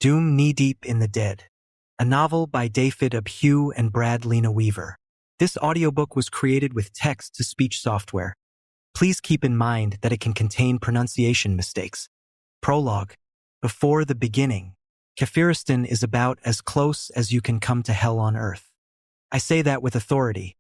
Doom Knee-Deep in the Dead, a novel by David Abhue and Brad Lena Weaver. This audiobook was created with text-to-speech software. Please keep in mind that it can contain pronunciation mistakes. Prologue. Before the beginning, Kafiristan is about as close as you can come to hell on earth. I say that with authority.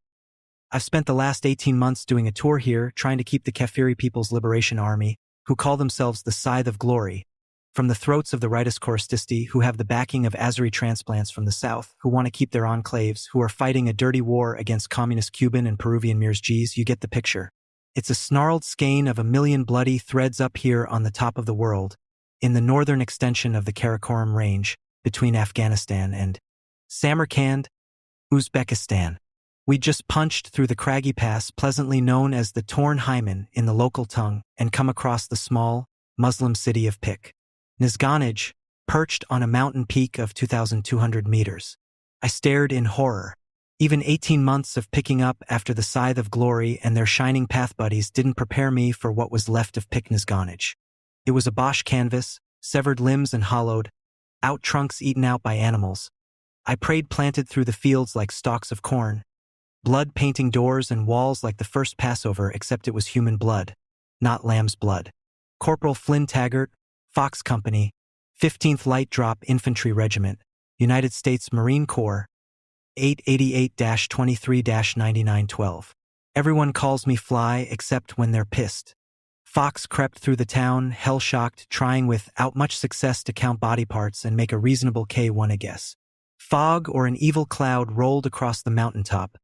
I've spent the last 18 months doing a tour here, trying to keep the Kafiri People's Liberation Army, who call themselves the Scythe of Glory, from the throats of the Ritus Chorististi, who have the backing of Azeri transplants from the south, who want to keep their enclaves, who are fighting a dirty war against communist Cuban and Peruvian Mirs. You get the picture. It's a snarled skein of a million bloody threads up here on the top of the world, in the northern extension of the Karakoram Range, between Afghanistan and Samarkand, Uzbekistan. We just punched through the craggy pass pleasantly known as the Torn Hyman in the local tongue and come across the small, Muslim city of Pik. Nizganij, perched on a mountain peak of 2,200 meters. I stared in horror. Even 18 months of picking up after the Scythe of Glory and their shining path buddies didn't prepare me for what was left of Pik Nizganij. It was a Bosch canvas, severed limbs and hollowed, out trunks eaten out by animals. I prayed planted through the fields like stalks of corn. Blood painting doors and walls like the first Passover, except it was human blood, not lamb's blood. Corporal Flynn Taggart, Fox Company, 15th Light Drop Infantry Regiment, United States Marine Corps, 888-23-9912. Everyone calls me Fly except when they're pissed. Fox crept through the town, hell-shocked, trying without much success to count body parts and make a reasonable K1 a guess. Fog or an evil cloud rolled across the mountaintop,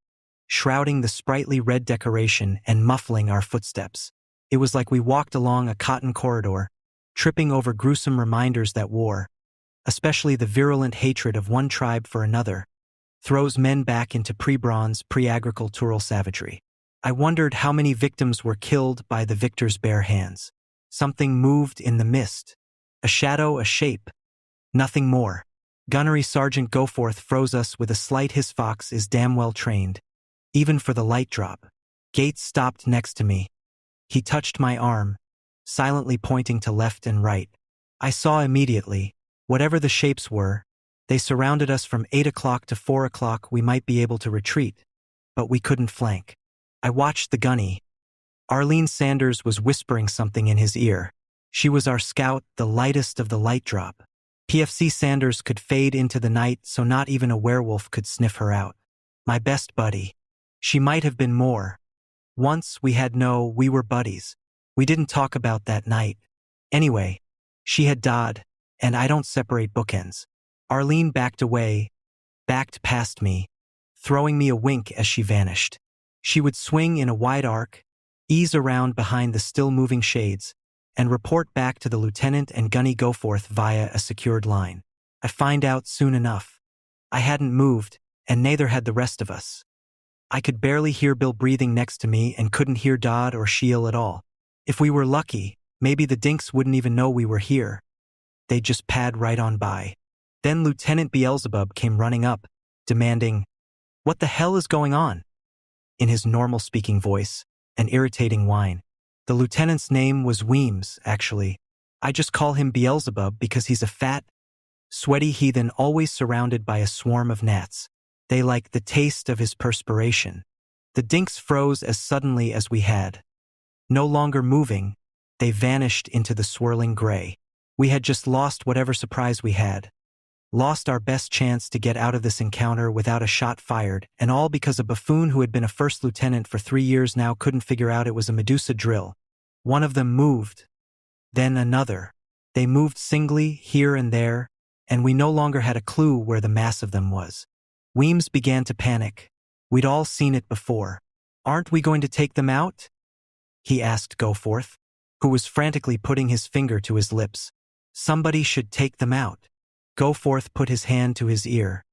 shrouding the sprightly red decoration and muffling our footsteps. It was like we walked along a cotton corridor, tripping over gruesome reminders that war, especially the virulent hatred of one tribe for another, throws men back into pre-bronze, pre-agricultural savagery. I wondered how many victims were killed by the victor's bare hands. Something moved in the mist. A shadow, a shape. Nothing more. Gunnery Sergeant Goforth froze us with a slight hiss. Fox is damn well trained. Even for the light drop. Gates stopped next to me. He touched my arm, silently pointing to left and right. I saw immediately, whatever the shapes were, they surrounded us from 8 o'clock to 4 o'clock. We might be able to retreat, but we couldn't flank. I watched the gunny. Arlene Sanders was whispering something in his ear. She was our scout, the lightest of the light drop. PFC Sanders could fade into the night so not even a werewolf could sniff her out. My best buddy. She might have been more. Once we were buddies. We didn't talk about that night. Anyway, she had died, and I don't separate bookends. Arlene backed away, backed past me, throwing me a wink as she vanished. She would swing in a wide arc, ease around behind the still-moving shades, and report back to the lieutenant and Gunny Goforth via a secured line. I find out soon enough. I hadn't moved, and neither had the rest of us. I could barely hear Bill breathing next to me and couldn't hear Dodd or Sheil at all. If we were lucky, maybe the dinks wouldn't even know we were here. They'd just pad right on by. Then Lieutenant Beelzebub came running up, demanding, "What the hell is going on?" In his normal-speaking voice, an irritating whine. The lieutenant's name was Weems, actually. I just call him Beelzebub because he's a fat, sweaty heathen always surrounded by a swarm of gnats. They like the taste of his perspiration. The dinks froze as suddenly as we had. No longer moving, they vanished into the swirling gray. We had just lost whatever surprise we had. Lost our best chance to get out of this encounter without a shot fired, and all because a buffoon who had been a first lieutenant for 3 years now couldn't figure out it was a Medusa drill. One of them moved. Then another. They moved singly, here and there, and we no longer had a clue where the mass of them was. Weems began to panic. We'd all seen it before. "Aren't we going to take them out?" he asked Goforth, who was frantically putting his finger to his lips. "Somebody should take them out." Goforth put his hand to his ear.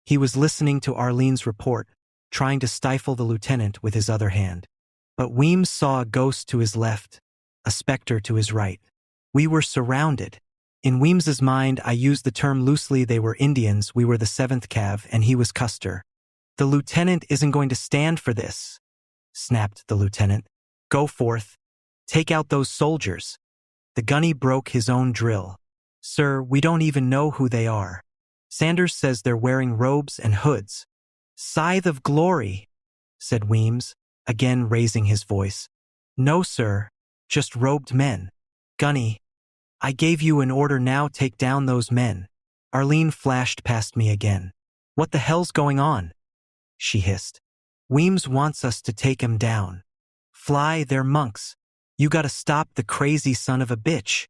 He was listening to Arlene's report, trying to stifle the lieutenant with his other hand. But Weems saw a ghost to his left, a specter to his right. We were surrounded. In Weems's mind, I used the term loosely. They were Indians, we were the 7th Cav, and he was Custer. "The lieutenant isn't going to stand for this," snapped the lieutenant. "Go forth. Take out those soldiers." The gunny broke his own drill. Sir, we don't even know who they are. Sanders says they're wearing robes and hoods. Scythe of glory, said Weems, again raising his voice. No, sir, just robed men. Gunny, I gave you an order, now take down those men. Arlene flashed past me again. What the hell's going on? She hissed. Weems wants us to take him down. Fly, they're monks. You gotta stop the crazy son of a bitch.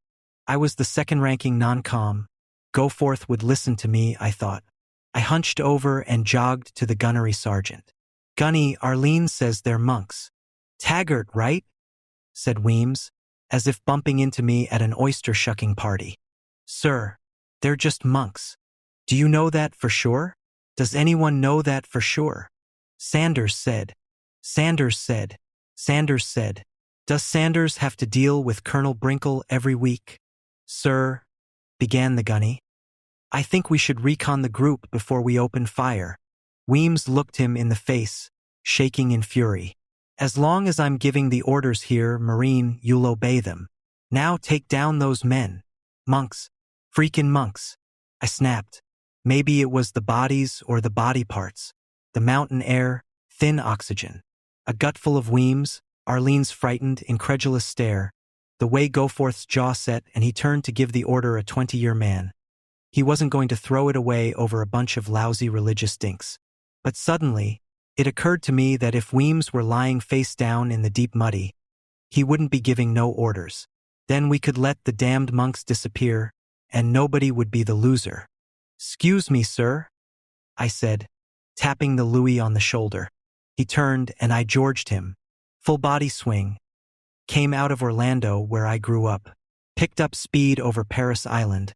I was the second-ranking non-com. Goforth would listen to me, I thought. I hunched over and jogged to the gunnery sergeant. Gunny, Arlene says they're monks. Taggart, right? Said Weems, as if bumping into me at an oyster-shucking party. Sir, they're just monks. Do you know that for sure? Does anyone know that for sure? Sanders said. Sanders said. Sanders said. Does Sanders have to deal with Colonel Brinkle every week? Sir, began the gunny. I think we should recon the group before we open fire. Weems looked him in the face, shaking in fury. As long as I'm giving the orders here, Marine, you'll obey them. Now take down those men. Monks. Freakin' monks. I snapped. Maybe it was the bodies or the body parts. The mountain air, thin oxygen. A gutful of Weems, Arlene's frightened, incredulous stare, the way Goforth's jaw set, and he turned to give the order, a 20-year man. He wasn't going to throw it away over a bunch of lousy religious dinks. But suddenly, it occurred to me that if Weems were lying face down in the deep muddy, he wouldn't be giving no orders. Then we could let the damned monks disappear, and nobody would be the loser. "'Excuse me, sir," I said, tapping the Louis on the shoulder. He turned, and I Georged him. Full body swing. Came out of Orlando, where I grew up. Picked up speed over Paris Island.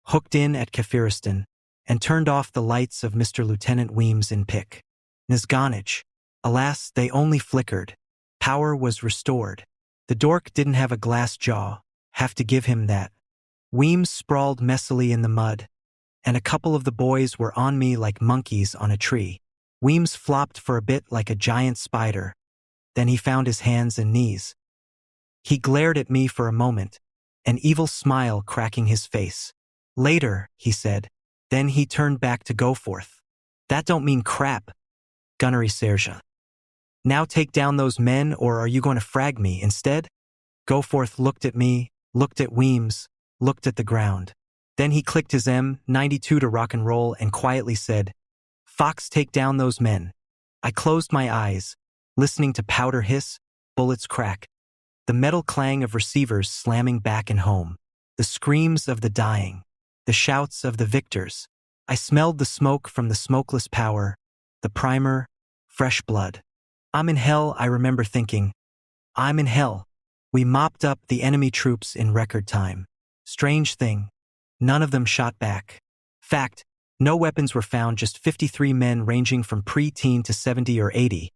Hooked in at Kafiristan, and turned off the lights of Mr. Lieutenant Weems in Pick. Nizganich. Alas, they only flickered. Power was restored. The dork didn't have a glass jaw. Have to give him that. Weems sprawled messily in the mud, and a couple of the boys were on me like monkeys on a tree. Weems flopped for a bit like a giant spider. Then he found his hands and knees. He glared at me for a moment, an evil smile cracking his face. Later, he said. Then he turned back to Goforth. That don't mean crap, Gunnery Serge. Now take down those men, or are you going to frag me instead? Goforth looked at me, looked at Weems, looked at the ground. Then he clicked his M92 to rock and roll and quietly said, Fox, take down those men. I closed my eyes, listening to powder hiss, bullets crack, the metal clang of receivers slamming back and home, the screams of the dying, the shouts of the victors. I smelled the smoke from the smokeless power, the primer, fresh blood. I'm in hell, I remember thinking. I'm in hell. We mopped up the enemy troops in record time. Strange thing. None of them shot back. Fact, no weapons were found, just 53 men ranging from pre-teen to 70 or 80,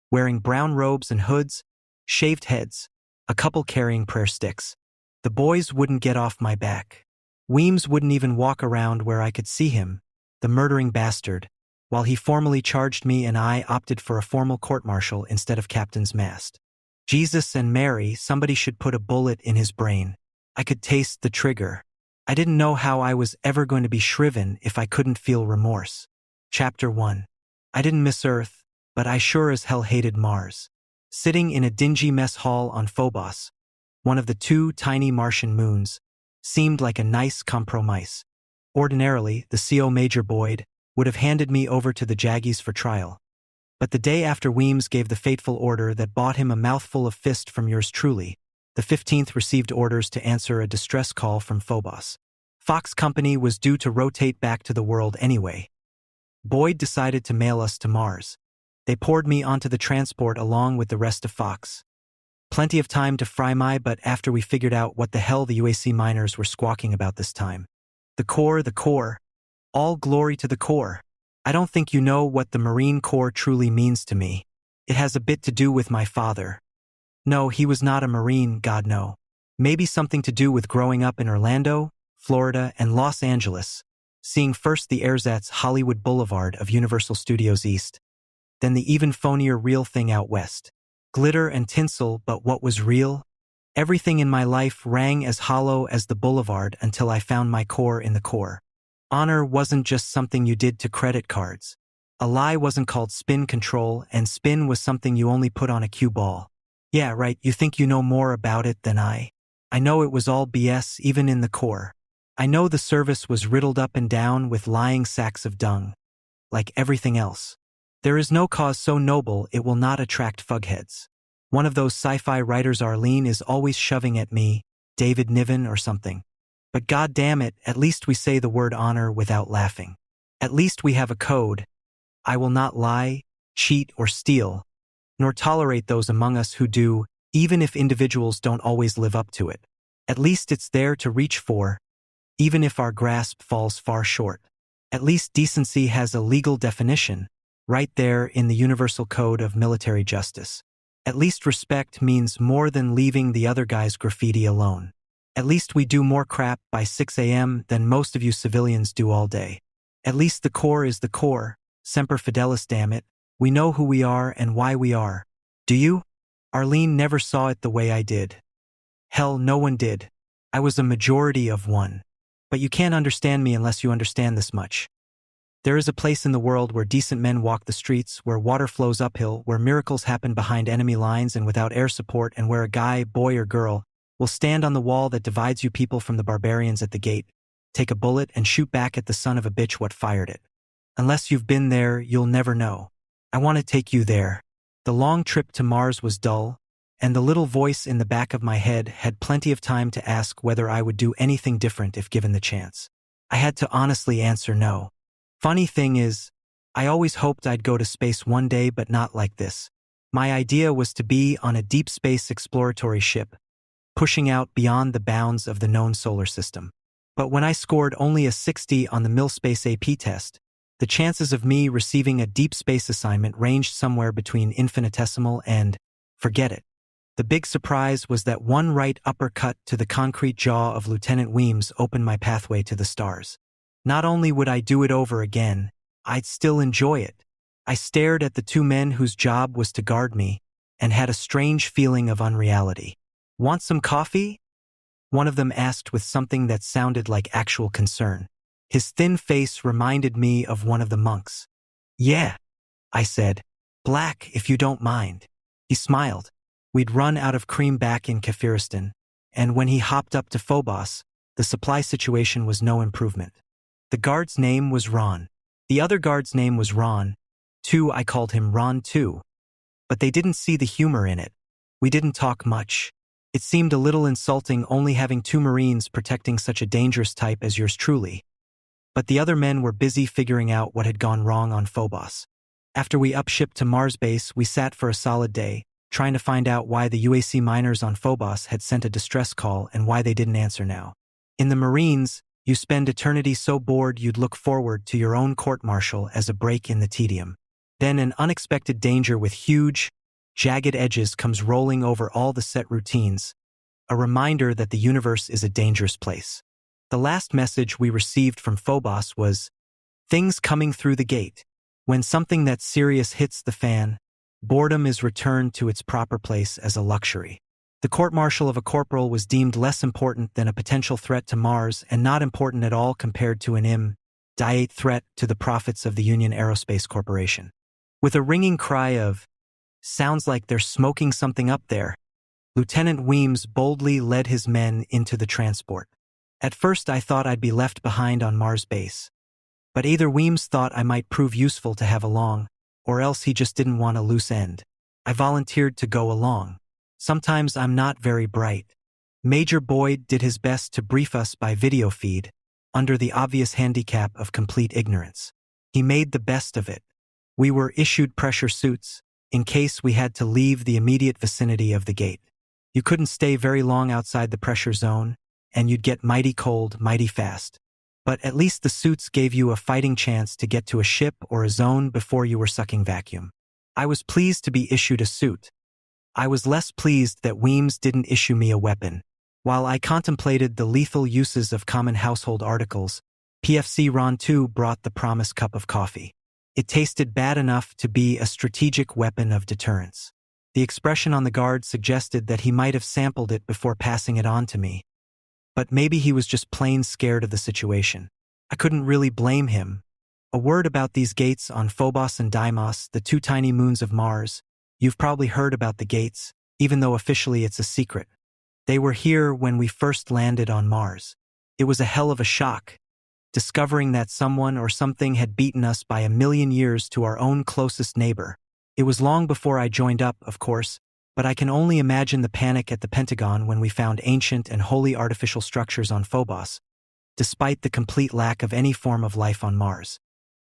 wearing brown robes and hoods, shaved heads, a couple carrying prayer sticks. The boys wouldn't get off my back. Weems wouldn't even walk around where I could see him, the murdering bastard, while he formally charged me and I opted for a formal court-martial instead of captain's mast. Jesus and Mary, somebody should put a bullet in his brain. I could taste the trigger. I didn't know how I was ever going to be shriven if I couldn't feel remorse. Chapter 1. I didn't miss Earth, but I sure as hell hated Mars. Sitting in a dingy mess hall on Phobos, one of the two tiny Martian moons, seemed like a nice compromise. Ordinarily, the CO Major Boyd would have handed me over to the Jaggies for trial. But the day after Weems gave the fateful order that bought him a mouthful of fist from yours truly, the 15th received orders to answer a distress call from Phobos. Fox Company was due to rotate back to the world anyway. Boyd decided to mail us to Mars. They poured me onto the transport along with the rest of Fox. Plenty of time to fry my butt after we figured out what the hell the UAC miners were squawking about this time. The Corps. All glory to the Corps. I don't think you know what the Marine Corps truly means to me. It has a bit to do with my father. No, he was not a Marine, God no. Maybe something to do with growing up in Orlando, Florida, and Los Angeles, seeing first the ersatz Hollywood Boulevard of Universal Studios East, then the even phonier real thing out west. Glitter and tinsel, but what was real? Everything in my life rang as hollow as the boulevard until I found my core in the core. Honor wasn't just something you did to credit cards. A lie wasn't called spin control, and spin was something you only put on a cue ball. Yeah, right, you think you know more about it than I. I know it was all BS even in the core. I know the service was riddled up and down with lying sacks of dung. Like everything else. There is no cause so noble it will not attract fugheads. One of those sci-fi writers Arlene is always shoving at me, David Niven or something. But god damn it, at least we say the word honor without laughing. At least we have a code. I will not lie, cheat, or steal, nor tolerate those among us who do, even if individuals don't always live up to it. At least it's there to reach for, even if our grasp falls far short. At least decency has a legal definition, right there in the Universal Code of Military Justice. At least respect means more than leaving the other guy's graffiti alone. At least we do more crap by 6 a.m. than most of you civilians do all day. At least the core is the core, semper fidelis, damn it. We know who we are and why we are. Do you? Arlene never saw it the way I did. Hell, no one did. I was a majority of one. But you can't understand me unless you understand this much. There is a place in the world where decent men walk the streets, where water flows uphill, where miracles happen behind enemy lines and without air support, and where a guy, boy or girl, will stand on the wall that divides you people from the barbarians at the gate, take a bullet and shoot back at the son of a bitch what fired it. Unless you've been there, you'll never know. I want to take you there. The long trip to Mars was dull, and the little voice in the back of my head had plenty of time to ask whether I would do anything different if given the chance. I had to honestly answer no. Funny thing is, I always hoped I'd go to space one day, but not like this. My idea was to be on a deep space exploratory ship, pushing out beyond the bounds of the known solar system. But when I scored only a 60 on the MilSpace AP test, the chances of me receiving a deep space assignment ranged somewhere between infinitesimal and forget it. The big surprise was that one right uppercut to the concrete jaw of Lieutenant Weems opened my pathway to the stars. Not only would I do it over again, I'd still enjoy it. I stared at the two men whose job was to guard me and had a strange feeling of unreality. Want some coffee? One of them asked with something that sounded like actual concern. His thin face reminded me of one of the monks. Yeah, I said. Black, if you don't mind. He smiled. We'd run out of cream back in Kafiristan, and when he hopped up to Phobos, the supply situation was no improvement. The guard's name was Ron. The other guard's name was Ron. Too, I called him Ron too. But they didn't see the humor in it. We didn't talk much. It seemed a little insulting only having two Marines protecting such a dangerous type as yours truly. But the other men were busy figuring out what had gone wrong on Phobos. After we upshipped to Mars base, we sat for a solid day, trying to find out why the UAC miners on Phobos had sent a distress call and why they didn't answer now. In the Marines, you spend eternity so bored you'd look forward to your own court-martial as a break in the tedium. Then an unexpected danger with huge, jagged edges comes rolling over all the set routines, a reminder that the universe is a dangerous place. The last message we received from Phobos was, "Things coming through the gate. When something that's serious hits the fan, boredom is returned to its proper place as a luxury." The court-martial of a corporal was deemed less important than a potential threat to Mars and not important at all compared to an immediate threat to the profits of the Union Aerospace Corporation. With a ringing cry of, "Sounds like they're smoking something up there," Lieutenant Weems boldly led his men into the transport. At first I thought I'd be left behind on Mars base. But either Weems thought I might prove useful to have along, or else he just didn't want a loose end. I volunteered to go along. Sometimes I'm not very bright. Major Boyd did his best to brief us by video feed, under the obvious handicap of complete ignorance. He made the best of it. We were issued pressure suits, in case we had to leave the immediate vicinity of the gate. You couldn't stay very long outside the pressure zone, and you'd get mighty cold mighty fast. But at least the suits gave you a fighting chance to get to a ship or a zone before you were sucking vacuum. I was pleased to be issued a suit. I was less pleased that Weems didn't issue me a weapon. While I contemplated the lethal uses of common household articles, PFC Ron 2 brought the promised cup of coffee. It tasted bad enough to be a strategic weapon of deterrence. The expression on the guard suggested that he might have sampled it before passing it on to me. But maybe he was just plain scared of the situation. I couldn't really blame him. A word about these gates on Phobos and Deimos, the two tiny moons of Mars. You've probably heard about the gates, even though officially it's a secret. They were here when we first landed on Mars. It was a hell of a shock, discovering that someone or something had beaten us by 1,000,000 years to our own closest neighbor. It was long before I joined up, of course, but I can only imagine the panic at the Pentagon when we found ancient and wholly artificial structures on Phobos, despite the complete lack of any form of life on Mars.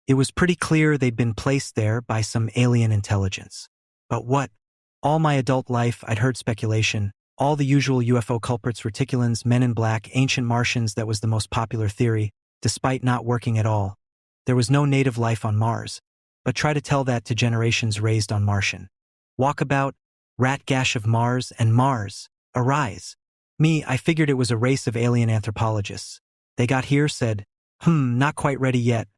It was pretty clear they'd been placed there by some alien intelligence. But what? All my adult life, I'd heard speculation, all the usual UFO culprits, reticulans, men in black, ancient Martians. That was the most popular theory, despite not working at all. There was no native life on Mars, but try to tell that to generations raised on Martian. Walkabout, rat gash of Mars, and Mars, arise. Me, I figured it was a race of alien anthropologists. They got here, said, not quite ready yet,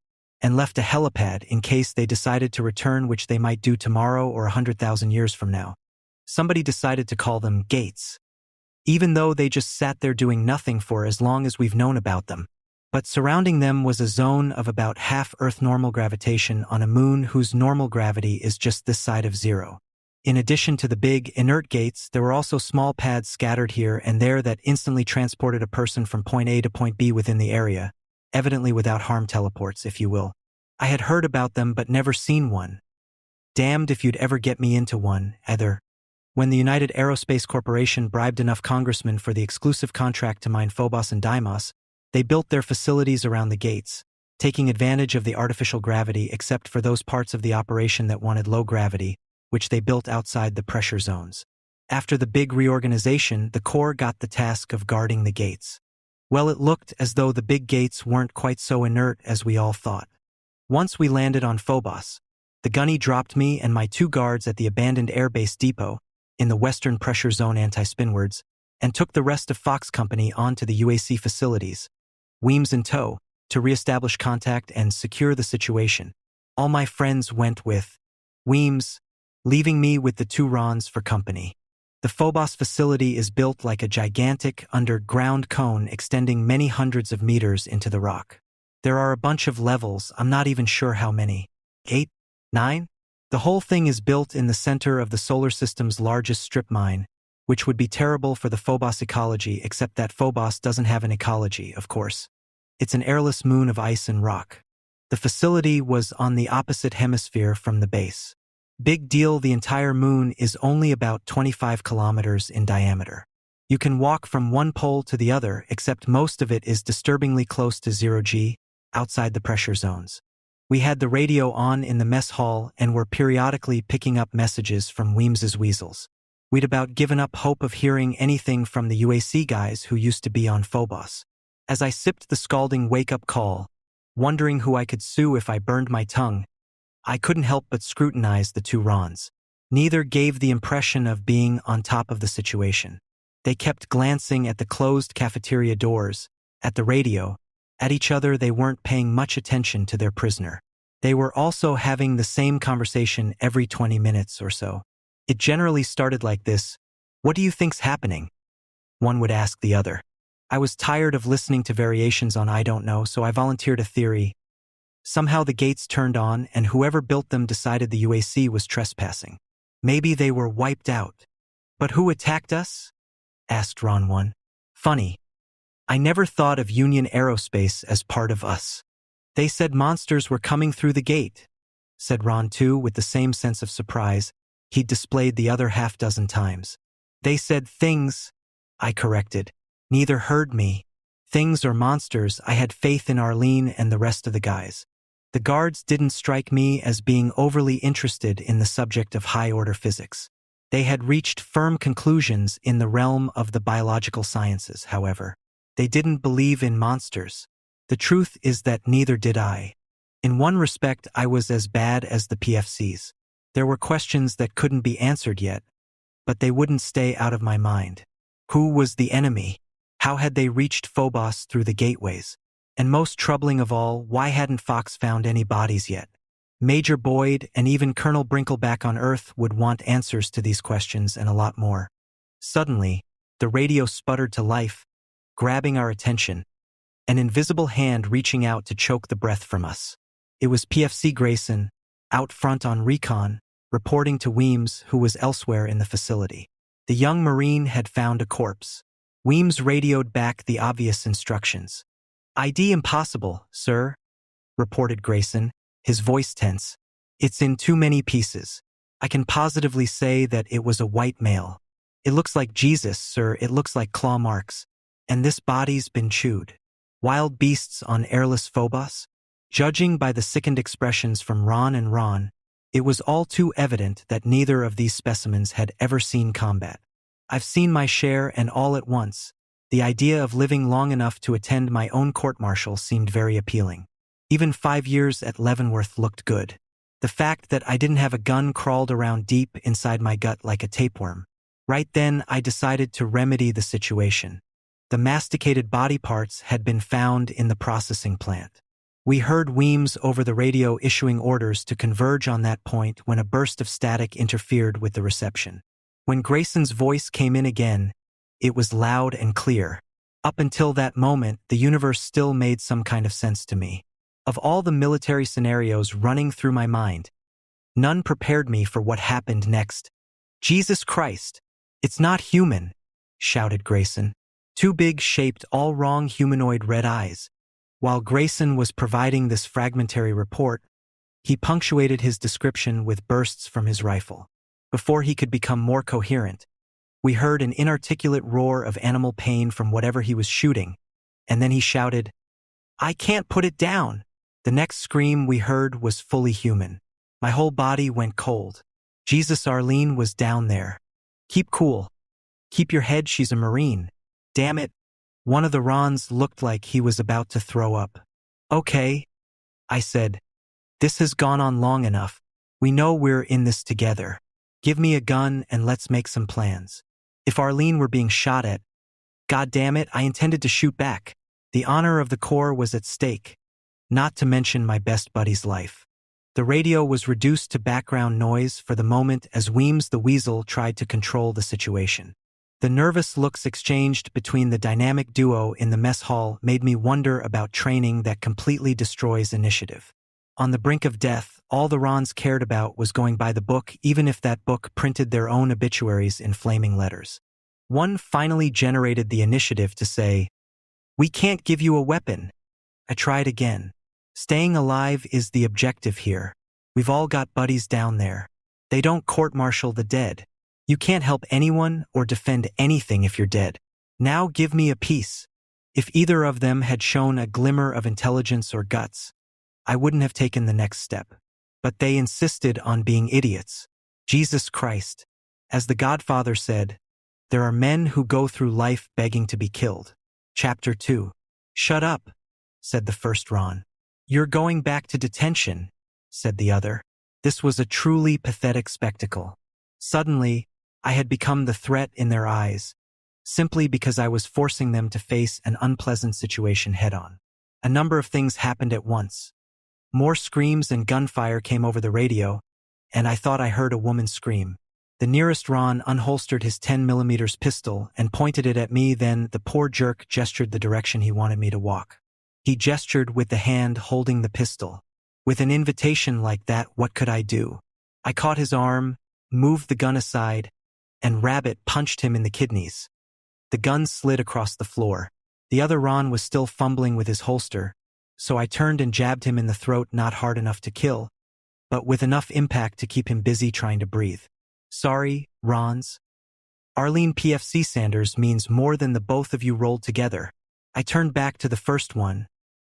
and left a helipad in case they decided to return, which they might do tomorrow or 100,000 years from now. Somebody decided to call them gates, even though they just sat there doing nothing for as long as we've known about them. But surrounding them was a zone of about half Earth normal gravitation on a moon whose normal gravity is just this side of zero. In addition to the big, inert gates, there were also small pads scattered here and there that instantly transported a person from point A to point B within the area, evidently without harm, teleports, if you will. I had heard about them but never seen one. Damned if you'd ever get me into one, either. When the United Aerospace Corporation bribed enough congressmen for the exclusive contract to mine Phobos and Deimos, they built their facilities around the gates, taking advantage of the artificial gravity except for those parts of the operation that wanted low gravity, which they built outside the pressure zones. After the big reorganization, the Corps got the task of guarding the gates. Well, it looked as though the big gates weren't quite so inert as we all thought. Once we landed on Phobos, the gunny dropped me and my two guards at the abandoned airbase depot, in the Western Pressure Zone anti-spinwards, and took the rest of Fox Company onto the UAC facilities, Weems in tow, to reestablish contact and secure the situation. All my friends went with Weems, leaving me with the two Rons for company. The Phobos facility is built like a gigantic underground cone extending many hundreds of meters into the rock. There are a bunch of levels, I'm not even sure how many. 8? 9? The whole thing is built in the center of the solar system's largest strip mine, which would be terrible for the Phobos ecology, except that Phobos doesn't have an ecology, of course. It's an airless moon of ice and rock. The facility was on the opposite hemisphere from the base. Big deal, the entire moon is only about 25 kilometers in diameter. You can walk from one pole to the other, except most of it is disturbingly close to 0G, outside the pressure zones. We had the radio on in the mess hall and were periodically picking up messages from Weems's weasels. We'd about given up hope of hearing anything from the UAC guys who used to be on Phobos. As I sipped the scalding wake-up call, wondering who I could sue if I burned my tongue, I couldn't help but scrutinize the two Rons. Neither gave the impression of being on top of the situation. They kept glancing at the closed cafeteria doors, at the radio, at each other. They weren't paying much attention to their prisoner. They were also having the same conversation every 20 minutes or so. It generally started like this: "What do you think's happening?" One would ask the other. I was tired of listening to variations on "I don't know," so I volunteered a theory. Somehow the gates turned on and whoever built them decided the UAC was trespassing. Maybe they were wiped out. "But who attacked us?" asked Ron 1. "Funny. I never thought of Union Aerospace as part of us. They said monsters were coming through the gate," said Ron 2 with the same sense of surprise he'd displayed the other half-dozen times. "They said things," I corrected. Neither heard me. Things or monsters, I had faith in Arlene and the rest of the guys. The guards didn't strike me as being overly interested in the subject of high-order physics. They had reached firm conclusions in the realm of the biological sciences, however. They didn't believe in monsters. The truth is that neither did I. In one respect, I was as bad as the PFCs. There were questions that couldn't be answered yet, but they wouldn't stay out of my mind. Who was the enemy? How had they reached Phobos through the gateways? And most troubling of all, why hadn't Fox found any bodies yet? Major Boyd and even Colonel Brinkle back on Earth would want answers to these questions and a lot more. Suddenly, the radio sputtered to life, grabbing our attention, an invisible hand reaching out to choke the breath from us. It was PFC Grayson, out front on recon, reporting to Weems, who was elsewhere in the facility. The young Marine had found a corpse. Weems radioed back the obvious instructions. "ID impossible, sir," reported Grayson, his voice tense. "It's in too many pieces. I can positively say that it was a white male. It looks like Jesus, sir, it looks like claw marks. And this body's been chewed. Wild beasts on airless Phobos?" Judging by the sickened expressions from Ron and Ron, it was all too evident that neither of these specimens had ever seen combat. "I've seen my share, and all at once." The idea of living long enough to attend my own court-martial seemed very appealing. Even 5 years at Leavenworth looked good. The fact that I didn't have a gun crawled around deep inside my gut like a tapeworm. Right then, I decided to remedy the situation. The masticated body parts had been found in the processing plant. We heard Weems over the radio issuing orders to converge on that point when a burst of static interfered with the reception. When Grayson's voice came in again, it was loud and clear. Up until that moment, the universe still made some kind of sense to me. Of all the military scenarios running through my mind, none prepared me for what happened next. "Jesus Christ! It's not human!" shouted Grayson. Two big, shaped, all wrong humanoid red eyes. While Grayson was providing this fragmentary report, he punctuated his description with bursts from his rifle. Before he could become more coherent, we heard an inarticulate roar of animal pain from whatever he was shooting, and then he shouted, "I can't put it down!" The next scream we heard was fully human. My whole body went cold. Jesus, Arlene was down there. "Keep cool. Keep your head, she's a Marine. Damn it." One of the Rons looked like he was about to throw up. "Okay," I said. "This has gone on long enough. We know we're in this together. Give me a gun and let's make some plans." If Arlene were being shot at, God damn it, I intended to shoot back. The honor of the Corps was at stake, not to mention my best buddy's life. The radio was reduced to background noise for the moment as Weems the Weasel tried to control the situation. The nervous looks exchanged between the dynamic duo in the mess hall made me wonder about training that completely destroys initiative. On the brink of death, all the Rons cared about was going by the book, even if that book printed their own obituaries in flaming letters. One finally generated the initiative to say, "We can't give you a weapon." I tried again. "Staying alive is the objective here. We've all got buddies down there. They don't court-martial the dead. You can't help anyone or defend anything if you're dead. Now give me a piece." If either of them had shown a glimmer of intelligence or guts, I wouldn't have taken the next step. But they insisted on being idiots. Jesus Christ. As the Godfather said, there are men who go through life begging to be killed. Chapter 2. "Shut up," said the first Ron. "You're going back to detention," said the other. This was a truly pathetic spectacle. Suddenly, I had become the threat in their eyes, simply because I was forcing them to face an unpleasant situation head-on. A number of things happened at once. More screams and gunfire came over the radio, and I thought I heard a woman scream. The nearest Ron unholstered his 10mm pistol and pointed it at me. Then the poor jerk gestured the direction he wanted me to walk. He gestured with the hand holding the pistol. With an invitation like that, what could I do? I caught his arm, moved the gun aside, and rabbit punched him in the kidneys. The gun slid across the floor. The other Ron was still fumbling with his holster, so I turned and jabbed him in the throat, not hard enough to kill, but with enough impact to keep him busy trying to breathe. "Sorry, Rons. Arlene PFC Sanders means more than the both of you rolled together." I turned back to the first one,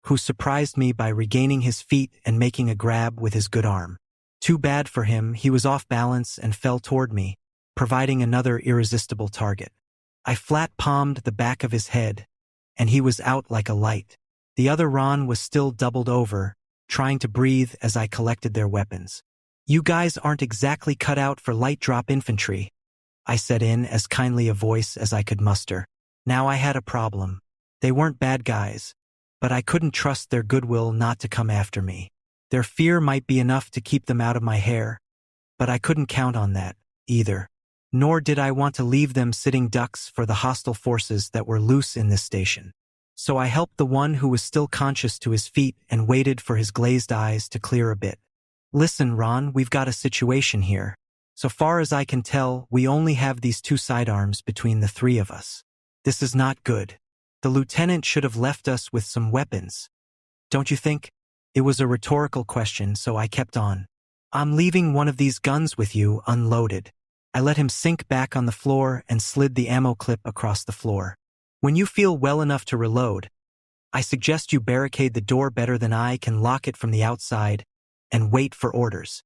who surprised me by regaining his feet and making a grab with his good arm. Too bad for him, he was off balance and fell toward me, providing another irresistible target. I flat-palmed the back of his head, and he was out like a light. The other Ron was still doubled over, trying to breathe as I collected their weapons. "You guys aren't exactly cut out for light-drop infantry," I said in as kindly a voice as I could muster. Now I had a problem. They weren't bad guys, but I couldn't trust their goodwill not to come after me. Their fear might be enough to keep them out of my hair, but I couldn't count on that, either. Nor did I want to leave them sitting ducks for the hostile forces that were loose in this station. So I helped the one who was still conscious to his feet and waited for his glazed eyes to clear a bit. Listen, Ron, we've got a situation here. So far as I can tell, we only have these two sidearms between the three of us. This is not good. The lieutenant should have left us with some weapons. Don't you think? It was a rhetorical question, so I kept on. I'm leaving one of these guns with you unloaded. I let him sink back on the floor and slid the ammo clip across the floor. When you feel well enough to reload, I suggest you barricade the door better than I can lock it from the outside and wait for orders.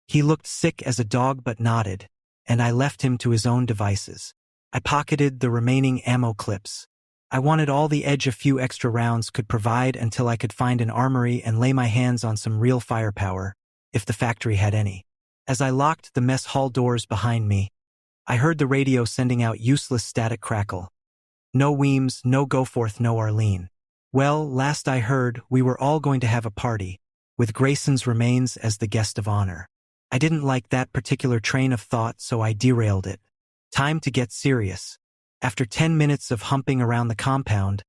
He looked sick as a dog but nodded, and I left him to his own devices. I pocketed the remaining ammo clips. I wanted all the edge a few extra rounds could provide until I could find an armory and lay my hands on some real firepower, if the factory had any. As I locked the mess hall doors behind me, I heard the radio sending out useless static crackle. No Weems, no Goforth, no Arlene. Well, last I heard, we were all going to have a party, with Grayson's remains as the guest of honor. I didn't like that particular train of thought, so I derailed it. Time to get serious. After 10 minutes of humping around the compound,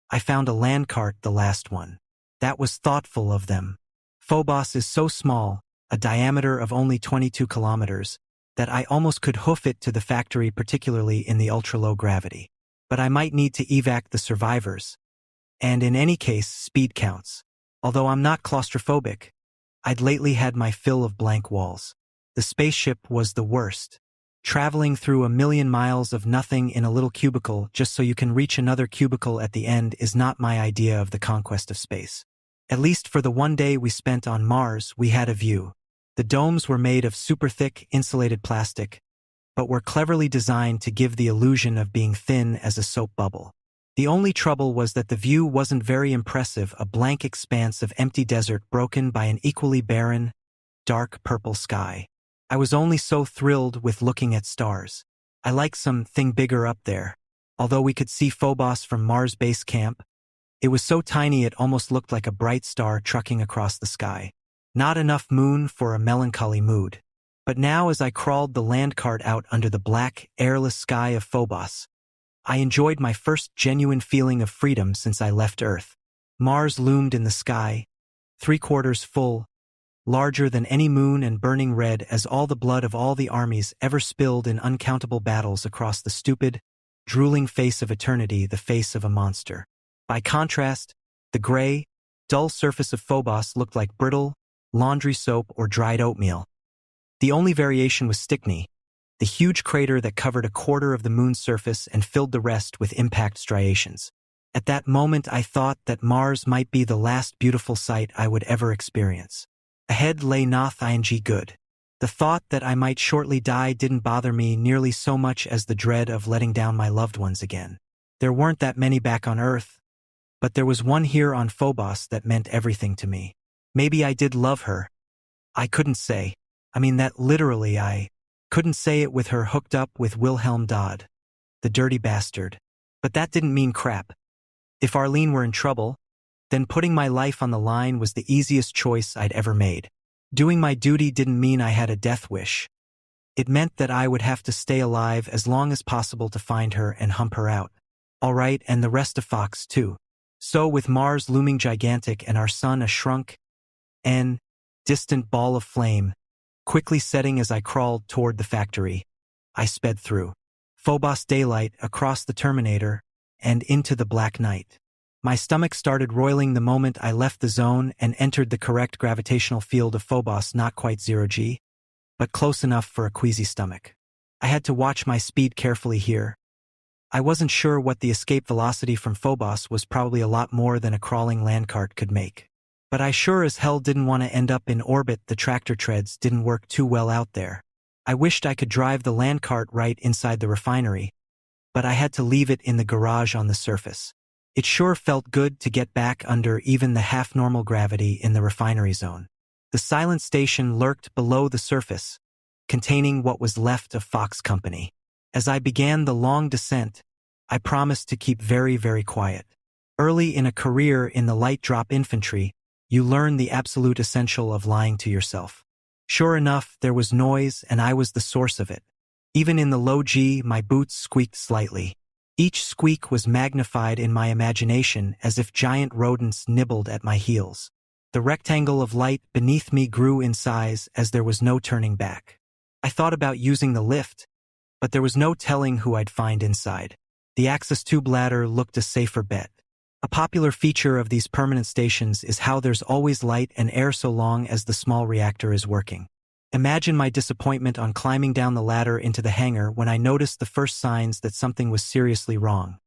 I found a land cart, the last one. That was thoughtful of them. Phobos is so small, a diameter of only 22 kilometers, that I almost could hoof it to the factory, particularly in the ultra-low gravity. But I might need to evac the survivors. And in any case, speed counts. Although I'm not claustrophobic, I'd lately had my fill of blank walls. The spaceship was the worst. Traveling through 1,000,000 miles of nothing in a little cubicle just so you can reach another cubicle at the end is not my idea of the conquest of space. At least for the one day we spent on Mars, we had a view. The domes were made of super thick, insulated plastic, but were cleverly designed to give the illusion of being thin as a soap bubble. The only trouble was that the view wasn't very impressive, a blank expanse of empty desert broken by an equally barren, dark purple sky. I was only so thrilled with looking at stars. I like something bigger up there. Although we could see Phobos from Mars base camp, it was so tiny it almost looked like a bright star trucking across the sky. Not enough moon for a melancholy mood. But now as I crawled the land cart out under the black, airless sky of Phobos, I enjoyed my first genuine feeling of freedom since I left Earth. Mars loomed in the sky, 3/4 full, larger than any moon and burning red as all the blood of all the armies ever spilled in uncountable battles across the stupid, drooling face of eternity, the face of a monster. By contrast, the gray, dull surface of Phobos looked like brittle, laundry soap or dried oatmeal. The only variation was Stickney, the huge crater that covered 1/4 of the moon's surface and filled the rest with impact striations. At that moment I thought that Mars might be the last beautiful sight I would ever experience. Ahead lay Noth ing good. The thought that I might shortly die didn't bother me nearly so much as the dread of letting down my loved ones again. There weren't that many back on Earth, but there was one here on Phobos that meant everything to me. Maybe I did love her. I couldn't say. I mean that literally. I couldn't say it with her hooked up with Wilhelm Dodd, the dirty bastard. But that didn't mean crap. If Arlene were in trouble, then putting my life on the line was the easiest choice I'd ever made. Doing my duty didn't mean I had a death wish. It meant that I would have to stay alive as long as possible to find her and hump her out. All right, and the rest of Fox too. So with Mars looming gigantic and our sun a shrunk and distant ball of flame, quickly setting as I crawled toward the factory, I sped through Phobos daylight, across the Terminator, and into the black night. My stomach started roiling the moment I left the zone and entered the correct gravitational field of Phobos, not quite 0 g, but close enough for a queasy stomach. I had to watch my speed carefully here. I wasn't sure what the escape velocity from Phobos was, probably a lot more than a crawling landcart could make. But I sure as hell didn't want to end up in orbit. The tractor treads didn't work too well out there. I wished I could drive the landcart right inside the refinery, but I had to leave it in the garage on the surface. It sure felt good to get back under even the half-normal gravity in the refinery zone. The silent station lurked below the surface, containing what was left of Fox Company. As I began the long descent, I promised to keep very, very quiet. Early in a career in the light drop infantry, you learn the absolute essential of lying to yourself. Sure enough, there was noise and I was the source of it. Even in the low G, my boots squeaked slightly. Each squeak was magnified in my imagination as if giant rodents nibbled at my heels. The rectangle of light beneath me grew in size as there was no turning back. I thought about using the lift, but there was no telling who I'd find inside. The access tube ladder looked a safer bet. A popular feature of these permanent stations is how there's always light and air so long as the small reactor is working. Imagine my disappointment on climbing down the ladder into the hangar when I noticed the first signs that something was seriously wrong.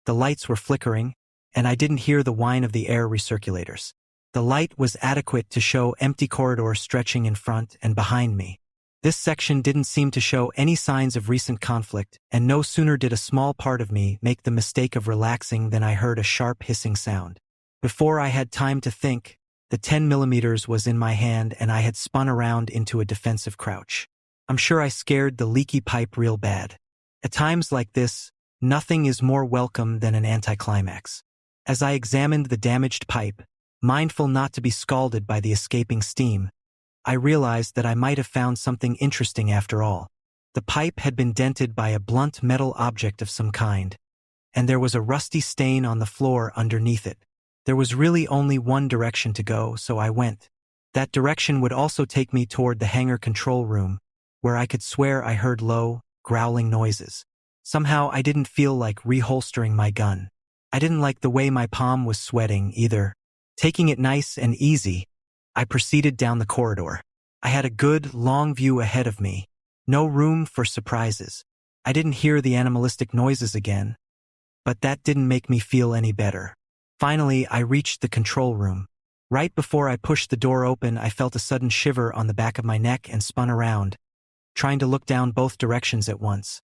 The lights were flickering, and I didn't hear the whine of the air recirculators. The light was adequate to show empty corridors stretching in front and behind me. This section didn't seem to show any signs of recent conflict, and no sooner did a small part of me make the mistake of relaxing than I heard a sharp hissing sound. Before I had time to think, the 10mm was in my hand and I had spun around into a defensive crouch. I'm sure I scared the leaky pipe real bad. At times like this, nothing is more welcome than an anticlimax. As I examined the damaged pipe, mindful not to be scalded by the escaping steam, I realized that I might have found something interesting after all. The pipe had been dented by a blunt metal object of some kind, and there was a rusty stain on the floor underneath it. There was really only one direction to go, so I went. That direction would also take me toward the hangar control room, where I could swear I heard low, growling noises. Somehow I didn't feel like reholstering my gun. I didn't like the way my palm was sweating either. Taking it nice and easy, I proceeded down the corridor. I had a good, long view ahead of me. No room for surprises. I didn't hear the animalistic noises again, but that didn't make me feel any better. Finally, I reached the control room. Right before I pushed the door open, I felt a sudden shiver on the back of my neck and spun around, trying to look down both directions at once,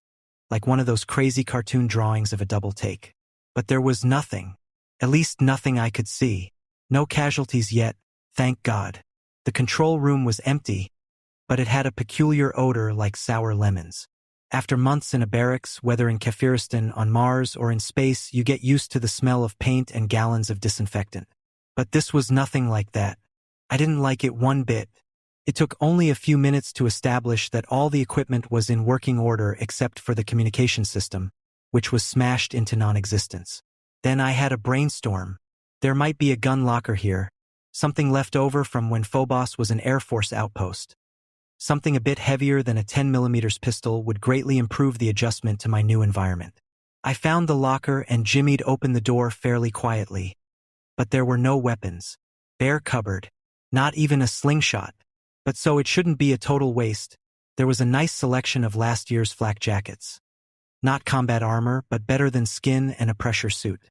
like one of those crazy cartoon drawings of a double take. But there was nothing. At least nothing I could see. No casualties yet, thank God. The control room was empty, but it had a peculiar odor like sour lemons. After months in a barracks, whether in Kafiristan, on Mars, or in space, you get used to the smell of paint and gallons of disinfectant. But this was nothing like that. I didn't like it one bit. It took only a few minutes to establish that all the equipment was in working order except for the communication system, which was smashed into non-existence. Then I had a brainstorm. There might be a gun locker here, something left over from when Phobos was an Air Force outpost. Something a bit heavier than a 10mm pistol would greatly improve the adjustment to my new environment. I found the locker and jimmied open the door fairly quietly. But there were no weapons. Bare cupboard. Not even a slingshot. But so it shouldn't be a total waste. There was a nice selection of last year's flak jackets. Not combat armor, but better than skin and a pressure suit.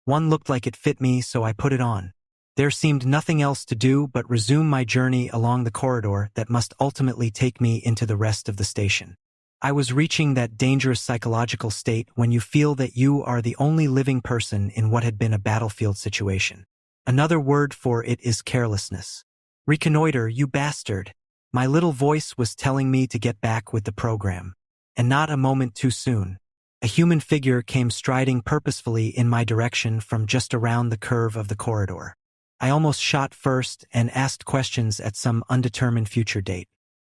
One looked like it fit me, so I put it on. There seemed nothing else to do but resume my journey along the corridor that must ultimately take me into the rest of the station. I was reaching that dangerous psychological state when you feel that you are the only living person in what had been a battlefield situation. Another word for it is carelessness. Reconnoiter, you bastard. My little voice was telling me to get back with the program. And not a moment too soon. A human figure came striding purposefully in my direction from just around the curve of the corridor. I almost shot first and asked questions at some undetermined future date.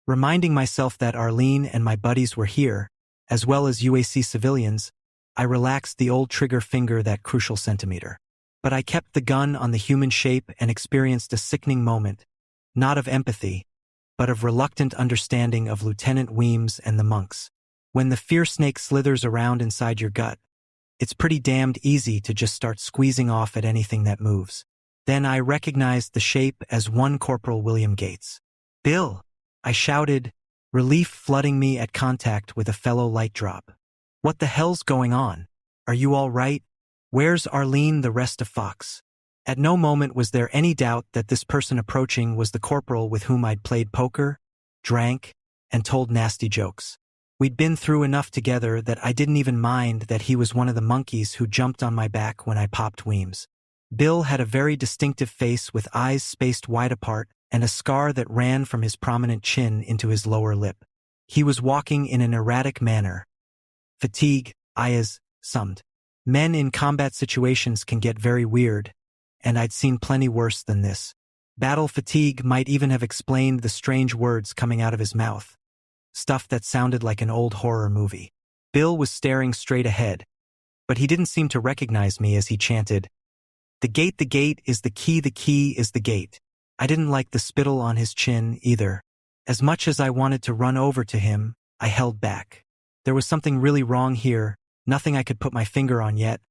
Reminding myself that Arlene and my buddies were here, as well as UAC civilians, I relaxed the old trigger finger that crucial centimeter. But I kept the gun on the human shape and experienced a sickening moment, not of empathy, but of reluctant understanding of Lieutenant Weems and the monks. When the fear snake slithers around inside your gut, it's pretty damned easy to just start squeezing off at anything that moves. Then I recognized the shape as one Corporal William Gates. "Bill!" I shouted, relief flooding me at contact with a fellow light drop. "What the hell's going on? Are you all right? Where's Arlene, the rest of Fox?" At no moment was there any doubt that this person approaching was the corporal with whom I'd played poker, drank, and told nasty jokes. We'd been through enough together that I didn't even mind that he was one of the monkeys who jumped on my back when I popped Weems. Bill had a very distinctive face with eyes spaced wide apart and a scar that ran from his prominent chin into his lower lip. He was walking in an erratic manner. Fatigue, Ayaz, summed. Men in combat situations can get very weird, and I'd seen plenty worse than this. Battle fatigue might even have explained the strange words coming out of his mouth. Stuff that sounded like an old horror movie. Bill was staring straight ahead, but he didn't seem to recognize me as he chanted, the gate is the key is the gate. I didn't like the spittle on his chin either. As much as I wanted to run over to him, I held back. There was something really wrong here, nothing I could put my finger on yet,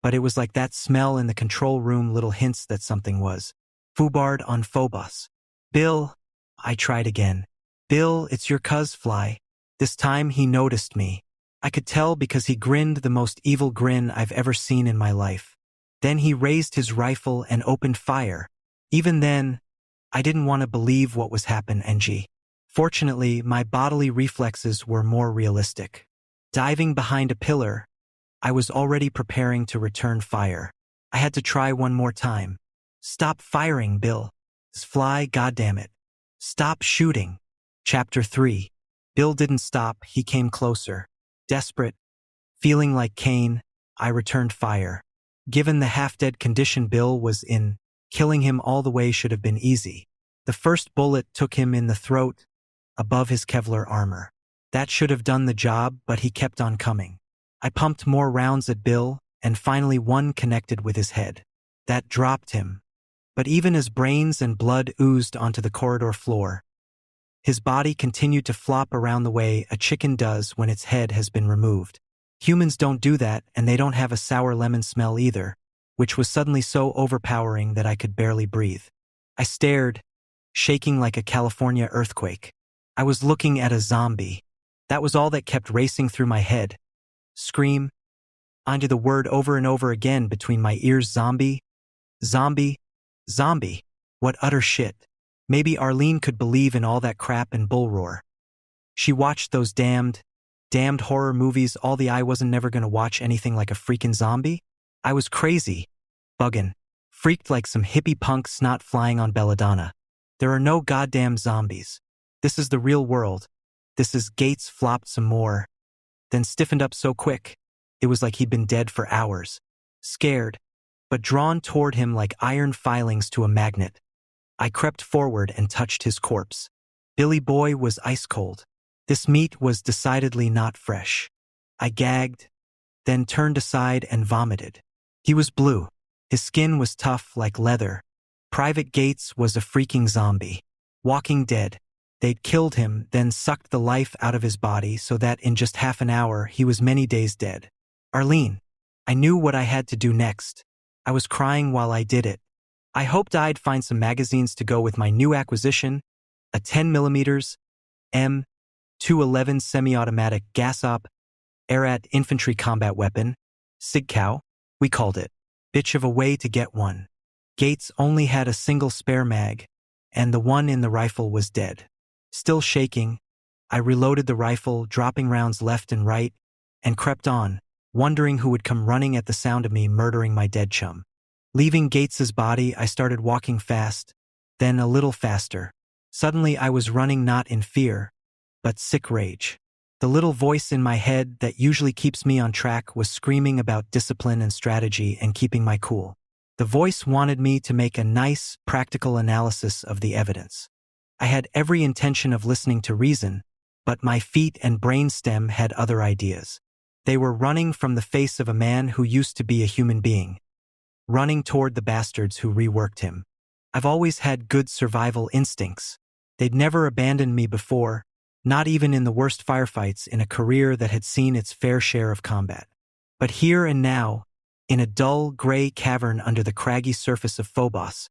but it was like that smell in the control room, little hints that something was. Foobarred on Phobos. Bill, I tried again. Bill, it's your cuz Fly. This time he noticed me. I could tell because he grinned the most evil grin I've ever seen in my life. Then he raised his rifle and opened fire. Even then, I didn't want to believe what was happening. Fortunately, my bodily reflexes were more realistic. Diving behind a pillar, I was already preparing to return fire. I had to try one more time. Stop firing, Bill. Fly, goddammit. Stop shooting. Chapter 3. Bill didn't stop, he came closer. Desperate, feeling like Cain, I returned fire. Given the half-dead condition Bill was in, killing him all the way should have been easy. The first bullet took him in the throat, above his Kevlar armor. That should have done the job, but he kept on coming. I pumped more rounds at Bill, and finally one connected with his head. That dropped him. But even as brains and blood oozed onto the corridor floor, his body continued to flop around the way a chicken does when its head has been removed. Humans don't do that, and they don't have a sour lemon smell either, which was suddenly so overpowering that I could barely breathe. I stared, shaking like a California earthquake. I was looking at a zombie. That was all that kept racing through my head. Scream. Onto the word over and over again between my ears. Zombie. Zombie. Zombie. What utter shit. Maybe Arlene could believe in all that crap and bull roar. She watched those damned horror movies. I wasn't never gonna watch anything like a freaking zombie. I was crazy. Buggin'. Freaked like some hippie punk snot flying on belladonna. There are no goddamn zombies. This is the real world. This is Gates flopped some more, then stiffened up so quick. It was like he'd been dead for hours. Scared, but drawn toward him like iron filings to a magnet. I crept forward and touched his corpse. Billy Boy was ice cold. This meat was decidedly not fresh. I gagged, then turned aside and vomited. He was blue. His skin was tough like leather. Private Gates was a freaking zombie. Walking dead. They'd killed him, then sucked the life out of his body so that in just half an hour he was many days dead. Arlene. I knew what I had to do next. I was crying while I did it. I hoped I'd find some magazines to go with my new acquisition, a 10mm M211 semi-automatic gas-op Arat infantry combat weapon, Sigcow, we called it. Bitch of a way to get one. Gates only had a single spare mag, and the one in the rifle was dead. Still shaking, I reloaded the rifle, dropping rounds left and right, and crept on, wondering who would come running at the sound of me murdering my dead chum. Leaving Gates's body, I started walking fast, then a little faster. Suddenly I was running not in fear, but sick rage. The little voice in my head that usually keeps me on track was screaming about discipline and strategy and keeping my cool. The voice wanted me to make a nice, practical analysis of the evidence. I had every intention of listening to reason, but my feet and brainstem had other ideas. They were running from the face of a man who used to be a human being. Running toward the bastards who reworked him. I've always had good survival instincts. They'd never abandoned me before, not even in the worst firefights in a career that had seen its fair share of combat. But here and now, in a dull, gray cavern under the craggy surface of Phobos,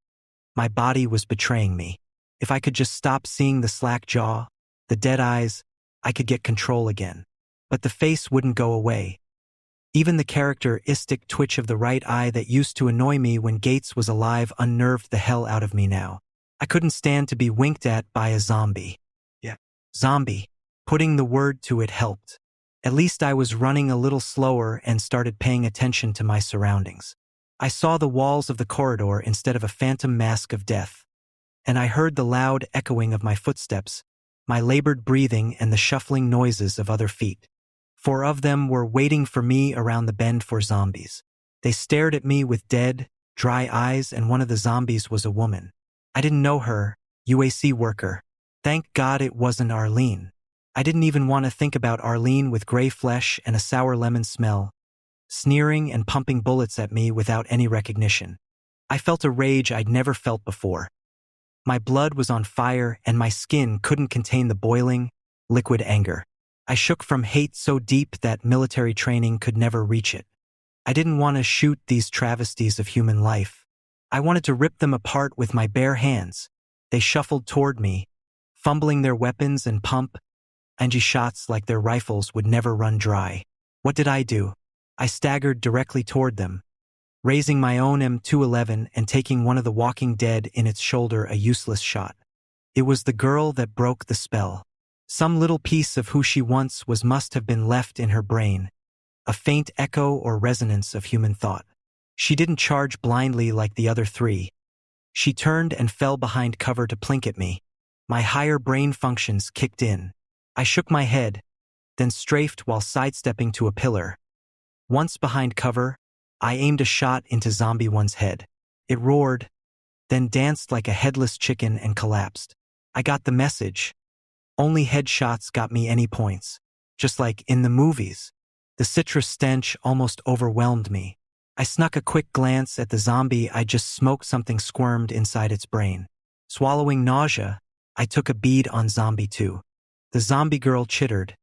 my body was betraying me. If I could just stop seeing the slack jaw, the dead eyes, I could get control again. But the face wouldn't go away. Even the characteristic twitch of the right eye that used to annoy me when Gates was alive unnerved the hell out of me now. I couldn't stand to be winked at by a zombie. Zombie. Putting the word to it helped. At least I was running a little slower and started paying attention to my surroundings. I saw the walls of the corridor instead of a phantom mask of death. And I heard the loud echoing of my footsteps, my labored breathing and the shuffling noises of other feet. 4 of them were waiting for me around the bend for zombies. They stared at me with dead, dry eyes, and one of the zombies was a woman. I didn't know her, UAC worker. Thank God it wasn't Arlene. I didn't even want to think about Arlene with gray flesh and a sour lemon smell, sneering and pumping bullets at me without any recognition. I felt a rage I'd never felt before. My blood was on fire and my skin couldn't contain the boiling, liquid anger. I shook from hate so deep that military training could never reach it. I didn't want to shoot these travesties of human life. I wanted to rip them apart with my bare hands. They shuffled toward me, fumbling their weapons and pump shots like their rifles would never run dry. What did I do? I staggered directly toward them, raising my own M211 and taking one of the Walking Dead in its shoulder, a useless shot. It was the girl that broke the spell. Some little piece of who she once was must have been left in her brain, a faint echo or resonance of human thought. She didn't charge blindly like the other three. She turned and fell behind cover to plink at me. My higher brain functions kicked in. I shook my head, then strafed while sidestepping to a pillar. Once behind cover, I aimed a shot into Zombie One's head. It roared, then danced like a headless chicken and collapsed. I got the message. Only headshots got me any points. Just like in the movies. The citrus stench almost overwhelmed me. I snuck a quick glance at the zombie I just smoked. Something squirmed inside its brain. Swallowing nausea, I took a bead on Zombie 2. The zombie girl chittered,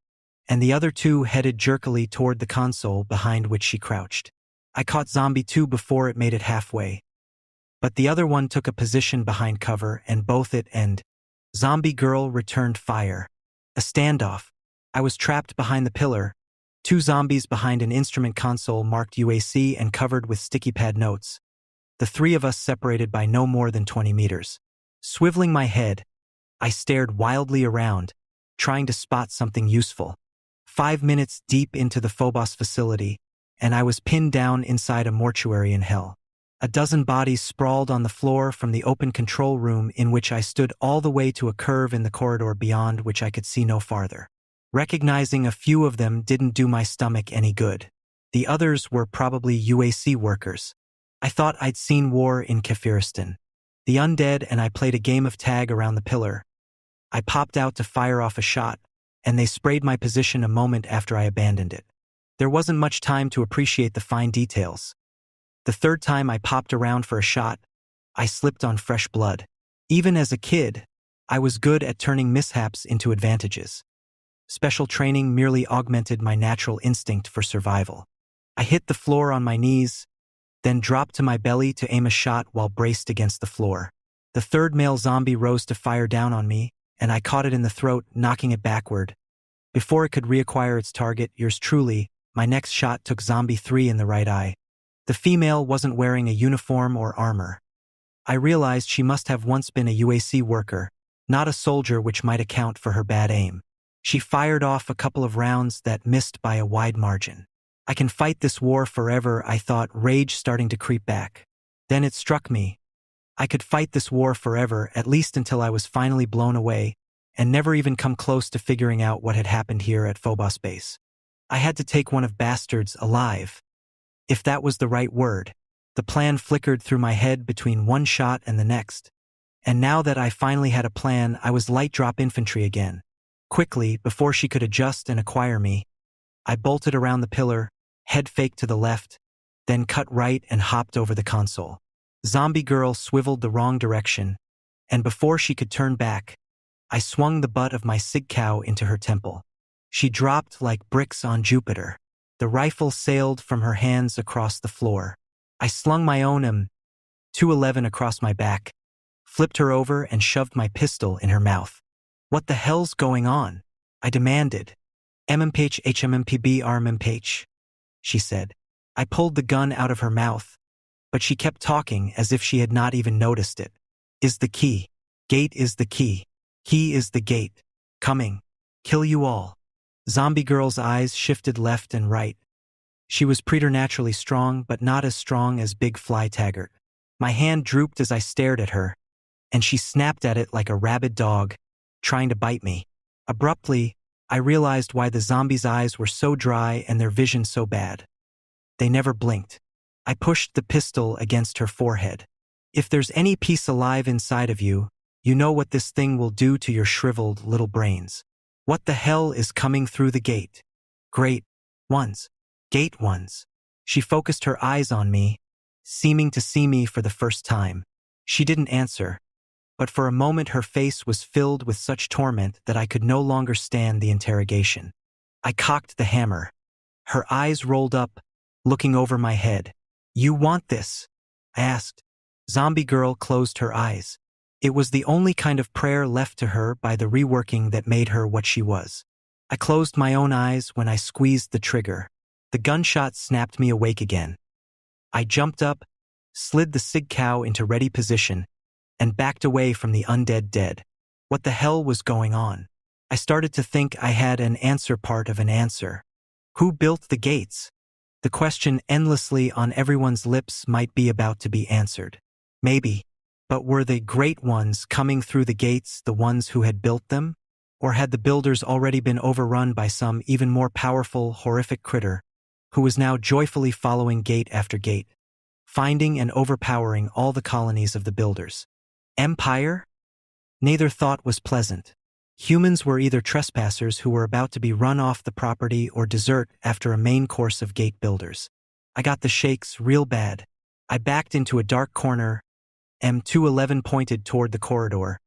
and the other two headed jerkily toward the console behind which she crouched. I caught Zombie 2 before it made it halfway. But the other one took a position behind cover, and both it and Zombie Girl returned fire. A standoff. I was trapped behind the pillar, two zombies behind an instrument console marked UAC and covered with sticky pad notes. The three of us separated by no more than 20 meters. Swiveling my head, I stared wildly around, trying to spot something useful. 5 minutes deep into the Phobos facility, and I was pinned down inside a mortuary in hell. A dozen bodies sprawled on the floor from the open control room in which I stood all the way to a curve in the corridor beyond which I could see no farther. Recognizing a few of them didn't do my stomach any good. The others were probably UAC workers. I thought I'd seen war in Kafiristan. The undead and I played a game of tag around the pillar. I popped out to fire off a shot, and they sprayed my position a moment after I abandoned it. There wasn't much time to appreciate the fine details. The third time I popped around for a shot, I slipped on fresh blood. Even as a kid, I was good at turning mishaps into advantages. Special training merely augmented my natural instinct for survival. I hit the floor on my knees, then dropped to my belly to aim a shot while braced against the floor. The third male zombie rose to fire down on me, and I caught it in the throat, knocking it backward. Before it could reacquire its target, yours truly, my next shot took Zombie 3 in the right eye. The female wasn't wearing a uniform or armor. I realized she must have once been a UAC worker, not a soldier, which might account for her bad aim. She fired off a couple of rounds that missed by a wide margin. I can fight this war forever, I thought, rage starting to creep back. Then it struck me. I could fight this war forever, at least until I was finally blown away, and never even come close to figuring out what had happened here at Phobos Base. I had to take one of bastards alive. If that was the right word. The plan flickered through my head between one shot and the next. And now that I finally had a plan, I was light drop infantry again. Quickly, before she could adjust and acquire me, I bolted around the pillar, head fake to the left, then cut right and hopped over the console. Zombie Girl swiveled the wrong direction, and before she could turn back, I swung the butt of my sig cow into her temple. She dropped like bricks on Jupiter. The rifle sailed from her hands across the floor. I slung my own M211 across my back, flipped her over and shoved my pistol in her mouth. What the hell's going on? I demanded. MMPH HMMPB RMMPH, she said. I pulled the gun out of her mouth, but she kept talking as if she had not even noticed it. Is the key. Gate is the key. Key is the gate. Coming. Kill you all. Zombie Girl's eyes shifted left and right. She was preternaturally strong, but not as strong as Big Fly Taggart. My hand drooped as I stared at her, and she snapped at it like a rabid dog, trying to bite me. Abruptly, I realized why the zombies' eyes were so dry and their vision so bad. They never blinked. I pushed the pistol against her forehead. If there's any piece alive inside of you, you know what this thing will do to your shriveled little brains. What the hell is coming through the gate? Great ones. Gate ones. She focused her eyes on me, seeming to see me for the first time. She didn't answer, but for a moment her face was filled with such torment that I could no longer stand the interrogation. I cocked the hammer. Her eyes rolled up, looking over my head. You want this? I asked. Zombie girl closed her eyes. It was the only kind of prayer left to her by the reworking that made her what she was. I closed my own eyes when I squeezed the trigger. The gunshot snapped me awake again. I jumped up, slid the sig cow into ready position, and backed away from the undead dead. What the hell was going on? I started to think I had an answer part of an answer. Who built the gates? The question endlessly on everyone's lips might be about to be answered. Maybe. But were the great ones coming through the gates the ones who had built them? Or had the builders already been overrun by some even more powerful, horrific critter, who was now joyfully following gate after gate, finding and overpowering all the colonies of the builders? Empire? Neither thought was pleasant. Humans were either trespassers who were about to be run off the property or desert after a main course of gate builders. I got the shakes real bad. I backed into a dark corner. M211 pointed toward the corridor.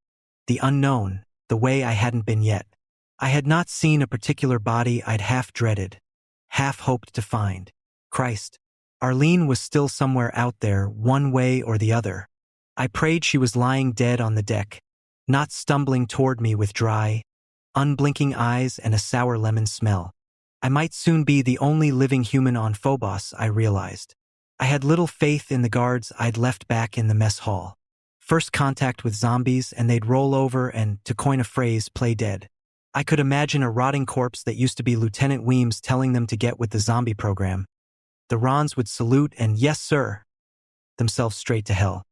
The unknown, the way I hadn't been yet. I had not seen a particular body I'd half dreaded, half hoped to find. Christ. Arlene was still somewhere out there, one way or the other. I prayed she was lying dead on the deck, not stumbling toward me with dry, unblinking eyes and a sour lemon smell. I might soon be the only living human on Phobos, I realized. I had little faith in the guards I'd left back in the mess hall. First contact with zombies and they'd roll over and, to coin a phrase, play dead. I could imagine a rotting corpse that used to be Lieutenant Weems telling them to get with the zombie program. The Rons would salute and, yes sir, themselves straight to hell.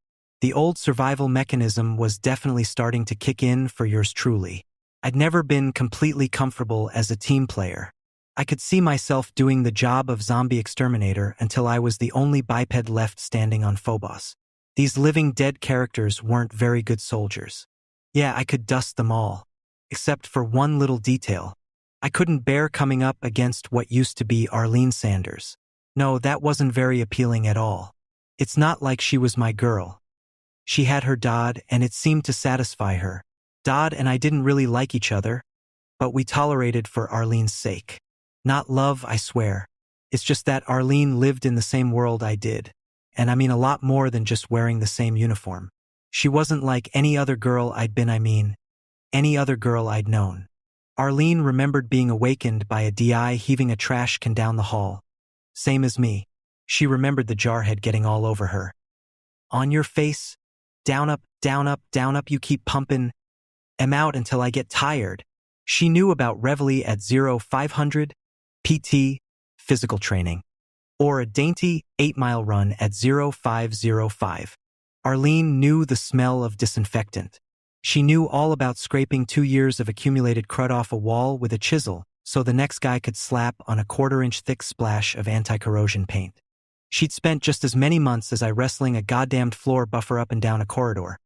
The old survival mechanism was definitely starting to kick in for yours truly. I'd never been completely comfortable as a team player. I could see myself doing the job of zombie exterminator until I was the only biped left standing on Phobos. These living dead characters weren't very good soldiers. Yeah, I could dust them all. Except for one little detail. I couldn't bear coming up against what used to be Arlene Sanders. No, that wasn't very appealing at all. It's not like she was my girl. She had her Dodd, and it seemed to satisfy her. Dodd and I didn't really like each other, but we tolerated for Arlene's sake. Not love, I swear. It's just that Arlene lived in the same world I did. And I mean a lot more than just wearing the same uniform. She wasn't like any other girl I'd been, any other girl I'd known. Arlene remembered being awakened by a DI heaving a trash can down the hall. Same as me. She remembered the jarhead getting all over her. On your face, down up, down up, down up, you keep pumping. I'm out until I get tired. She knew about Reveille at 0500, PT, physical training, or a dainty 8-mile run at 0505. Arlene knew the smell of disinfectant. She knew all about scraping 2 years of accumulated crud off a wall with a chisel so the next guy could slap on a 1/4-inch thick splash of anti-corrosion paint. She'd spent just as many months as I wrestling a goddamned floor buffer up and down a corridor,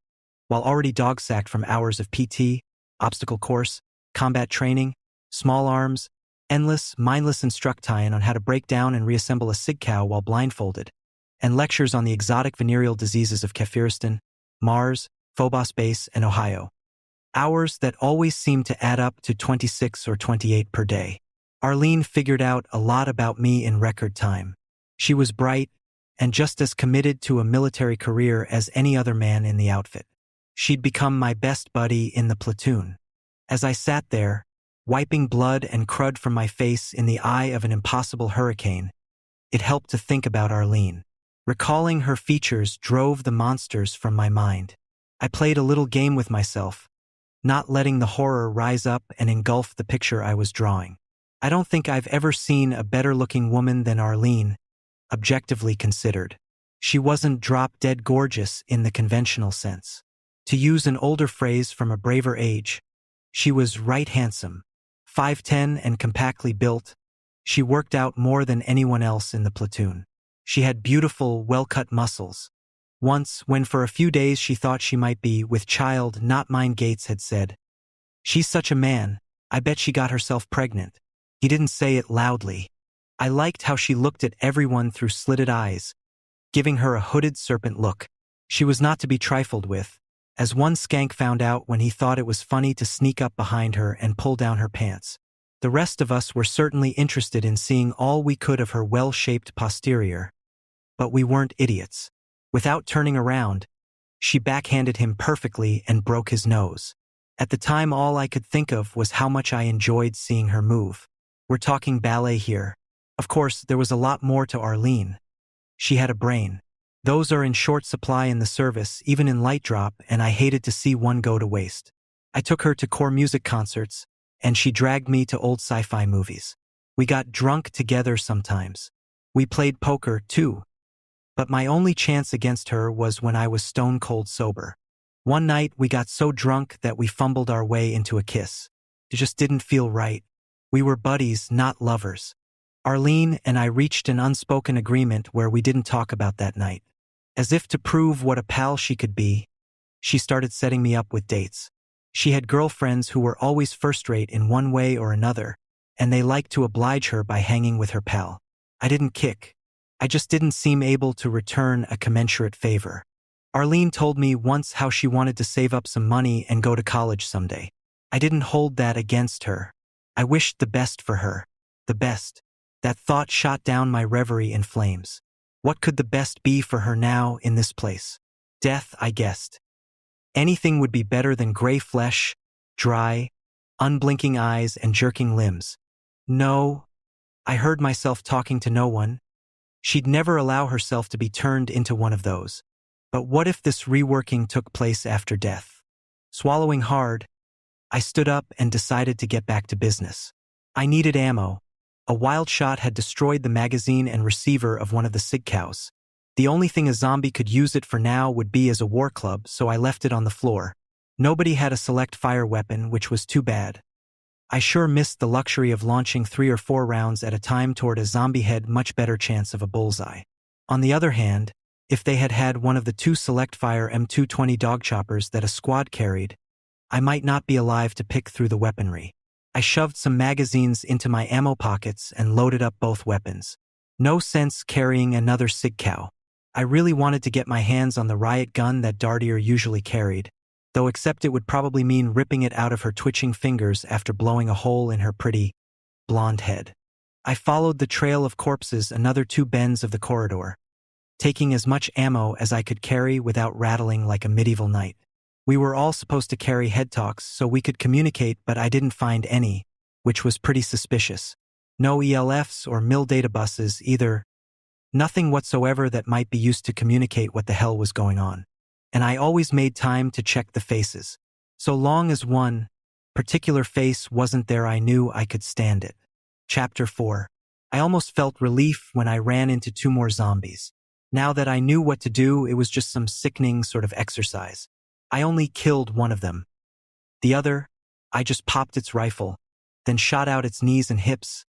while already dog-sacked from hours of PT, obstacle course, combat training, small arms, endless, mindless instructine on how to break down and reassemble a sig cow while blindfolded, and lectures on the exotic venereal diseases of Kephiristan, Mars, Phobos Base, and Ohio. Hours that always seemed to add up to 26 or 28 per day. Arlene figured out a lot about me in record time. She was bright and just as committed to a military career as any other man in the outfit. She'd become my best buddy in the platoon. As I sat there, wiping blood and crud from my face in the eye of an impossible hurricane, it helped to think about Arlene. Recalling her features drove the monsters from my mind. I played a little game with myself, not letting the horror rise up and engulf the picture I was drawing. I don't think I've ever seen a better-looking woman than Arlene, objectively considered. She wasn't drop-dead gorgeous in the conventional sense. To use an older phrase from a braver age, she was right handsome. 5'10" and compactly built, she worked out more than anyone else in the platoon. She had beautiful, well-cut muscles, Once, when for a few days she thought she might be with child not mine, Gates had said, "She's such a man, I bet she got herself pregnant." He didn't say it loudly. I liked how she looked at everyone through slitted eyes, giving her a hooded serpent look. She was not to be trifled with, as one skank found out when he thought it was funny to sneak up behind her and pull down her pants. The rest of us were certainly interested in seeing all we could of her well-shaped posterior. But we weren't idiots. Without turning around, she backhanded him perfectly and broke his nose. At the time, all I could think of was how much I enjoyed seeing her move. We're talking ballet here. Of course, there was a lot more to Arlene. She had a brain. Those are in short supply in the service, even in light drop, and I hated to see one go to waste. I took her to core music concerts, and she dragged me to old sci-fi movies. We got drunk together sometimes. We played poker, too. But my only chance against her was when I was stone cold sober. One night, we got so drunk that we fumbled our way into a kiss. It just didn't feel right. We were buddies, not lovers. Arlene and I reached an unspoken agreement where we didn't talk about that night. As if to prove what a pal she could be, she started setting me up with dates. She had girlfriends who were always first-rate in one way or another, and they liked to oblige her by hanging with her pal. I didn't kick. I just didn't seem able to return a commensurate favor. Arlene told me once how she wanted to save up some money and go to college someday. I didn't hold that against her. I wished the best for her. The best. That thought shot down my reverie in flames. What could the best be for her now in this place? Death, I guessed. Anything would be better than gray flesh, dry, unblinking eyes, and jerking limbs. No, I heard myself talking to no one. She'd never allow herself to be turned into one of those. But what if this reworking took place after death? Swallowing hard, I stood up and decided to get back to business. I needed ammo. A wild shot had destroyed the magazine and receiver of one of the sig cows. The only thing a zombie could use it for now would be as a war club, so I left it on the floor. Nobody had a select fire weapon, which was too bad. I sure missed the luxury of launching 3 or 4 rounds at a time toward a zombie head, much better chance of a bullseye. On the other hand, if they had had one of the 2 select fire M220 dog choppers that a squad carried, I might not be alive to pick through the weaponry. I shoved some magazines into my ammo pockets and loaded up both weapons. No sense carrying another sig cow. I really wanted to get my hands on the riot gun that Dartier usually carried, though except it would probably mean ripping it out of her twitching fingers after blowing a hole in her pretty, blonde head. I followed the trail of corpses another 2 bends of the corridor, taking as much ammo as I could carry without rattling like a medieval knight. We were all supposed to carry head talks so we could communicate, but I didn't find any, which was pretty suspicious. No ELFs or mill data buses either. Nothing whatsoever that might be used to communicate what the hell was going on. And I always made time to check the faces. So long as one particular face wasn't there, I knew I could stand it. Chapter 4. I almost felt relief when I ran into 2 more zombies. Now that I knew what to do, it was just some sickening sort of exercise. I only killed one of them. The other, I just popped its rifle, then shot out its knees and hips.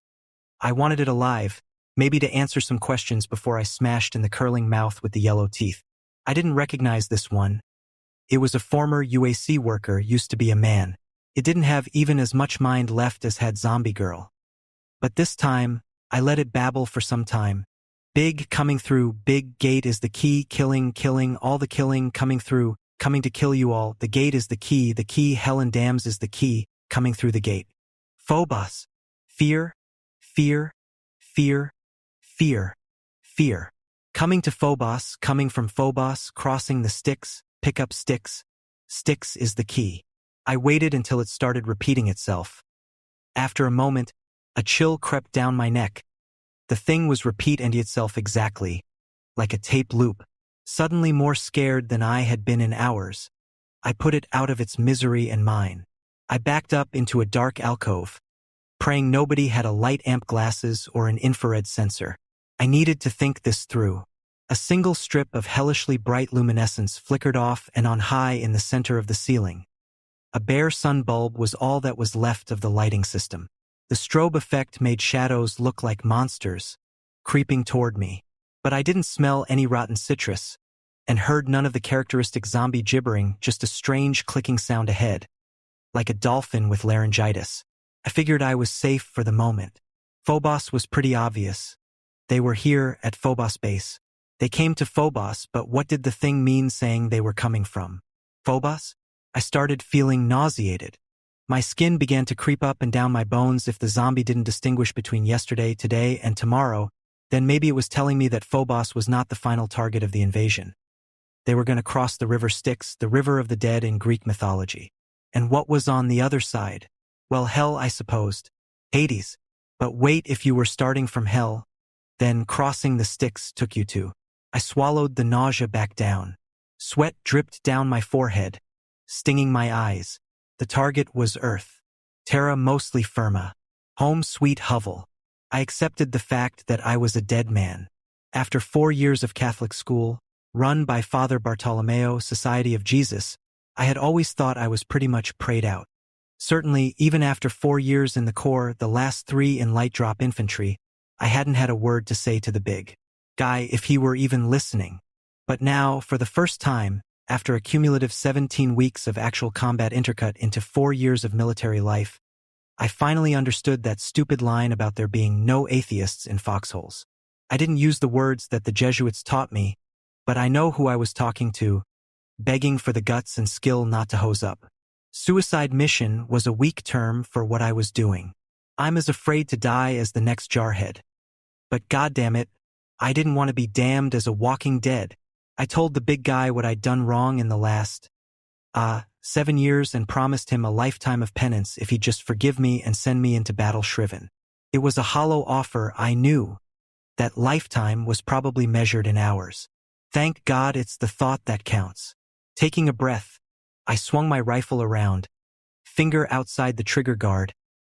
I wanted it alive, maybe to answer some questions before I smashed in the curling mouth with the yellow teeth. I didn't recognize this one. It was a former UAC worker, used to be a man. It didn't have even as much mind left as had Zombie Girl. But this time, I let it babble for some time. Big coming through, big gate is the key, killing, all the killing coming through, coming to kill you all, the gate is the key, hell and damns is the key, coming through the gate. Phobos. Fear, fear, fear, fear, fear. Coming to Phobos, coming from Phobos, crossing the Styx, pick up Styx. Styx is the key. I waited until it started repeating itself. After a moment, a chill crept down my neck. The thing was repeating itself exactly, like a tape loop. Suddenly more scared than I had been in hours, I put it out of its misery and mine. I backed up into a dark alcove, praying nobody had a light amp glasses or an infrared sensor. I needed to think this through. A single strip of hellishly bright luminescence flickered off and on high in the center of the ceiling. A bare sun bulb was all that was left of the lighting system. The strobe effect made shadows look like monsters, creeping toward me. But I didn't smell any rotten citrus. and heard none of the characteristic zombie gibbering, just a strange clicking sound ahead, like a dolphin with laryngitis. I figured I was safe for the moment. Phobos was pretty obvious. They were here at Phobos base. They came to Phobos, but what did the thing mean saying they were coming from? Phobos? I started feeling nauseated. My skin began to creep up and down my bones. If the zombie didn't distinguish between yesterday, today, and tomorrow, then maybe it was telling me that Phobos was not the final target of the invasion. They were going to cross the river Styx, the river of the dead in Greek mythology. And what was on the other side? Well, hell, I supposed. Hades. But wait, if you were starting from hell, then crossing the Styx took you to. I swallowed the nausea back down. Sweat dripped down my forehead, stinging my eyes. The target was Earth. Terra mostly firma. Home sweet hovel. I accepted the fact that I was a dead man. After 4 years of Catholic school, run by Father Bartolomeo, Society of Jesus, I had always thought I was pretty much prayed out. Certainly, even after 4 years in the Corps, the last 3 in light drop infantry, I hadn't had a word to say to the big guy if he were even listening. But now, for the first time, after a cumulative 17 weeks of actual combat intercut into 4 years of military life, I finally understood that stupid line about there being no atheists in foxholes. I didn't use the words that the Jesuits taught me, but I know who I was talking to, begging for the guts and skill not to hose up. Suicide mission was a weak term for what I was doing. I'm as afraid to die as the next jarhead. But goddammit, I didn't want to be damned as a walking dead. I told the big guy what I'd done wrong in the last 7 years and promised him a lifetime of penance if he'd just forgive me and send me into battle shriven. It was a hollow offer. I knew that lifetime was probably measured in hours. Thank God it's the thought that counts. Taking a breath, I swung my rifle around, finger outside the trigger guard,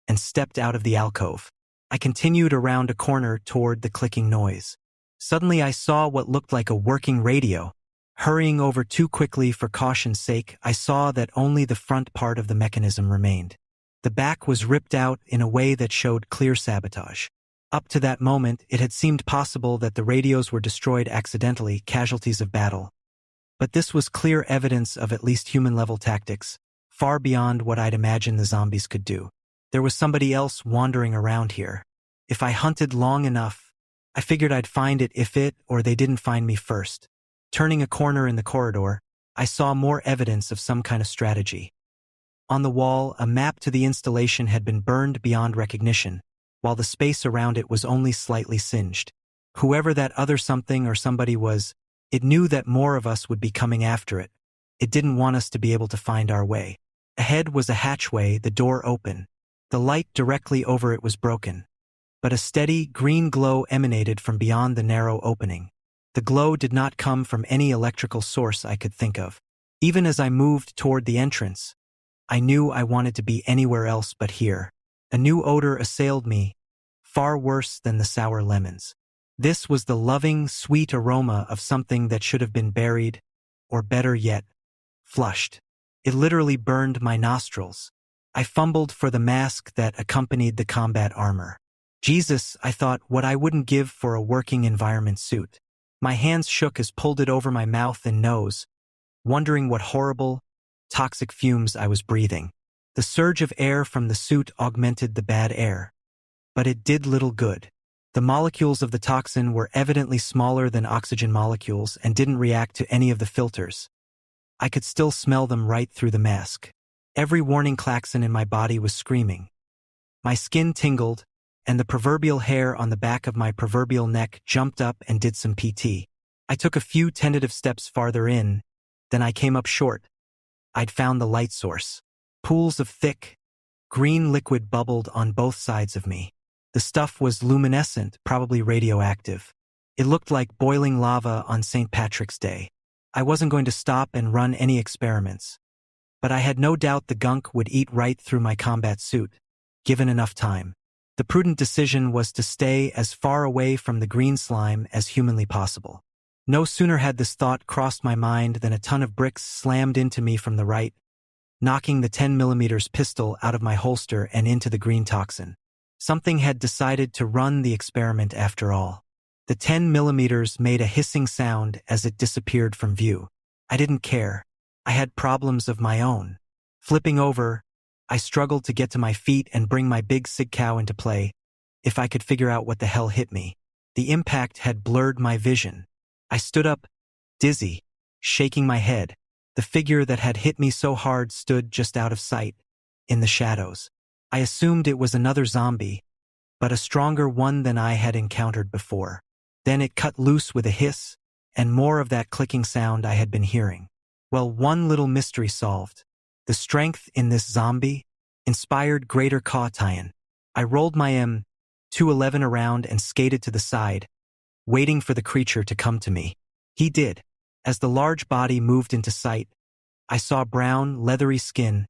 and stepped out of the alcove. I continued around a corner toward the clicking noise. Suddenly I saw what looked like a working radio. Hurrying over too quickly for caution's sake, I saw that only the front part of the mechanism remained. The back was ripped out in a way that showed clear sabotage. Up to that moment, it had seemed possible that the radios were destroyed accidentally, casualties of battle. But this was clear evidence of at least human-level tactics, far beyond what I'd imagined the zombies could do. There was somebody else wandering around here. If I hunted long enough, I figured I'd find it if it or they didn't find me first. Turning a corner in the corridor, I saw more evidence of some kind of strategy. On the wall, a map to the installation had been burned beyond recognition, while the space around it was only slightly singed. Whoever that other something or somebody was, it knew that more of us would be coming after it. It didn't want us to be able to find our way. Ahead was a hatchway, the door open. The light directly over it was broken, but a steady, green glow emanated from beyond the narrow opening. The glow did not come from any electrical source I could think of. Even as I moved toward the entrance, I knew I wanted to be anywhere else but here. A new odor assailed me, far worse than the sour lemons. This was the loving, sweet aroma of something that should have been buried, or better yet, flushed. It literally burned my nostrils. I fumbled for the mask that accompanied the combat armor. Jesus, I thought, what I wouldn't give for a working environment suit. My hands shook as pulled it over my mouth and nose, wondering what horrible, toxic fumes I was breathing. The surge of air from the suit augmented the bad air, but it did little good. The molecules of the toxin were evidently smaller than oxygen molecules and didn't react to any of the filters. I could still smell them right through the mask. Every warning klaxon in my body was screaming. My skin tingled, and the proverbial hair on the back of my proverbial neck jumped up and did some PT. I took a few tentative steps farther in, then I came up short. I'd found the light source. Pools of thick, green liquid bubbled on both sides of me. The stuff was luminescent, probably radioactive. It looked like boiling lava on St. Patrick's Day. I wasn't going to stop and run any experiments, but I had no doubt the gunk would eat right through my combat suit, given enough time. The prudent decision was to stay as far away from the green slime as humanly possible. No sooner had this thought crossed my mind than a ton of bricks slammed into me from the right, knocking the 10mm pistol out of my holster and into the green toxin. Something had decided to run the experiment after all. The 10 millimeters made a hissing sound as it disappeared from view. I didn't care. I had problems of my own. Flipping over, I struggled to get to my feet and bring my big sig cow into play, if I could figure out what the hell hit me. The impact had blurred my vision. I stood up, dizzy, shaking my head. The figure that had hit me so hard stood just out of sight, in the shadows. I assumed it was another zombie, but a stronger one than I had encountered before. Then it cut loose with a hiss, and more of that clicking sound I had been hearing. Well, one little mystery solved. The strength in this zombie inspired greater caution. I rolled my M211 around and skated to the side, waiting for the creature to come to me. He did. As the large body moved into sight, I saw brown, leathery skin,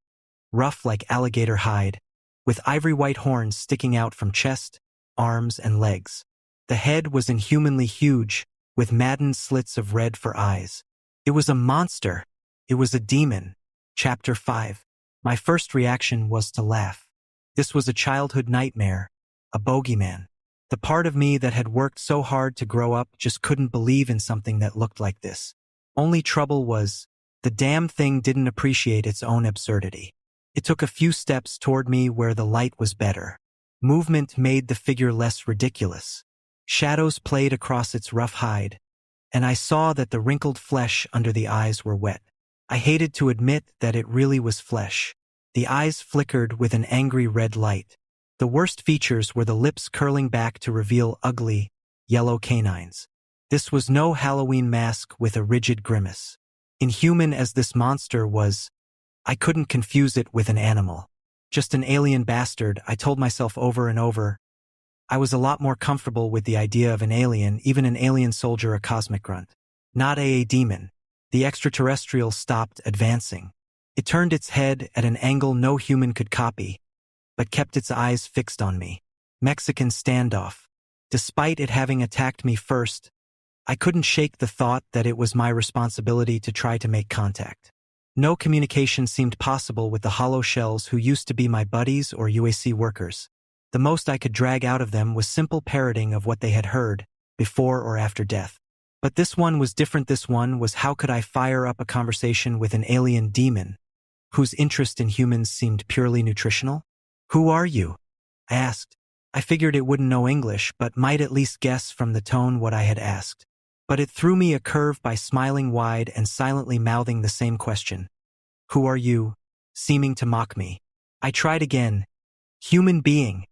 rough like alligator hide, with ivory-white horns sticking out from chest, arms, and legs. The head was inhumanly huge, with maddened slits of red for eyes. It was a monster. It was a demon. Chapter 5. My first reaction was to laugh. This was a childhood nightmare, a bogeyman. The part of me that had worked so hard to grow up just couldn't believe in something that looked like this. Only trouble was, the damn thing didn't appreciate its own absurdity. It took a few steps toward me where the light was better. Movement made the figure less ridiculous. Shadows played across its rough hide, and I saw that the wrinkled flesh under the eyes were wet. I hated to admit that it really was flesh. The eyes flickered with an angry red light. The worst features were the lips curling back to reveal ugly, yellow canines. This was no Halloween mask with a rigid grimace. Inhuman as this monster was, I couldn't confuse it with an animal. Just an alien bastard, I told myself over and over. I was a lot more comfortable with the idea of an alien, even an alien soldier, a cosmic grunt. Not a demon. The extraterrestrial stopped advancing. It turned its head at an angle no human could copy, but kept its eyes fixed on me. Mexican standoff. Despite it having attacked me first, I couldn't shake the thought that it was my responsibility to try to make contact. No communication seemed possible with the hollow shells who used to be my buddies or UAC workers. The most I could drag out of them was simple parroting of what they had heard, before or after death. But this one was different. This one was, how could I fire up a conversation with an alien demon, whose interest in humans seemed purely nutritional? "Who are you?" I asked. I figured it wouldn't know English, but might at least guess from the tone what I had asked. But it threw me a curve by smiling wide and silently mouthing the same question. "Who are you?" seeming to mock me. I tried again. "Human being,"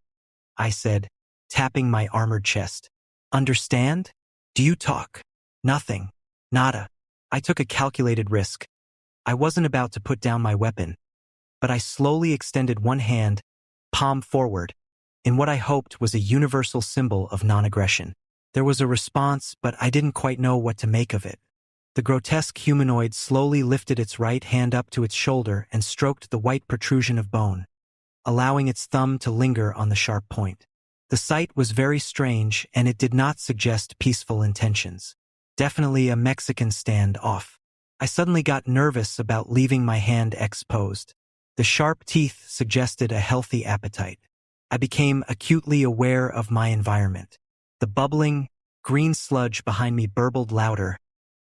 I said, tapping my armored chest. "Understand? Do you talk?" "Nothing. Nada." I took a calculated risk. I wasn't about to put down my weapon, but I slowly extended one hand, palm forward, in what I hoped was a universal symbol of non-aggression. There was a response, but I didn't quite know what to make of it. The grotesque humanoid slowly lifted its right hand up to its shoulder and stroked the white protrusion of bone, allowing its thumb to linger on the sharp point. The sight was very strange, and it did not suggest peaceful intentions. Definitely a Mexican stand-off. I suddenly got nervous about leaving my hand exposed. The sharp teeth suggested a healthy appetite. I became acutely aware of my environment. The bubbling, green sludge behind me burbled louder,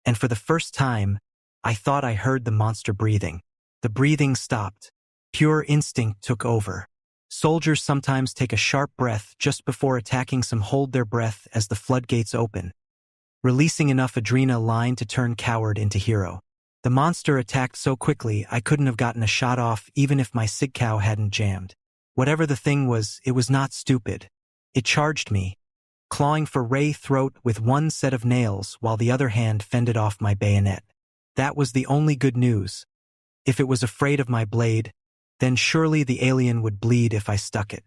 and for the first time, I thought I heard the monster breathing. The breathing stopped. Pure instinct took over. Soldiers sometimes take a sharp breath just before attacking. Some hold their breath as the floodgates open, releasing enough adrenaline to turn coward into hero. The monster attacked so quickly I couldn't have gotten a shot off even if my sig cow hadn't jammed. Whatever the thing was, it was not stupid. It charged me, clawing for Ray's throat with one set of nails while the other hand fended off my bayonet. That was the only good news. If it was afraid of my blade, then surely the alien would bleed if I stuck it.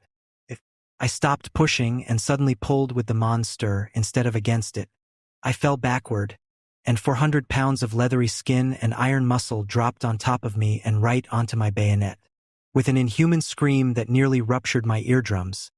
I stopped pushing and suddenly pulled with the monster instead of against it. I fell backward, and 400 pounds of leathery skin and iron muscle dropped on top of me and right onto my bayonet. With an inhuman scream that nearly ruptured my eardrums,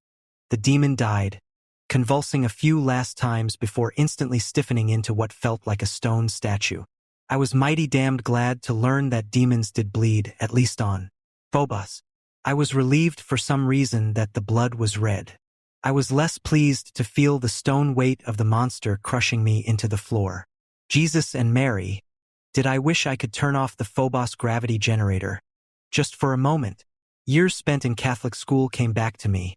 the demon died, convulsing a few last times before instantly stiffening into what felt like a stone statue. I was mighty damned glad to learn that demons did bleed, at least on Phobos. I was relieved for some reason that the blood was red. I was less pleased to feel the stone weight of the monster crushing me into the floor. Jesus and Mary, did I wish I could turn off the Phobos gravity generator? Just for a moment. Years spent in Catholic school came back to me.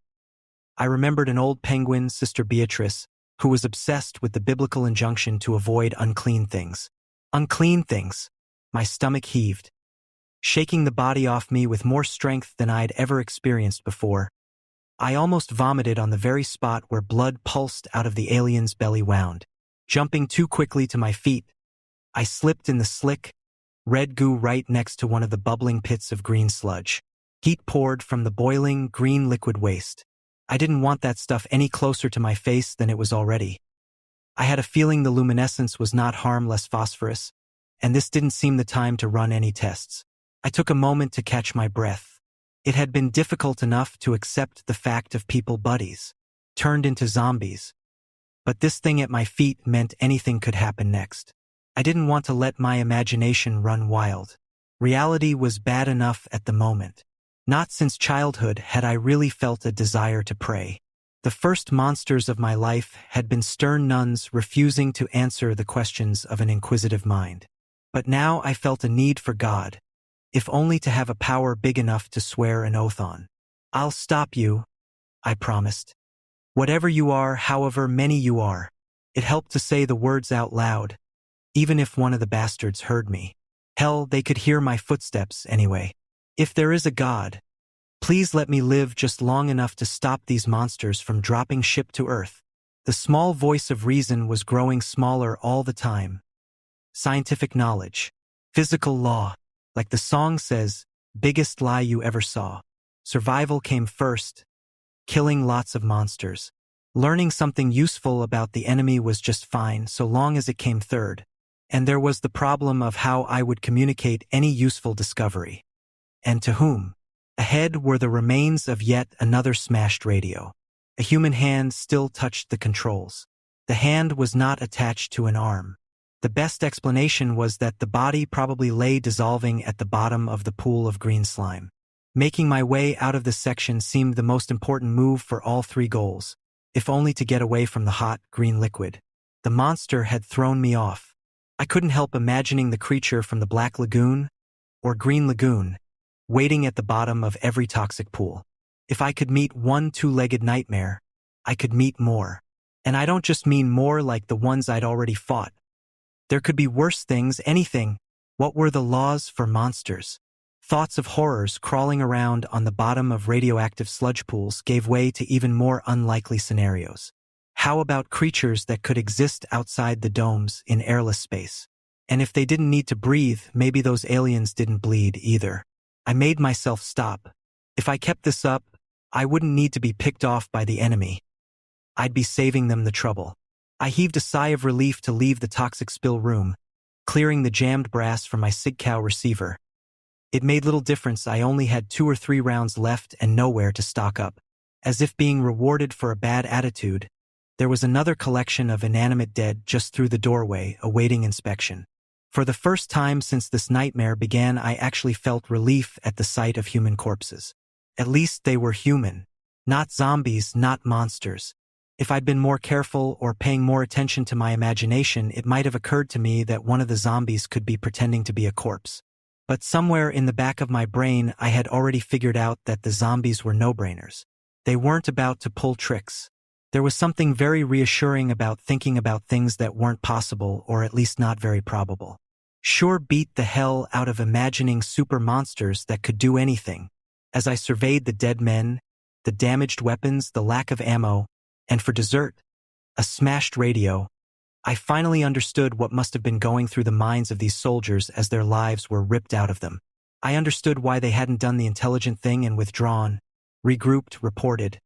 I remembered an old penguin, Sister Beatrice, who was obsessed with the biblical injunction to avoid unclean things. Unclean things. My stomach heaved, shaking the body off me with more strength than I'd ever experienced before. I almost vomited on the very spot where blood pulsed out of the alien's belly wound. Jumping too quickly to my feet, I slipped in the slick, red goo right next to one of the bubbling pits of green sludge. Heat poured from the boiling, green liquid waste. I didn't want that stuff any closer to my face than it was already. I had a feeling the luminescence was not harmless phosphorus, and this didn't seem the time to run any tests. I took a moment to catch my breath. It had been difficult enough to accept the fact of people buddies, turned into zombies. But this thing at my feet meant anything could happen next. I didn't want to let my imagination run wild. Reality was bad enough at the moment. Not since childhood had I really felt a desire to pray. The first monsters of my life had been stern nuns refusing to answer the questions of an inquisitive mind. But now I felt a need for God, if only to have a power big enough to swear an oath on. I'll stop you, I promised. Whatever you are, however many you are. It helped to say the words out loud, even if one of the bastards heard me. Hell, they could hear my footsteps anyway. If there is a God, please let me live just long enough to stop these monsters from dropping ship to earth. The small voice of reason was growing smaller all the time. Scientific knowledge, physical law, like the song says, biggest lie you ever saw. Survival came first, killing lots of monsters. Learning something useful about the enemy was just fine so long as it came third. And there was the problem of how I would communicate any useful discovery. And to whom? Ahead were the remains of yet another smashed radio. A human hand still touched the controls. The hand was not attached to an arm. The best explanation was that the body probably lay dissolving at the bottom of the pool of green slime. Making my way out of this section seemed the most important move for all three goals, if only to get away from the hot, green liquid. The monster had thrown me off. I couldn't help imagining the creature from the Black Lagoon, or Green Lagoon, waiting at the bottom of every toxic pool. If I could meet one two-legged nightmare, I could meet more. And I don't just mean more like the ones I'd already fought. There could be worse things, anything. What were the laws for monsters? Thoughts of horrors crawling around on the bottom of radioactive sludge pools gave way to even more unlikely scenarios. How about creatures that could exist outside the domes in airless space? And if they didn't need to breathe, maybe those aliens didn't bleed either. I made myself stop. If I kept this up, I wouldn't need to be picked off by the enemy. I'd be saving them the trouble. I heaved a sigh of relief to leave the toxic spill room, clearing the jammed brass from my SIGCOW receiver. It made little difference. I only had 2 or 3 rounds left and nowhere to stock up. As if being rewarded for a bad attitude, there was another collection of inanimate dead just through the doorway, awaiting inspection. For the first time since this nightmare began, I actually felt relief at the sight of human corpses. At least they were human. Not zombies, not monsters. If I'd been more careful or paying more attention to my imagination, it might have occurred to me that one of the zombies could be pretending to be a corpse. But somewhere in the back of my brain, I had already figured out that the zombies were no-brainers. They weren't about to pull tricks. There was something very reassuring about thinking about things that weren't possible, or at least not very probable. Sure beat the hell out of imagining super monsters that could do anything. As I surveyed the dead men, the damaged weapons, the lack of ammo, and for dessert, a smashed radio, I finally understood what must have been going through the minds of these soldiers as their lives were ripped out of them. I understood why they hadn't done the intelligent thing and withdrawn, regrouped, reported.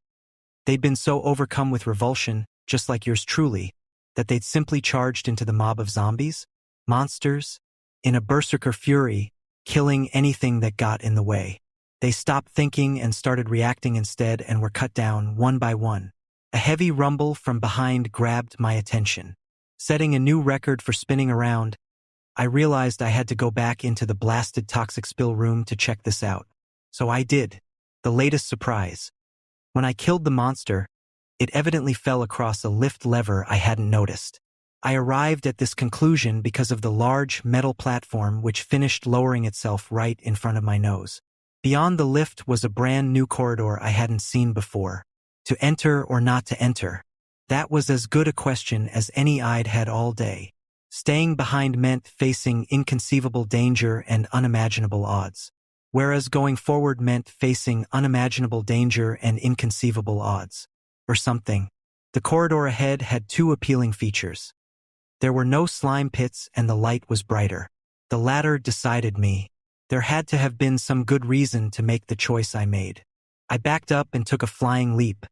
They'd been so overcome with revulsion, just like yours truly, that they'd simply charged into the mob of zombies, monsters, in a berserker fury, killing anything that got in the way. They stopped thinking and started reacting instead and were cut down one by one. A heavy rumble from behind grabbed my attention. Setting a new record for spinning around, I realized I had to go back into the blasted toxic spill room to check this out. So I did. The latest surprise. When I killed the monster, It evidently fell across a lift lever I hadn't noticed. I arrived at this conclusion because of the large metal platform which finished lowering itself right in front of my nose. Beyond the lift was a brand new corridor I hadn't seen before. To enter or not to enter? That was as good a question as any I'd had all day. Staying behind meant facing inconceivable danger and unimaginable odds, whereas going forward meant facing unimaginable danger and inconceivable odds. Or something. The corridor ahead had two appealing features. There were no slime pits and the light was brighter. The latter decided me. There had to have been some good reason to make the choice I made. I backed up and took a flying leap.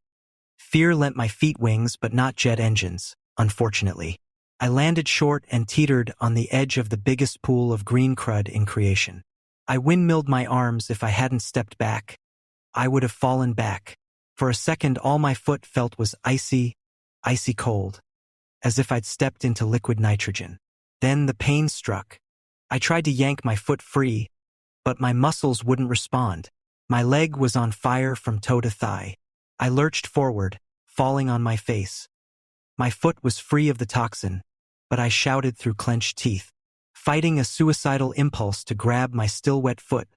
Fear lent my feet wings but not jet engines, unfortunately. I landed short and teetered on the edge of the biggest pool of green crud in creation. I windmilled my arms. If I hadn't stepped back, I would have fallen back. For a second all my foot felt was icy cold, as if I'd stepped into liquid nitrogen. Then the pain struck. I tried to yank my foot free, but my muscles wouldn't respond. My leg was on fire from toe to thigh. I lurched forward, falling on my face. My foot was free of the toxin, but I shouted through clenched teeth, fighting a suicidal impulse to grab my still wet foot.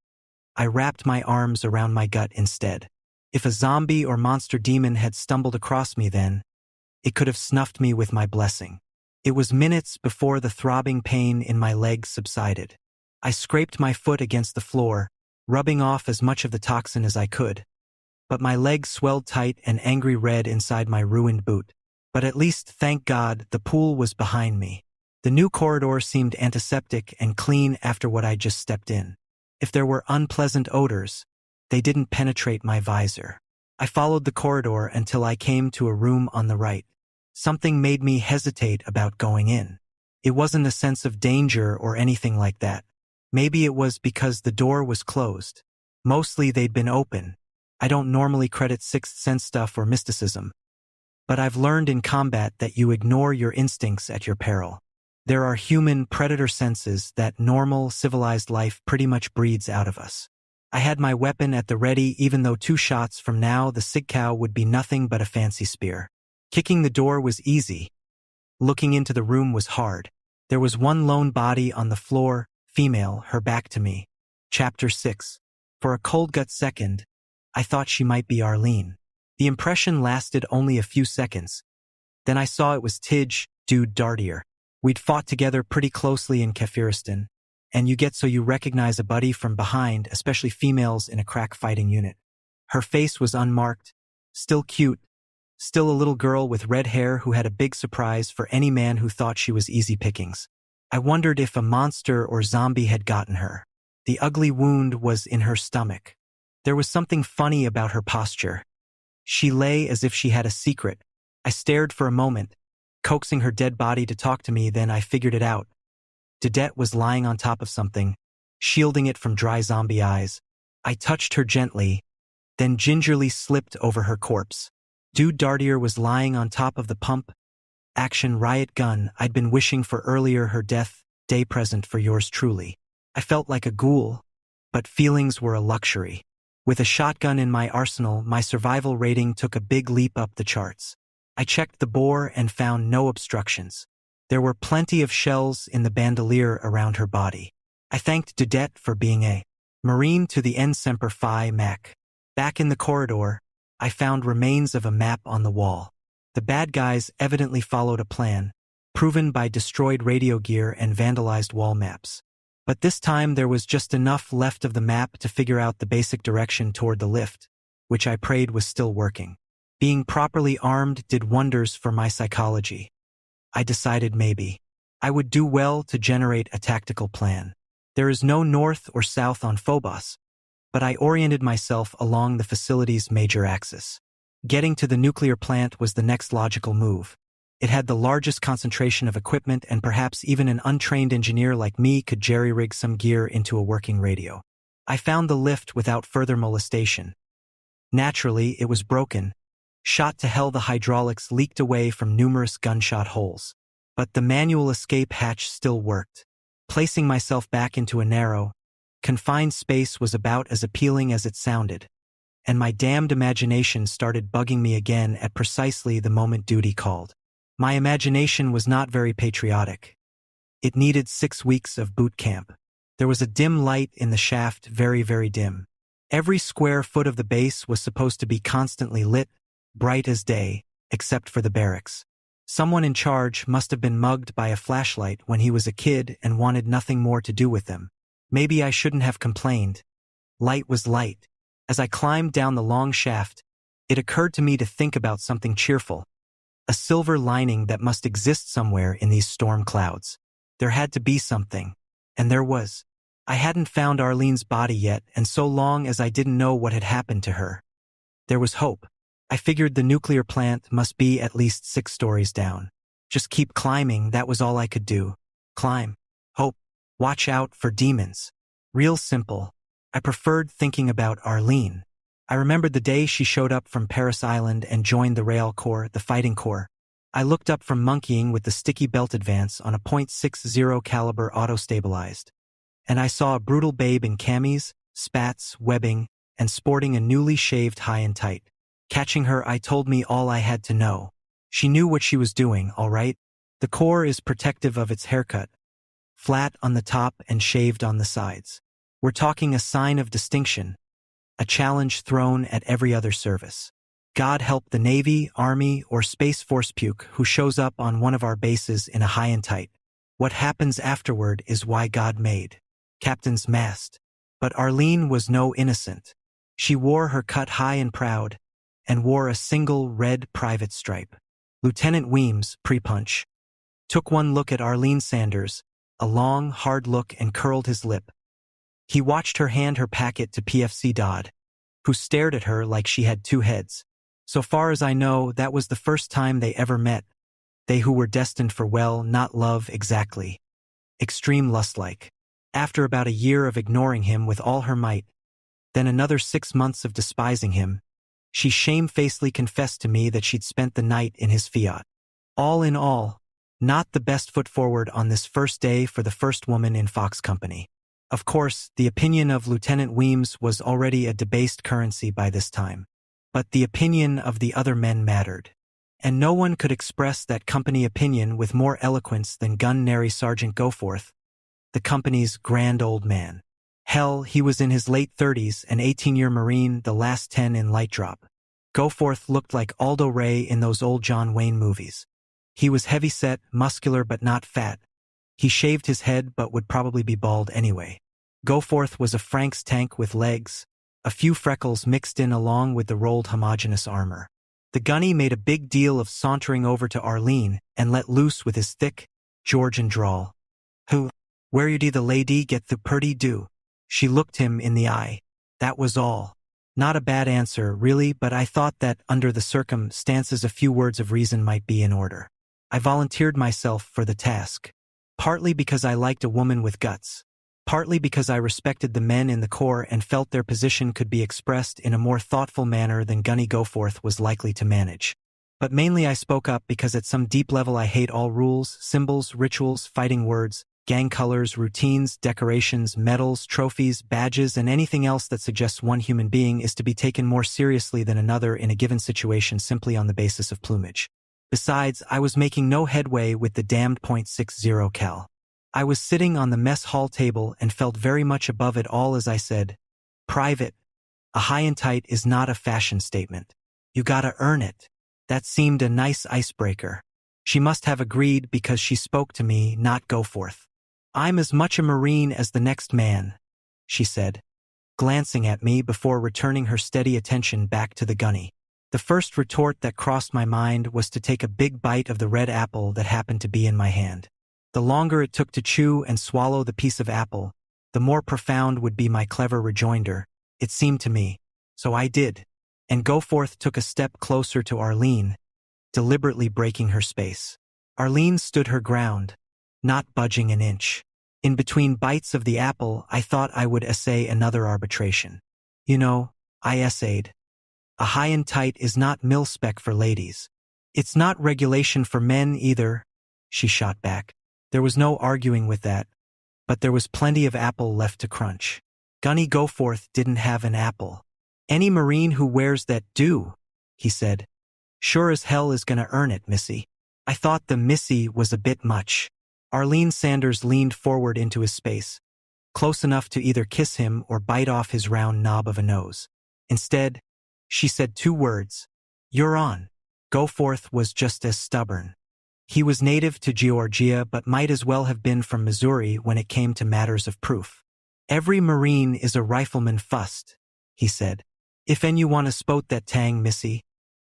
I wrapped my arms around my gut instead. If a zombie or monster demon had stumbled across me then, it could have snuffed me with my blessing. It was minutes before the throbbing pain in my legs subsided. I scraped my foot against the floor, rubbing off as much of the toxin as I could. But my legs swelled tight and angry red inside my ruined boot. But at least, thank God, the pool was behind me. The new corridor seemed antiseptic and clean after what I'd just stepped in. If there were unpleasant odors, they didn't penetrate my visor. I followed the corridor until I came to a room on the right. Something made me hesitate about going in. It wasn't a sense of danger or anything like that. Maybe it was because the door was closed. Mostly they'd been open. I don't normally credit sixth sense stuff or mysticism. But I've learned in combat that you ignore your instincts at your peril. There are human predator senses that normal, civilized life pretty much breeds out of us. I had my weapon at the ready even though 2 shots from now the sig cow would be nothing but a fancy spear. Kicking the door was easy. Looking into the room was hard. There was one lone body on the floor, female, her back to me. Chapter 6. For a cold gut second, I thought she might be Arlene. The impression lasted only a few seconds. Then I saw it was Tidge, Dude Dartier. We'd fought together pretty closely in Kafiristan, and you get so you recognize a buddy from behind, especially females in a crack fighting unit. Her face was unmarked, still cute, still a little girl with red hair who had a big surprise for any man who thought she was easy pickings. I wondered if a monster or zombie had gotten her. The ugly wound was in her stomach. There was something funny about her posture. She lay as if she had a secret. I stared for a moment, coaxing her dead body to talk to me, then I figured it out. Dedette was lying on top of something, shielding it from dry zombie eyes. I touched her gently, then gingerly slipped over her corpse. Dude Dartier was lying on top of the pump action riot gun I'd been wishing for earlier, her death day present for yours truly. I felt like a ghoul, but feelings were a luxury. With a shotgun in my arsenal, my survival rating took a big leap up the charts. I checked the bore and found no obstructions. There were plenty of shells in the bandolier around her body. I thanked Dedette for being a Marine to the end Semper Fi Mac. Back in the corridor, I found remains of a map on the wall. The bad guys evidently followed a plan, proven by destroyed radio gear and vandalized wall maps. But this time there was just enough left of the map to figure out the basic direction toward the lift, which I prayed was still working. Being properly armed did wonders for my psychology. I decided maybe I would do well to generate a tactical plan. There is no north or south on Phobos, but I oriented myself along the facility's major axis. Getting to the nuclear plant was the next logical move. It had the largest concentration of equipment, and perhaps even an untrained engineer like me could jerry-rig some gear into a working radio. I found the lift without further molestation. Naturally, it was broken. Shot to hell, the hydraulics leaked away from numerous gunshot holes. But the manual escape hatch still worked. Placing myself back into a narrow, confined space was about as appealing as it sounded. and my damned imagination started bugging me again at precisely the moment duty called. My imagination was not very patriotic. It needed 6 weeks of boot camp. There was a dim light in the shaft, very, very dim. Every square foot of the base was supposed to be constantly lit, bright as day, except for the barracks. Someone in charge must have been mugged by a flashlight when he was a kid and wanted nothing more to do with them. Maybe I shouldn't have complained. Light was light. As I climbed down the long shaft, it occurred to me to think about something cheerful. A silver lining that must exist somewhere in these storm clouds. There had to be something. And there was. I hadn't found Arlene's body yet, and so long as I didn't know what had happened to her, there was hope. I figured the nuclear plant must be at least 6 stories down. Just keep climbing, that was all I could do. Climb. Hope. Watch out for demons. Real simple. I preferred thinking about Arlene. I remembered the day she showed up from Paris Island and joined the Rail Corps, the Fighting Corps. I looked up from monkeying with the sticky belt advance on a .60 caliber auto-stabilized. And I saw a brutal babe in camis, spats, webbing, and sporting a newly shaved high and tight. Catching her, I told me all I had to know. She knew what she was doing, all right? The Corps is protective of its haircut. Flat on the top and shaved on the sides. We're talking a sign of distinction. A challenge thrown at every other service. God help the Navy, Army, or Space Force puke who shows up on one of our bases in a high and tight. What happens afterward is why God made Captain's mast. But Arlene was no innocent. She wore her cut high and proud, and wore a single red private stripe. Lieutenant Weems, pre-punch, took one look at Arlene Sanders, a long, hard look, and curled his lip. He watched her hand her packet to PFC Dodd, who stared at her like she had 2 heads. So far as I know, that was the first time they ever met. They who were destined for well, not love exactly. Extreme lust-like. After about a year of ignoring him with all her might, then another 6 months of despising him, she shamefacedly confessed to me that she'd spent the night in his Fiat. All in all, not the best foot forward on this first day for the first woman in Fox Company. Of course, the opinion of Lieutenant Weems was already a debased currency by this time. But the opinion of the other men mattered. And no one could express that company opinion with more eloquence than Gunnery Sergeant Goforth, the company's grand old man. Hell, he was in his late 30s, an 18-year Marine, the last 10 in Light Drop. Goforth looked like Aldo Ray in those old John Wayne movies. He was heavy-set, muscular but not fat. He shaved his head but would probably be bald anyway. Goforth was a Frank's tank with legs, a few freckles mixed in along with the rolled homogeneous armor. The gunny made a big deal of sauntering over to Arlene and let loose with his thick, Georgian drawl. "Who, where you the lady get the purty do?" She looked him in the eye. That was all. Not a bad answer, really, but I thought that, under the circumstances, a few words of reason might be in order. I volunteered myself for the task. Partly because I liked a woman with guts. Partly because I respected the men in the Corps and felt their position could be expressed in a more thoughtful manner than Gunny Goforth was likely to manage. But mainly I spoke up because at some deep level I hate all rules, symbols, rituals, fighting words, gang colors, routines, decorations, medals, trophies, badges, and anything else that suggests one human being is to be taken more seriously than another in a given situation simply on the basis of plumage. Besides, I was making no headway with the damned .60 cal. I was sitting on the mess hall table and felt very much above it all as I said, "Private, a high and tight is not a fashion statement. You gotta earn it." That seemed a nice icebreaker. She must have agreed because she spoke to me, not Goforth. "I'm as much a Marine as the next man," she said, glancing at me before returning her steady attention back to the gunny. The first retort that crossed my mind was to take a big bite of the red apple that happened to be in my hand. The longer it took to chew and swallow the piece of apple, the more profound would be my clever rejoinder, it seemed to me. So I did. And Goforth took a step closer to Arlene, deliberately breaking her space. Arlene stood her ground, not budging an inch. In between bites of the apple, I thought I would essay another arbitration. "You know," I essayed, "a high and tight is not mil-spec for ladies. It's not regulation for men either," she shot back. There was no arguing with that, but there was plenty of apple left to crunch. Gunny Goforth didn't have an apple. Any Marine who wears that do, he said. Sure as hell is gonna earn it, Missy. I thought the Missy was a bit much. Arlene Sanders leaned forward into his space, close enough to either kiss him or bite off his round knob of a nose. Instead, she said 2 words. You're on. Goforth was just as stubborn. He was native to Georgia but might as well have been from Missouri when it came to matters of proof. Every Marine is a rifleman fust, he said. If and you want to spout that tang, Missy,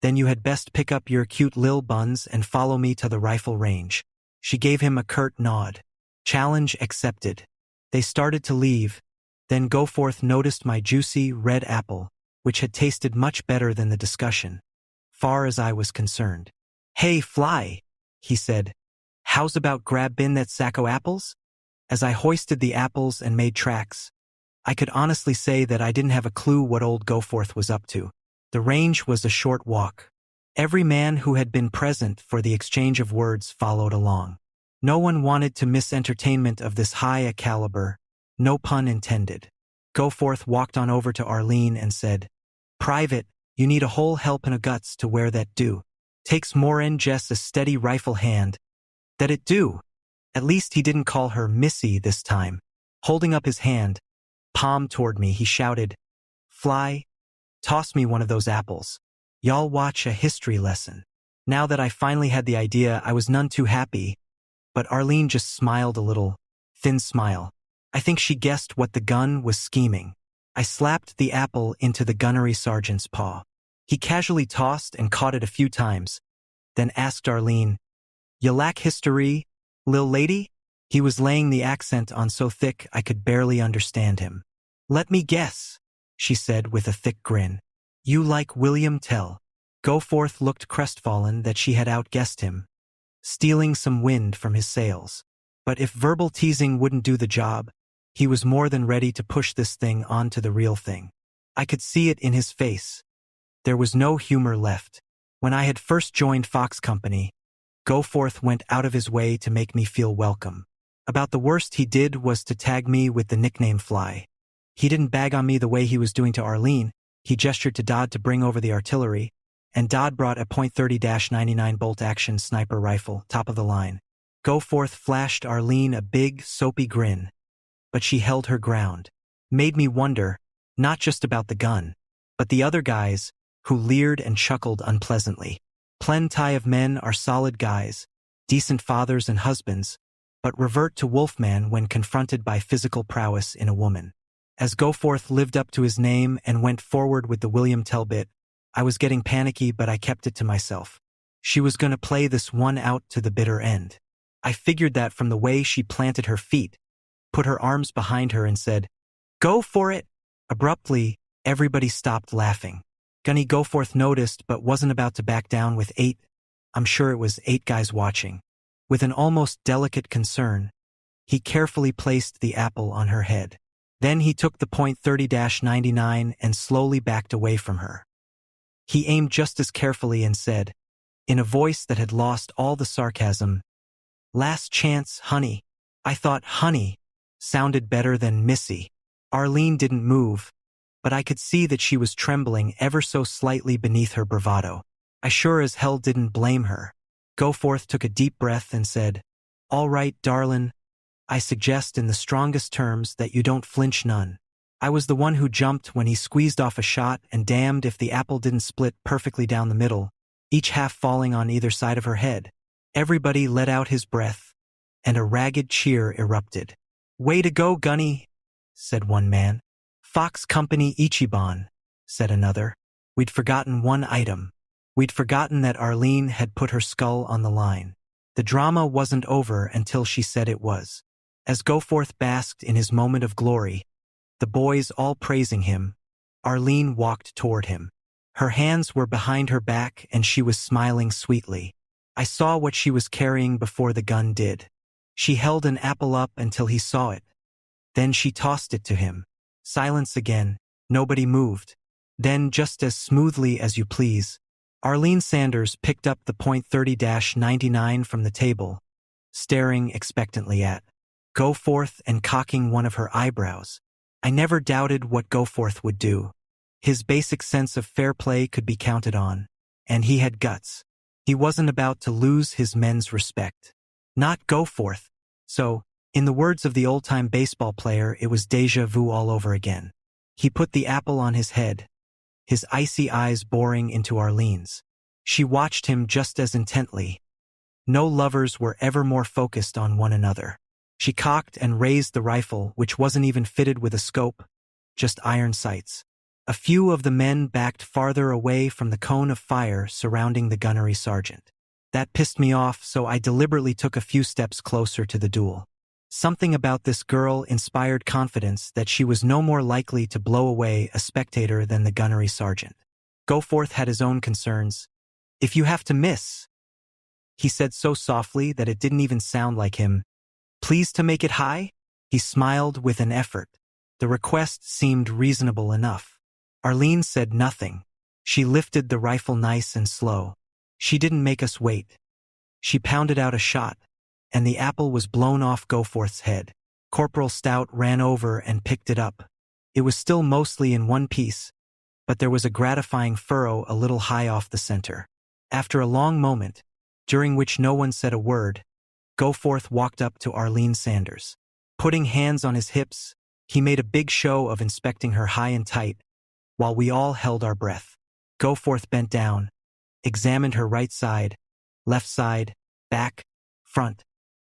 then you had best pick up your cute lil buns and follow me to the rifle range. She gave him a curt nod. Challenge accepted. They started to leave. Then Goforth noticed my juicy red apple, which had tasted much better than the discussion, far as I was concerned. Hey, Fly, he said. How's about grabbing that sack o' apples? As I hoisted the apples and made tracks, I could honestly say that I didn't have a clue what old Goforth was up to. The range was a short walk. Every man who had been present for the exchange of words followed along. No one wanted to miss entertainment of this high a caliber, no pun intended. Goforth walked on over to Arlene and said, Private, you need a whole help and a guts to wear that do. Takes more'n just a steady rifle hand. That it do. At least he didn't call her Missy this time. Holding up his hand, palm toward me, he shouted, Fly, toss me one of those apples. Y'all watch a history lesson. Now that I finally had the idea, I was none too happy, but Arlene just smiled a little, thin smile. I think she guessed what the gun was scheming. I slapped the apple into the gunnery sergeant's paw. He casually tossed and caught it a few times, then asked Arlene, You lack history, lil lady? He was laying the accent on so thick I could barely understand him. Let me guess, she said with a thick grin. You like William Tell. Goforth looked crestfallen that she had outguessed him, stealing some wind from his sails. But if verbal teasing wouldn't do the job, he was more than ready to push this thing on to the real thing. I could see it in his face. There was no humor left. When I had first joined Fox Company, Goforth went out of his way to make me feel welcome. About the worst he did was to tag me with the nickname Fly. He didn't bag on me the way he was doing to Arlene. He gestured to Dodd to bring over the artillery, and Dodd brought a .30-99 bolt-action sniper rifle, top of the line. Goforth flashed Arlene a big, soapy grin, but she held her ground. Made me wonder, not just about the gun, but the other guys who leered and chuckled unpleasantly. Plenty of men are solid guys, decent fathers and husbands, but revert to Wolfman when confronted by physical prowess in a woman. As Goforth lived up to his name and went forward with the William Tell bit, I was getting panicky, but I kept it to myself. She was going to play this one out to the bitter end. I figured that from the way she planted her feet, put her arms behind her and said, Go for it! Abruptly, everybody stopped laughing. Gunny Goforth noticed but wasn't about to back down with 8. I'm sure it was 8 guys watching. With an almost delicate concern, he carefully placed the apple on her head. Then he took the .30-99 and slowly backed away from her. He aimed just as carefully and said, in a voice that had lost all the sarcasm, Last chance, honey. I thought honey sounded better than Missy. Arlene didn't move, but I could see that she was trembling ever so slightly beneath her bravado. I sure as hell didn't blame her. Goforth took a deep breath and said, All right, darlin'. I suggest in the strongest terms that you don't flinch none. I was the one who jumped when he squeezed off a shot, and damned if the apple didn't split perfectly down the middle, each half falling on either side of her head. Everybody let out his breath, and a ragged cheer erupted. Way to go, Gunny, said one man. Fox Company Ichiban, said another. We'd forgotten one item. We'd forgotten that Arlene had put her skull on the line. The drama wasn't over until she said it was. As Goforth basked in his moment of glory, the boys all praising him, Arlene walked toward him. Her hands were behind her back and she was smiling sweetly. I saw what she was carrying before the gun did. She held an apple up until he saw it. Then she tossed it to him. Silence again. Nobody moved. Then, just as smoothly as you please, Arlene Sanders picked up the .30-99 from the table, staring expectantly at Goforth and cocking one of her eyebrows. I never doubted what Goforth would do. His basic sense of fair play could be counted on, and he had guts. He wasn't about to lose his men's respect. Not go forth. So, in the words of the old-time baseball player, it was déjà vu all over again. He put the apple on his head, his icy eyes boring into Arlene's. She watched him just as intently. No lovers were ever more focused on one another. She cocked and raised the rifle, which wasn't even fitted with a scope, just iron sights. A few of the men backed farther away from the cone of fire surrounding the gunnery sergeant. That pissed me off, so I deliberately took a few steps closer to the duel. Something about this girl inspired confidence that she was no more likely to blow away a spectator than the gunnery sergeant. Goforth had his own concerns. "If you have to miss," he said so softly that it didn't even sound like him. "Please to make it high?" He smiled with an effort. The request seemed reasonable enough. Arlene said nothing. She lifted the rifle nice and slow. She didn't make us wait. She pounded out a shot, and the apple was blown off Goforth's head. Corporal Stout ran over and picked it up. It was still mostly in one piece, but there was a gratifying furrow a little high off the center. After a long moment, during which no one said a word, Goforth walked up to Arlene Sanders. Putting hands on his hips, he made a big show of inspecting her high and tight, while we all held our breath. Goforth bent down, examined her right side, left side, back, front,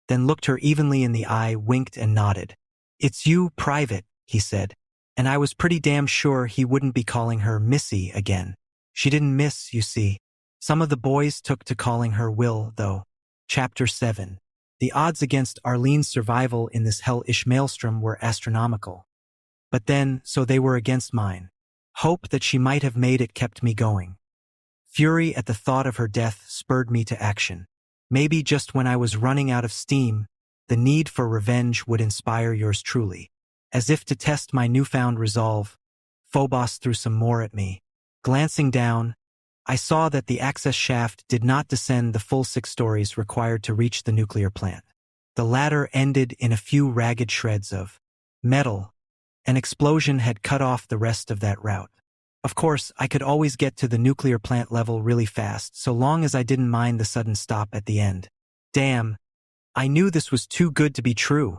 then looked her evenly in the eye, winked and nodded. "It's you, Private," he said, and I was pretty damn sure he wouldn't be calling her Missy again. She didn't miss, you see. Some of the boys took to calling her Will, though. Chapter 7. The odds against Arlene's survival in this hellish maelstrom were astronomical. But then, so they were against mine. Hope that she might have made it kept me going. Fury at the thought of her death spurred me to action. Maybe just when I was running out of steam, the need for revenge would inspire yours truly. As if to test my newfound resolve, Phobos threw some more at me. Glancing down, I saw that the access shaft did not descend the full 6 stories required to reach the nuclear plant. The ladder ended in a few ragged shreds of metal. An explosion had cut off the rest of that route. Of course, I could always get to the nuclear plant level really fast, so long as I didn't mind the sudden stop at the end. Damn, I knew this was too good to be true,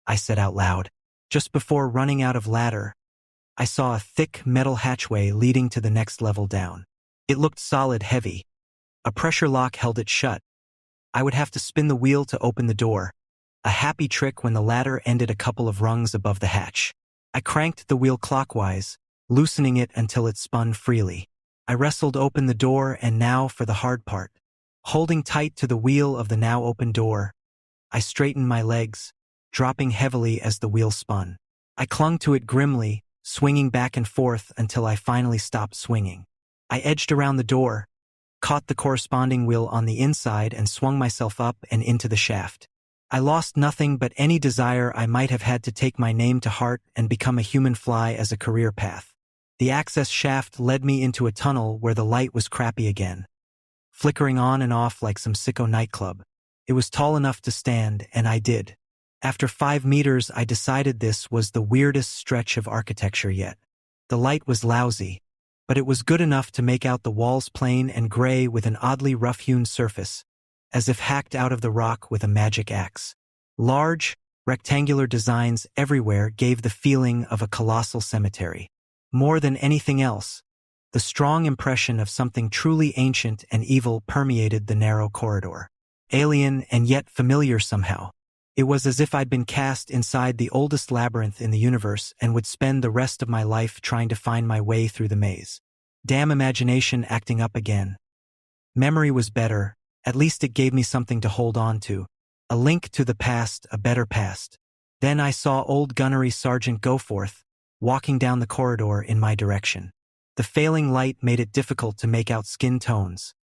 I said out loud. Just before running out of ladder, I saw a thick metal hatchway leading to the next level down. It looked solid heavy. A pressure lock held it shut. I would have to spin the wheel to open the door, a happy trick when the ladder ended a couple of rungs above the hatch. I cranked the wheel clockwise, loosening it until it spun freely. I wrestled open the door, and now for the hard part. Holding tight to the wheel of the now open door, I straightened my legs, dropping heavily as the wheel spun. I clung to it grimly, swinging back and forth until I finally stopped swinging. I edged around the door, caught the corresponding wheel on the inside, and swung myself up and into the shaft. I lost nothing but any desire I might have had to take my name to heart and become a human fly as a career path. The access shaft led me into a tunnel where the light was crappy again, flickering on and off like some sicko nightclub. It was tall enough to stand, and I did. After 5 meters, I decided this was the weirdest stretch of architecture yet. The light was lousy, but it was good enough to make out the walls plain and gray with an oddly rough-hewn surface, as if hacked out of the rock with a magic axe. Large, rectangular designs everywhere gave the feeling of a colossal cemetery. More than anything else, the strong impression of something truly ancient and evil permeated the narrow corridor. Alien and yet familiar somehow. It was as if I'd been cast inside the oldest labyrinth in the universe and would spend the rest of my life trying to find my way through the maze. Damn imagination acting up again. Memory was better. At least it gave me something to hold on to. A link to the past, a better past. Then I saw old Gunnery Sergeant Goforth, walking down the corridor in my direction. The failing light made it difficult to make out skin tones.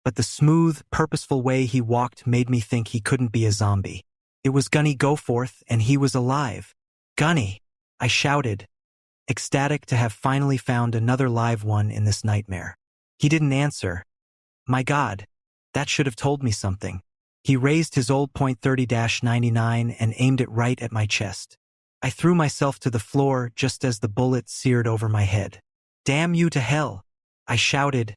But the smooth, purposeful way he walked made me think he couldn't be a zombie. It was Gunny Goforth, and he was alive. "Gunny!" I shouted, ecstatic to have finally found another live one in this nightmare. He didn't answer. My God. That should have told me something. He raised his old .30-99 and aimed it right at my chest. I threw myself to the floor just as the bullet seared over my head. Damn you to hell! I shouted,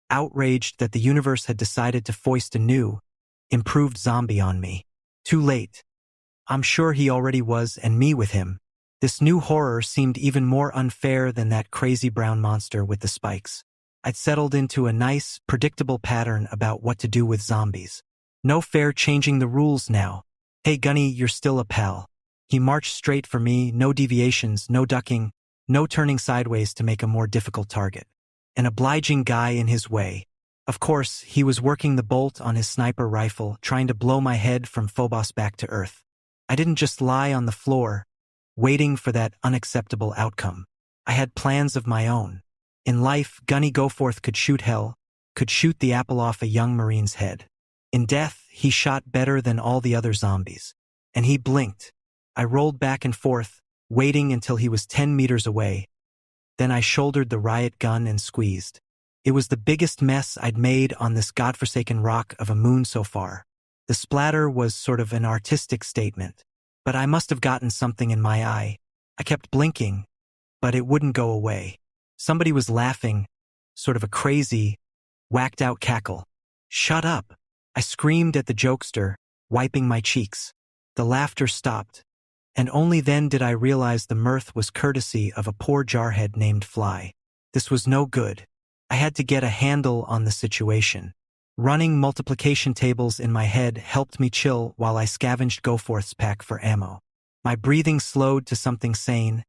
outraged that the universe had decided to foist a new, improved zombie on me. Too late. I'm sure he already was, and me with him. This new horror seemed even more unfair than that crazy brown monster with the spikes. I'd settled into a nice, predictable pattern about what to do with zombies. No fair changing the rules now. Hey Gunny, you're still a pal. He marched straight for me, no deviations, no ducking, no turning sideways to make a more difficult target. An obliging guy in his way. Of course, he was working the bolt on his sniper rifle, trying to blow my head from Phobos back to Earth. I didn't just lie on the floor, waiting for that unacceptable outcome. I had plans of my own. In life, Gunny Goforth could shoot hell, could shoot the apple off a young Marine's head. In death, he shot better than all the other zombies. And he blinked. I rolled back and forth, waiting until he was 10 meters away. Then I shouldered the riot gun and squeezed. It was the biggest mess I'd made on this godforsaken rock of a moon so far. The splatter was sort of an artistic statement. But I must have gotten something in my eye. I kept blinking, but it wouldn't go away. Somebody was laughing, sort of a crazy, whacked-out cackle. Shut up! I screamed at the jokester, wiping my cheeks. The laughter stopped, and only then did I realize the mirth was courtesy of a poor jarhead named Fly. This was no good. I had to get a handle on the situation. Running multiplication tables in my head helped me chill while I scavenged Goforth's pack for ammo. My breathing slowed to something sane,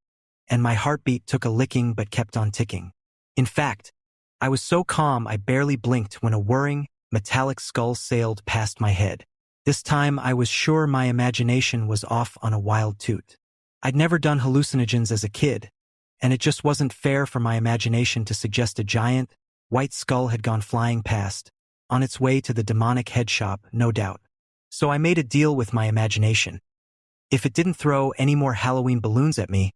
and my heartbeat took a licking but kept on ticking. In fact, I was so calm I barely blinked when a whirring, metallic skull sailed past my head. This time I was sure my imagination was off on a wild toot. I'd never done hallucinogens as a kid, and it just wasn't fair for my imagination to suggest a giant, white skull had gone flying past, on its way to the demonic head shop, no doubt. So I made a deal with my imagination. If it didn't throw any more Halloween balloons at me,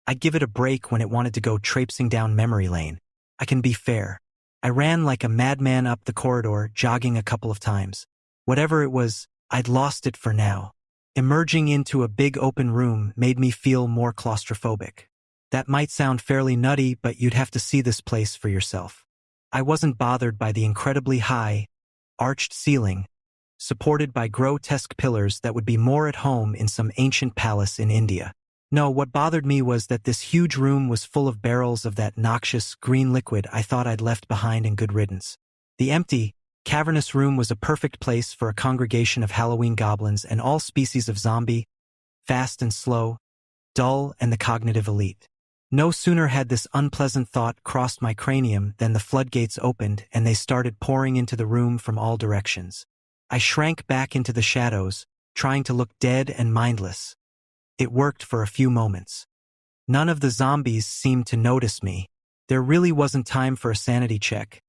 I'd give it a break when it wanted to go traipsing down memory lane. I can be fair. I ran like a madman up the corridor, jogging a couple of times. Whatever it was, I'd lost it for now. Emerging into a big open room made me feel more claustrophobic. That might sound fairly nutty, but you'd have to see this place for yourself. I wasn't bothered by the incredibly high, arched ceiling, supported by grotesque pillars that would be more at home in some ancient palace in India. No, what bothered me was that this huge room was full of barrels of that noxious green liquid I thought I'd left behind in good riddance. The empty, cavernous room was a perfect place for a congregation of Halloween goblins and all species of zombie, fast and slow, dull and the cognitive elite. No sooner had this unpleasant thought crossed my cranium than the floodgates opened and they started pouring into the room from all directions. I shrank back into the shadows, trying to look dead and mindless. It worked for a few moments. None of the zombies seemed to notice me. There really wasn't time for a sanity check,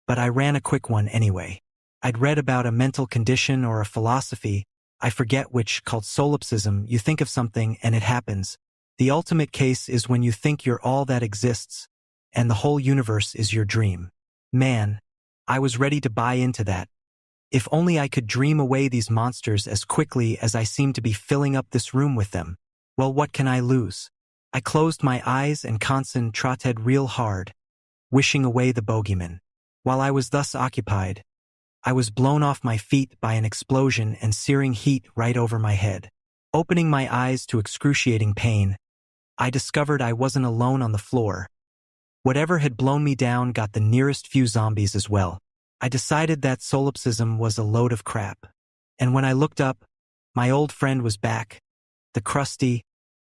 but I ran a quick one anyway. I'd read about a mental condition or a philosophy, I forget which, called solipsism. You think of something and it happens. The ultimate case is when you think you're all that exists, and the whole universe is your dream. Man, I was ready to buy into that. If only I could dream away these monsters as quickly as I seemed to be filling up this room with them. Well, what can I lose? I closed my eyes and concentrated real hard, wishing away the bogeyman. While I was thus occupied, I was blown off my feet by an explosion and searing heat right over my head. Opening my eyes to excruciating pain, I discovered I wasn't alone on the floor. Whatever had blown me down got the nearest few zombies as well. I decided that solipsism was a load of crap. And when I looked up, my old friend was back. The crusty,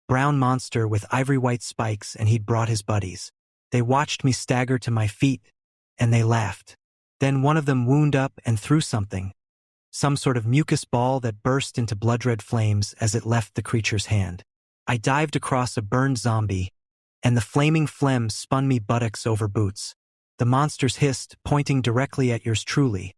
brown monster with ivory-white spikes, and he'd brought his buddies. They watched me stagger to my feet, and they laughed. Then one of them wound up and threw something. Some sort of mucus ball that burst into blood-red flames as it left the creature's hand. I dived across a burned zombie, and the flaming phlegm spun me buttocks over boots. The monsters hissed, pointing directly at yours truly.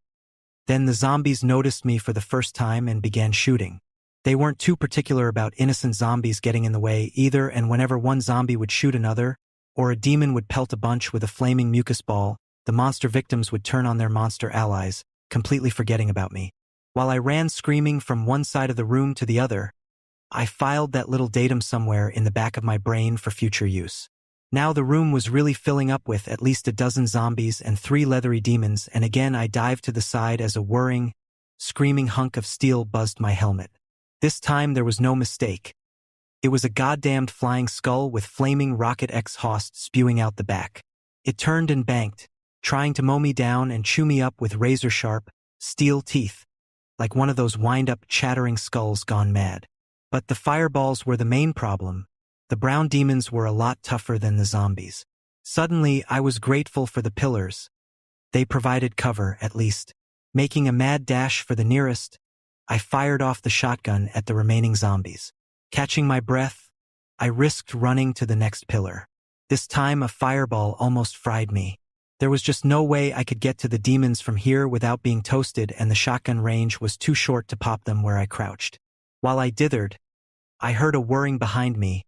Then the zombies noticed me for the first time and began shooting. They weren't too particular about innocent zombies getting in the way either, and whenever one zombie would shoot another, or a demon would pelt a bunch with a flaming mucus ball, the monster victims would turn on their monster allies, completely forgetting about me. While I ran screaming from one side of the room to the other, I filed that little datum somewhere in the back of my brain for future use. Now the room was really filling up with at least a dozen zombies and 3 leathery demons, and again I dived to the side as a whirring, screaming hunk of steel buzzed my helmet. This time there was no mistake. It was a goddamned flying skull with flaming rocket exhaust spewing out the back. It turned and banked, trying to mow me down and chew me up with razor-sharp, steel teeth, like one of those wind-up chattering skulls gone mad. But the fireballs were the main problem. The brown demons were a lot tougher than the zombies. Suddenly, I was grateful for the pillars. They provided cover, at least. Making a mad dash for the nearest, I fired off the shotgun at the remaining zombies. Catching my breath, I risked running to the next pillar. This time, a fireball almost fried me. There was just no way I could get to the demons from here without being toasted, and the shotgun range was too short to pop them where I crouched. While I dithered, I heard a whirring behind me,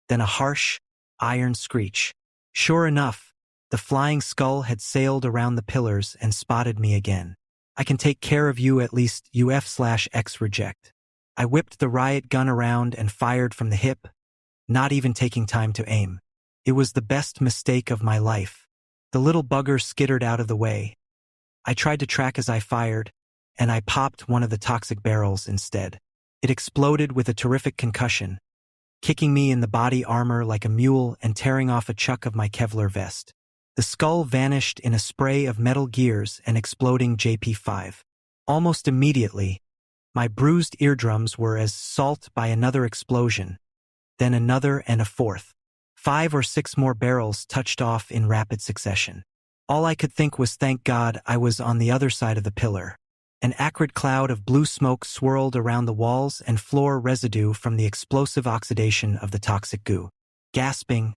then a harsh, iron screech. Sure enough, the flying skull had sailed around the pillars and spotted me again. I can take care of you, at least, UF/X reject. I whipped the riot gun around and fired from the hip, not even taking time to aim. It was the best mistake of my life. The little bugger skittered out of the way. I tried to track as I fired, and I popped one of the toxic barrels instead. It exploded with a terrific concussion, kicking me in the body armor like a mule and tearing off a chuck of my Kevlar vest. The skull vanished in a spray of metal gears and exploding JP5. Almost immediately, my bruised eardrums were as salt by another explosion, then another and a fourth. 5 or 6 more barrels touched off in rapid succession. All I could think was, thank God I was on the other side of the pillar. An acrid cloud of blue smoke swirled around the walls and floor, residue from the explosive oxidation of the toxic goo. Gasping,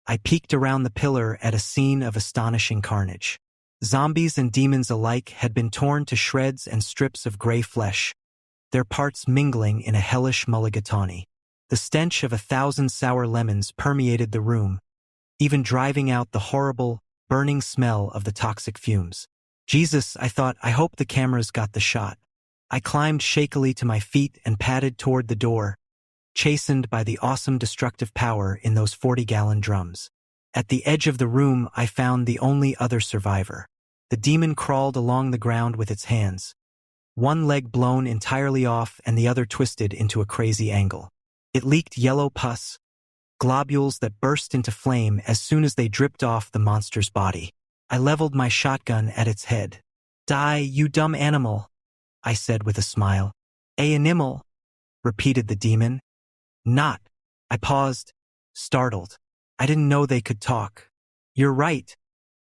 I peeked around the pillar at a scene of astonishing carnage. Zombies and demons alike had been torn to shreds and strips of gray flesh, their parts mingling in a hellish mulligatawny. The stench of 1,000 sour lemons permeated the room, even driving out the horrible, burning smell of the toxic fumes. Jesus, I thought, I hope the cameras got the shot. I climbed shakily to my feet and padded toward the door, chastened by the awesome destructive power in those 40-gallon drums. At the edge of the room, I found the only other survivor. The demon crawled along the ground with its hands, one leg blown entirely off and the other twisted into a crazy angle. It leaked yellow pus, globules that burst into flame as soon as they dripped off the monster's body. I leveled my shotgun at its head. Die, you dumb animal, I said with a smile. A animal, repeated the demon. Not. I paused, startled. I didn't know they could talk. You're right,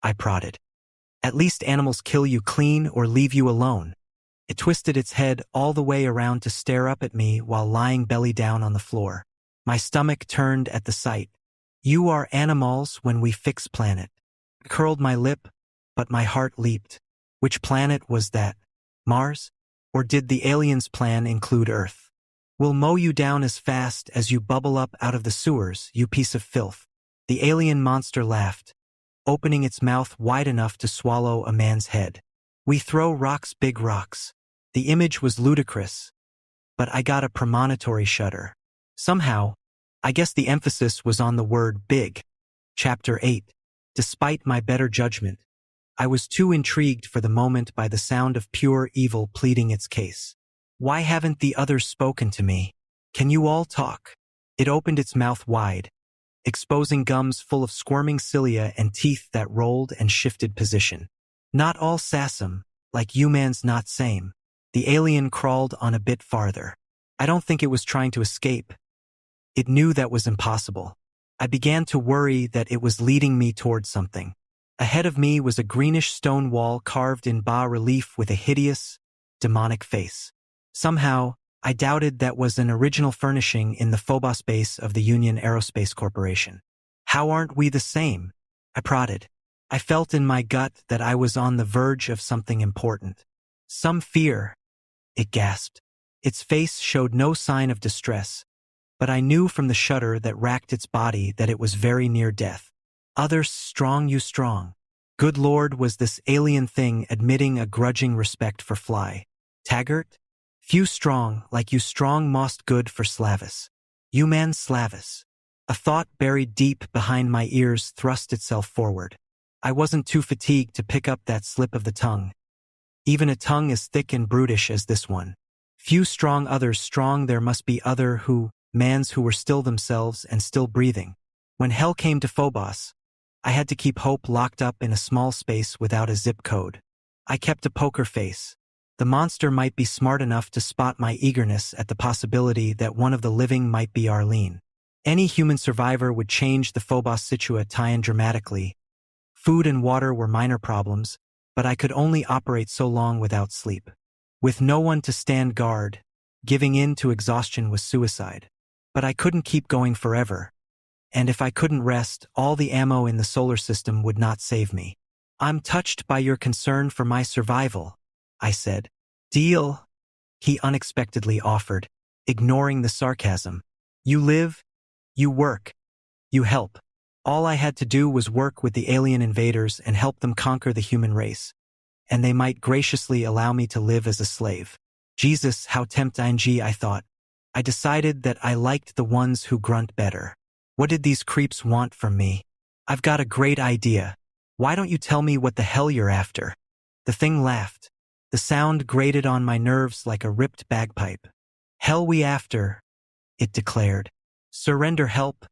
I prodded. At least animals kill you clean or leave you alone. It twisted its head all the way around to stare up at me while lying belly down on the floor. My stomach turned at the sight. You are animals when we fix planet. I curled my lip, but my heart leaped. Which planet was that? Mars? Or did the aliens' plan include Earth? We'll mow you down as fast as you bubble up out of the sewers, you piece of filth. The alien monster laughed, opening its mouth wide enough to swallow a man's head. We throw rocks, big rocks. The image was ludicrous, but I got a premonitory shudder. Somehow, I guess the emphasis was on the word big. Chapter 8. Despite my better judgment, I was too intrigued for the moment by the sound of pure evil pleading its case. Why haven't the others spoken to me? Can you all talk? It opened its mouth wide, exposing gums full of squirming cilia and teeth that rolled and shifted position. Not all sassum, like humans not same. The alien crawled on a bit farther. I don't think it was trying to escape. It knew that was impossible. I began to worry that it was leading me toward something. Ahead of me was a greenish stone wall carved in bas-relief with a hideous, demonic face. Somehow, I doubted that was an original furnishing in the Phobos base of the Union Aerospace Corporation. How aren't we the same? I prodded. I felt in my gut that I was on the verge of something important. Some fear, it gasped. Its face showed no sign of distress, but I knew from the shudder that racked its body that it was very near death. Others strong, you strong. Good Lord, was this alien thing admitting a grudging respect for Fly? Taggart? Few strong, like you strong most good for Slavis. You man Slavis. A thought buried deep behind my ears thrust itself forward. I wasn't too fatigued to pick up that slip of the tongue. Even a tongue as thick and brutish as this one. Few strong others strong there must be other mans who were still themselves and still breathing. When hell came to Phobos, I had to keep hope locked up in a small space without a zip code. I kept a poker face. The monster might be smart enough to spot my eagerness at the possibility that one of the living might be Arlene. Any human survivor would change the Phobos situation dramatically. Food and water were minor problems, but I could only operate so long without sleep. With no one to stand guard, giving in to exhaustion was suicide. But I couldn't keep going forever. And if I couldn't rest, all the ammo in the solar system would not save me. I'm touched by your concern for my survival, I said. Deal? He unexpectedly offered, ignoring the sarcasm. You live, you work, you help. All I had to do was work with the alien invaders and help them conquer the human race. And they might graciously allow me to live as a slave. Jesus, how tempting, I thought. I decided that I liked the ones who grunt better. What did these creeps want from me? I've got a great idea. Why don't you tell me what the hell you're after? The thing laughed. The sound grated on my nerves like a ripped bagpipe. Hell we after, it declared. Surrender help.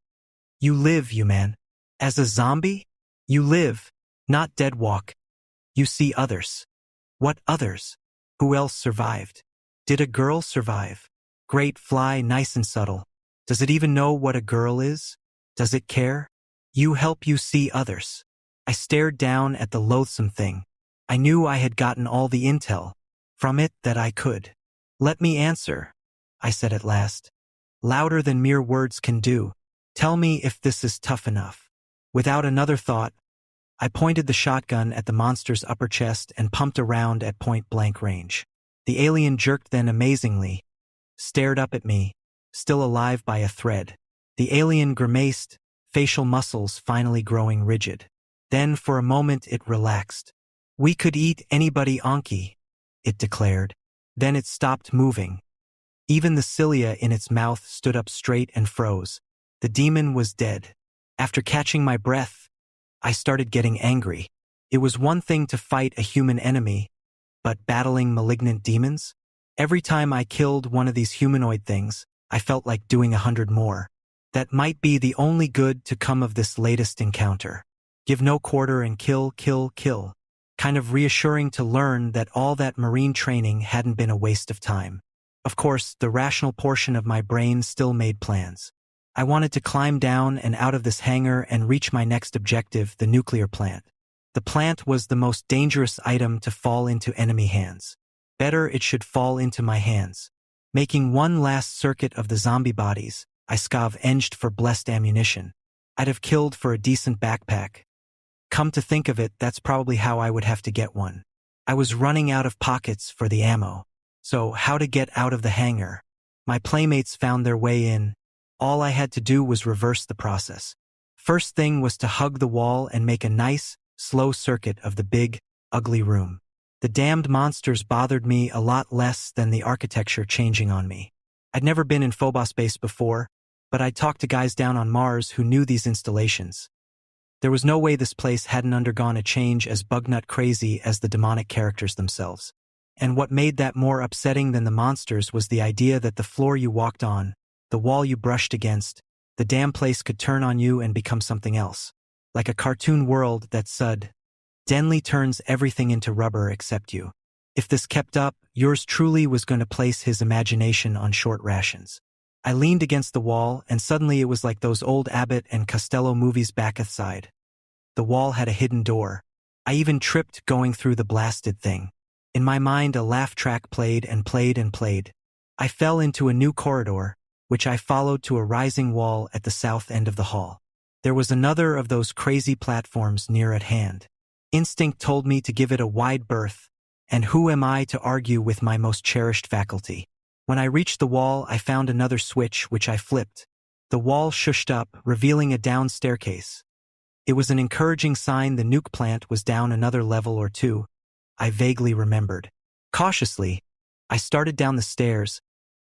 You live, you man. As a zombie? You live, not dead walk. You see others. What others? Who else survived? Did a girl survive? Great fly, nice and subtle. Does it even know what a girl is? Does it care? You help you see others. I stared down at the loathsome thing. I knew I had gotten all the intel from it that I could. Let me answer, I said at last. Louder than mere words can do. Tell me if this is tough enough. Without another thought, I pointed the shotgun at the monster's upper chest and pumped around at point-blank range. The alien jerked then amazingly, stared up at me, still alive by a thread. The alien grimaced, facial muscles finally growing rigid. Then for a moment it relaxed. We could eat anybody Anki, it declared. Then it stopped moving. Even the cilia in its mouth stood up straight and froze. The demon was dead. After catching my breath, I started getting angry. It was one thing to fight a human enemy, but battling malignant demons? Every time I killed one of these humanoid things, I felt like doing 100 more. That might be the only good to come of this latest encounter. Give no quarter and kill, kill, kill. Kind of reassuring to learn that all that marine training hadn't been a waste of time. Of course, the rational portion of my brain still made plans. I wanted to climb down and out of this hangar and reach my next objective, the nuclear plant. The plant was the most dangerous item to fall into enemy hands. Better it should fall into my hands. Making one last circuit of the zombie bodies, I scavenged for blessed ammunition. I'd have killed for a decent backpack. Come to think of it, that's probably how I would have to get one. I was running out of pockets for the ammo. So how to get out of the hangar? My playmates found their way in. All I had to do was reverse the process. First thing was to hug the wall and make a nice, slow circuit of the big, ugly room. The damned monsters bothered me a lot less than the architecture changing on me. I'd never been in Phobos base before, but I'd talked to guys down on Mars who knew these installations. There was no way this place hadn't undergone a change as bugnut crazy as the demonic characters themselves. And what made that more upsetting than the monsters was the idea that the floor you walked on, the wall you brushed against, the damn place could turn on you and become something else. Like a cartoon world that suddenly turns everything into rubber except you. If this kept up, yours truly was going to place his imagination on short rations. I leaned against the wall, and suddenly it was like those old Abbott and Costello movies back aside. The wall had a hidden door. I even tripped going through the blasted thing. In my mind, a laugh track played and played and played. I fell into a new corridor, which I followed to a rising wall at the south end of the hall. There was another of those crazy platforms near at hand. Instinct told me to give it a wide berth, and who am I to argue with my most cherished faculty? When I reached the wall, I found another switch, which I flipped. The wall shushed up, revealing a down staircase. It was an encouraging sign the nuke plant was down another level or two, I vaguely remembered. Cautiously, I started down the stairs,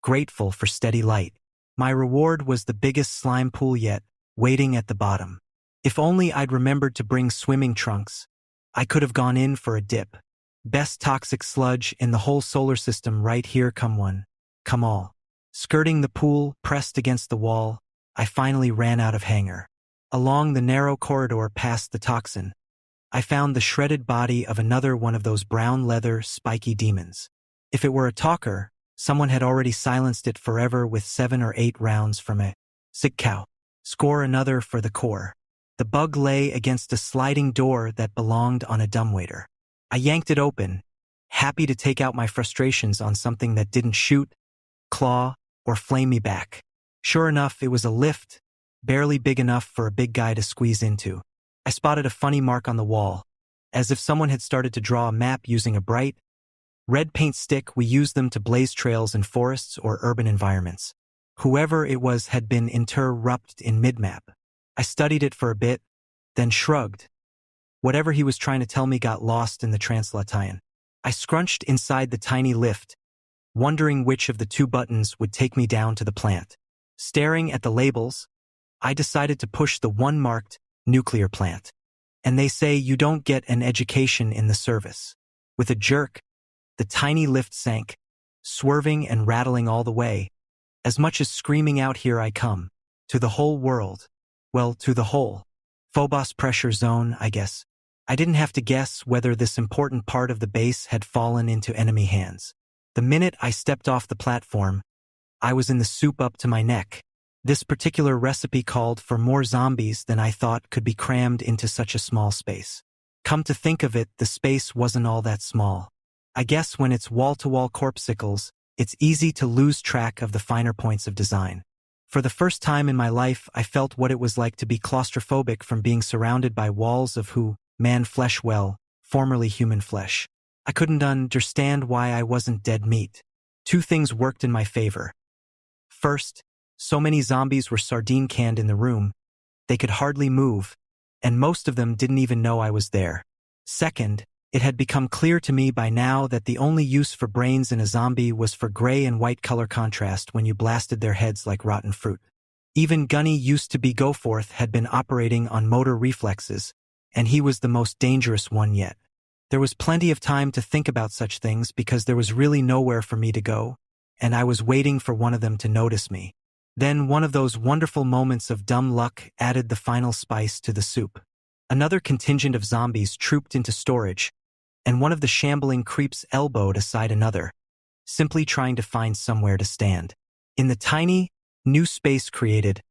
grateful for steady light. My reward was the biggest slime pool yet, waiting at the bottom. If only I'd remembered to bring swimming trunks, I could have gone in for a dip. Best toxic sludge in the whole solar system right here, come one, come all. Skirting the pool, pressed against the wall, I finally ran out of hanger. Along the narrow corridor past the toxin, I found the shredded body of another one of those brown leather, spiky demons. If it were a talker, someone had already silenced it forever with 7 or 8 rounds from a sick cow. Score another for the core. The bug lay against a sliding door that belonged on a dumbwaiter. I yanked it open, happy to take out my frustrations on something that didn't shoot, claw, or flame me back. Sure enough, it was a lift, barely big enough for a big guy to squeeze into. I spotted a funny mark on the wall, as if someone had started to draw a map using a bright, red paint stick. We used them to blaze trails in forests or urban environments. Whoever it was had been interrupted in mid-map. I studied it for a bit, then shrugged. Whatever he was trying to tell me got lost in the translation. I scrunched inside the tiny lift, wondering which of the 2 buttons would take me down to the plant. Staring at the labels, I decided to push the one marked nuclear plant. And they say you don't get an education in the service. With a jerk, the tiny lift sank, swerving and rattling all the way, as much as screaming out, "Here I come." To the whole world. Well, to the whole Phobos pressure zone, I guess. I didn't have to guess whether this important part of the base had fallen into enemy hands. The minute I stepped off the platform, I was in the soup up to my neck. This particular recipe called for more zombies than I thought could be crammed into such a small space. Come to think of it, the space wasn't all that small. I guess when it's wall-to-wall corpuscles, it's easy to lose track of the finer points of design. For the first time in my life, I felt what it was like to be claustrophobic from being surrounded by walls of man flesh, well, formerly human flesh. I couldn't understand why I wasn't dead meat. 2 things worked in my favor. First, so many zombies were sardine canned in the room, they could hardly move, and most of them didn't even know I was there. Second, it had become clear to me by now that the only use for brains in a zombie was for gray and white color contrast when you blasted their heads like rotten fruit. Even Gunny used to be Goforth had been operating on motor reflexes, and he was the most dangerous one yet. There was plenty of time to think about such things because there was really nowhere for me to go, and I was waiting for one of them to notice me. Then one of those wonderful moments of dumb luck added the final spice to the soup. Another contingent of zombies trooped into storage, and one of the shambling creeps elbowed aside another, simply trying to find somewhere to stand. In the tiny, new space created,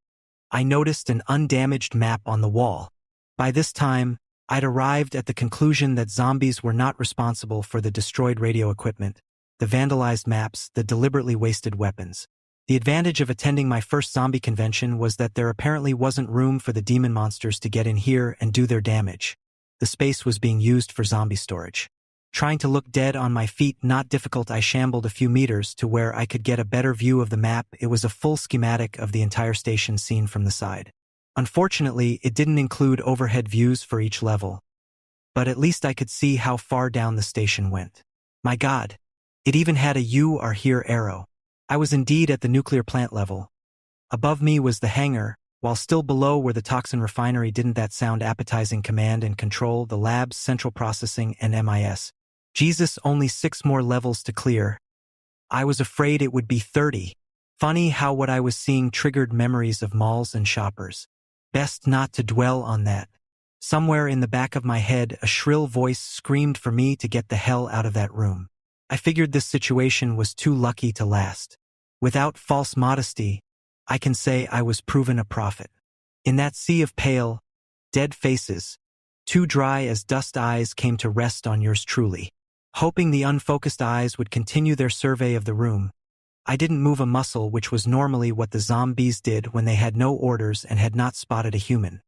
I noticed an undamaged map on the wall. By this time, I'd arrived at the conclusion that zombies were not responsible for the destroyed radio equipment, the vandalized maps, the deliberately wasted weapons. The advantage of attending my first zombie convention was that there apparently wasn't room for the demon monsters to get in here and do their damage. The space was being used for zombie storage. Trying to look dead on my feet not difficult, I shambled a few meters to where I could get a better view of the map. It was a full schematic of the entire station seen from the side. Unfortunately, it didn't include overhead views for each level, but at least I could see how far down the station went. My God, it even had a "You are here" arrow. I was indeed at the nuclear plant level. Above me was the hangar, while still below were the toxin refinery. Didn't that sound appetizing? Command and control, the labs, central processing, and MIS. Jesus, only 6 more levels to clear. I was afraid it would be 30. Funny how what I was seeing triggered memories of malls and shoppers. Best not to dwell on that. Somewhere in the back of my head, a shrill voice screamed for me to get the hell out of that room. I figured this situation was too lucky to last. Without false modesty, I can say I was proven a prophet. In that sea of pale, dead faces, 2 dry as dust eyes came to rest on yours truly. Hoping the unfocused eyes would continue their survey of the room, I didn't move a muscle, which was normally what the zombies did when they had no orders and had not spotted a human.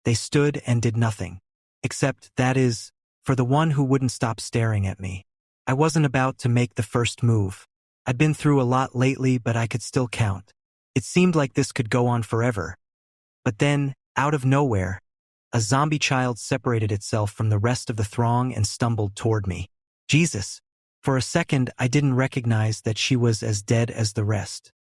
They stood and did nothing. Except, that is, for the one who wouldn't stop staring at me. I wasn't about to make the first move. I'd been through a lot lately, but I could still count. It seemed like this could go on forever. But then, out of nowhere, a zombie child separated itself from the rest of the throng and stumbled toward me. Jesus! For a second, I didn't recognize that she was as dead as the rest.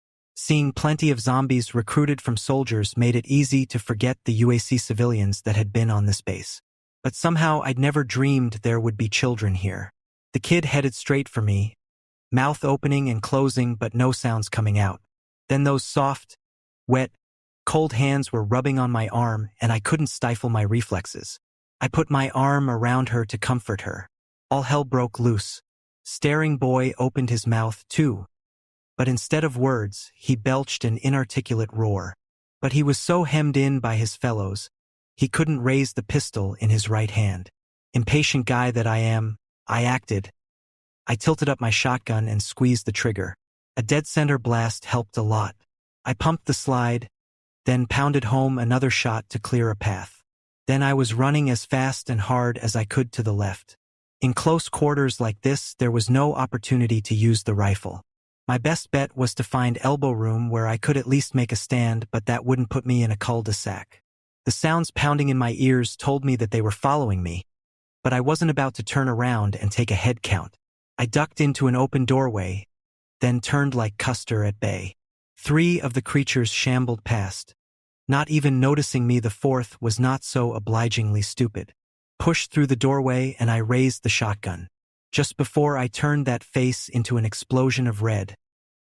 Seeing plenty of zombies recruited from soldiers made it easy to forget the UAC civilians that had been on this base. But somehow I'd never dreamed there would be children here. The kid headed straight for me, mouth opening and closing but no sounds coming out. Then those soft, wet, cold hands were rubbing on my arm and I couldn't stifle my reflexes. I put my arm around her to comfort her. All hell broke loose. Staring boy opened his mouth too. But instead of words, he belched an inarticulate roar. But he was so hemmed in by his fellows, he couldn't raise the pistol in his right hand. Impatient guy that I am, I acted. I tilted up my shotgun and squeezed the trigger. A dead center blast helped a lot. I pumped the slide, then pounded home another shot to clear a path. Then I was running as fast and hard as I could to the left. In close quarters like this, there was no opportunity to use the rifle. My best bet was to find elbow room where I could at least make a stand, but that wouldn't put me in a cul-de-sac. The sounds pounding in my ears told me that they were following me, but I wasn't about to turn around and take a head count. I ducked into an open doorway, then turned like Custer at bay. 3 of the creatures shambled past. Not even noticing me, the 4th was not so obligingly stupid. Pushed through the doorway and I raised the shotgun. Just before I turned that face into an explosion of red.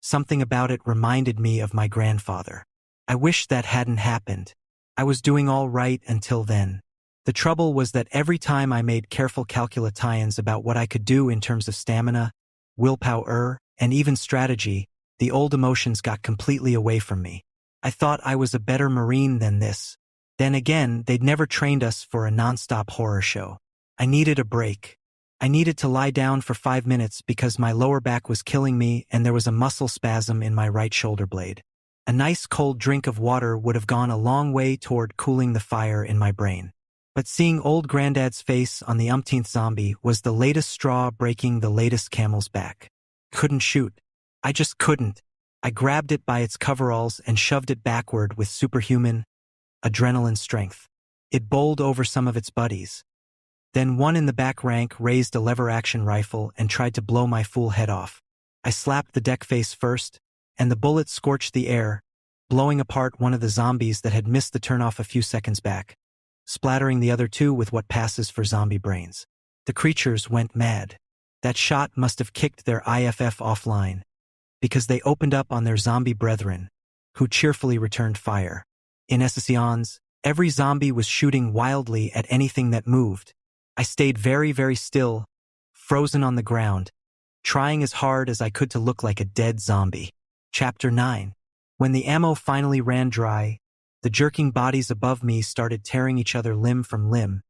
Something about it reminded me of my grandfather. I wish that hadn't happened. I was doing all right until then. The trouble was that every time I made careful calculations about what I could do in terms of stamina, willpower, and even strategy, the old emotions got completely away from me. I thought I was a better Marine than this. Then again, they'd never trained us for a non-stop horror show. I needed a break. I needed to lie down for 5 minutes because my lower back was killing me and there was a muscle spasm in my right shoulder blade. A nice cold drink of water would have gone a long way toward cooling the fire in my brain. But seeing old Granddad's face on the umpteenth zombie was the latest straw breaking the latest camel's back. Couldn't shoot. I just couldn't. I grabbed it by its coveralls and shoved it backward with superhuman, adrenaline strength. It bowled over some of its buddies. Then one in the back rank raised a lever-action rifle and tried to blow my fool head off. I slapped the deck face first, and the bullet scorched the air, blowing apart one of the zombies that had missed the turnoff a few seconds back, splattering the other 2 with what passes for zombie brains. The creatures went mad. That shot must have kicked their IFF offline, because they opened up on their zombie brethren, who cheerfully returned fire. In Essence, every zombie was shooting wildly at anything that moved. I stayed very, very still, frozen on the ground, trying as hard as I could to look like a dead zombie. Chapter 9. When the ammo finally ran dry, the jerking bodies above me started tearing each other limb from limb,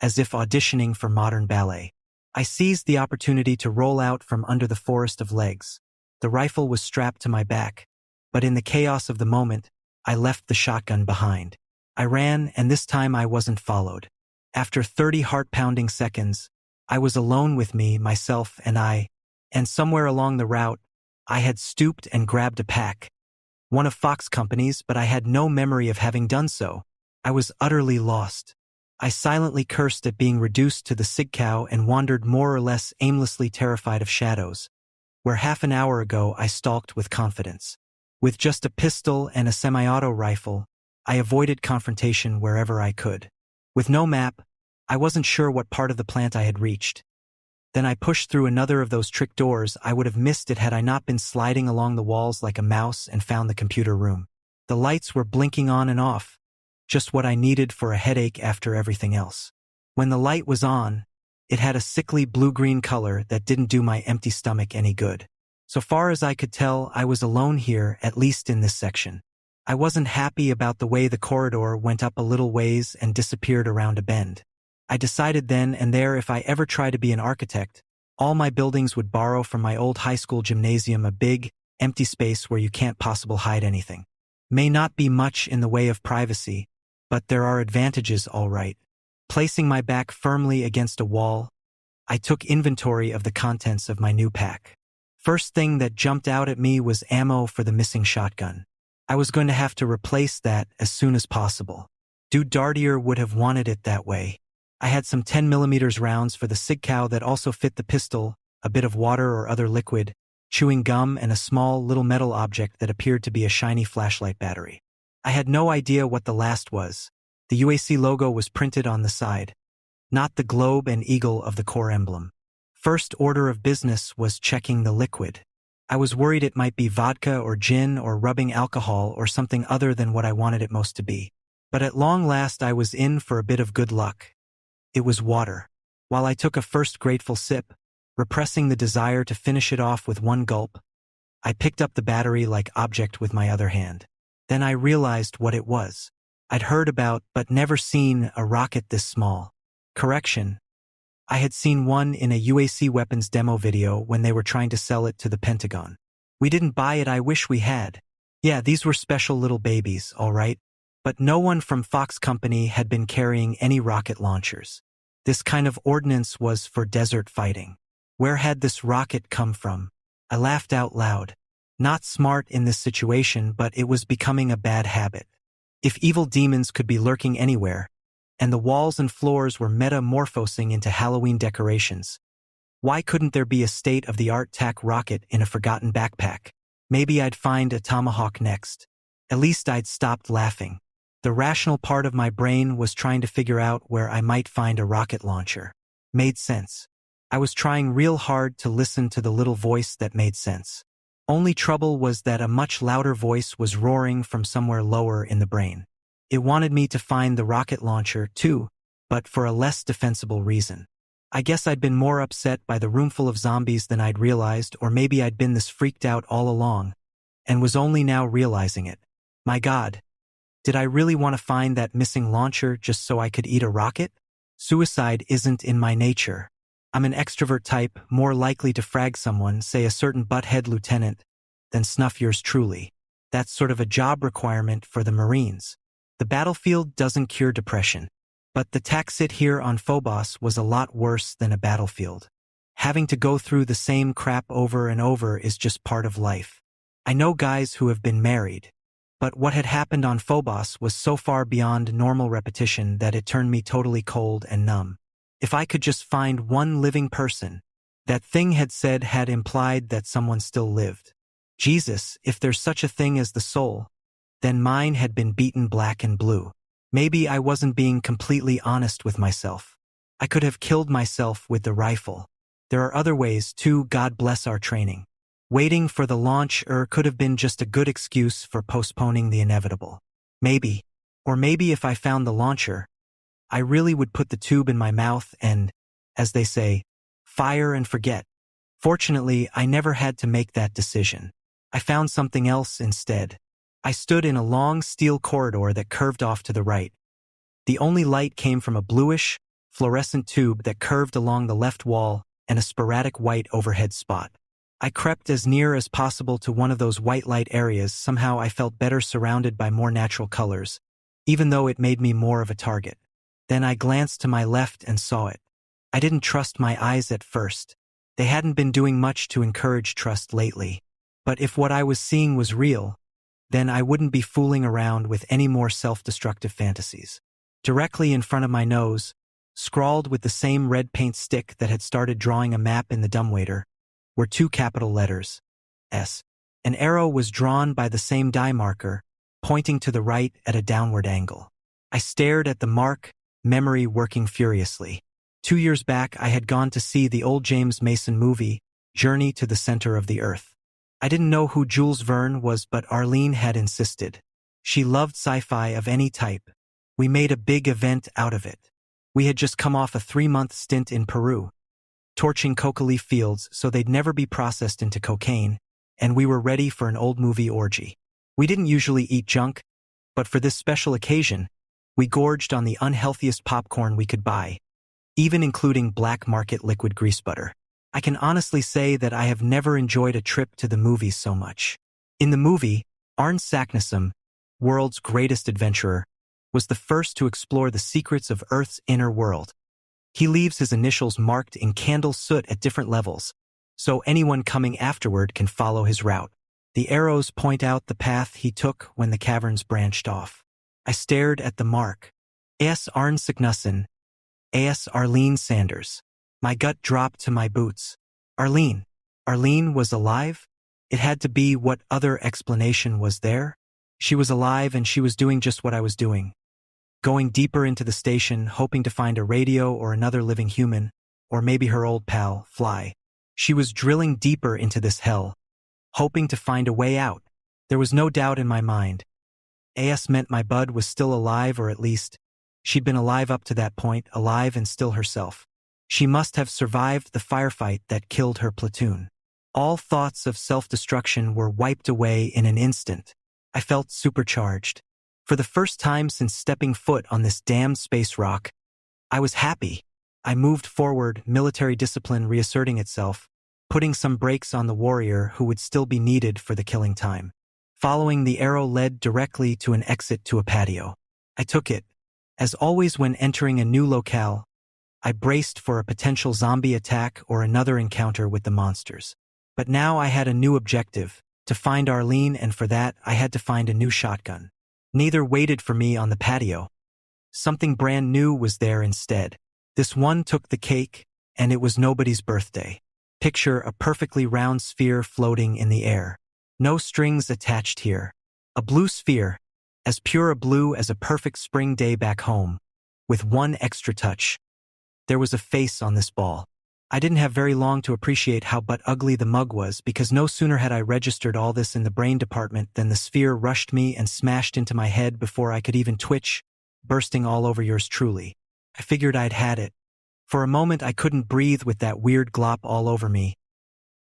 as if auditioning for modern ballet. I seized the opportunity to roll out from under the forest of legs. The rifle was strapped to my back, but in the chaos of the moment, I left the shotgun behind. I ran, and this time I wasn't followed. After 30 heart-pounding seconds, I was alone with me, myself, and somewhere along the route, I had stooped and grabbed a pack. One of Fox Company's, but I had no memory of having done so. I was utterly lost. I silently cursed at being reduced to the sig cow and wandered more or less aimlessly, terrified of shadows, where half an hour ago I stalked with confidence. With just a pistol and a semi-auto rifle, I avoided confrontation wherever I could. With no map, I wasn't sure what part of the plant I had reached. Then I pushed through another of those trick doors. I would have missed it had I not been sliding along the walls like a mouse and found the computer room. The lights were blinking on and off, just what I needed for a headache after everything else. When the light was on, it had a sickly blue-green color that didn't do my empty stomach any good. So far as I could tell, I was alone here, at least in this section. I wasn't happy about the way the corridor went up a little ways and disappeared around a bend. I decided then and there if I ever try to be an architect, all my buildings would borrow from my old high school gymnasium, a big, empty space where you can't possibly hide anything. May not be much in the way of privacy, but there are advantages all right. Placing my back firmly against a wall, I took inventory of the contents of my new pack. First thing that jumped out at me was ammo for the missing shotgun. I was going to have to replace that as soon as possible. Dude Dartier would have wanted it that way. I had some 10mm rounds for the sig cow that also fit the pistol, a bit of water or other liquid, chewing gum and a small little metal object that appeared to be a shiny flashlight battery. I had no idea what the last was. The UAC logo was printed on the side, not the globe and eagle of the core emblem. First order of business was checking the liquid. I was worried it might be vodka or gin or rubbing alcohol or something other than what I wanted it most to be. But at long last I was in for a bit of good luck. It was water. While I took a first grateful sip, repressing the desire to finish it off with one gulp, I picked up the battery-like object with my other hand. Then I realized what it was. I'd heard about, but never seen, a rocket this small. Correction. I had seen one in a UAC weapons demo video when they were trying to sell it to the Pentagon. We didn't buy it, I wish we had. Yeah, these were special little babies, all right. But no one from Fox Company had been carrying any rocket launchers. This kind of ordnance was for desert fighting. Where had this rocket come from? I laughed out loud. Not smart in this situation, but it was becoming a bad habit. If evil demons could be lurking anywhere, and the walls and floors were metamorphosing into Halloween decorations, why couldn't there be a state-of-the-art tac rocket in a forgotten backpack? Maybe I'd find a tomahawk next. At least I'd stopped laughing. The rational part of my brain was trying to figure out where I might find a rocket launcher. Made sense. I was trying real hard to listen to the little voice that made sense. Only trouble was that a much louder voice was roaring from somewhere lower in the brain. It wanted me to find the rocket launcher, too, but for a less defensible reason. I guess I'd been more upset by the roomful of zombies than I'd realized, or maybe I'd been this freaked out all along, and was only now realizing it. My God. Did I really want to find that missing launcher just so I could eat a rocket? Suicide isn't in my nature. I'm an extrovert type, more likely to frag someone, say a certain butthead lieutenant, than snuff yours truly. That's sort of a job requirement for the Marines. The battlefield doesn't cure depression. But the taxit here on Phobos was a lot worse than a battlefield. Having to go through the same crap over and over is just part of life. I know guys who have been married, but what had happened on Phobos was so far beyond normal repetition that it turned me totally cold and numb. If I could just find one living person, that thing had said had implied that someone still lived. Jesus, if there's such a thing as the soul, then mine had been beaten black and blue. Maybe I wasn't being completely honest with myself. I could have killed myself with the rifle. There are other ways too, God bless our training. Waiting for the launch could have been just a good excuse for postponing the inevitable. Maybe. Or maybe if I found the launcher, I really would put the tube in my mouth and, as they say, fire and forget. Fortunately, I never had to make that decision. I found something else instead. I stood in a long steel corridor that curved off to the right. The only light came from a bluish, fluorescent tube that curved along the left wall and a sporadic white overhead spot. I crept as near as possible to one of those white light areas. Somehow I felt better surrounded by more natural colors, even though it made me more of a target. Then I glanced to my left and saw it. I didn't trust my eyes at first. They hadn't been doing much to encourage trust lately. But if what I was seeing was real, then I wouldn't be fooling around with any more self-destructive fantasies. Directly in front of my nose, scrawled with the same red paint stick that had started drawing a map in the dumbwaiter, were two capital letters, S. An arrow was drawn by the same die marker, pointing to the right at a downward angle. I stared at the mark, memory working furiously. 2 years back, I had gone to see the old James Mason movie, Journey to the Center of the Earth. I didn't know who Jules Verne was, but Arlene had insisted. She loved sci-fi of any type. We made a big event out of it. We had just come off a 3-month stint in Peru, torching coca leaf fields so they'd never be processed into cocaine, and we were ready for an old movie orgy. We didn't usually eat junk, but for this special occasion, we gorged on the unhealthiest popcorn we could buy, even including black market liquid grease butter. I can honestly say that I have never enjoyed a trip to the movies so much. In the movie, Arne Saknussemm, world's greatest adventurer, was the first to explore the secrets of Earth's inner world. He leaves his initials marked in candle soot at different levels, so anyone coming afterward can follow his route. The arrows point out the path he took when the caverns branched off. I stared at the mark. A.S. Arne Saknussemm, A.S. Arlene Sanders. My gut dropped to my boots. Arlene. Arlene was alive? It had to be. What other explanation was there? She was alive and she was doing just what I was doing. Going deeper into the station, hoping to find a radio or another living human, or maybe her old pal, Fly. She was drilling deeper into this hell, hoping to find a way out. There was no doubt in my mind. AS meant my bud was still alive, or at least, she'd been alive up to that point, alive and still herself. She must have survived the firefight that killed her platoon. All thoughts of self-destruction were wiped away in an instant. I felt supercharged. For the first time since stepping foot on this damned space rock, I was happy. I moved forward, military discipline reasserting itself, putting some brakes on the warrior who would still be needed for the killing time. Following the arrow led directly to an exit to a patio. I took it. As always when entering a new locale, I braced for a potential zombie attack or another encounter with the monsters. But now I had a new objective, to find Arlene, and for that I had to find a new shotgun. Neither waited for me on the patio. Something brand new was there instead. This one took the cake, and it was nobody's birthday. Picture a perfectly round sphere floating in the air. No strings attached here. A blue sphere, as pure a blue as a perfect spring day back home, with one extra touch. There was a face on this ball. I didn't have very long to appreciate how but ugly the mug was, because no sooner had I registered all this in the brain department than the sphere rushed me and smashed into my head before I could even twitch, bursting all over yours truly. I figured I'd had it. For a moment I couldn't breathe with that weird glop all over me,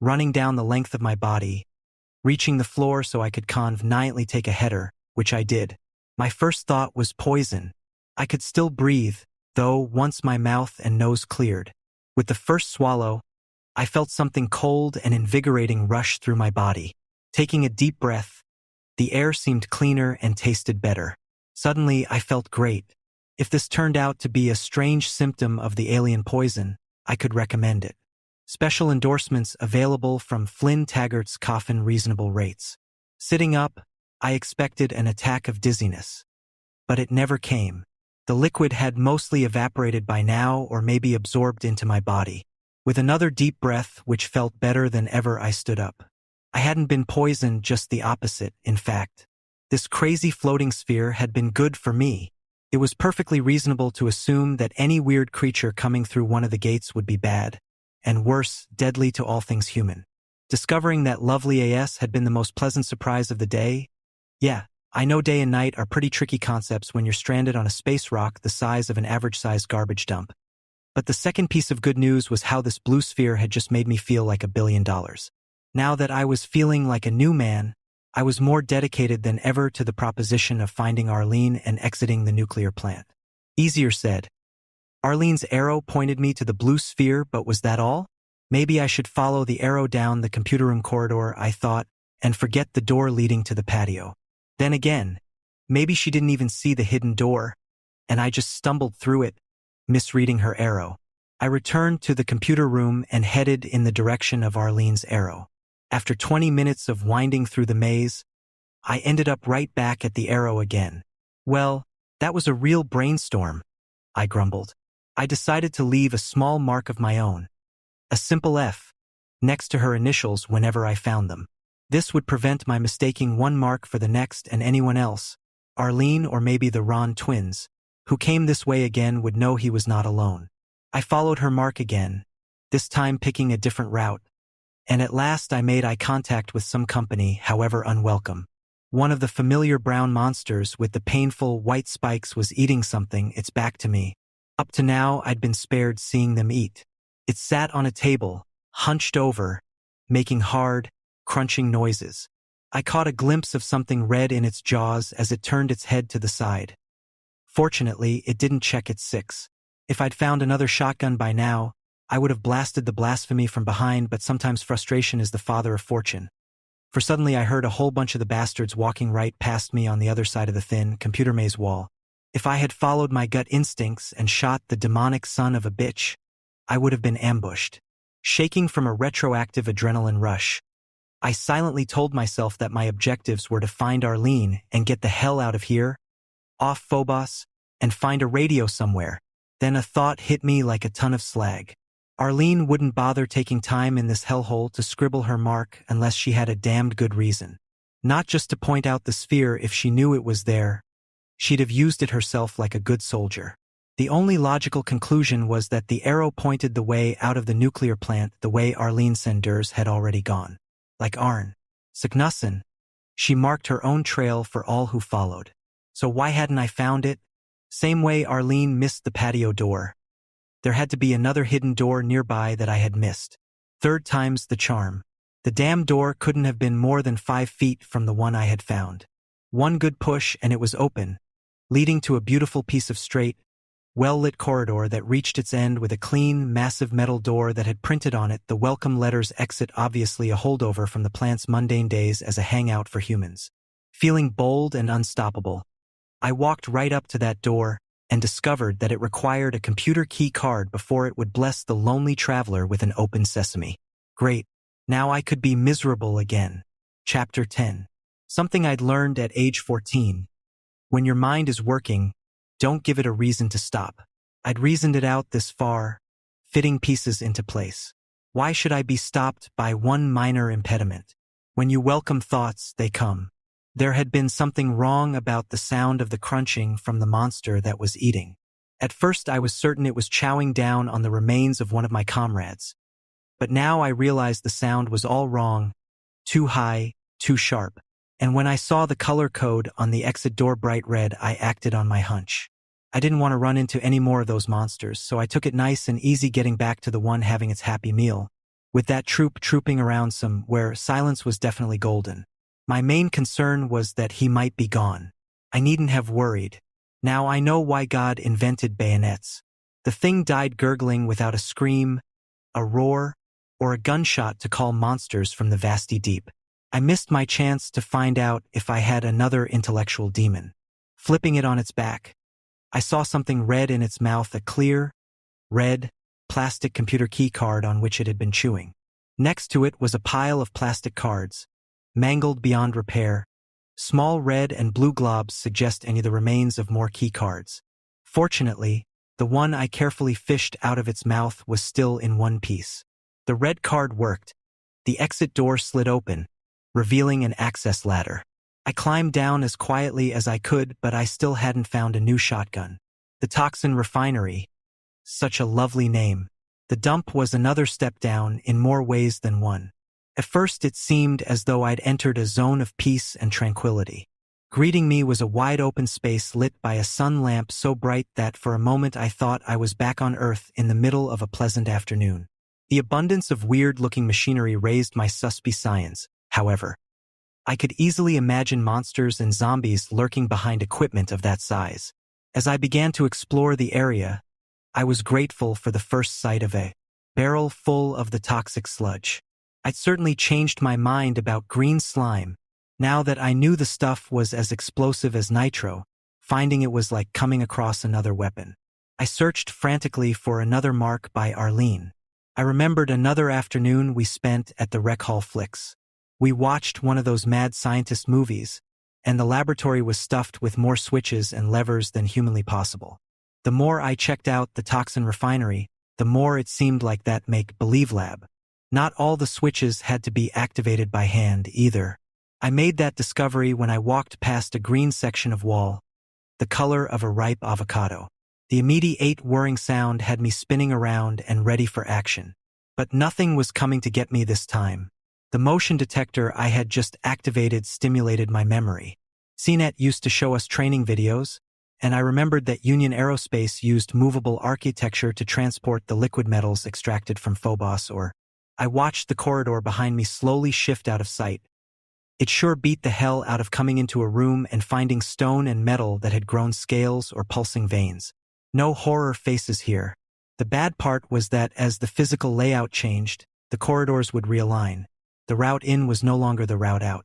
running down the length of my body, reaching the floor so I could conveniently take a header, which I did. My first thought was poison. I could still breathe, though, once my mouth and nose cleared. With the first swallow, I felt something cold and invigorating rush through my body. Taking a deep breath, the air seemed cleaner and tasted better. Suddenly, I felt great. If this turned out to be a strange symptom of the alien poison, I could recommend it. Special endorsements available from Flynn Taggart's Coffin. Reasonable rates. Sitting up, I expected an attack of dizziness. But it never came. The liquid had mostly evaporated by now, or maybe absorbed into my body. With another deep breath, which felt better than ever, I stood up. I hadn't been poisoned, just the opposite, in fact. This crazy floating sphere had been good for me. It was perfectly reasonable to assume that any weird creature coming through one of the gates would be bad, and worse, deadly to all things human. Discovering that lovely AS had been the most pleasant surprise of the day. Yeah, I know day and night are pretty tricky concepts when you're stranded on a space rock the size of an average-sized garbage dump. But the second piece of good news was how this blue sphere had just made me feel like $1 billion. Now that I was feeling like a new man, I was more dedicated than ever to the proposition of finding Arlene and exiting the nuclear plant. Easier said. Arlene's arrow pointed me to the blue sphere, but was that all? Maybe I should follow the arrow down the computer room corridor, I thought, and forget the door leading to the patio. Then again, maybe she didn't even see the hidden door, and I just stumbled through it, misreading her arrow. I returned to the computer room and headed in the direction of Arlene's arrow. After 20 minutes of winding through the maze, I ended up right back at the arrow again. Well, that was a real brainstorm, I grumbled. I decided to leave a small mark of my own, a simple F, next to her initials whenever I found them. This would prevent my mistaking one mark for the next, and anyone else, Arlene or maybe the Ron twins, who came this way again would know he was not alone. I followed her mark again, this time picking a different route, and at last I made eye contact with some company, however unwelcome. One of the familiar brown monsters with the painful white spikes was eating something, its back to me. Up to now, I'd been spared seeing them eat. It sat on a table, hunched over, making hard, crunching noises. I caught a glimpse of something red in its jaws as it turned its head to the side. Fortunately, it didn't check its 6. If I'd found another shotgun by now, I would have blasted the blasphemy from behind, but sometimes frustration is the father of fortune. For suddenly I heard a whole bunch of the bastards walking right past me on the other side of the thin, computer maze wall. If I had followed my gut instincts and shot the demonic son of a bitch, I would have been ambushed. Shaking from a retroactive adrenaline rush, I silently told myself that my objectives were to find Arlene and get the hell out of here, off Phobos, and find a radio somewhere. Then a thought hit me like a ton of slag. Arlene wouldn't bother taking time in this hellhole to scribble her mark unless she had a damned good reason. Not just to point out the sphere if she knew it was there. She'd have used it herself like a good soldier. The only logical conclusion was that the arrow pointed the way out of the nuclear plant the way Arlene Sanders had already gone. Like Arn Signussen, she marked her own trail for all who followed. So why hadn't I found it? Same way Arlene missed the patio door. There had to be another hidden door nearby that I had missed. Third time's the charm. The damn door couldn't have been more than 5 feet from the one I had found. One good push and it was open, leading to a beautiful piece of straight, well-lit corridor that reached its end with a clean, massive metal door that had printed on it the welcome letters exit, obviously a holdover from the plant's mundane days as a hangout for humans. Feeling bold and unstoppable, I walked right up to that door and discovered that it required a computer key card before it would bless the lonely traveler with an open sesame. Great. Now I could be miserable again. Chapter 10. Something I'd learned at age 14. When your mind is working, don't give it a reason to stop. I'd reasoned it out this far, fitting pieces into place. Why should I be stopped by one minor impediment? When you welcome thoughts, they come. There had been something wrong about the sound of the crunching from the monster that was eating. At first I was certain it was chowing down on the remains of one of my comrades. But now I realized the sound was all wrong, too high, too sharp. And when I saw the color code on the exit door bright red, I acted on my hunch. I didn't want to run into any more of those monsters, so I took it nice and easy getting back to the one having its happy meal, with that troop trooping around somewhere. Silence was definitely golden. My main concern was that he might be gone. I needn't have worried. Now I know why God invented bayonets. The thing died gurgling without a scream, a roar, or a gunshot to call monsters from the vasty deep. I missed my chance to find out if I had another intellectual demon. Flipping it on its back, I saw something red in its mouth, a clear, red, plastic computer key card on which it had been chewing. Next to it was a pile of plastic cards, mangled beyond repair. Small red and blue globs suggest any of the remains of more key cards. Fortunately, the one I carefully fished out of its mouth was still in one piece. The red card worked. The exit door slid open, revealing an access ladder. I climbed down as quietly as I could, but I still hadn't found a new shotgun. The Toxin Refinery. Such a lovely name. The dump was another step down in more ways than one. At first it seemed as though I'd entered a zone of peace and tranquility. Greeting me was a wide open space lit by a sun lamp so bright that for a moment I thought I was back on Earth in the middle of a pleasant afternoon. The abundance of weird-looking machinery raised my suspicience, however. I could easily imagine monsters and zombies lurking behind equipment of that size. As I began to explore the area, I was grateful for the first sight of a barrel full of the toxic sludge. I'd certainly changed my mind about green slime. Now that I knew the stuff was as explosive as nitro, finding it was like coming across another weapon. I searched frantically for another mark by Arlene. I remembered another afternoon we spent at the Rec Hall Flicks. We watched one of those mad scientist movies, and the laboratory was stuffed with more switches and levers than humanly possible. The more I checked out the Toxin Refinery, the more it seemed like that make-believe lab. Not all the switches had to be activated by hand either. I made that discovery when I walked past a green section of wall, the color of a ripe avocado. The immediate whirring sound had me spinning around and ready for action. But nothing was coming to get me this time. The motion detector I had just activated stimulated my memory. CNET used to show us training videos, and I remembered that Union Aerospace used movable architecture to transport the liquid metals extracted from Phobos. I watched the corridor behind me slowly shift out of sight. It sure beat the hell out of coming into a room and finding stone and metal that had grown scales or pulsing veins. No horror faces here. The bad part was that as the physical layout changed, the corridors would realign. The route in was no longer the route out.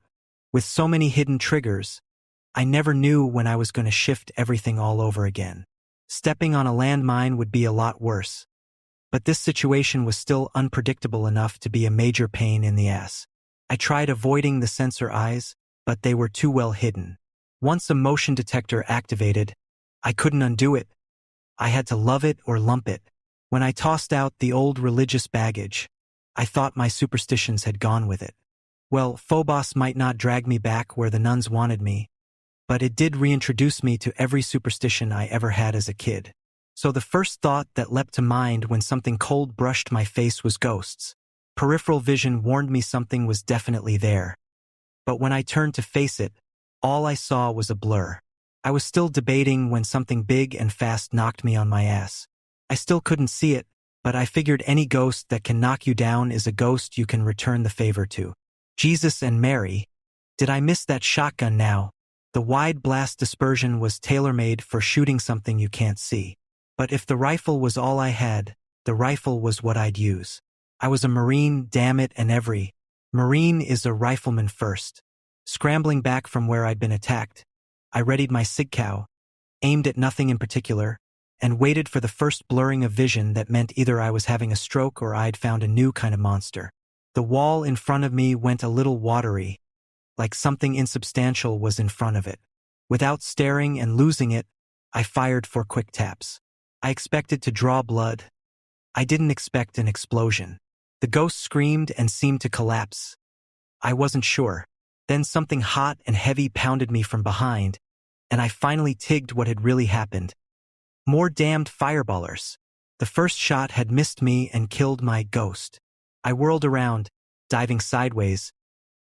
With so many hidden triggers, I never knew when I was going to shift everything all over again. Stepping on a landmine would be a lot worse. But this situation was still unpredictable enough to be a major pain in the ass. I tried avoiding the sensor eyes, but they were too well hidden. Once a motion detector activated, I couldn't undo it. I had to love it or lump it. When I tossed out the old religious baggage, I thought my superstitions had gone with it. Well, Phobos might not drag me back where the nuns wanted me, but it did reintroduce me to every superstition I ever had as a kid. So the first thought that leapt to mind when something cold brushed my face was ghosts. Peripheral vision warned me something was definitely there. But when I turned to face it, all I saw was a blur. I was still debating when something big and fast knocked me on my ass. I still couldn't see it, but I figured any ghost that can knock you down is a ghost you can return the favor to. Jesus and Mary. Did I miss that shotgun now? The wide blast dispersion was tailor-made for shooting something you can't see. But if the rifle was all I had, the rifle was what I'd use. I was a Marine, damn it, and every Marine is a rifleman first. Scrambling back from where I'd been attacked, I readied my sig cow, aimed at nothing in particular, and waited for the first blurring of vision that meant either I was having a stroke or I'd found a new kind of monster. The wall in front of me went a little watery, like something insubstantial was in front of it. Without staring and losing it, I fired 4 quick taps. I expected to draw blood. I didn't expect an explosion. The ghost screamed and seemed to collapse. I wasn't sure. Then something hot and heavy pounded me from behind, and I finally tigged what had really happened. More damned fireballers. The first shot had missed me and killed my ghost. I whirled around, diving sideways.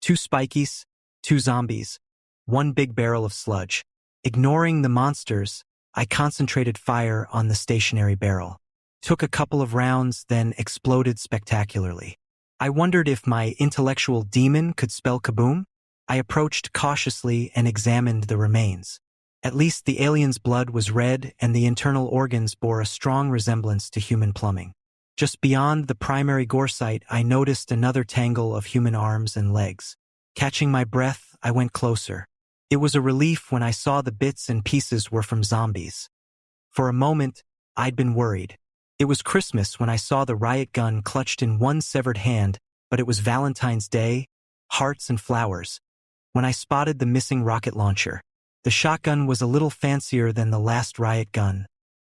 2 spikies, 2 zombies, 1 big barrel of sludge. Ignoring the monsters, I concentrated fire on the stationary barrel. Took a couple of rounds, then exploded spectacularly. I wondered if my intellectual demon could spell kaboom. I approached cautiously and examined the remains. At least the alien's blood was red and the internal organs bore a strong resemblance to human plumbing. Just beyond the primary gore site, I noticed another tangle of human arms and legs. Catching my breath, I went closer. It was a relief when I saw the bits and pieces were from zombies. For a moment, I'd been worried. It was Christmas when I saw the riot gun clutched in one severed hand, but it was Valentine's Day, hearts and flowers, when I spotted the missing rocket launcher. The shotgun was a little fancier than the last riot gun,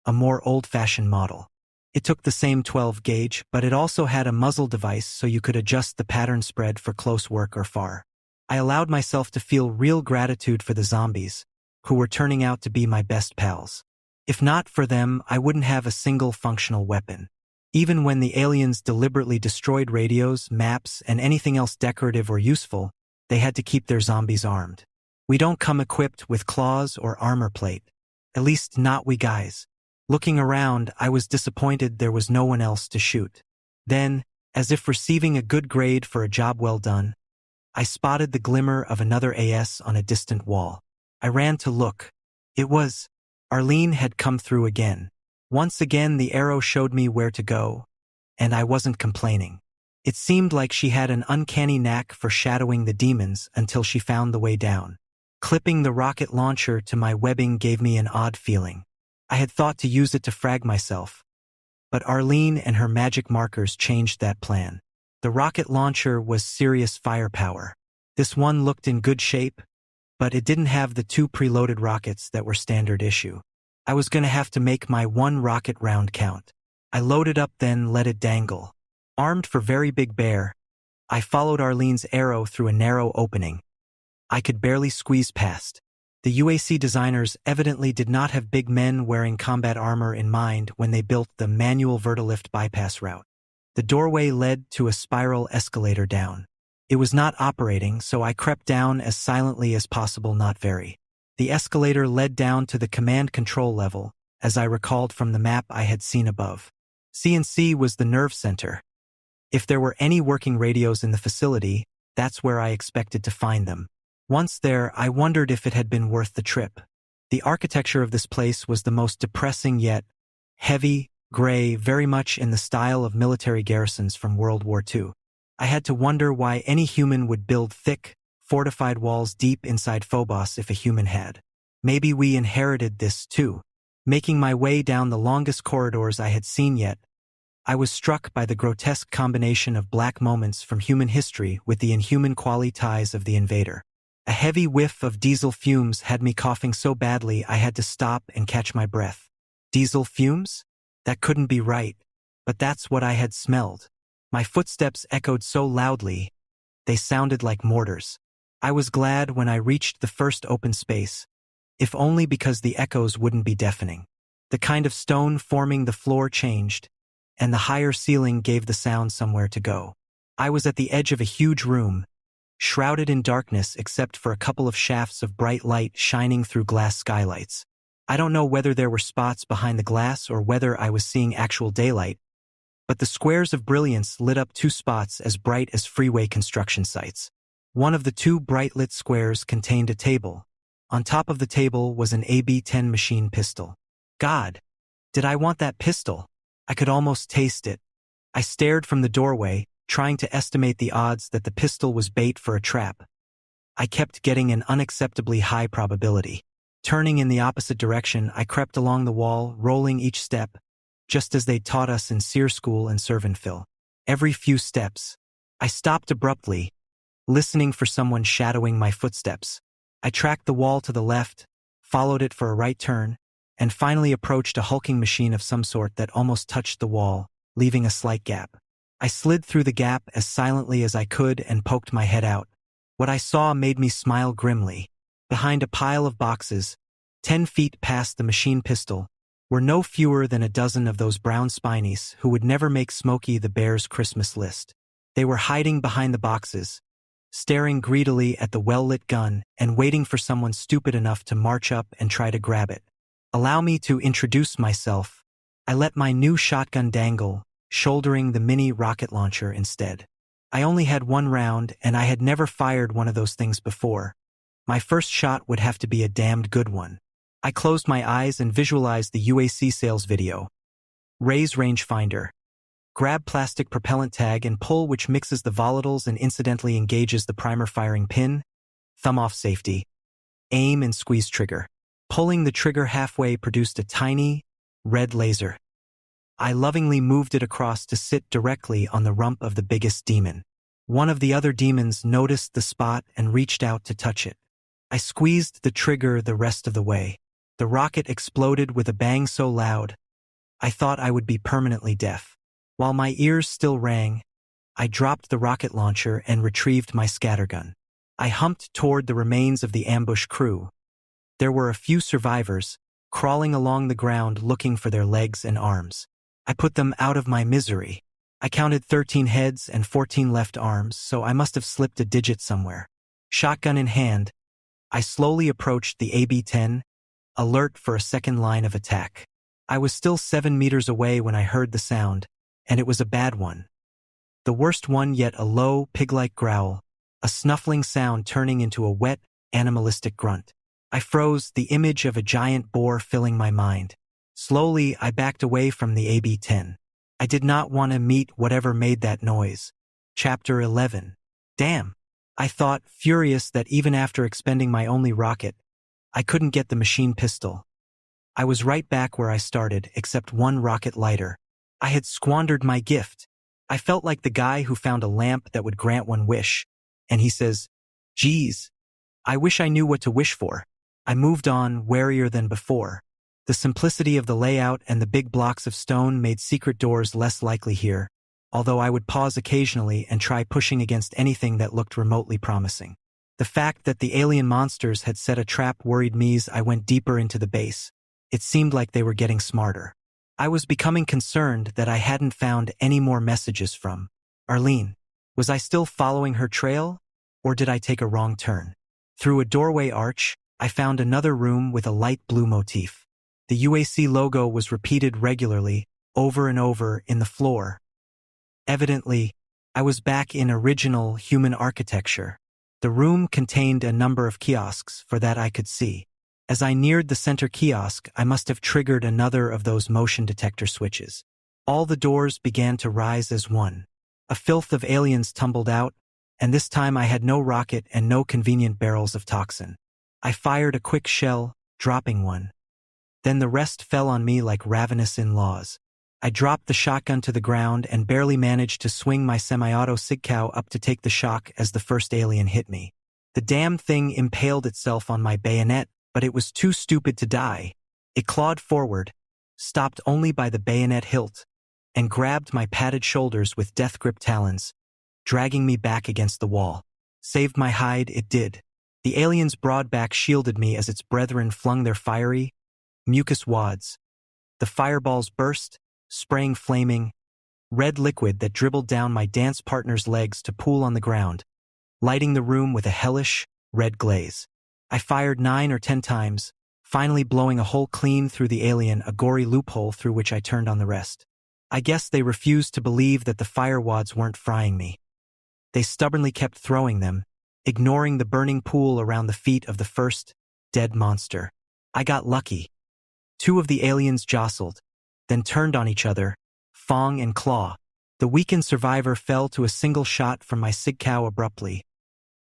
a more old-fashioned model. It took the same 12 gauge, but it also had a muzzle device so you could adjust the pattern spread for close work or far. I allowed myself to feel real gratitude for the zombies, who were turning out to be my best pals. If not for them, I wouldn't have a single functional weapon. Even when the aliens deliberately destroyed radios, maps, and anything else decorative or useful, they had to keep their zombies armed. We don't come equipped with claws or armor plate. At least not we guys. Looking around, I was disappointed there was no one else to shoot. Then, as if receiving a good grade for a job well done, I spotted the glimmer of another AS on a distant wall. I ran to look. It was Arlene had come through again. Once again the arrow showed me where to go, and I wasn't complaining. It seemed like she had an uncanny knack for shadowing the demons until she found the way down. Clipping the rocket launcher to my webbing gave me an odd feeling. I had thought to use it to frag myself, but Arlene and her magic markers changed that plan. The rocket launcher was serious firepower. This one looked in good shape, but it didn't have the 2 preloaded rockets that were standard issue. I was going to have to make my 1 rocket round count. I loaded up then let it dangle. Armed for very big bear, I followed Arlene's arrow through a narrow opening. I could barely squeeze past. The UAC designers evidently did not have big men wearing combat armor in mind when they built the manual vertilift bypass route. The doorway led to a spiral escalator down. It was not operating, so I crept down as silently as possible, not very. The escalator led down to the command control level, as I recalled from the map I had seen above. CNC was the nerve center. If there were any working radios in the facility, that's where I expected to find them. Once there, I wondered if it had been worth the trip. The architecture of this place was the most depressing yet heavy, gray, very much in the style of military garrisons from World War II. I had to wonder why any human would build thick, fortified walls deep inside Phobos if a human had. Maybe we inherited this too. Making my way down the longest corridors I had seen yet, I was struck by the grotesque combination of black moments from human history with the inhuman qualities of the invader. A heavy whiff of diesel fumes had me coughing so badly I had to stop and catch my breath. Diesel fumes? That couldn't be right. But that's what I had smelled. My footsteps echoed so loudly, they sounded like mortars. I was glad when I reached the first open space, if only because the echoes wouldn't be deafening. The kind of stone forming the floor changed, and the higher ceiling gave the sound somewhere to go. I was at the edge of a huge room, shrouded in darkness except for a couple of shafts of bright light shining through glass skylights. I don't know whether there were spots behind the glass or whether I was seeing actual daylight, but the squares of brilliance lit up 2 spots as bright as freeway construction sites. One of the 2 bright-lit squares contained a table. On top of the table was an AB-10 machine pistol. God, did I want that pistol? I could almost taste it. I stared from the doorway, trying to estimate the odds that the pistol was bait for a trap. I kept getting an unacceptably high probability. Turning in the opposite direction, I crept along the wall, rolling each step, just as they taught us in Sear School and Servantville. Every few steps, I stopped abruptly, listening for someone shadowing my footsteps. I tracked the wall to the left, followed it for a right turn, and finally approached a hulking machine of some sort that almost touched the wall, leaving a slight gap. I slid through the gap as silently as I could and poked my head out. What I saw made me smile grimly. Behind a pile of boxes, 10 feet past the machine pistol, were no fewer than a dozen of those brown spinies who would never make Smokey the Bear's Christmas list. They were hiding behind the boxes, staring greedily at the well-lit gun and waiting for someone stupid enough to march up and try to grab it. Allow me to introduce myself. I let my new shotgun dangle, shouldering the mini rocket launcher instead. I only had 1 round and I had never fired one of those things before. My first shot would have to be a damned good one. I closed my eyes and visualized the UAC sales video. Raise rangefinder. Grab plastic propellant tag and pull, which mixes the volatiles and incidentally engages the primer firing pin. Thumb off safety. Aim and squeeze trigger. Pulling the trigger halfway produced a tiny, red laser. I lovingly moved it across to sit directly on the rump of the biggest demon. One of the other demons noticed the spot and reached out to touch it. I squeezed the trigger the rest of the way. The rocket exploded with a bang so loud, I thought I would be permanently deaf. While my ears still rang, I dropped the rocket launcher and retrieved my scattergun. I humped toward the remains of the ambush crew. There were a few survivors, crawling along the ground looking for their legs and arms. I put them out of my misery. I counted 13 heads and 14 left arms, so I must have slipped a digit somewhere. Shotgun in hand, I slowly approached the AB-10, alert for a second line of attack. I was still 7 meters away when I heard the sound, and it was a bad one. The worst one yet, a low, pig-like growl, a snuffling sound turning into a wet, animalistic grunt. I froze, the image of a giant boar filling my mind. Slowly, I backed away from the AB-10. I did not want to meet whatever made that noise. Chapter 11. Damn, I thought, furious that even after expending my only rocket, I couldn't get the machine pistol. I was right back where I started, except one rocket lighter. I had squandered my gift. I felt like the guy who found a lamp that would grant one wish, and he says, "Geez, I wish I knew what to wish for." I moved on, warier than before. The simplicity of the layout and the big blocks of stone made secret doors less likely here, although I would pause occasionally and try pushing against anything that looked remotely promising. The fact that the alien monsters had set a trap worried me as I went deeper into the base. It seemed like they were getting smarter. I was becoming concerned that I hadn't found any more messages from Arlene. Was I still following her trail, or did I take a wrong turn? Through a doorway arch, I found another room with a light blue motif. The UAC logo was repeated regularly, over and over, in the floor. Evidently, I was back in original human architecture. The room contained a number of kiosks, for that I could see. As I neared the center kiosk, I must have triggered another of those motion detector switches. All the doors began to rise as one. A filth of aliens tumbled out, and this time I had no rocket and no convenient barrels of toxin. I fired a quick shell, dropping one. Then the rest fell on me like ravenous in-laws. I dropped the shotgun to the ground and barely managed to swing my semi-auto Sigcow up to take the shock as the first alien hit me. The damn thing impaled itself on my bayonet, but it was too stupid to die. It clawed forward, stopped only by the bayonet hilt, and grabbed my padded shoulders with death-grip talons, dragging me back against the wall. Saved my hide, it did. The alien's broad back shielded me as its brethren flung their fiery, mucus wads. The fireballs burst, spraying flaming, red liquid that dribbled down my dance partner's legs to pool on the ground, lighting the room with a hellish, red glaze. I fired 9 or 10 times, finally blowing a hole clean through the alien, a gory loophole through which I turned on the rest. I guess they refused to believe that the fire wads weren't frying me. They stubbornly kept throwing them, ignoring the burning pool around the feet of the first, dead monster. I got lucky. 2 of the aliens jostled, then turned on each other, fang and claw. The weakened survivor fell to a single shot from my sig cow abruptly.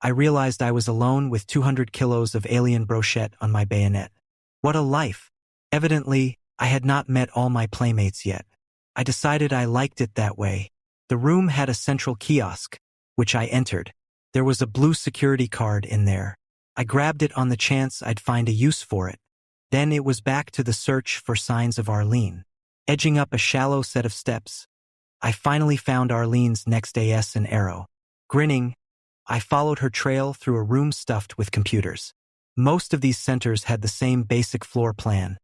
I realized I was alone with 200 kilos of alien brochette on my bayonet. What a life! Evidently, I had not met all my playmates yet. I decided I liked it that way. The room had a central kiosk, which I entered. There was a blue security card in there. I grabbed it on the chance I'd find a use for it. Then it was back to the search for signs of Arlene. Edging up a shallow set of steps, I finally found Arlene's next AS and arrow. Grinning, I followed her trail through a room stuffed with computers. Most of these centers had the same basic floor plan.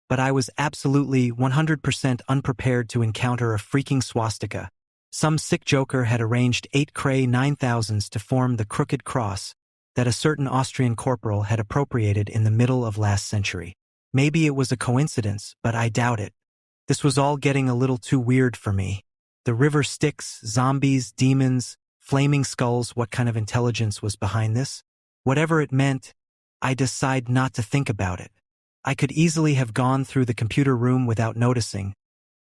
But I was absolutely 100% unprepared to encounter a freaking swastika. Some sick joker had arranged 8 Cray 9000s to form the crooked cross that a certain Austrian corporal had appropriated in the middle of last century. Maybe it was a coincidence, but I doubt it. This was all getting a little too weird for me. The river Styx, zombies, demons, flaming skulls, what kind of intelligence was behind this? Whatever it meant, I decided not to think about it. I could easily have gone through the computer room without noticing,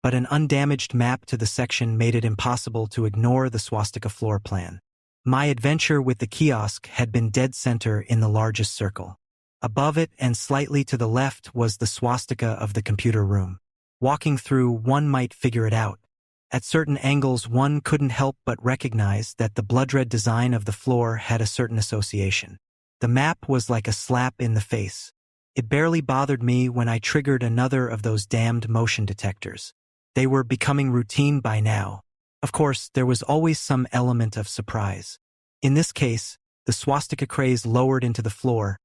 but an undamaged map to the section made it impossible to ignore the swastika floor plan. My adventure with the kiosk had been dead center in the largest circle. Above it and slightly to the left was the swastika of the computer room. Walking through, one might figure it out. At certain angles, one couldn't help but recognize that the blood-red design of the floor had a certain association. The map was like a slap in the face. It barely bothered me when I triggered another of those damned motion detectors. They were becoming routine by now. Of course, there was always some element of surprise. In this case, the swastika craze lowered into the floor,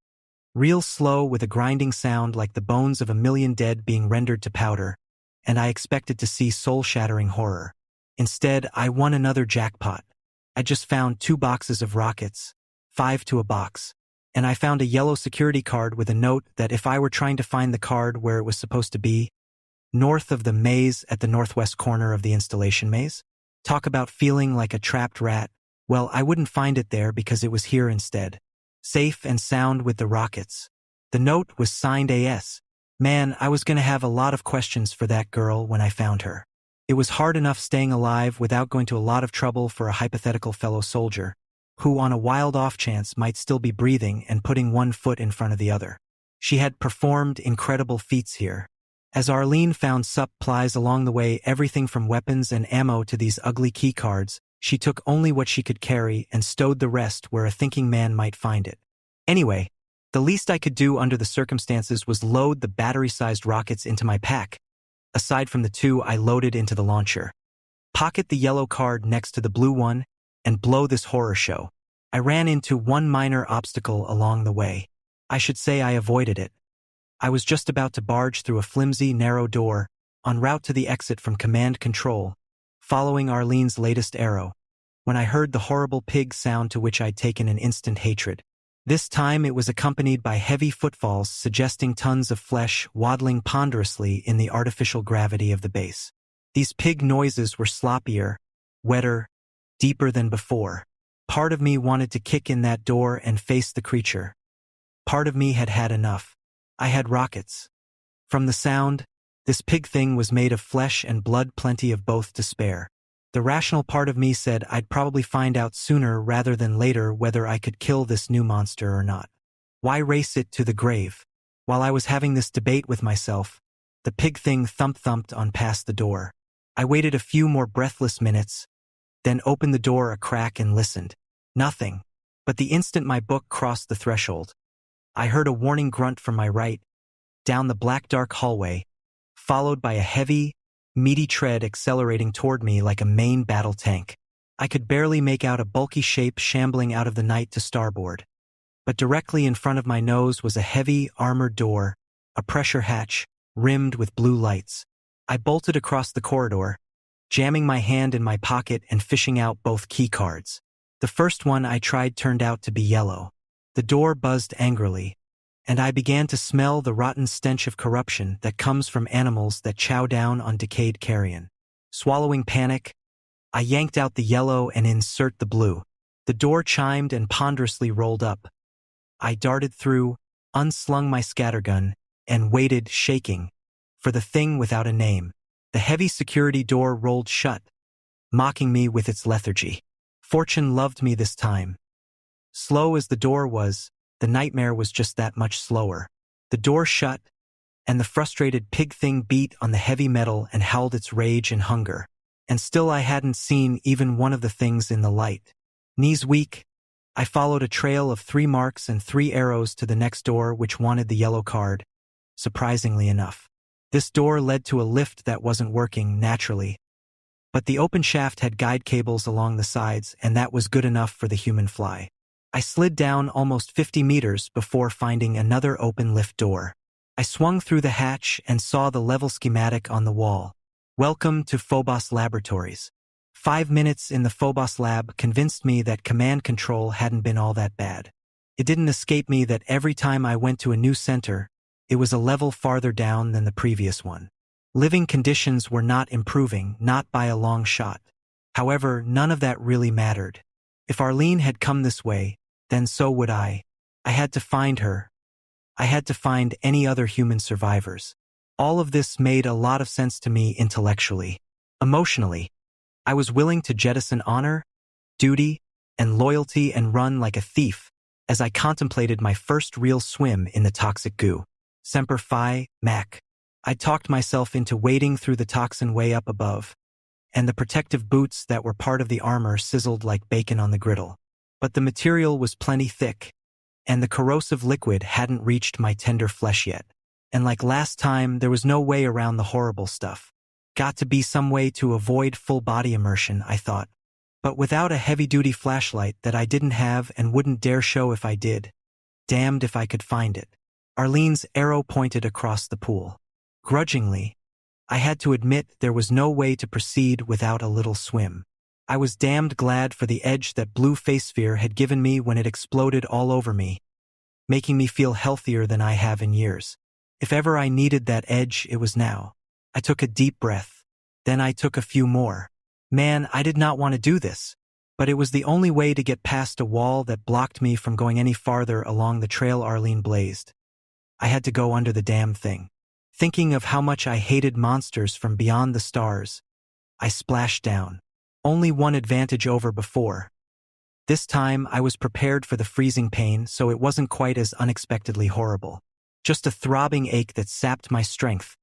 real slow with a grinding sound like the bones of a million dead being rendered to powder, and I expected to see soul-shattering horror. Instead, I won another jackpot. I just found 2 boxes of rockets, 5 to a box, and I found a yellow security card with a note that if I were trying to find the card where it was supposed to be, north of the maze at the northwest corner of the installation maze, talk about feeling like a trapped rat, well, I wouldn't find it there because it was here instead. Safe and sound with the rockets. The note was signed AS. Man, I was going to have a lot of questions for that girl when I found her. It was hard enough staying alive without going to a lot of trouble for a hypothetical fellow soldier, who on a wild off chance might still be breathing and putting one foot in front of the other. She had performed incredible feats here. As Arlene found supplies along the way, everything from weapons and ammo to these ugly key cards, she took only what she could carry and stowed the rest where a thinking man might find it. Anyway, the least I could do under the circumstances was load the battery-sized rockets into my pack. Aside from the 2 I loaded into the launcher. Pocket the yellow card next to the blue one and blow this horror show. I ran into one minor obstacle along the way. I should say I avoided it. I was just about to barge through a flimsy, narrow door, en route to the exit from command control, following Arlene's latest arrow, when I heard the horrible pig sound to which I'd taken an instant hatred. This time it was accompanied by heavy footfalls suggesting tons of flesh waddling ponderously in the artificial gravity of the base. These pig noises were sloppier, wetter, deeper than before. Part of me wanted to kick in that door and face the creature. Part of me had had enough. I had rockets. From the sound, this pig thing was made of flesh and blood, plenty of both to spare. The rational part of me said I'd probably find out sooner rather than later whether I could kill this new monster or not. Why race it to the grave? While I was having this debate with myself, the pig thing thumped on past the door. I waited a few more breathless minutes, then opened the door a crack and listened. Nothing. But the instant my book crossed the threshold, I heard a warning grunt from my right, down the black dark hallway, followed by a heavy, meaty tread accelerating toward me like a main battle tank. I could barely make out a bulky shape shambling out of the night to starboard. But directly in front of my nose was a heavy, armored door, a pressure hatch, rimmed with blue lights. I bolted across the corridor, jamming my hand in my pocket and fishing out both key cards. The first one I tried turned out to be yellow. The door buzzed angrily, and I began to smell the rotten stench of corruption that comes from animals that chow down on decayed carrion. Swallowing panic, I yanked out the yellow and insert the blue. The door chimed and ponderously rolled up. I darted through, unslung my scattergun, and waited, shaking, for the thing without a name. The heavy security door rolled shut, mocking me with its lethargy. Fortune loved me this time. Slow as the door was, the nightmare was just that much slower. The door shut, and the frustrated pig thing beat on the heavy metal and howled its rage and hunger. And still I hadn't seen even one of the things in the light. Knees weak, I followed a trail of 3 marks and 3 arrows to the next door which wanted the yellow card, surprisingly enough. This door led to a lift that wasn't working naturally, but the open shaft had guide cables along the sides and that was good enough for the human fly. I slid down almost 50 meters before finding another open lift door. I swung through the hatch and saw the level schematic on the wall. Welcome to Phobos Laboratories. 5 minutes in the Phobos lab convinced me that command control hadn't been all that bad. It didn't escape me that every time I went to a new center, it was a level farther down than the previous one. Living conditions were not improving, not by a long shot. However, none of that really mattered. If Arlene had come this way, then so would I. I had to find her. I had to find any other human survivors. All of this made a lot of sense to me intellectually. Emotionally, I was willing to jettison honor, duty, and loyalty and run like a thief as I contemplated my first real swim in the toxic goo. Semper Fi, Mac. I talked myself into wading through the toxin way up above, and the protective boots that were part of the armor sizzled like bacon on the griddle. But the material was plenty thick, and the corrosive liquid hadn't reached my tender flesh yet. And like last time, there was no way around the horrible stuff. Got to be some way to avoid full-body immersion, I thought. But without a heavy-duty flashlight that I didn't have and wouldn't dare show if I did, damned if I could find it. Arlene's arrow pointed across the pool. Grudgingly, I had to admit there was no way to proceed without a little swim. I was damned glad for the edge that blue face sphere had given me when it exploded all over me, making me feel healthier than I have in years. If ever I needed that edge, it was now. I took a deep breath. Then I took a few more. Man, I did not want to do this, but it was the only way to get past a wall that blocked me from going any farther along the trail Arlene blazed. I had to go under the damn thing. Thinking of how much I hated monsters from beyond the stars, I splashed down. Only one advantage over before. This time I was prepared for the freezing pain, so it wasn't quite as unexpectedly horrible. Just a throbbing ache that sapped my strength,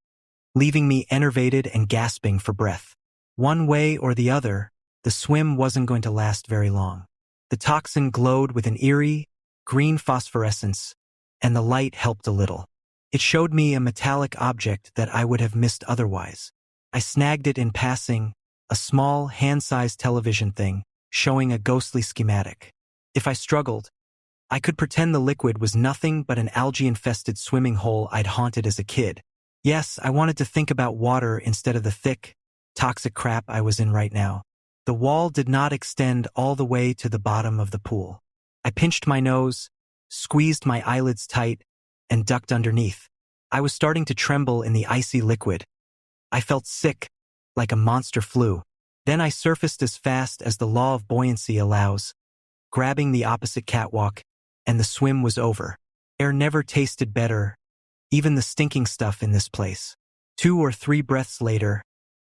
leaving me enervated and gasping for breath. One way or the other, the swim wasn't going to last very long. The toxin glowed with an eerie, green phosphorescence, and the light helped a little. It showed me a metallic object that I would have missed otherwise. I snagged it in passing, a small, hand-sized television thing, showing a ghostly schematic. If I struggled, I could pretend the liquid was nothing but an algae-infested swimming hole I'd haunted as a kid. Yes, I wanted to think about water instead of the thick, toxic crap I was in right now. The wall did not extend all the way to the bottom of the pool. I pinched my nose, squeezed my eyelids tight, and ducked underneath. I was starting to tremble in the icy liquid. I felt sick, like a monster flu. Then I surfaced as fast as the law of buoyancy allows, grabbing the opposite catwalk, and the swim was over. Air never tasted better, even the stinking stuff in this place. 2 or 3 breaths later,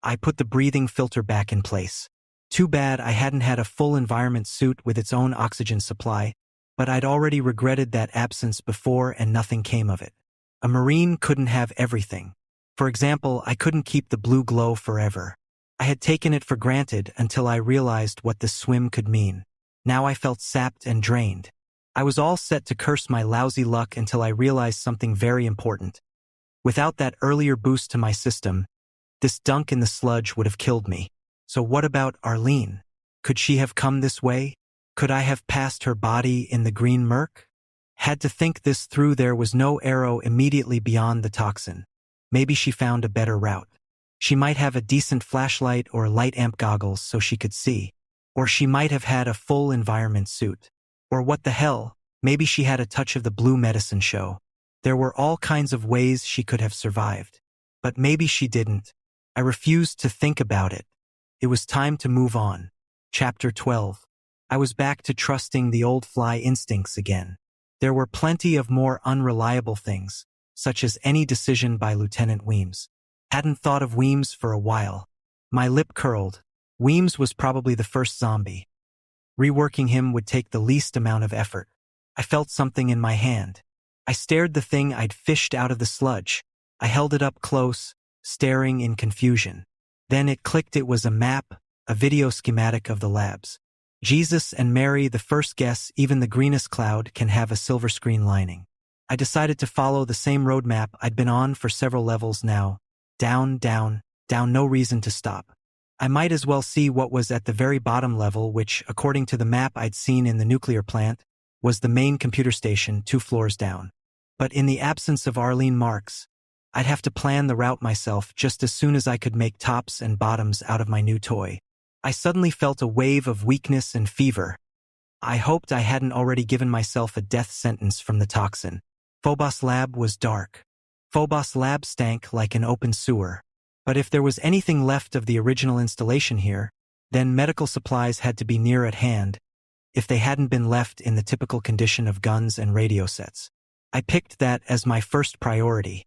I put the breathing filter back in place. Too bad I hadn't had a full environment suit with its own oxygen supply, but I'd already regretted that absence before and nothing came of it. A Marine couldn't have everything. For example, I couldn't keep the blue glow forever. I had taken it for granted until I realized what the swim could mean. Now I felt sapped and drained. I was all set to curse my lousy luck until I realized something very important. Without that earlier boost to my system, This dunk in the sludge would have killed me. So what about Arlene? Could she have come this way? Could I have passed her body in the green murk? Had to think this through. There was no arrow immediately beyond the toxin. Maybe she found a better route. She might have a decent flashlight or light amp goggles so she could see. Or she might have had a full environment suit. Or what the hell, maybe she had a touch of the Blue Medicine Show. There were all kinds of ways she could have survived. But maybe she didn't. I refused to think about it. It was time to move on. Chapter 12. I was back to trusting the old fly instincts again. There were plenty of more unreliable things, such as any decision by Lieutenant Weems. Hadn't thought of Weems for a while. My lip curled. Weems was probably the first zombie. Reworking him would take the least amount of effort. I felt something in my hand. I stared the thing I'd fished out of the sludge. I held it up close, staring in confusion. Then it clicked. It was a map, a video schematic of the labs. Jesus and Mary, the first guess, even the greenest cloud can have a silver screen lining. I decided to follow the same roadmap I'd been on for several levels now. Down, down, down, no reason to stop. I might as well see what was at the very bottom level, which, according to the map I'd seen in the nuclear plant, was the main computer station 2 floors down. But in the absence of Arlene Marks, I'd have to plan the route myself just as soon as I could make tops and bottoms out of my new toy. I suddenly felt a wave of weakness and fever. I hoped I hadn't already given myself a death sentence from the toxin. Phobos Lab was dark. Phobos Lab stank like an open sewer. But if there was anything left of the original installation here, then medical supplies had to be near at hand, if they hadn't been left in the typical condition of guns and radio sets. I picked that as my first priority.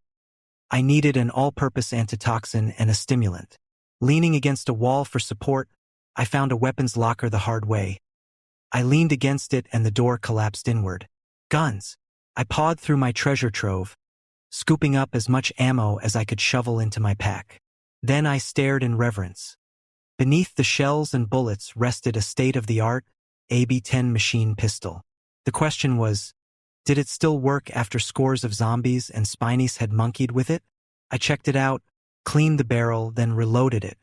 I needed an all-purpose antitoxin and a stimulant. Leaning against a wall for support, I found a weapons locker the hard way. I leaned against it and the door collapsed inward. Guns! I pawed through my treasure trove, scooping up as much ammo as I could shovel into my pack. Then I stared in reverence. Beneath the shells and bullets rested a state-of-the-art AB-10 machine pistol. The question was, did it still work after scores of zombies and Spinies had monkeyed with it? I checked it out, cleaned the barrel, then reloaded it.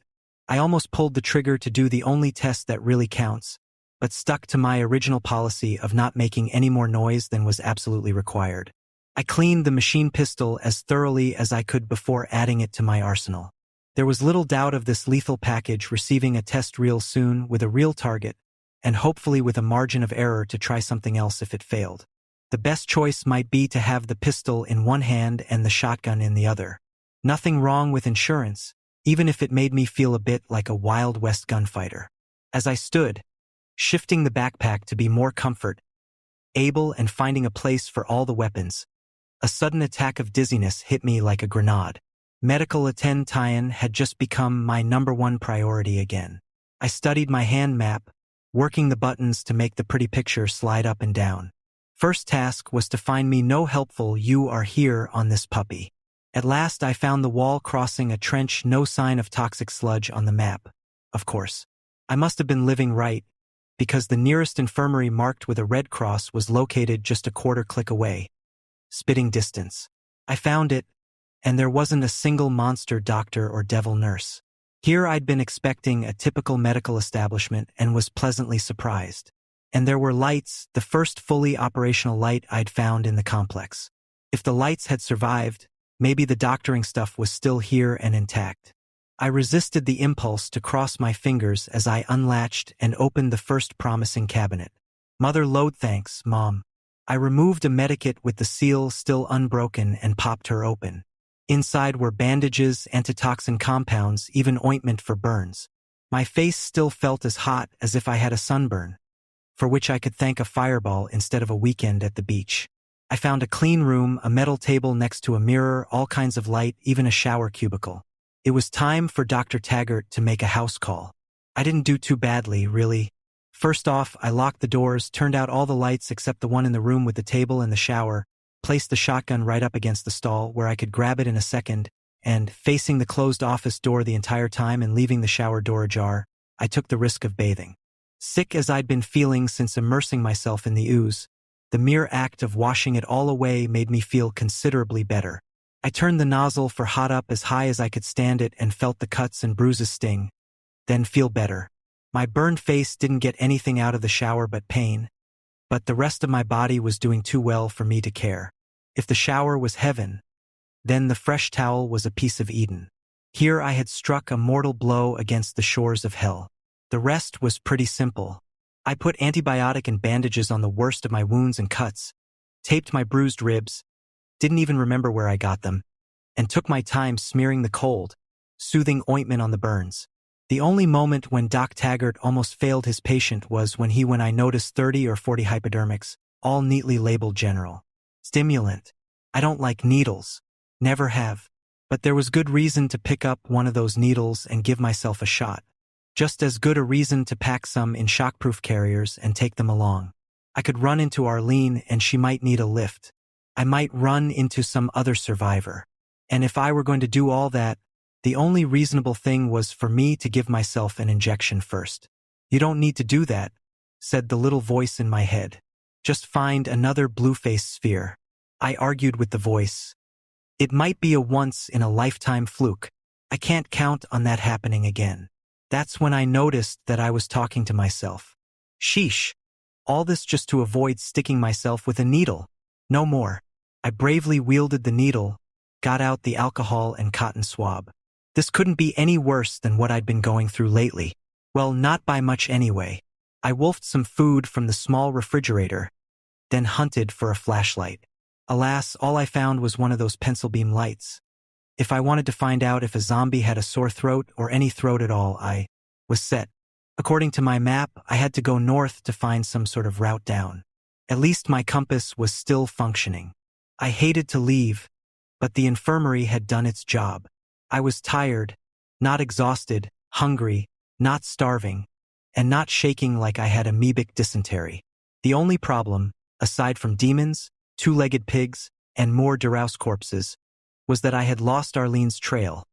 I almost pulled the trigger to do the only test that really counts, but stuck to my original policy of not making any more noise than was absolutely required. I cleaned the machine pistol as thoroughly as I could before adding it to my arsenal. There was little doubt of this lethal package receiving a test reel soon with a real target, and hopefully with a margin of error to try something else if it failed. The best choice might be to have the pistol in one hand and the shotgun in the other. Nothing wrong with insurance, even if it made me feel a bit like a Wild West gunfighter. As I stood, shifting the backpack to be more comfort, able and finding a place for all the weapons, a sudden attack of dizziness hit me like a grenade. Medical attention had just become my #1 priority again. I studied my hand map, working the buttons to make the pretty picture slide up and down. First task was to find me no helpful "you are here" on this puppy. At last I found the wall crossing a trench, no sign of toxic sludge on the map. Of course, I must have been living right, because the nearest infirmary marked with a red cross was located just a quarter click away. Spitting distance. I found it, and there wasn't a single monster doctor or devil nurse. Here I'd been expecting a typical medical establishment and was pleasantly surprised. And there were lights, the first fully operational light I'd found in the complex. If the lights had survived, maybe the doctoring stuff was still here and intact. I resisted the impulse to cross my fingers as I unlatched and opened the first promising cabinet. Mother lode, thanks, Mom. I removed a medikit with the seal still unbroken and popped her open. Inside were bandages, antitoxin compounds, even ointment for burns. My face still felt as hot as if I had a sunburn, for which I could thank a fireball instead of a weekend at the beach. I found a clean room, a metal table next to a mirror, all kinds of light, even a shower cubicle. It was time for Dr. Taggart to make a house call. I didn't do too badly, really. First off, I locked the doors, turned out all the lights except the one in the room with the table and the shower, placed the shotgun right up against the stall where I could grab it in a second, and, facing the closed office door the entire time and leaving the shower door ajar, I took the risk of bathing. Sick as I'd been feeling since immersing myself in the ooze, the mere act of washing it all away made me feel considerably better. I turned the nozzle for hot up as high as I could stand it and felt the cuts and bruises sting, then feel better. My burned face didn't get anything out of the shower but pain, but the rest of my body was doing too well for me to care. If the shower was heaven, then the fresh towel was a piece of Eden. Here I had struck a mortal blow against the shores of hell. The rest was pretty simple. I put antibiotic and bandages on the worst of my wounds and cuts, taped my bruised ribs, didn't even remember where I got them, and took my time smearing the cold, soothing ointment on the burns. The only moment when Doc Taggart almost failed his patient was when I noticed 30 or 40 hypodermics, all neatly labeled general stimulant. I don't like needles. Never have. But there was good reason to pick up one of those needles and give myself a shot. Just as good a reason to pack some in shockproof carriers and take them along. I could run into Arlene and she might need a lift. I might run into some other survivor. And if I were going to do all that, the only reasonable thing was for me to give myself an injection first. You don't need to do that, said the little voice in my head. Just find another blue-face sphere. I argued with the voice. It might be a once-in-a-lifetime fluke. I can't count on that happening again. That's when I noticed that I was talking to myself. Sheesh. All this just to avoid sticking myself with a needle. No more. I bravely wielded the needle, got out the alcohol and cotton swab. This couldn't be any worse than what I'd been going through lately. Well, not by much anyway. I wolfed some food from the small refrigerator, then hunted for a flashlight. Alas, all I found was one of those pencil beam lights. If I wanted to find out if a zombie had a sore throat or any throat at all, I was set. According to my map, I had to go north to find some sort of route down. At least my compass was still functioning. I hated to leave, but the infirmary had done its job. I was tired, not exhausted, hungry, not starving, and not shaking like I had amoebic dysentery. The only problem, aside from demons, two-legged pigs, and more derouse corpses, was that I had lost Arlene's trail.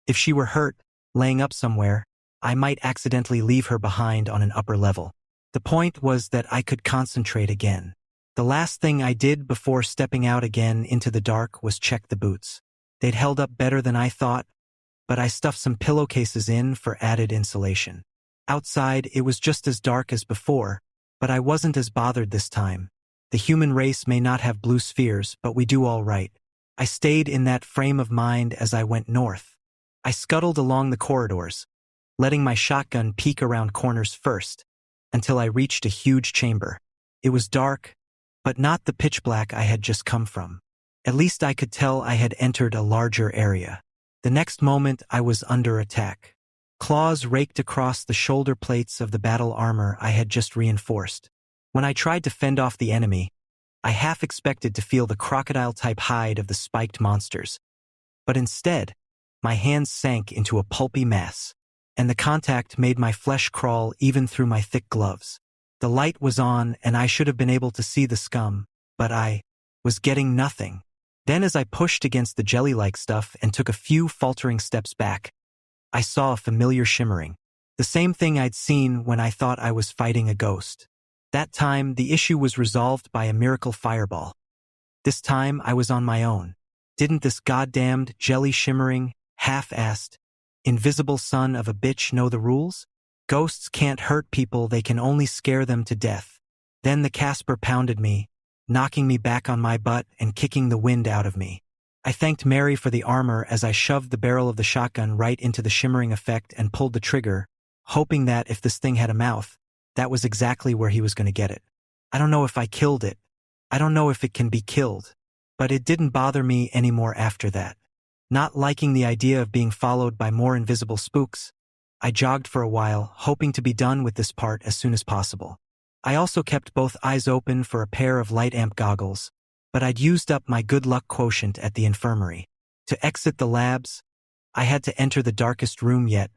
If she were hurt, laying up somewhere, I might accidentally leave her behind on an upper level. The point was that I could concentrate again. The last thing I did before stepping out again into the dark was check the boots. They'd held up better than I thought, but I stuffed some pillowcases in for added insulation. Outside, it was just as dark as before, but I wasn't as bothered this time. The human race may not have blue spheres, but we do all right. I stayed in that frame of mind as I went north. I scuttled along the corridors, letting my shotgun peek around corners first, until I reached a huge chamber. It was dark, but not the pitch black I had just come from. At least I could tell I had entered a larger area. The next moment I was under attack. Claws raked across the shoulder plates of the battle armor I had just reinforced. When I tried to fend off the enemy, I half expected to feel the crocodile-type hide of the spiked monsters. But instead, my hands sank into a pulpy mass, and the contact made my flesh crawl even through my thick gloves. The light was on and I should have been able to see the scum, but I was getting nothing. Then as I pushed against the jelly-like stuff and took a few faltering steps back, I saw a familiar shimmering. The same thing I'd seen when I thought I was fighting a ghost. That time, the issue was resolved by a miracle fireball. This time, I was on my own. Didn't this goddamned, jelly-shimmering, half-assed, invisible son of a bitch know the rules? Ghosts can't hurt people, they can only scare them to death. Then the Casper pounded me, knocking me back on my butt and kicking the wind out of me. I thanked Mary for the armor as I shoved the barrel of the shotgun right into the shimmering effect and pulled the trigger, hoping that if this thing had a mouth, that was exactly where he was going to get it. I don't know if I killed it. I don't know if it can be killed. But it didn't bother me anymore after that. Not liking the idea of being followed by more invisible spooks, I jogged for a while, hoping to be done with this part as soon as possible. I also kept both eyes open for a pair of light amp goggles, but I'd used up my good luck quotient at the infirmary. To exit the labs, I had to enter the darkest room yet,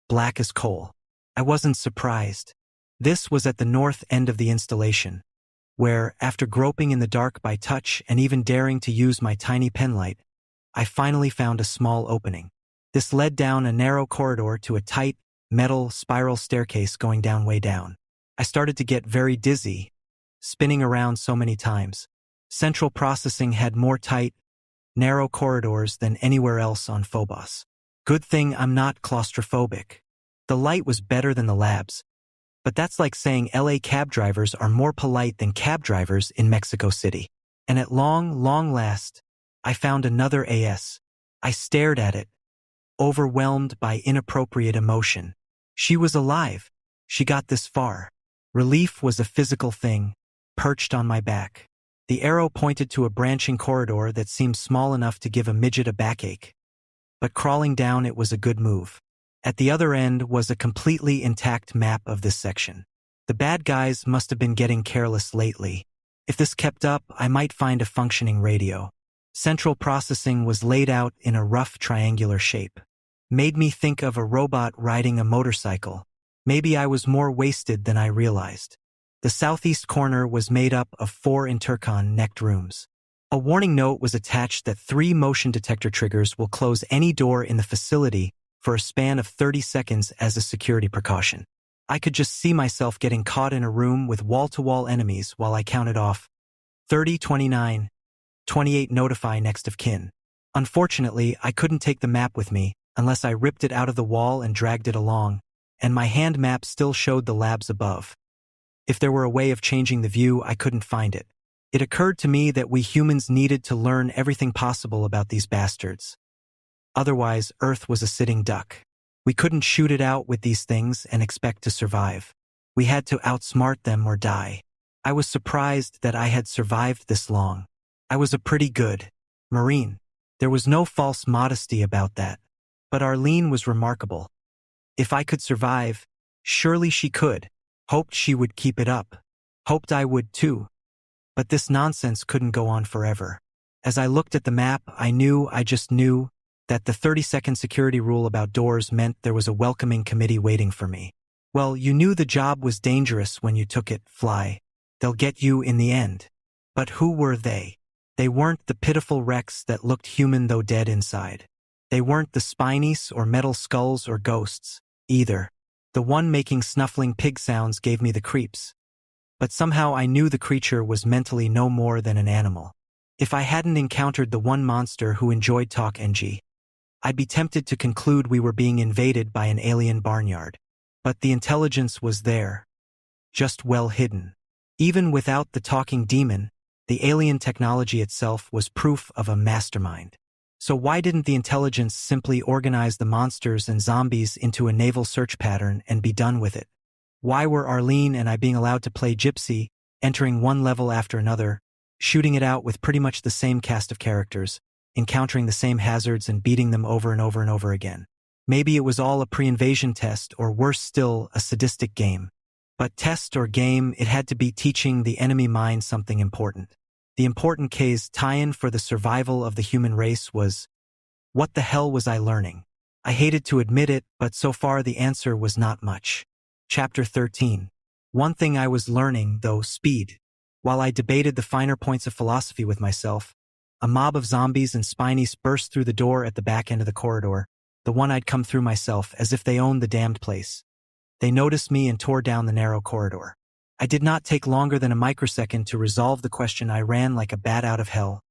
black as coal. I wasn't surprised. This was at the north end of the installation, where, after groping in the dark by touch and even daring to use my tiny penlight, I finally found a small opening. This led down a narrow corridor to a tight, metal spiral staircase going down way down. I started to get very dizzy, spinning around so many times. Central processing had more tight, narrow corridors than anywhere else on Phobos. Good thing I'm not claustrophobic. The light was better than the labs, but that's like saying LA cab drivers are more polite than cab drivers in Mexico City. And at long last, I found another AS. I stared at it, overwhelmed by inappropriate emotion. She was alive. She got this far. Relief was a physical thing, perched on my back. The arrow pointed to a branching corridor that seemed small enough to give a midget a backache. But crawling down it was a good move. At the other end was a completely intact map of this section. The bad guys must have been getting careless lately. If this kept up, I might find a functioning radio. Central processing was laid out in a rough triangular shape. Made me think of a robot riding a motorcycle. Maybe I was more wasted than I realized. The southeast corner was made up of 4 intercon-necked rooms. A warning note was attached that 3 motion detector triggers will close any door in the facility for a span of 30 seconds as a security precaution. I could just see myself getting caught in a room with wall-to-wall enemies while I counted off 30, 29, 28 notify next of kin. Unfortunately, I couldn't take the map with me unless I ripped it out of the wall and dragged it along, and my hand map still showed the labs above. If there were a way of changing the view, I couldn't find it. It occurred to me that we humans needed to learn everything possible about these bastards. Otherwise, Earth was a sitting duck. We couldn't shoot it out with these things and expect to survive. We had to outsmart them or die. I was surprised that I had survived this long. I was a pretty good Marine. There was no false modesty about that. But Arlene was remarkable. If I could survive, surely she could. Hoped she would keep it up. Hoped I would too. But this nonsense couldn't go on forever. As I looked at the map, I just knew that the 30-second security rule about doors meant there was a welcoming committee waiting for me. Well, you knew the job was dangerous when you took it, Fly. They'll get you in the end. But who were they? They weren't the pitiful wrecks that looked human though dead inside. They weren't the spinies or metal skulls or ghosts, either. The one making snuffling pig sounds gave me the creeps. But somehow I knew the creature was mentally no more than an animal. If I hadn't encountered the one monster who enjoyed talk NG, I'd be tempted to conclude we were being invaded by an alien barnyard. But the intelligence was there, just well hidden. Even without the talking demon, the alien technology itself was proof of a mastermind. So why didn't the intelligence simply organize the monsters and zombies into a naval search pattern and be done with it? Why were Arlene and I being allowed to play Gypsy, entering one level after another, shooting it out with pretty much the same cast of characters, encountering the same hazards and beating them over and over and over again? Maybe it was all a pre-invasion test, or worse still, a sadistic game. But test or game, it had to be teaching the enemy mind something important. The important case tie-in for the survival of the human race was, what the hell was I learning? I hated to admit it, but so far the answer was not much. Chapter 13. One thing I was learning, though, speed. While I debated the finer points of philosophy with myself, a mob of zombies and spinies burst through the door at the back end of the corridor, the one I'd come through myself, as if they owned the damned place. They noticed me and tore down the narrow corridor. I did not take longer than a microsecond to resolve the question. I ran like a bat out of hell.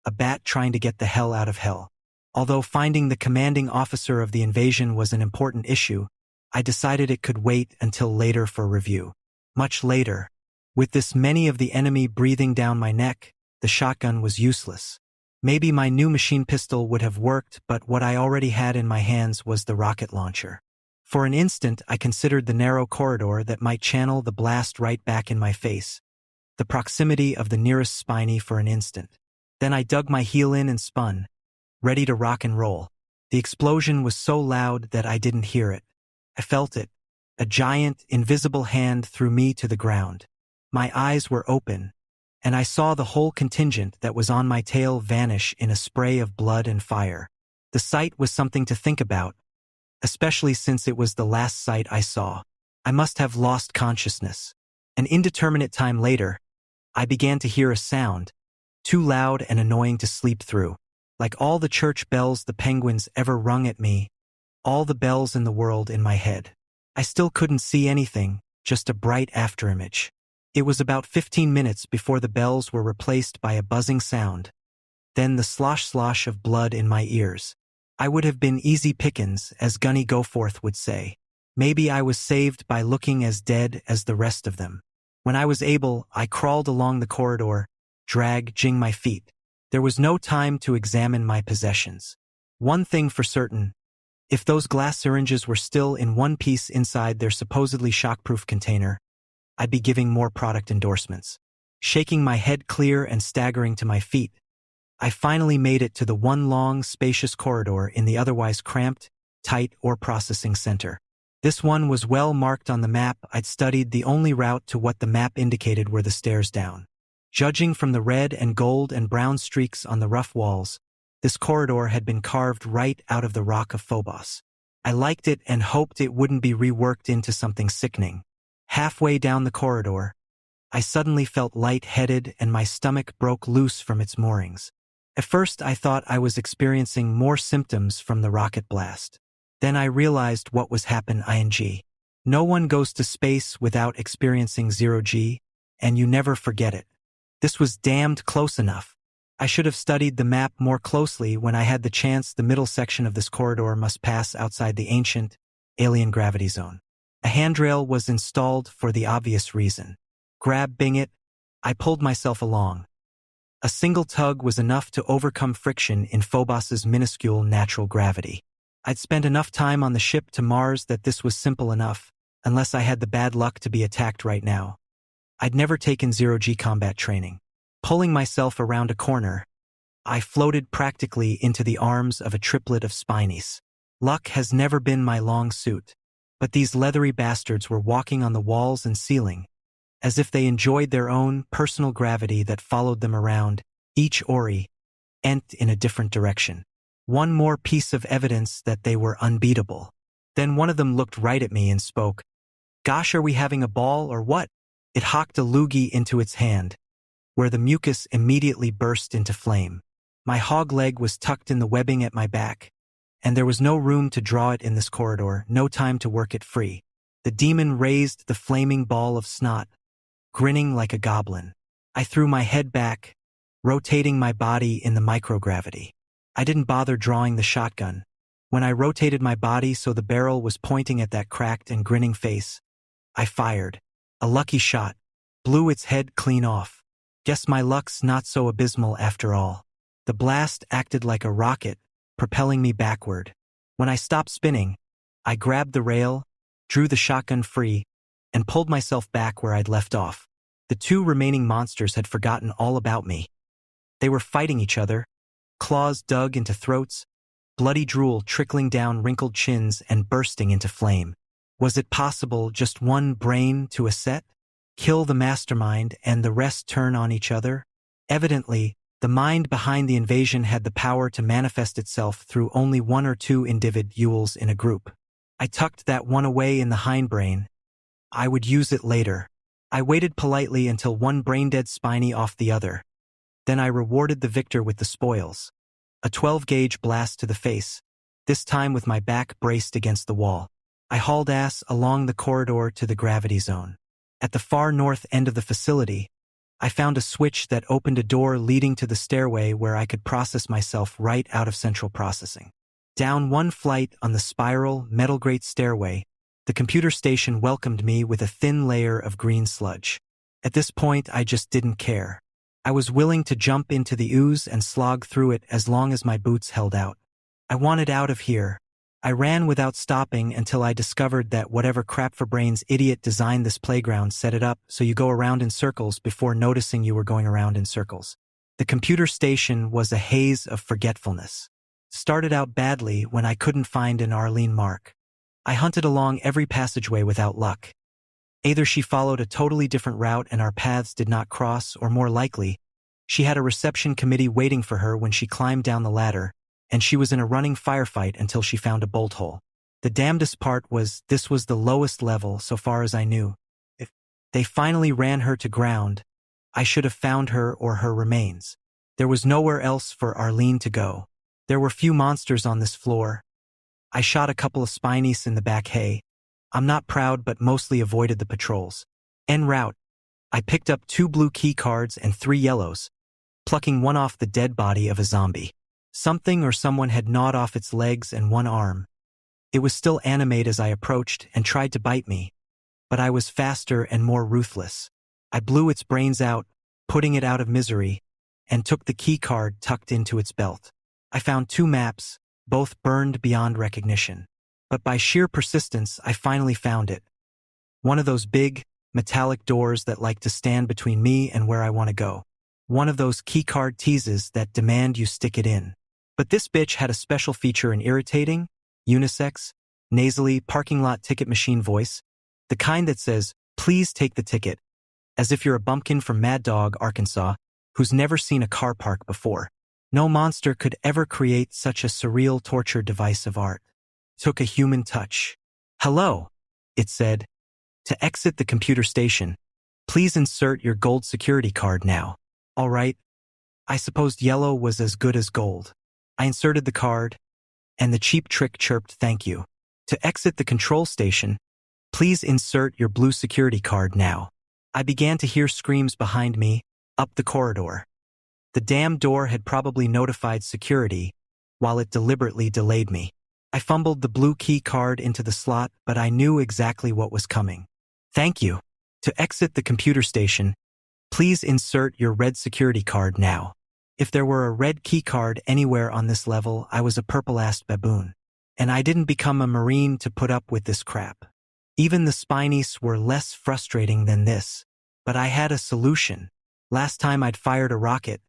A bat trying to get the hell out of hell. Although finding the commanding officer of the invasion was an important issue, I decided it could wait until later for review. Much later. With this many of the enemy breathing down my neck, the shotgun was useless. Maybe my new machine pistol would have worked, but what I already had in my hands was the rocket launcher. For an instant, I considered the narrow corridor that might channel the blast right back in my face. The proximity of the nearest spiny for an instant. Then I dug my heel in and spun, ready to rock and roll. The explosion was so loud that I didn't hear it. I felt it. A giant, invisible hand threw me to the ground. My eyes were open, and I saw the whole contingent that was on my tail vanish in a spray of blood and fire. The sight was something to think about, especially since it was the last sight I saw. I must have lost consciousness. An indeterminate time later, I began to hear a sound, too loud and annoying to sleep through. Like all the church bells the penguins ever rung at me, all the bells in the world in my head. I still couldn't see anything, just a bright afterimage. It was about 15 minutes before the bells were replaced by a buzzing sound, then the slosh of blood in my ears. I would have been easy pickings, as Gunny Goforth would say. Maybe I was saved by looking as dead as the rest of them. When I was able, I crawled along the corridor, dragging my feet. There was no time to examine my possessions. One thing for certain, if those glass syringes were still in one piece inside their supposedly shockproof container, I'd be giving more product endorsements. Shaking my head clear and staggering to my feet, I finally made it to the one long, spacious corridor in the otherwise cramped, tight ore processing center. This one was well marked on the map. I'd studied the only route to what the map indicated were the stairs down. Judging from the red and gold and brown streaks on the rough walls, this corridor had been carved right out of the rock of Phobos. I liked it and hoped it wouldn't be reworked into something sickening. Halfway down the corridor, I suddenly felt light-headed and my stomach broke loose from its moorings. At first, I thought I was experiencing more symptoms from the rocket blast. Then I realized what was happening. No one goes to space without experiencing zero-G, and you never forget it. This was damned close enough. I should have studied the map more closely when I had the chance. The middle section of this corridor must pass outside the ancient, alien gravity zone. A handrail was installed for the obvious reason. Grabbing it, I pulled myself along. A single tug was enough to overcome friction in Phobos's minuscule natural gravity. I'd spent enough time on the ship to Mars that this was simple enough, unless I had the bad luck to be attacked right now. I'd never taken zero-G combat training. Pulling myself around a corner, I floated practically into the arms of a triplet of spinies. Luck has never been my long suit, but these leathery bastards were walking on the walls and ceiling, as if they enjoyed their own personal gravity that followed them around, each Ori, ent in a different direction. One more piece of evidence that they were unbeatable. Then one of them looked right at me and spoke. "Gosh, are we having a ball or what?" It hocked a loogie into its hand, where the mucus immediately burst into flame. My hog leg was tucked in the webbing at my back, and there was no room to draw it in this corridor, no time to work it free. The demon raised the flaming ball of snot, grinning like a goblin. I threw my head back, rotating my body in the microgravity. I didn't bother drawing the shotgun. When I rotated my body so the barrel was pointing at that cracked and grinning face, I fired. A lucky shot. Blew its head clean off. Guess my luck's not so abysmal after all. The blast acted like a rocket, propelling me backward. When I stopped spinning, I grabbed the rail, drew the shotgun free, and pulled myself back where I'd left off. The two remaining monsters had forgotten all about me. They were fighting each other, claws dug into throats, bloody drool trickling down wrinkled chins and bursting into flame. Was it possible just one brain to a set? Kill the mastermind and the rest turn on each other? Evidently, the mind behind the invasion had the power to manifest itself through only one or two individuals in a group. I tucked that one away in the hindbrain. I would use it later. I waited politely until one brain-dead spiny off the other. Then I rewarded the victor with the spoils. A 12-gauge blast to the face, this time with my back braced against the wall. I hauled ass along the corridor to the gravity zone. At the far north end of the facility, I found a switch that opened a door leading to the stairway where I could process myself right out of central processing. Down one flight on the spiral, metal grate stairway, the computer station welcomed me with a thin layer of green sludge. At this point, I just didn't care. I was willing to jump into the ooze and slog through it as long as my boots held out. I wanted out of here. I ran without stopping until I discovered that whatever crap-for-brains idiot designed this playground set it up so you go around in circles before noticing you were going around in circles. The computer station was a haze of forgetfulness. Started out badly when I couldn't find an Arlene mark. I hunted along every passageway without luck. Either she followed a totally different route and our paths did not cross, or more likely, she had a reception committee waiting for her when she climbed down the ladder, and she was in a running firefight until she found a bolt hole. The damnedest part was this was the lowest level so far as I knew. If they finally ran her to ground, I should have found her or her remains. There was nowhere else for Arlene to go. There were few monsters on this floor. I shot a couple of spinies in the back hay. I'm not proud but mostly avoided the patrols. En route, I picked up 2 blue key cards and 3 yellows, plucking one off the dead body of a zombie. Something or someone had gnawed off its legs and one arm. It was still animate as I approached and tried to bite me, but I was faster and more ruthless. I blew its brains out, putting it out of misery, and took the key card tucked into its belt. I found 2 maps, both burned beyond recognition. But by sheer persistence, I finally found it. One of those big, metallic doors that like to stand between me and where I want to go. One of those keycard teases that demand you stick it in. But this bitch had a special feature in irritating, unisex, nasally parking lot ticket machine voice, the kind that says, "Please take the ticket," as if you're a bumpkin from Mad Dog, Arkansas, who's never seen a car park before. No monster could ever create such a surreal torture device of art. Took a human touch. "Hello," it said. "To exit the computer station, please insert your gold security card now." All right. I supposed yellow was as good as gold. I inserted the card, and the cheap trick chirped thank you. "To exit the control station, please insert your blue security card now." I began to hear screams behind me, up the corridor. The damn door had probably notified security, while it deliberately delayed me. I fumbled the blue key card into the slot, but I knew exactly what was coming. "Thank you. To exit the computer station, please insert your red security card now." If there were a red key card anywhere on this level, I was a purple-assed baboon. And I didn't become a Marine to put up with this crap. Even the Spinies were less frustrating than this. But I had a solution. Last time I'd fired a rocket,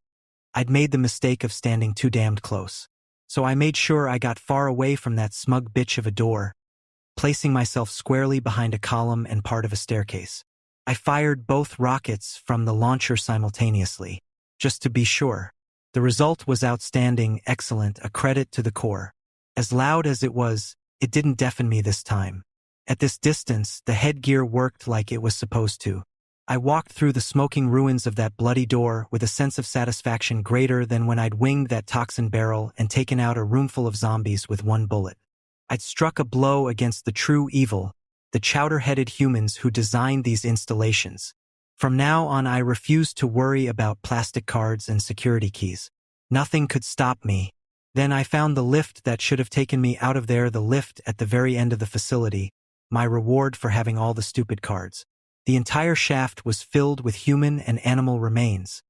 I'd made the mistake of standing too damned close. So I made sure I got far away from that smug bitch of a door, placing myself squarely behind a column and part of a staircase. I fired both rockets from the launcher simultaneously, just to be sure. The result was outstanding, excellent, a credit to the Corps. As loud as it was, it didn't deafen me this time. At this distance, the headgear worked like it was supposed to. I walked through the smoking ruins of that bloody door with a sense of satisfaction greater than when I'd winged that toxin barrel and taken out a roomful of zombies with one bullet. I'd struck a blow against the true evil, the chowder-headed humans who designed these installations. From now on, I refused to worry about plastic cards and security keys. Nothing could stop me. Then I found the lift that should have taken me out of there, the lift at the very end of the facility, my reward for having all the stupid cards. The entire shaft was filled with human and animal remains.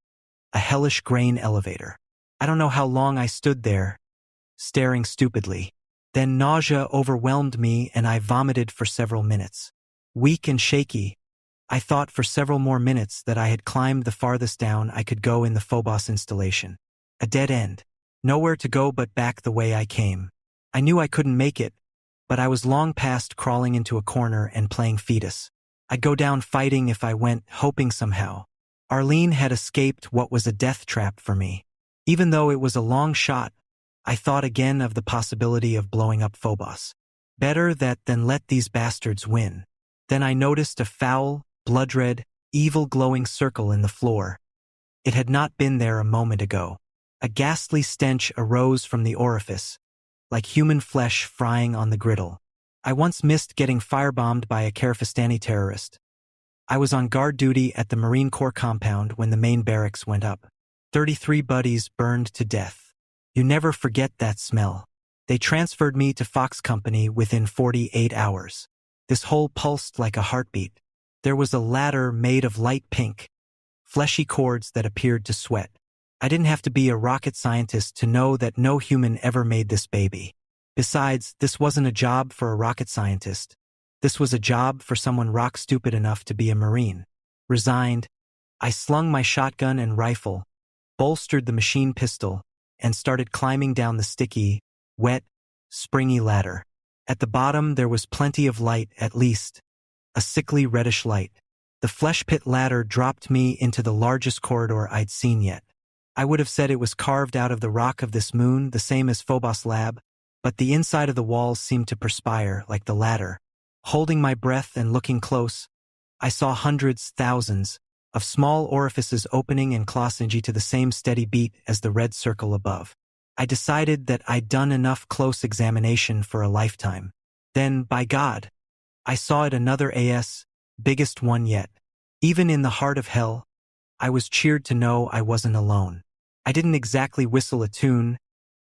A hellish grain elevator. I don't know how long I stood there, staring stupidly. Then nausea overwhelmed me and I vomited for several minutes. Weak and shaky, I thought for several more minutes that I had climbed the farthest down I could go in the Phobos installation. A dead end. Nowhere to go but back the way I came. I knew I couldn't make it, but I was long past crawling into a corner and playing fetus. I'd go down fighting if I went, hoping somehow. Arlene had escaped what was a death trap for me. Even though it was a long shot, I thought again of the possibility of blowing up Phobos. Better that than let these bastards win. Then I noticed a foul, blood-red, evil glowing circle in the floor. It had not been there a moment ago. A ghastly stench arose from the orifice, like human flesh frying on the griddle. I once missed getting firebombed by a Karafistani terrorist. I was on guard duty at the Marine Corps compound when the main barracks went up. 33 buddies burned to death. You never forget that smell. They transferred me to Fox Company within 48 hours. This hole pulsed like a heartbeat. There was a ladder made of light pink, fleshy cords that appeared to sweat. I didn't have to be a rocket scientist to know that no human ever made this baby. Besides, this wasn't a job for a rocket scientist. This was a job for someone rock stupid enough to be a Marine. Resigned, I slung my shotgun and rifle, bolstered the machine pistol, and started climbing down the sticky, wet, springy ladder. At the bottom there was plenty of light, at least. A sickly reddish light. The flesh pit ladder dropped me into the largest corridor I'd seen yet. I would have said it was carved out of the rock of this moon, the same as Phobos Lab, but the inside of the walls seemed to perspire like the ladder. Holding my breath and looking close, I saw hundreds, thousands, of small orifices opening and closing to the same steady beat as the red circle above. I decided that I'd done enough close examination for a lifetime. Then, by God, I saw it, another AS, biggest one yet. Even in the heart of hell, I was cheered to know I wasn't alone. I didn't exactly whistle a tune,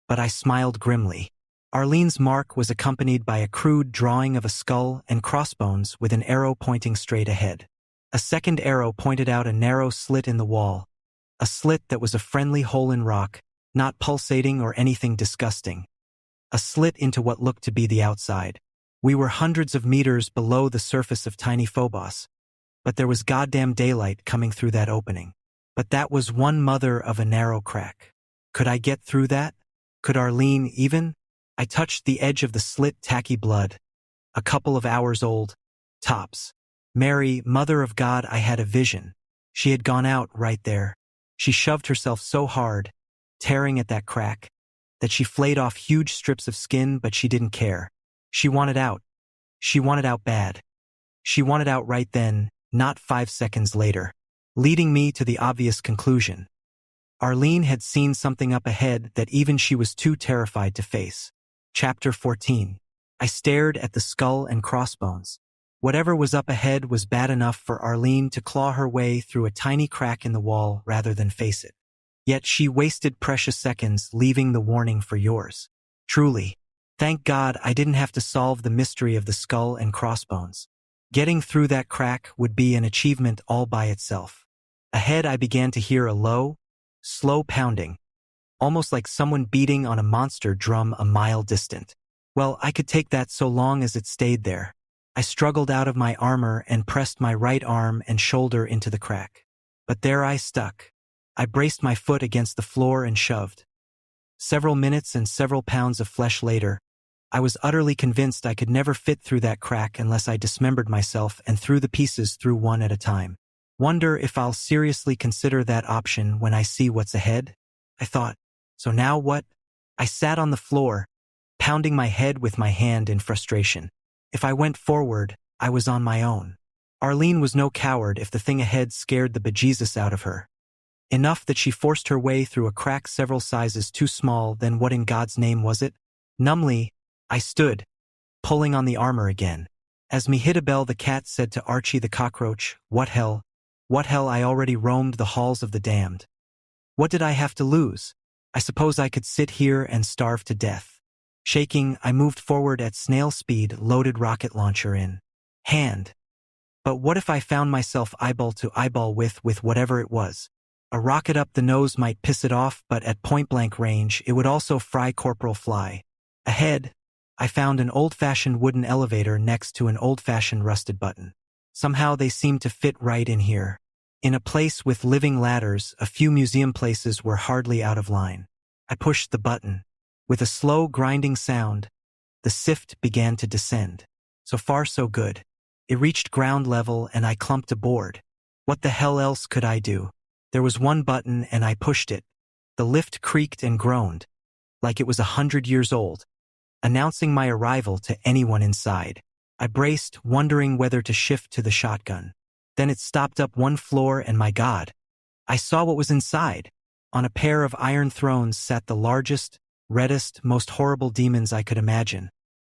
but I smiled grimly. Arlene's mark was accompanied by a crude drawing of a skull and crossbones with an arrow pointing straight ahead. A second arrow pointed out a narrow slit in the wall, a slit that was a friendly hole in rock, not pulsating or anything disgusting. A slit into what looked to be the outside. We were hundreds of meters below the surface of tiny Phobos, but there was goddamn daylight coming through that opening. But that was one mother of a narrow crack. Could I get through that? Could Arlene even? I touched the edge of the slit, tacky blood. A couple of hours old. Tops. Mary, Mother of God, I had a vision. She had gone out right there. She shoved herself so hard, tearing at that crack, that she flayed off huge strips of skin, but she didn't care. She wanted out. She wanted out bad. She wanted out right then, not 5 seconds later. Leading me to the obvious conclusion. Arlene had seen something up ahead that even she was too terrified to face. Chapter 14. I stared at the skull and crossbones. Whatever was up ahead was bad enough for Arlene to claw her way through a tiny crack in the wall rather than face it. Yet she wasted precious seconds leaving the warning for yours. Truly. Thank God I didn't have to solve the mystery of the skull and crossbones. Getting through that crack would be an achievement all by itself. Ahead I began to hear a low, slow pounding, almost like someone beating on a monster drum a mile distant. Well, I could take that so long as it stayed there. I struggled out of my armor and pressed my right arm and shoulder into the crack. But there I stuck. I braced my foot against the floor and shoved. Several minutes and several pounds of flesh later, I was utterly convinced I could never fit through that crack unless I dismembered myself and threw the pieces through one at a time. Wonder if I'll seriously consider that option when I see what's ahead? I thought. So now what? I sat on the floor, pounding my head with my hand in frustration. If I went forward, I was on my own. Arlene was no coward if the thing ahead scared the bejesus out of her. Enough that she forced her way through a crack several sizes too small, then what in God's name was it? Numbly, I stood, pulling on the armor again. As Mehitable the cat said to Archie the cockroach, What hell, I already roamed the halls of the damned. What did I have to lose? I suppose I could sit here and starve to death. Shaking, I moved forward at snail speed, loaded rocket launcher in hand. But what if I found myself eyeball to eyeball with whatever it was? A rocket up the nose might piss it off, but at point-blank range, it would also fry Corporal Fly. Ahead, I found an old-fashioned wooden elevator next to an old-fashioned rusted button. Somehow they seemed to fit right in here. In a place with living ladders, a few museum places were hardly out of line. I pushed the button. With a slow, grinding sound, the sift began to descend. So far, so good. It reached ground level and I clumped aboard. What the hell else could I do? There was one button and I pushed it. The lift creaked and groaned, like it was 100 years old, announcing my arrival to anyone inside. I braced, wondering whether to shift to the shotgun. Then it stopped up one floor and my God, I saw what was inside. On a pair of iron thrones sat the largest, reddest, most horrible demons I could imagine,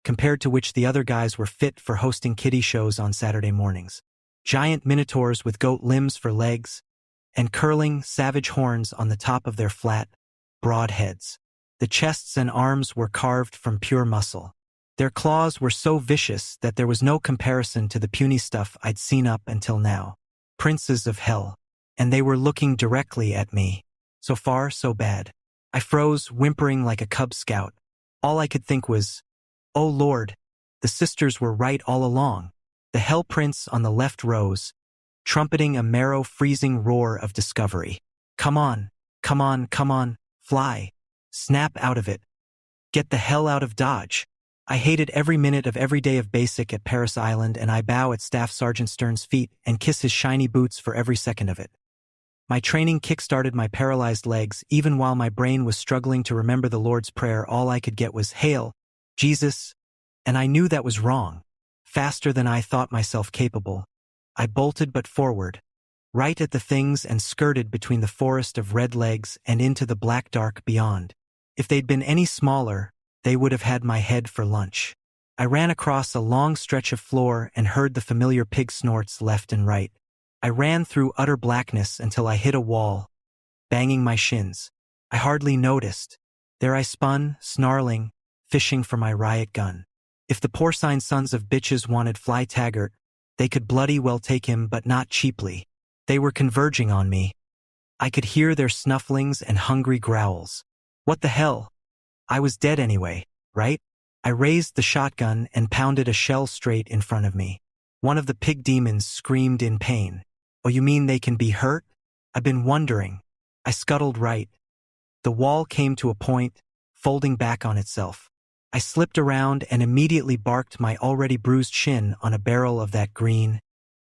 compared to which the other guys were fit for hosting kiddie shows on Saturday mornings. Giant minotaurs with goat limbs for legs, and curling, savage horns on the top of their flat, broad heads. The chests and arms were carved from pure muscle. Their claws were so vicious that there was no comparison to the puny stuff I'd seen up until now. Princes of hell. And they were looking directly at me. So far, so bad. I froze, whimpering like a Cub Scout. All I could think was, oh Lord, the sisters were right all along. The Hell Prince on the left rose, trumpeting a marrow-freezing roar of discovery. Come on, come on, come on, fly. Snap out of it. Get the hell out of Dodge. I hated every minute of every day of basic at Paris Island, and I bow at Staff Sergeant Stern's feet and kiss his shiny boots for every second of it. My training kick-started my paralyzed legs. Even while my brain was struggling to remember the Lord's Prayer, all I could get was, Hail, Jesus, and I knew that was wrong. Faster than I thought myself capable. I bolted but forward, right at the things, and skirted between the forest of red legs and into the black dark beyond. If they'd been any smaller, they would have had my head for lunch. I ran across a long stretch of floor and heard the familiar pig snorts left and right. I ran through utter blackness until I hit a wall, banging my shins. I hardly noticed. There I spun, snarling, fishing for my riot gun. If the porcine sons of bitches wanted Fly Taggart, they could bloody well take him, but not cheaply. They were converging on me. I could hear their snufflings and hungry growls. What the hell? I was dead anyway, right? I raised the shotgun and pounded a shell straight in front of me. One of the pig demons screamed in pain. Oh, you mean they can be hurt? I've been wondering. I scuttled right. The wall came to a point, folding back on itself. I slipped around and immediately barked my already bruised shin on a barrel of that green,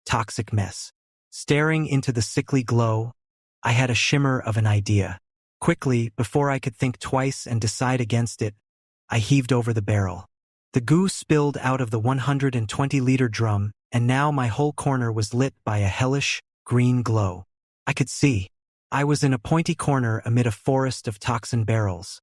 toxic mess. Staring into the sickly glow, I had a shimmer of an idea. Quickly, before I could think twice and decide against it, I heaved over the barrel. The goo spilled out of the 120-liter drum, and now my whole corner was lit by a hellish, green glow. I could see. I was in a pointy corner amid a forest of toxin barrels.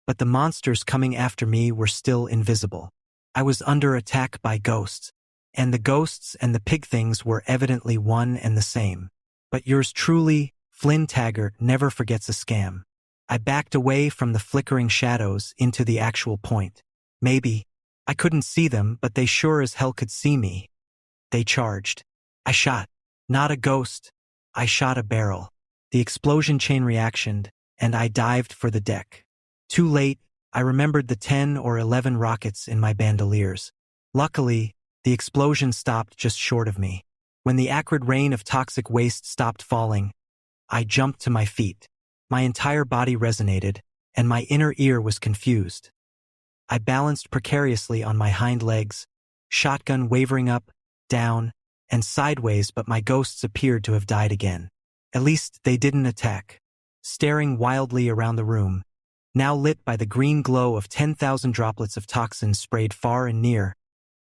But the monsters coming after me were still invisible. I was under attack by ghosts, and the ghosts and the pig things were evidently one and the same. But yours truly, Flynn Taggart, never forgets a scam. I backed away from the flickering shadows into the actual point. Maybe. I couldn't see them, but they sure as hell could see me. They charged. I shot. Not a ghost. I shot a barrel. The explosion chain reactioned, and I dived for the deck. Too late, I remembered the 10 or 11 rockets in my bandoliers. Luckily, the explosion stopped just short of me. When the acrid rain of toxic waste stopped falling, I jumped to my feet. My entire body resonated, and my inner ear was confused. I balanced precariously on my hind legs, shotgun wavering up, down, and sideways, but my ghosts appeared to have died again. At least they didn't attack. Staring wildly around the room, now lit by the green glow of 10,000 droplets of toxin sprayed far and near,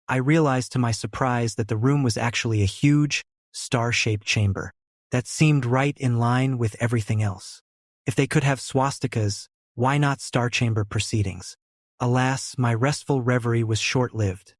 I realized to my surprise that the room was actually a huge, star-shaped chamber that seemed right in line with everything else. If they could have swastikas, why not star chamber proceedings? Alas, my restful reverie was short-lived.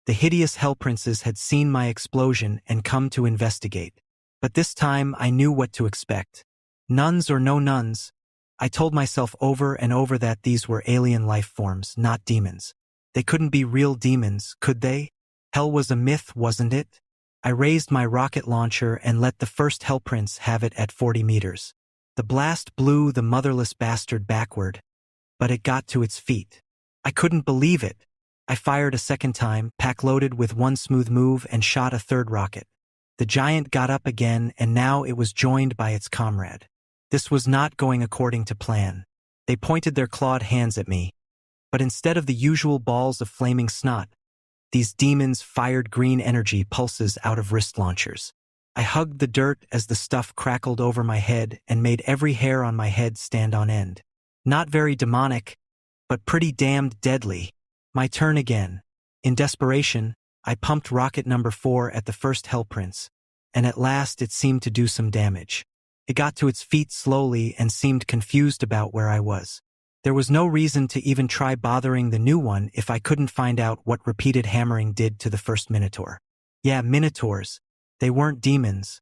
The hideous hell princes had seen my explosion and come to investigate. But this time I knew what to expect. Nuns or no nuns, I told myself over and over that these were alien life forms, not demons. They couldn't be real demons, could they? Hell was a myth, wasn't it? I raised my rocket launcher and let the first hell prince have it at 40 meters. The blast blew the motherless bastard backward, but it got to its feet. I couldn't believe it. I fired a second time, pack-loaded with one smooth move, and shot a third rocket. The giant got up again, and now it was joined by its comrade. This was not going according to plan. They pointed their clawed hands at me, but instead of the usual balls of flaming snot, these demons fired green energy pulses out of wrist launchers. I hugged the dirt as the stuff crackled over my head and made every hair on my head stand on end. Not very demonic, but pretty damned deadly. My turn again. In desperation, I pumped rocket number 4 at the first hell prince, and at last it seemed to do some damage. It got to its feet slowly and seemed confused about where I was. There was no reason to even try bothering the new one if I couldn't find out what repeated hammering did to the first minotaur. Yeah, minotaurs. They weren't demons.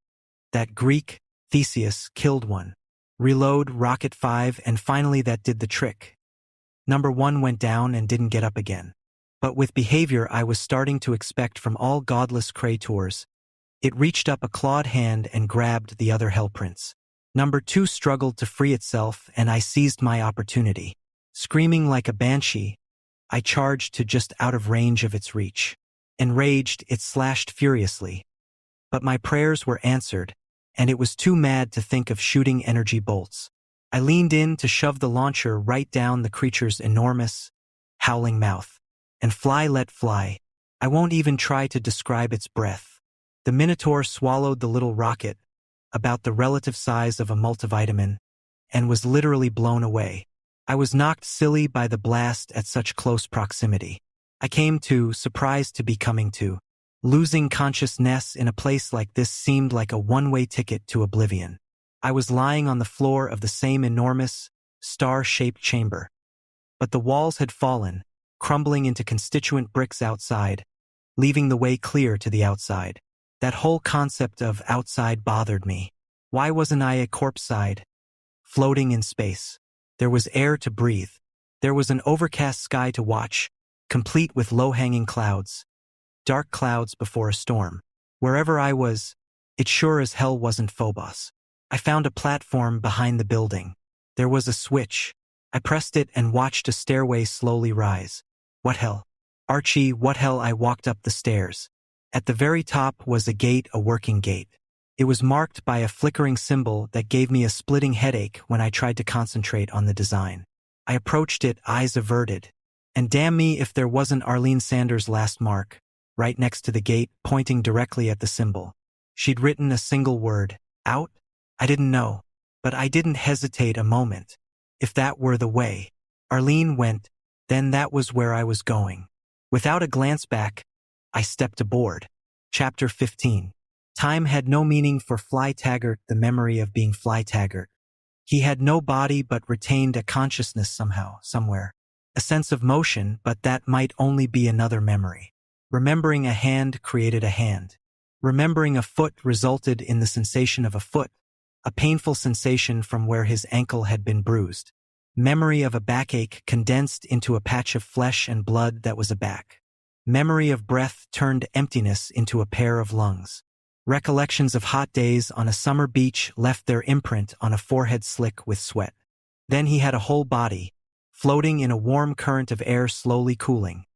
That Greek, Theseus, killed one. Reload, rocket 5, and finally that did the trick. Number 1 went down and didn't get up again. But with behavior I was starting to expect from all godless creators, it reached up a clawed hand and grabbed the other hell prince. Number 2 struggled to free itself, and I seized my opportunity. Screaming like a banshee, I charged to just out of range of its reach. Enraged, it slashed furiously. But my prayers were answered, and it was too mad to think of shooting energy bolts. I leaned in to shove the launcher right down the creature's enormous, howling mouth. And fly let fly. I won't even try to describe its breath. The minotaur swallowed the little rocket, about the relative size of a multivitamin, and was literally blown away. I was knocked silly by the blast at such close proximity. I came to, surprised to be coming to. Losing consciousness in a place like this seemed like a one-way ticket to oblivion. I was lying on the floor of the same enormous, star-shaped chamber. But the walls had fallen, crumbling into constituent bricks outside, leaving the way clear to the outside. That whole concept of outside bothered me. Why wasn't I a corpse side? floating in space. There was air to breathe. There was an overcast sky to watch, complete with low-hanging clouds. Dark clouds before a storm. Wherever I was, it sure as hell wasn't Phobos. I found a platform behind the building. There was a switch. I pressed it and watched a stairway slowly rise. What hell? Archie, what hell? I walked up the stairs. At the very top was a gate, a working gate. It was marked by a flickering symbol that gave me a splitting headache when I tried to concentrate on the design. I approached it, eyes averted. And damn me if there wasn't Arlene Sanders' last mark, right next to the gate, pointing directly at the symbol. She'd written a single word, out? I didn't know, but I didn't hesitate a moment. If that were the way Arlene went, then that was where I was going. Without a glance back, I stepped aboard. Chapter 15. Time had no meaning for Fly Taggart, the memory of being Fly Taggart. He had no body but retained a consciousness somehow, somewhere. A sense of motion, but that might only be another memory. Remembering a hand created a hand. Remembering a foot resulted in the sensation of a foot, a painful sensation from where his ankle had been bruised. Memory of a backache condensed into a patch of flesh and blood that was a back. Memory of breath turned emptiness into a pair of lungs. Recollections of hot days on a summer beach left their imprint on a forehead slick with sweat. Then he had a whole body, floating in a warm current of air slowly cooling.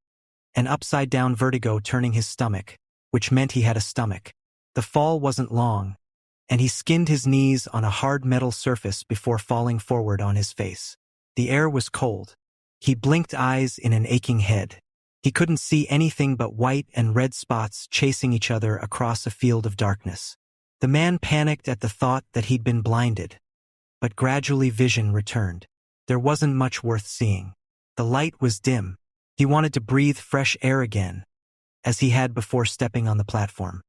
An upside-down vertigo turning his stomach, which meant he had a stomach. The fall wasn't long, and he skinned his knees on a hard metal surface before falling forward on his face. The air was cold. He blinked eyes in an aching head. He couldn't see anything but white and red spots chasing each other across a field of darkness. The man panicked at the thought that he'd been blinded. But gradually vision returned. There wasn't much worth seeing. The light was dim. He wanted to breathe fresh air again, as he had before stepping on the platform.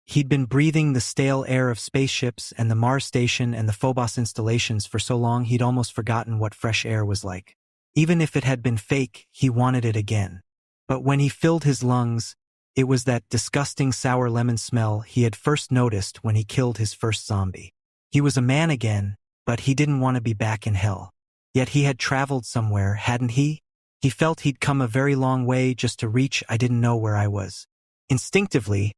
He'd been breathing the stale air of spaceships and the Mars station and the Phobos installations for so long he'd almost forgotten what fresh air was like. Even if it had been fake, he wanted it again. But when he filled his lungs, it was that disgusting sour lemon smell he had first noticed when he killed his first zombie. He was a man again, but he didn't want to be back in hell. Yet he had traveled somewhere, hadn't he? He felt he'd come a very long way just to reach I didn't know where I was. Instinctively,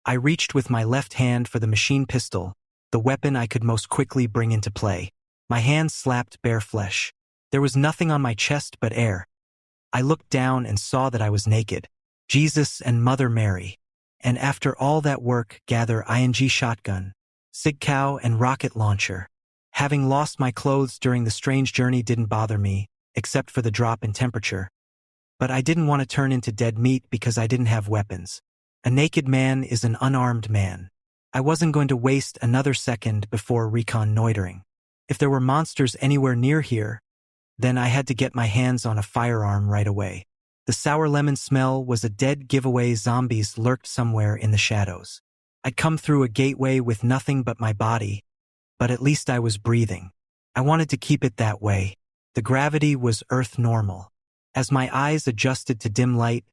I reached with my left hand for the machine pistol, the weapon I could most quickly bring into play. My hand slapped bare flesh. There was nothing on my chest but air. I looked down and saw that I was naked. Jesus and Mother Mary. And after all that work, gather ing shotgun, sig cow and rocket launcher. Having lost my clothes during the strange journey didn't bother me, except for the drop in temperature. But I didn't want to turn into dead meat because I didn't have weapons. A naked man is an unarmed man. I wasn't going to waste another second before reconnoitering. If there were monsters anywhere near here, then I had to get my hands on a firearm right away. The sour lemon smell was a dead giveaway. Zombies lurked somewhere in the shadows. I'd come through a gateway with nothing but my body, but at least I was breathing. I wanted to keep it that way. The gravity was Earth normal. As my eyes adjusted to dim light,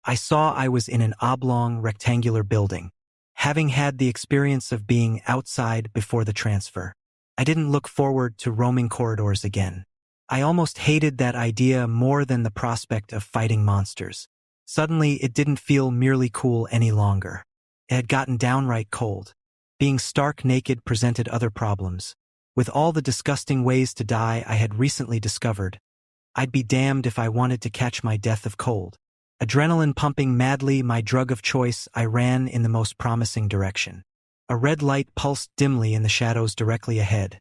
I saw I was in an oblong, rectangular building. Having had the experience of being outside before the transfer, I didn't look forward to roaming corridors again. I almost hated that idea more than the prospect of fighting monsters. Suddenly, it didn't feel merely cool any longer. It had gotten downright cold. Being stark naked presented other problems. With all the disgusting ways to die I had recently discovered, I'd be damned if I wanted to catch my death of cold. Adrenaline pumping madly, my drug of choice, I ran in the most promising direction. A red light pulsed dimly in the shadows directly ahead,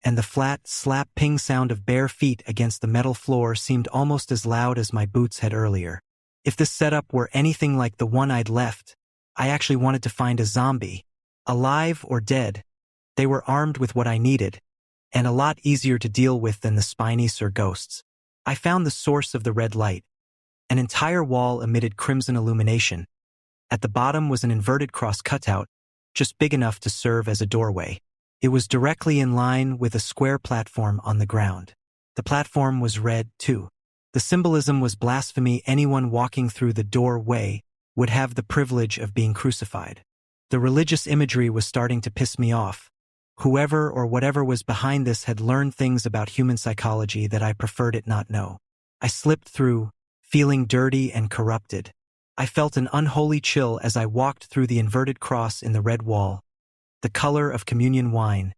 and the flat, slap ping sound of bare feet against the metal floor seemed almost as loud as my boots had earlier. If this setup were anything like the one I'd left, I actually wanted to find a zombie. Alive or dead, they were armed with what I needed, and a lot easier to deal with than the Spinies or ghosts. I found the source of the red light. An entire wall emitted crimson illumination. At the bottom was an inverted cross cutout, just big enough to serve as a doorway. It was directly in line with a square platform on the ground. The platform was red, too. The symbolism was blasphemy. Anyone walking through the doorway would have the privilege of being crucified. The religious imagery was starting to piss me off, Whoever or whatever was behind this had learned things about human psychology that I preferred it not know. I slipped through, feeling dirty and corrupted. I felt an unholy chill as I walked through the inverted cross in the red wall, the color of communion wine,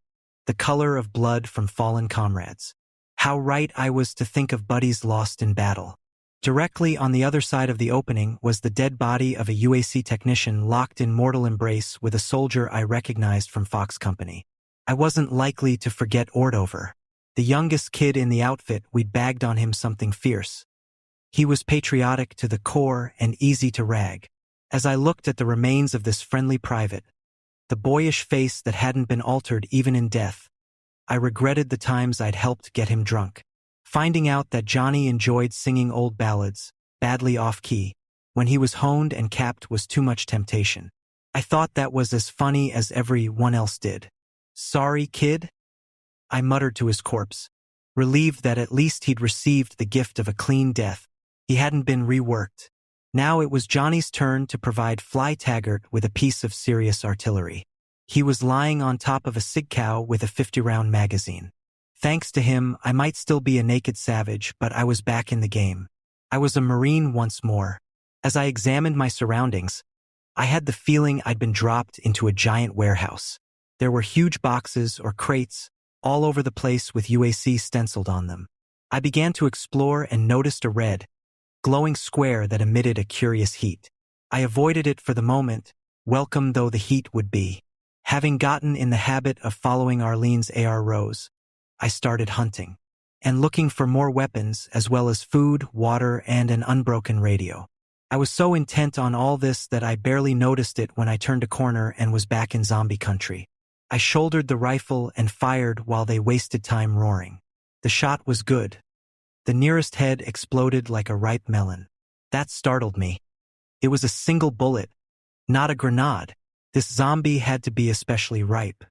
the color of blood from fallen comrades. How right I was to think of buddies lost in battle. Directly on the other side of the opening was the dead body of a UAC technician locked in mortal embrace with a soldier I recognized from Fox Company. I wasn't likely to forget Ordover, the youngest kid in the outfit. We'd bagged on him something fierce. He was patriotic to the core and easy to rag. As I looked at the remains of this friendly private, the boyish face that hadn't been altered even in death, I regretted the times I'd helped get him drunk. Finding out that Johnny enjoyed singing old ballads, badly off-key, when he was honed and capped was too much temptation. I thought that was as funny as everyone else did. "Sorry, kid?" I muttered to his corpse, relieved that at least he'd received the gift of a clean death. He hadn't been reworked. Now it was Johnny's turn to provide Fly Taggart with a piece of serious artillery. He was lying on top of a sig cow with a 50-round magazine. Thanks to him, I might still be a naked savage, but I was back in the game. I was a Marine once more. As I examined my surroundings, I had the feeling I'd been dropped into a giant warehouse. There were huge boxes or crates all over the place with UAC stenciled on them. I began to explore and noticed a red, glowing square that emitted a curious heat. I avoided it for the moment, welcome though the heat would be. Having gotten in the habit of following Arlene's AR Rose, I started hunting and looking for more weapons as well as food, water, and an unbroken radio. I was so intent on all this that I barely noticed it when I turned a corner and was back in zombie country. I shouldered the rifle and fired while they wasted time roaring. The shot was good. The nearest head exploded like a ripe melon. That startled me. It was a single bullet, not a grenade. This zombie had to be especially ripe.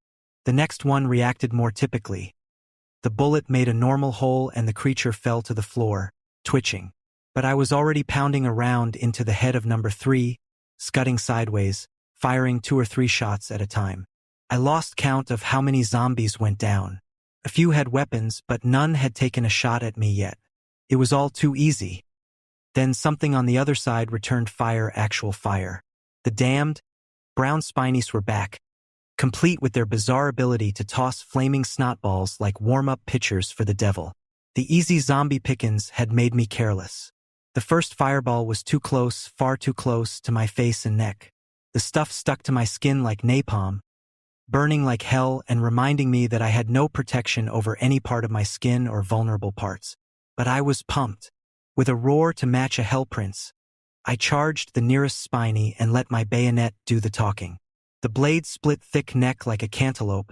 The next one reacted more typically. The bullet made a normal hole and the creature fell to the floor, twitching. But I was already pounding around into the head of number 3, scudding sideways, firing 2 or 3 shots at a time. I lost count of how many zombies went down. A few had weapons, but none had taken a shot at me yet. It was all too easy. Then something on the other side returned fire, actual fire. The damned brown spinies were back, complete with their bizarre ability to toss flaming snotballs like warm-up pitchers for the devil. The easy zombie pickings had made me careless. The first fireball was too close, far too close to my face and neck. The stuff stuck to my skin like napalm, burning like hell and reminding me that I had no protection over any part of my skin or vulnerable parts. But I was pumped. With a roar to match a hell prince, I charged the nearest spiny and let my bayonet do the talking. The blade split thick neck like a cantaloupe,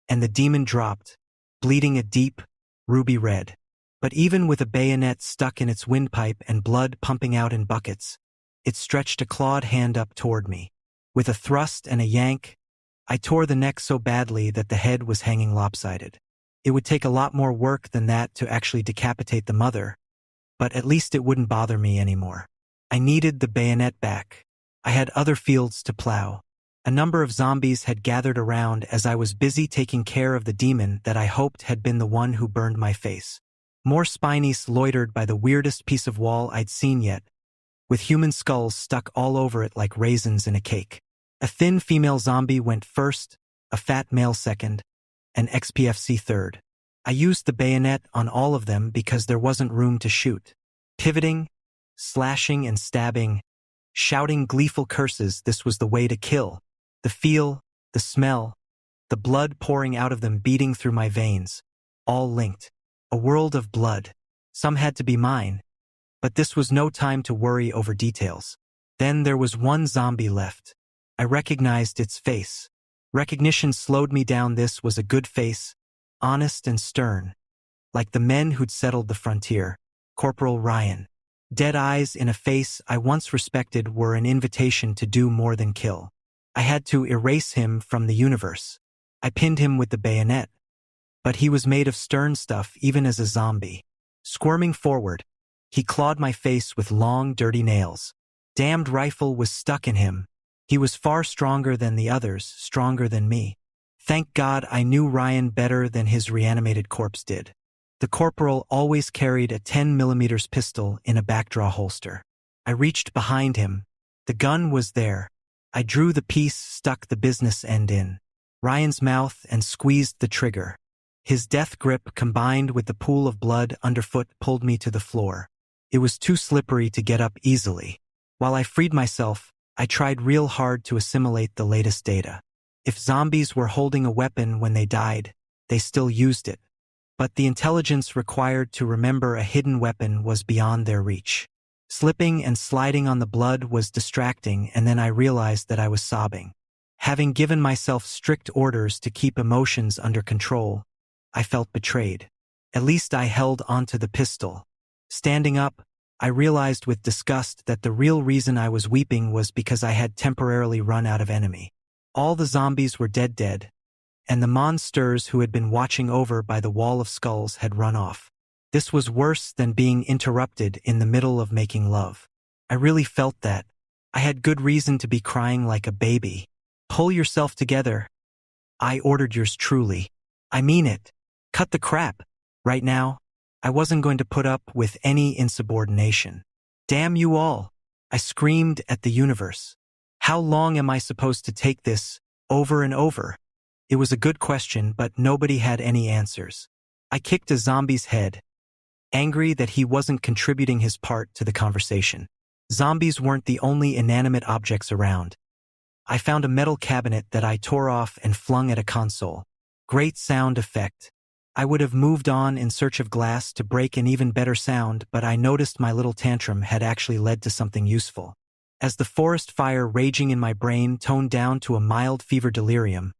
and the demon dropped, bleeding a deep, ruby red. But even with a bayonet stuck in its windpipe and blood pumping out in buckets, it stretched a clawed hand up toward me. With a thrust and a yank, I tore the neck so badly that the head was hanging lopsided. It would take a lot more work than that to actually decapitate the mother, but at least it wouldn't bother me anymore. I needed the bayonet back. I had other fields to plow. A number of zombies had gathered around as I was busy taking care of the demon that I hoped had been the one who burned my face. More spinies loitered by the weirdest piece of wall I'd seen yet, with human skulls stuck all over it like raisins in a cake. A thin female zombie went first, a fat male second, and XPFC third. I used the bayonet on all of them because there wasn't room to shoot. Pivoting, slashing and stabbing, shouting gleeful curses, this was the way to kill. The feel, the smell, the blood pouring out of them beating through my veins, all linked. A world of blood. Some had to be mine, but this was no time to worry over details. Then there was one zombie left. I recognized its face. Recognition slowed me down. This was a good face, honest and stern, like the men who'd settled the frontier. Corporal Ryan. Dead eyes in a face I once respected were an invitation to do more than kill. I had to erase him from the universe. I pinned him with the bayonet, but he was made of stern stuff even as a zombie. Squirming forward, he clawed my face with long, dirty nails. Damned rifle was stuck in him. He was far stronger than the others, stronger than me. Thank God I knew Ryan better than his reanimated corpse did. The corporal always carried a 10mm pistol in a backdraw holster. I reached behind him. The gun was there. I drew the piece, stuck the business end in Ryan's mouth, and squeezed the trigger. His death grip combined with the pool of blood underfoot pulled me to the floor. It was too slippery to get up easily. While I freed myself, I tried real hard to assimilate the latest data. If zombies were holding a weapon when they died, they still used it. But the intelligence required to remember a hidden weapon was beyond their reach. Slipping and sliding on the blood was distracting, and then I realized that I was sobbing. Having given myself strict orders to keep emotions under control, I felt betrayed. At least I held onto the pistol. Standing up, I realized with disgust that the real reason I was weeping was because I had temporarily run out of enemy. All the zombies were dead, and the monsters who had been watching over by the wall of skulls had run off. This was worse than being interrupted in the middle of making love. I really felt that. I had good reason to be crying like a baby. Pull yourself together. I ordered yours truly. I mean it. Cut the crap. Right now, I wasn't going to put up with any insubordination. Damn you all. I screamed at the universe. How long am I supposed to take this, over and over? It was a good question, but nobody had any answers. I kicked a zombie's head, angry that he wasn't contributing his part to the conversation. Zombies weren't the only inanimate objects around. I found a metal cabinet that I tore off and flung at a console. Great sound effect. I would have moved on in search of glass to break an even better sound, but I noticed my little tantrum had actually led to something useful. As the forest fire raging in my brain toned down to a mild fever delirium,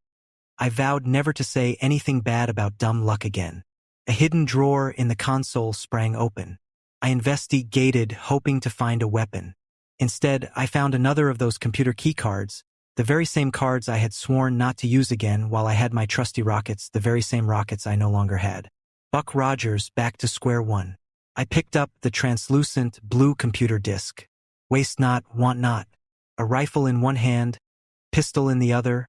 I vowed never to say anything bad about dumb luck again. A hidden drawer in the console sprang open. I investigated, hoping to find a weapon. Instead, I found another of those computer keycards, the very same cards I had sworn not to use again while I had my trusty rockets, the very same rockets I no longer had. Buck Rogers, back to square one. I picked up the translucent blue computer disc. Waste not, want not. A rifle in one hand, pistol in the other,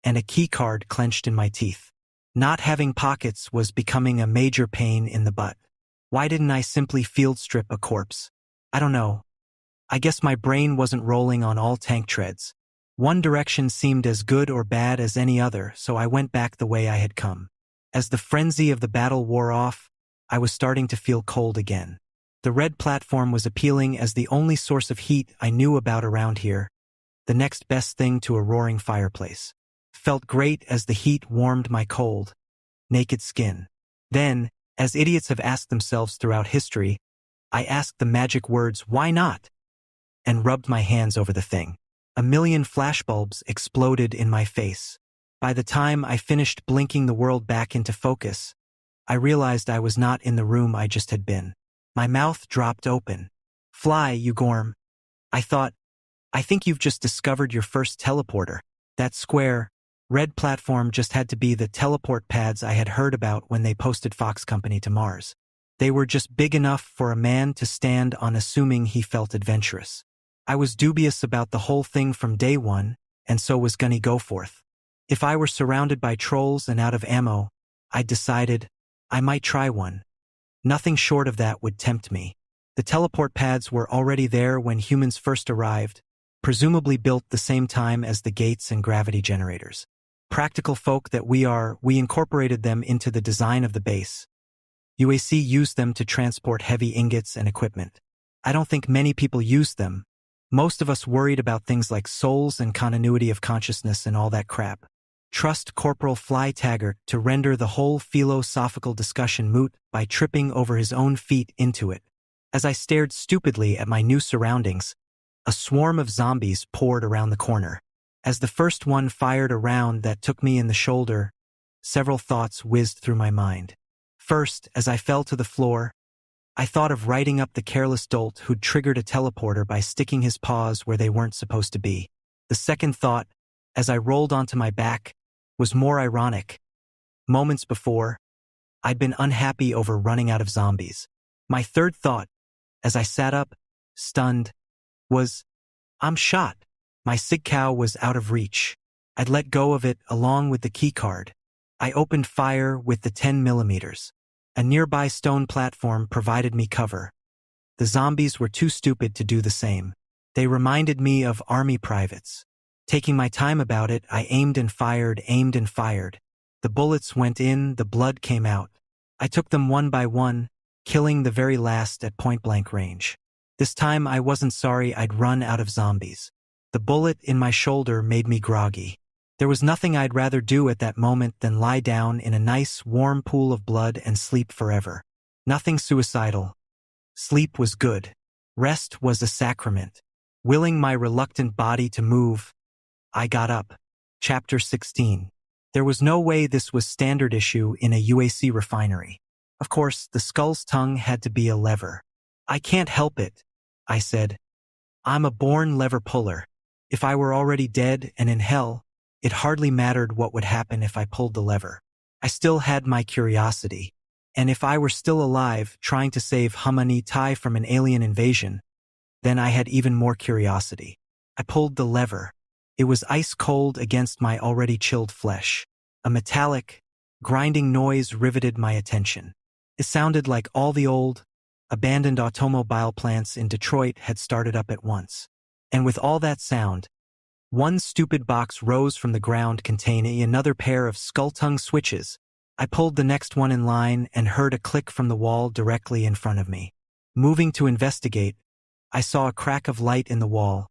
and a keycard clenched in my teeth. Not having pockets was becoming a major pain in the butt. Why didn't I simply field strip a corpse? I don't know. I guess my brain wasn't rolling on all tank treads. One direction seemed as good or bad as any other, so I went back the way I had come. As the frenzy of the battle wore off, I was starting to feel cold again. The red platform was appealing as the only source of heat I knew about around here, the next best thing to a roaring fireplace. Felt great as the heat warmed my cold, naked skin. Then, as idiots have asked themselves throughout history, I asked the magic words, "Why not?" and rubbed my hands over the thing. A million flashbulbs exploded in my face. By the time I finished blinking the world back into focus, I realized I was not in the room I just had been. My mouth dropped open. "Fly, you Gorm." I thought, "I think you've just discovered your first teleporter." That square, red platform just had to be the teleport pads I had heard about when they posted Fox Company to Mars. They were just big enough for a man to stand on, assuming he felt adventurous. I was dubious about the whole thing from day one, and so was Gunny Goforth. If I were surrounded by trolls and out of ammo, I decided I might try one. Nothing short of that would tempt me. The teleport pads were already there when humans first arrived, presumably built the same time as the gates and gravity generators. Practical folk that we are, we incorporated them into the design of the base. UAC used them to transport heavy ingots and equipment. I don't think many people used them. Most of us worried about things like souls and continuity of consciousness and all that crap. Trust Corporal Fly Taggart to render the whole philosophical discussion moot by tripping over his own feet into it. As I stared stupidly at my new surroundings, a swarm of zombies poured around the corner. As the first one fired a round that took me in the shoulder, several thoughts whizzed through my mind. First, as I fell to the floor, I thought of writing up the careless dolt who'd triggered a teleporter by sticking his paws where they weren't supposed to be. The second thought, as I rolled onto my back, was more ironic. Moments before, I'd been unhappy over running out of zombies. My third thought, as I sat up, stunned, was, I'm shot. My sig cow was out of reach. I'd let go of it along with the keycard. I opened fire with the 10 mm. A nearby stone platform provided me cover. The zombies were too stupid to do the same. They reminded me of army privates. Taking my time about it, I aimed and fired. The bullets went in, the blood came out. I took them one by one, killing the very last at point-blank range. This time I wasn't sorry I'd run out of zombies. The bullet in my shoulder made me groggy. There was nothing I'd rather do at that moment than lie down in a nice, warm pool of blood and sleep forever. Nothing suicidal. Sleep was good. Rest was a sacrament. Willing my reluctant body to move, I got up. Chapter 16. There was no way this was standard issue in a UAC refinery. Of course, the skull's tongue had to be a lever. I can't help it, I said. I'm a born lever puller. If I were already dead and in hell, it hardly mattered what would happen if I pulled the lever. I still had my curiosity. And if I were still alive, trying to save Humani Tai from an alien invasion, then I had even more curiosity. I pulled the lever. It was ice cold against my already chilled flesh. A metallic, grinding noise riveted my attention. It sounded like all the old, abandoned automobile plants in Detroit had started up at once. And with all that sound, one stupid box rose from the ground containing another pair of skull-tongue switches. I pulled the next one in line and heard a click from the wall directly in front of me. Moving to investigate, I saw a crack of light in the wall,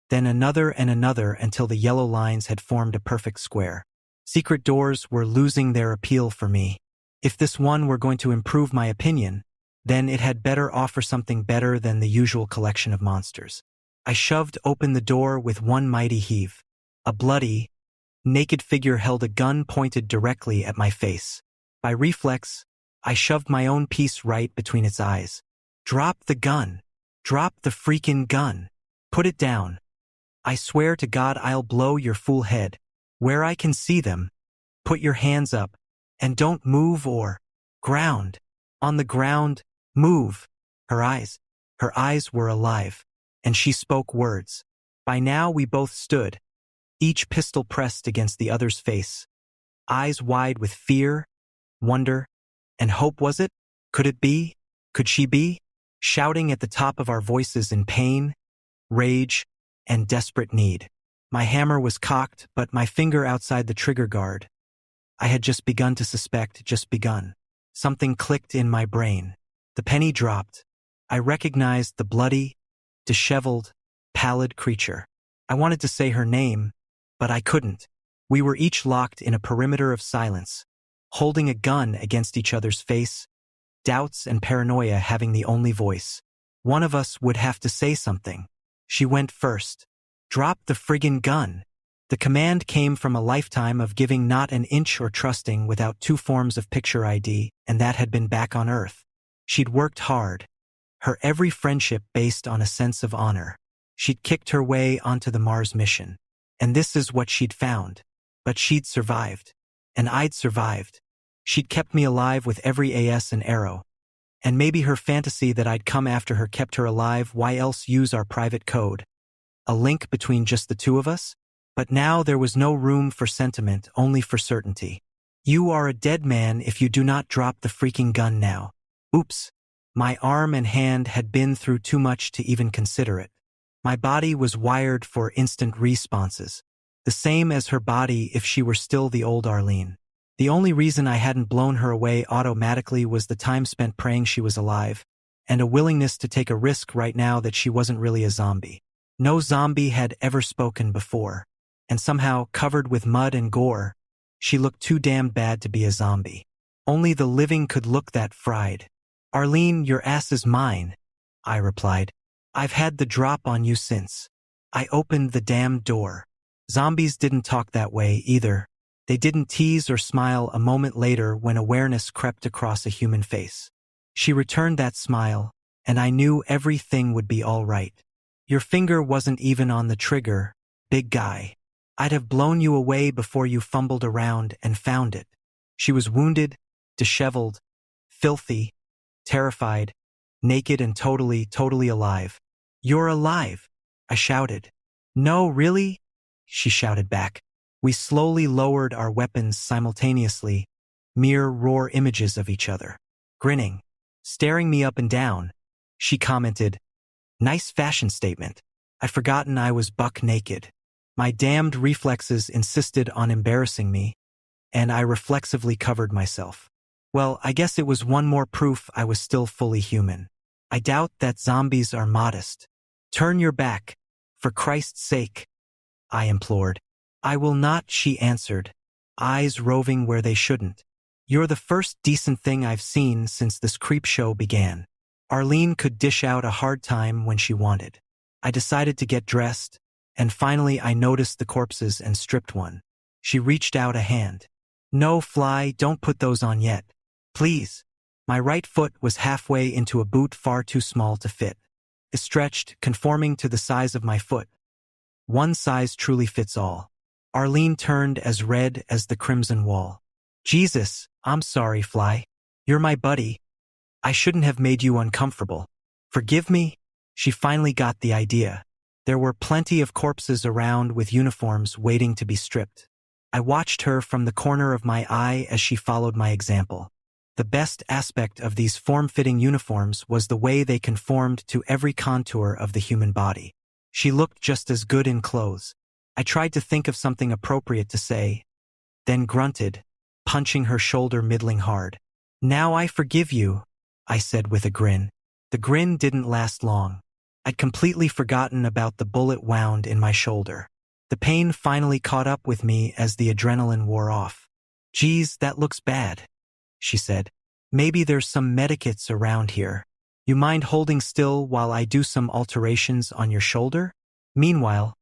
then another and another until the yellow lines had formed a perfect square. Secret doors were losing their appeal for me. If this one were going to improve my opinion, then it had better offer something better than the usual collection of monsters. I shoved open the door with one mighty heave. A bloody, naked figure held a gun pointed directly at my face. By reflex, I shoved my own piece right between its eyes. Drop the gun. Drop the freaking gun. Put it down. I swear to God I'll blow your fool head. Where I can see them. Put your hands up. And don't move or ground. On the ground, move. Her eyes were alive. And she spoke words. By now we both stood, each pistol pressed against the other's face. Eyes wide with fear, wonder, and hope. Was it? Could it be? Could she be? Shouting at the top of our voices in pain, rage, and desperate need. My hammer was cocked, but my finger outside the trigger guard. I had just begun to suspect, Something clicked in my brain. The penny dropped. I recognized the bloody, disheveled, pallid creature. I wanted to say her name, but I couldn't. We were each locked in a perimeter of silence, holding a gun against each other's face, doubts and paranoia having the only voice. One of us would have to say something. She went first. Drop the friggin' gun. The command came from a lifetime of giving not an inch or trusting without 2 forms of picture ID, and that had been back on Earth. She'd worked hard. Her every friendship based on a sense of honor. She'd kicked her way onto the Mars mission. And this is what she'd found. But she'd survived. And I'd survived. She'd kept me alive with every AS and arrow. And maybe her fantasy that I'd come after her kept her alive. Why else use our private code? A link between just the two of us? But now there was no room for sentiment, only for certainty. You are a dead man if you do not drop the freaking gun now. Oops. My arm and hand had been through too much to even consider it. My body was wired for instant responses. The same as her body if she were still the old Arlene. The only reason I hadn't blown her away automatically was the time spent praying she was alive, and a willingness to take a risk right now that she wasn't really a zombie. No zombie had ever spoken before, and somehow, covered with mud and gore, she looked too damn bad to be a zombie. Only the living could look that fried. Arlene, your ass is mine, I replied. I've had the drop on you since. I opened the damn door. Zombies didn't talk that way either. They didn't tease or smile a moment later when awareness crept across a human face. She returned that smile, and I knew everything would be all right. Your finger wasn't even on the trigger, big guy. I'd have blown you away before you fumbled around and found it. She was wounded, disheveled, filthy, terrified, naked and totally alive. You're alive, I shouted. No, really? She shouted back. We slowly lowered our weapons simultaneously, mere roar images of each other. Grinning, staring me up and down, she commented, "Nice fashion statement. I'd forgotten I was buck naked." My damned reflexes insisted on embarrassing me, and I reflexively covered myself. Well, I guess it was one more proof I was still fully human. I doubt that zombies are modest. "Turn your back, for Christ's sake," I implored. "I will not," she answered, eyes roving where they shouldn't. "You're the first decent thing I've seen since this creep show began." Arlene could dish out a hard time when she wanted. I decided to get dressed, and finally I noticed the corpses and stripped one. She reached out a hand. "No, Fly, don't put those on yet. Please." My right foot was halfway into a boot far too small to fit. It stretched, conforming to the size of my foot. One size truly fits all. Arlene turned as red as the crimson wall. "Jesus, I'm sorry, Fly. You're my buddy. I shouldn't have made you uncomfortable. Forgive me?" She finally got the idea. There were plenty of corpses around with uniforms waiting to be stripped. I watched her from the corner of my eye as she followed my example. The best aspect of these form-fitting uniforms was the way they conformed to every contour of the human body. She looked just as good in clothes. I tried to think of something appropriate to say, then grunted, punching her shoulder middling hard. "Now I forgive you," I said with a grin. The grin didn't last long. I'd completely forgotten about the bullet wound in my shoulder. The pain finally caught up with me as the adrenaline wore off. "Geez, that looks bad," she said. "Maybe there's some medikits around here. You mind holding still while I do some alterations on your shoulder? Meanwhile,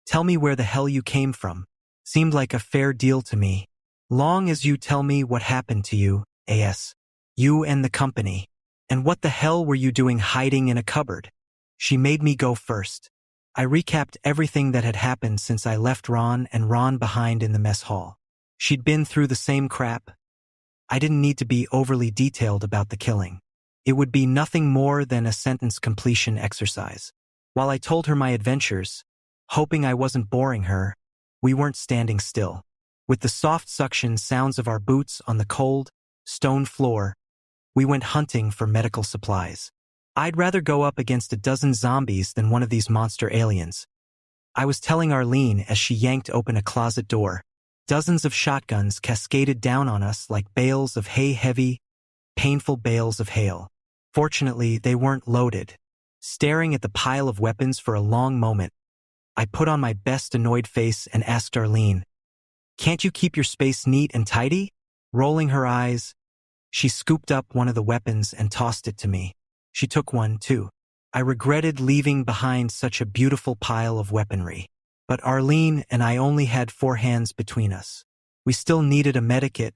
tell me where the hell you came from. Seemed like a fair deal to me. Long as you tell me what happened to you, as. You and the company. And what the hell were you doing hiding in a cupboard?" She made me go first. I recapped everything that had happened since I left Ron and Ron behind in the mess hall. She'd been through the same crap. I didn't need to be overly detailed about the killing. It would be nothing more than a sentence completion exercise. While I told her my adventures, hoping I wasn't boring her, we weren't standing still. With the soft suction sounds of our boots on the cold, stone floor, we went hunting for medical supplies. I'd rather go up against a dozen zombies than one of these monster aliens. I was telling Arlene as she yanked open a closet door. Dozens of shotguns cascaded down on us like bales of hay, heavy, painful bales of hail. Fortunately, they weren't loaded. Staring at the pile of weapons for a long moment, I put on my best annoyed face and asked Arlene, "Can't you keep your space neat and tidy?" Rolling her eyes, she scooped up one of the weapons and tossed it to me. She took one, too. I regretted leaving behind such a beautiful pile of weaponry. But Arlene and I only had 4 hands between us. We still needed a medikit,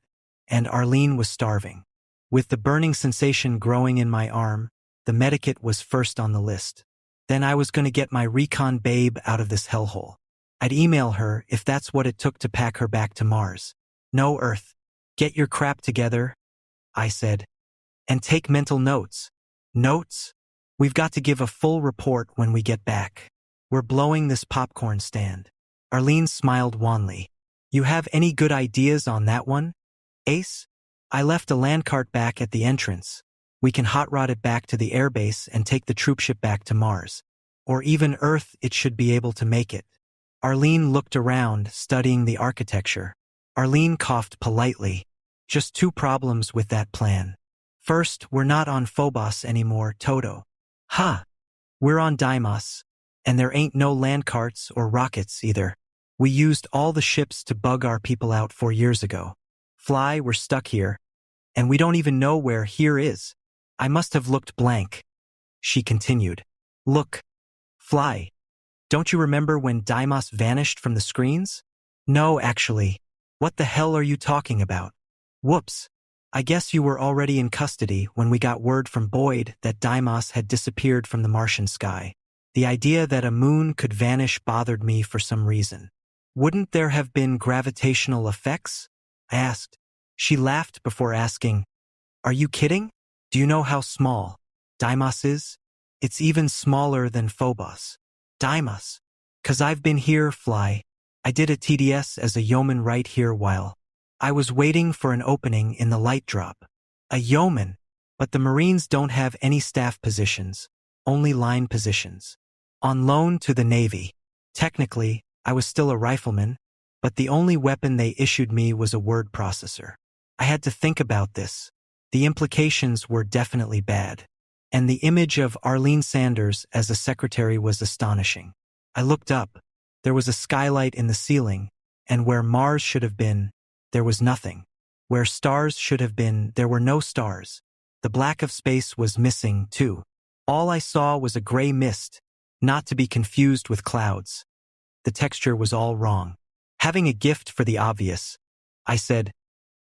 and Arlene was starving. With the burning sensation growing in my arm, the medikit was first on the list. Then I was going to get my recon babe out of this hellhole. I'd email her if that's what it took to pack her back to Mars. "No, Earth. Get your crap together," I said. "And take mental notes." "Notes? We've got to give a full report when we get back. We're blowing this popcorn stand." Arlene smiled wanly. "You have any good ideas on that one, Ace?" "I left a land cart back at the entrance. We can hot rod it back to the airbase and take the troopship back to Mars. Or even Earth, it should be able to make it." Arlene looked around, studying the architecture. Arlene coughed politely. "Just 2 problems with that plan. First, we're not on Phobos anymore, Toto. Ha! We're on Deimos, and there ain't no land carts or rockets either. We used all the ships to bug our people out 4 years ago. Fly, we're stuck here, and we don't even know where here is." I must have looked blank. She continued. "Look, Fly, don't you remember when Deimos vanished from the screens?" "No, actually. What the hell are you talking about?" "Whoops. I guess you were already in custody when we got word from Boyd that Deimos had disappeared from the Martian sky. The idea that a moon could vanish bothered me for some reason." "Wouldn't there have been gravitational effects?" I asked. She laughed before asking, "Are you kidding? Do you know how small Deimos is? It's even smaller than Phobos." "Deimos? 'Cause I've been here, Fly. I did a TDS as a yeoman right here while I was waiting for an opening in the light drop. A yeoman, but the Marines don't have any staff positions, only line positions. On loan to the Navy. Technically, I was still a rifleman, but the only weapon they issued me was a word processor. I had to think about this. The implications were definitely bad. And the image of Arlene Sanders as a secretary was astonishing. I looked up. There was a skylight in the ceiling, and where Mars should have been, there was nothing. Where stars should have been, there were no stars. The black of space was missing, too. All I saw was a gray mist, not to be confused with clouds. The texture was all wrong. Having a gift for the obvious, I said,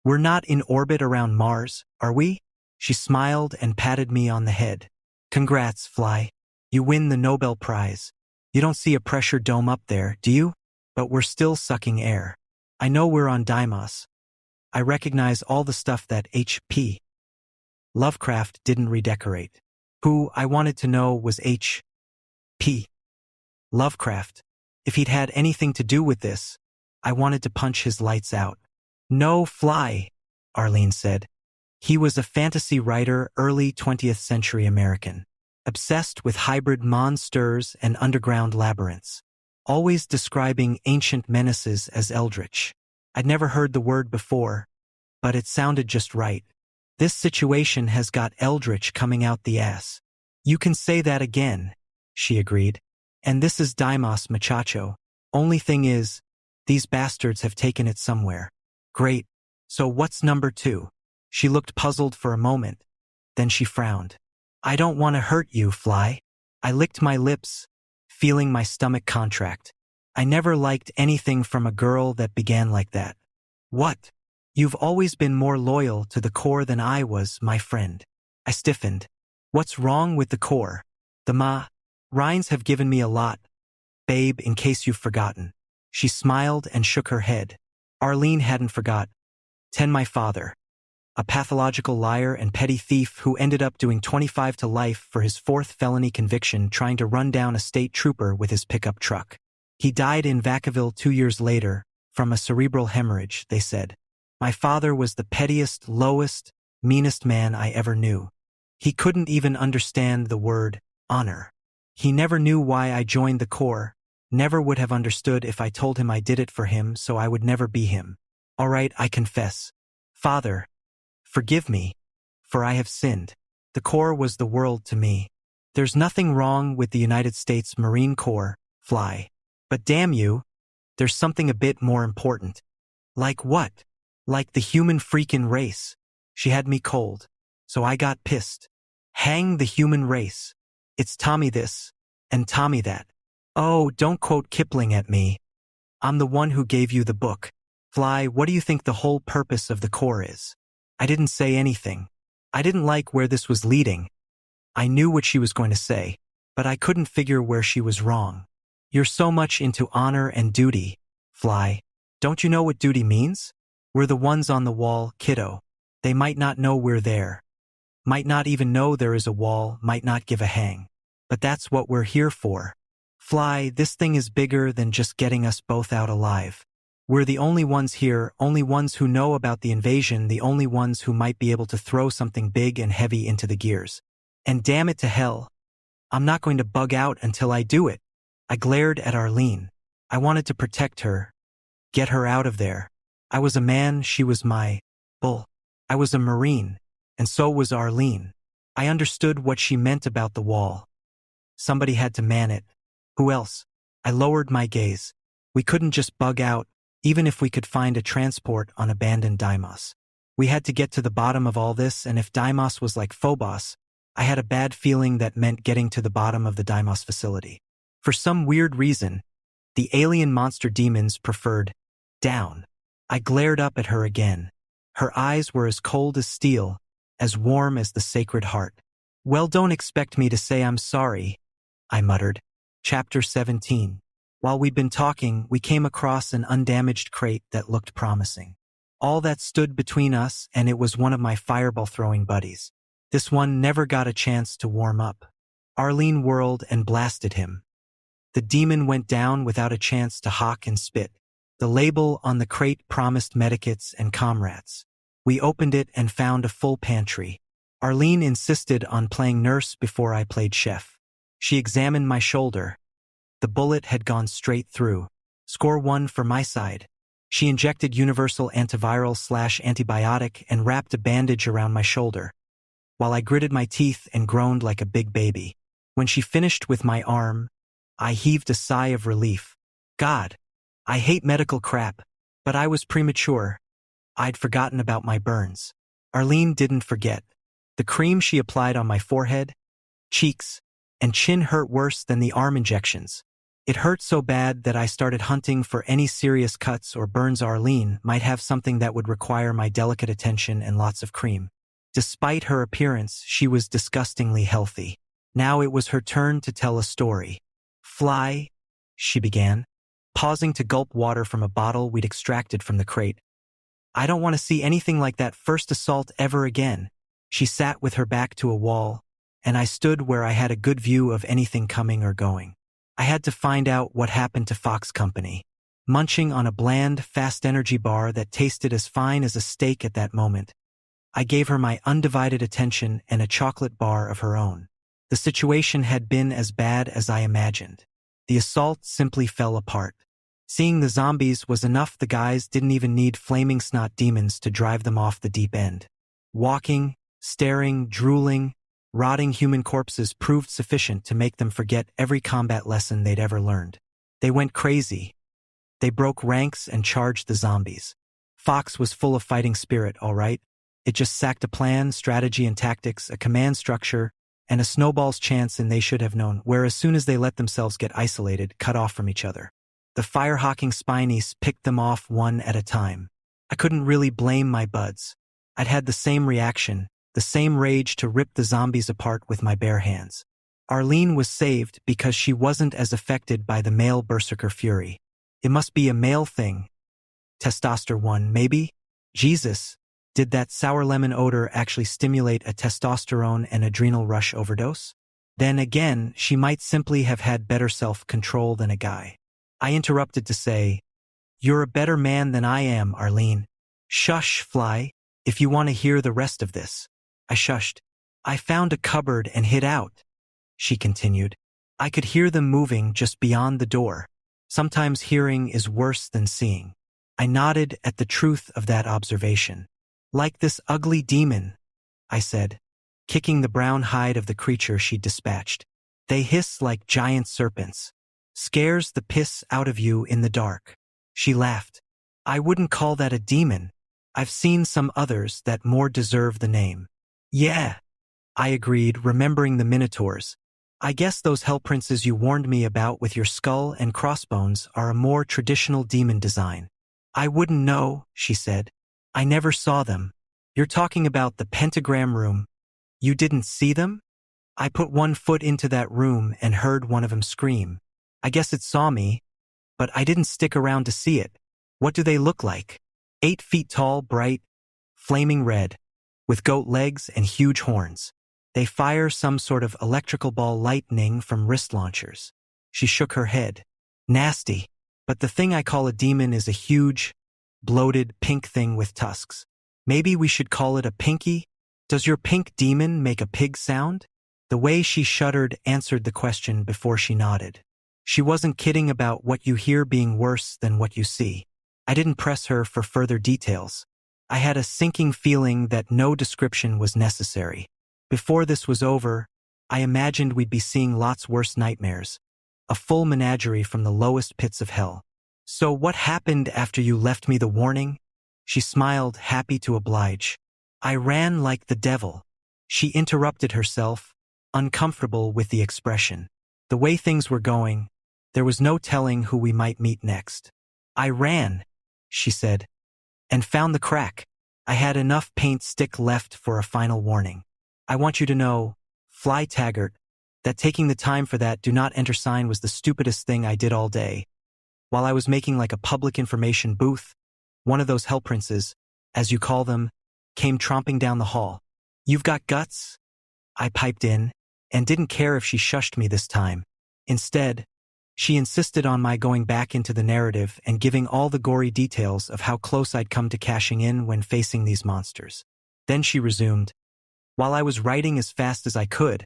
"We're not in orbit around Mars, are we?" She smiled and patted me on the head. "Congrats, Fly. You win the Nobel Prize. You don't see a pressure dome up there, do you? But we're still sucking air. I know we're on Deimos. I recognize all the stuff that H.P. Lovecraft didn't redecorate. Who, I wanted to know, was H.P. Lovecraft. If he'd had anything to do with this, I wanted to punch his lights out. "No, Fly," Arlene said. "He was a fantasy writer, early 20th century American. Obsessed with hybrid monsters and underground labyrinths. Always describing ancient menaces as eldritch. I'd never heard the word before, but it sounded just right. This situation has got eldritch coming out the ass." "You can say that again," she agreed. "And this is Deimos, muchacho. Only thing is, these bastards have taken it somewhere." "Great. So what's number 2? She looked puzzled for a moment. Then she frowned. "I don't want to hurt you, Fly." I licked my lips, feeling my stomach contract. I never liked anything from a girl that began like that. "What? You've always been more loyal to the Corps than I was, my friend." I stiffened. "What's wrong with the Corps? The Marines have given me a lot, babe, in case you've forgotten." She smiled and shook her head. Arlene hadn't forgot. My father. A pathological liar and petty thief who ended up doing 25 to life for his 4th felony conviction trying to run down a state trooper with his pickup truck. He died in Vacaville 2 years later, from a cerebral hemorrhage, they said. My father was the pettiest, lowest, meanest man I ever knew. He couldn't even understand the word honor. He never knew why I joined the Corps, never would have understood if I told him I did it for him so I would never be him. All right, I confess. Father, forgive me, for I have sinned. The Corps was the world to me. There's nothing wrong with the United States Marine Corps, Fly. But damn you, there's something a bit more important. Like what? Like the human freaking race. She had me cold, so I got pissed. Hang the human race. It's Tommy this, and Tommy that. Oh, don't quote Kipling at me. I'm the one who gave you the book. Fly, what do you think the whole purpose of the Corps is? I didn't say anything. I didn't like where this was leading. I knew what she was going to say, but I couldn't figure where she was wrong. You're so much into honor and duty, Fly. Don't you know what duty means? We're the ones on the wall, kiddo. They might not know we're there. Might not even know there is a wall, might not give a hang. But that's what we're here for. Fly, this thing is bigger than just getting us both out alive. We're the only ones here, only ones who know about the invasion, the only ones who might be able to throw something big and heavy into the gears. And damn it to hell, I'm not going to bug out until I do it. I glared at Arlene. I wanted to protect her, get her out of there. I was a man, she was my bull. I was a Marine, and so was Arlene. I understood what she meant about the wall. Somebody had to man it. Who else? I lowered my gaze. We couldn't just bug out, even if we could find a transport on abandoned Deimos. We had to get to the bottom of all this, and if Deimos was like Phobos, I had a bad feeling that meant getting to the bottom of the Deimos facility. For some weird reason, the alien monster demons preferred down. I glared up at her again. Her eyes were as cold as steel, as warm as the Sacred Heart. Well, don't expect me to say I'm sorry, I muttered. Chapter 17. While we'd been talking, we came across an undamaged crate that looked promising. All that stood between us, and it was one of my fireball-throwing buddies. This one never got a chance to warm up. Arlene whirled and blasted him. The demon went down without a chance to hawk and spit. The label on the crate promised medikits and comrades. We opened it and found a full pantry. Arlene insisted on playing nurse before I played chef. She examined my shoulder. The bullet had gone straight through. Score 1 for my side. She injected universal antiviral/antibiotic and wrapped a bandage around my shoulder, while I gritted my teeth and groaned like a big baby. When she finished with my arm, I heaved a sigh of relief. God, I hate medical crap, but I was premature. I'd forgotten about my burns. Arlene didn't forget. The cream she applied on my forehead, cheeks, and chin hurt worse than the arm injections. It hurt so bad that I started hunting for any serious cuts or burns. Arlene might have something that would require my delicate attention and lots of cream. Despite her appearance, she was disgustingly healthy. Now it was her turn to tell a story. Fly, she began, pausing to gulp water from a bottle we'd extracted from the crate. I don't want to see anything like that first assault ever again. She sat with her back to a wall, and I stood where I had a good view of anything coming or going. I had to find out what happened to Fox Company. Munching on a bland, fast energy bar that tasted as fine as a steak at that moment, I gave her my undivided attention and a chocolate bar of her own. The situation had been as bad as I imagined. The assault simply fell apart. Seeing the zombies was enough. The guys didn't even need flaming snot demons to drive them off the deep end. Walking, staring, drooling, rotting human corpses proved sufficient to make them forget every combat lesson they'd ever learned. They went crazy. They broke ranks and charged the zombies. Fox was full of fighting spirit, all right. It just sacked a plan, strategy and tactics, a command structure, and a snowball's chance, and they should have known, where as soon as they let themselves get isolated, cut off from each other. The fire-hawking spinies picked them off one at a time. I couldn't really blame my buds. I'd had the same reaction, the same rage to rip the zombies apart with my bare hands. Arlene was saved because she wasn't as affected by the male berserker fury. It must be a male thing. Testosterone, maybe? Jesus, did that sour lemon odor actually stimulate a testosterone and adrenal rush overdose? Then again, she might simply have had better self-control than a guy. I interrupted to say, "You're a better man than I am, Arlene." "Shush, Fly, if you want to hear the rest of this." I shushed. "I found a cupboard and hid out," she continued. "I could hear them moving just beyond the door. Sometimes hearing is worse than seeing." I nodded at the truth of that observation. "Like this ugly demon," I said, kicking the brown hide of the creature she'd dispatched. "They hiss like giant serpents. Scares the piss out of you in the dark." She laughed. "I wouldn't call that a demon. I've seen some others that more deserve the name." "Yeah," I agreed, remembering the minotaurs. "I guess those hell princes you warned me about with your skull and crossbones are a more traditional demon design." "I wouldn't know," she said. "I never saw them." "You're talking about the pentagram room. You didn't see them?" "I put one foot into that room and heard one of them scream. I guess it saw me, but I didn't stick around to see it." "What do they look like?" 8 feet tall, bright, flaming red, with goat legs and huge horns. They fire some sort of electrical ball lightning from wrist launchers." She shook her head. "Nasty. But the thing I call a demon is a huge, bloated, pink thing with tusks. Maybe we should call it a pinky? Does your pink demon make a pig sound?" The way she shuddered answered the question before she nodded. She wasn't kidding about what you hear being worse than what you see. I didn't press her for further details. I had a sinking feeling that no description was necessary. Before this was over, I imagined we'd be seeing lots worse nightmares. A full menagerie from the lowest pits of hell. "So what happened after you left me the warning?" She smiled, happy to oblige. "I ran like the devil." She interrupted herself, uncomfortable with the expression. The way things were going, there was no telling who we might meet next. "I ran," she said, "and found the crack. I had enough paint stick left for a final warning. I want you to know, Fly Taggart, that taking the time for that do not enter sign was the stupidest thing I did all day. While I was making like a public information booth, one of those hell princes, as you call them, came tromping down the hall. "You've got guts?" I piped in, and didn't care if she shushed me this time. Instead, She insisted on my going back into the narrative and giving all the gory details of how close I'd come to cashing in when facing these monsters. Then she resumed, "While I was writing as fast as I could,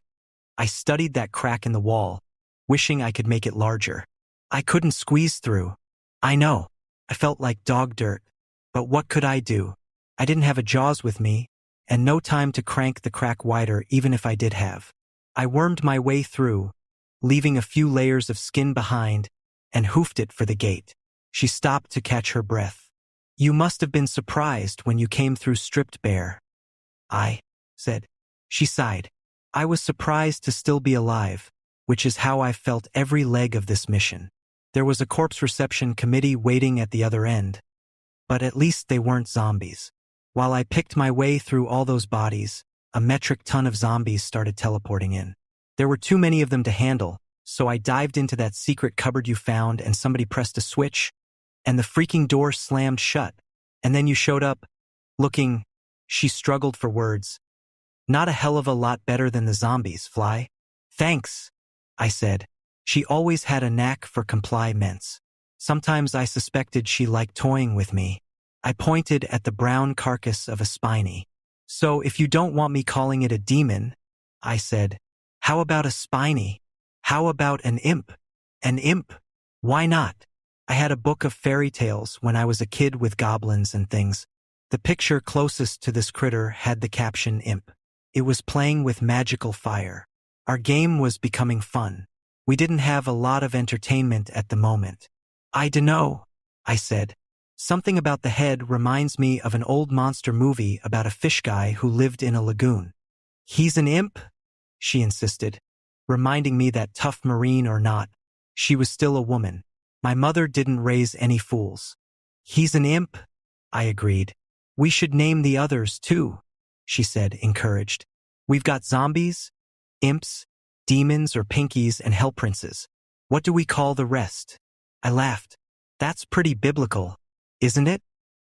I studied that crack in the wall, wishing I could make it larger. I couldn't squeeze through. I know. I felt like dog dirt. But what could I do? I didn't have a Jaws with me, and no time to crank the crack wider even if I did have. I wormed my way through, leaving a few layers of skin behind, and hoofed it for the gate." She stopped to catch her breath. "You must have been surprised when you came through stripped bare." "I," said. She sighed. "I was surprised to still be alive, which is how I felt every leg of this mission. There was a corpse reception committee waiting at the other end, but at least they weren't zombies. While I picked my way through all those bodies, a metric ton of zombies started teleporting in. There were too many of them to handle, so I dived into that secret cupboard you found and somebody pressed a switch, and the freaking door slammed shut. And then you showed up, looking," she struggled for words, "not a hell of a lot better than the zombies, Fly." "Thanks," I said. She always had a knack for compliments. Sometimes I suspected she liked toying with me. I pointed at the brown carcass of a spiny. "So if you don't want me calling it a demon," I said, "how about a spiny? How about an imp?" "An imp? Why not? I had a book of fairy tales when I was a kid with goblins and things. The picture closest to this critter had the caption imp. It was playing with magical fire. Our game was becoming fun. We didn't have a lot of entertainment at the moment." "I dunno," I said. "Something about the head reminds me of an old monster movie about a fish guy who lived in a lagoon." "He's an imp?" she insisted, reminding me that tough Marine or not, she was still a woman. My mother didn't raise any fools. "He's an imp," I agreed. "We should name the others too," she said, encouraged. "We've got zombies, imps, demons or pinkies and hell princes. What do we call the rest?" I laughed. "That's pretty biblical, isn't it?"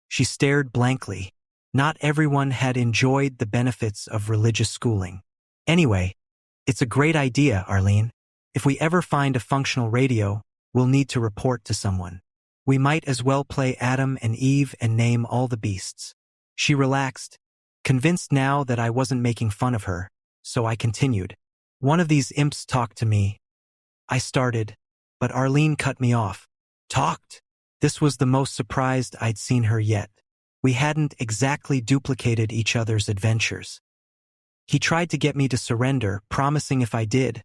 She stared blankly. Not everyone had enjoyed the benefits of religious schooling. "Anyway, it's a great idea, Arlene. If we ever find a functional radio, we'll need to report to someone. We might as well play Adam and Eve and name all the beasts." She relaxed, convinced now that I wasn't making fun of her, so I continued. "One of these imps talked to me." I started, but Arlene cut me off. "Talked?" This was the most surprised I'd seen her yet. We hadn't exactly duplicated each other's adventures. "He tried to get me to surrender, promising if I did,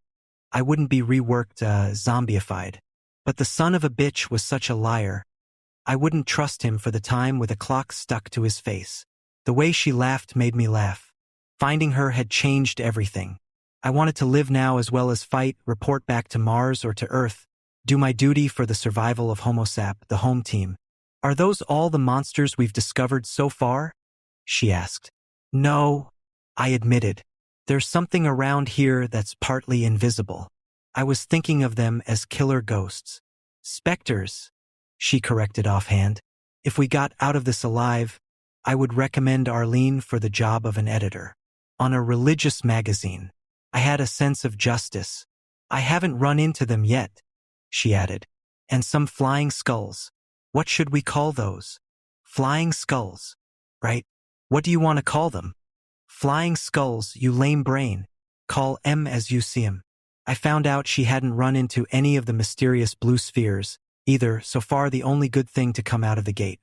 I wouldn't be reworked, zombified. But the son of a bitch was such a liar. I wouldn't trust him for the time with a clock stuck to his face." The way she laughed made me laugh. Finding her had changed everything. I wanted to live now as well as fight, report back to Mars or to Earth, do my duty for the survival of Homo sap, the home team. "Are those all the monsters we've discovered so far?" she asked. "No," I admitted. "There's something around here that's partly invisible. I was thinking of them as killer ghosts." "Specters," she corrected offhand. "If we got out of this alive, I would recommend Arlene for the job of an editor on a religious magazine." I had a sense of justice. "I haven't run into them yet," she added. "And some flying skulls. What should we call those?" "Flying skulls. Right. What do you want to call them?" "Flying skulls, you lame brain. Call 'em as you see 'em." I found out she hadn't run into any of the mysterious blue spheres, either, so far the only good thing to come out of the gate.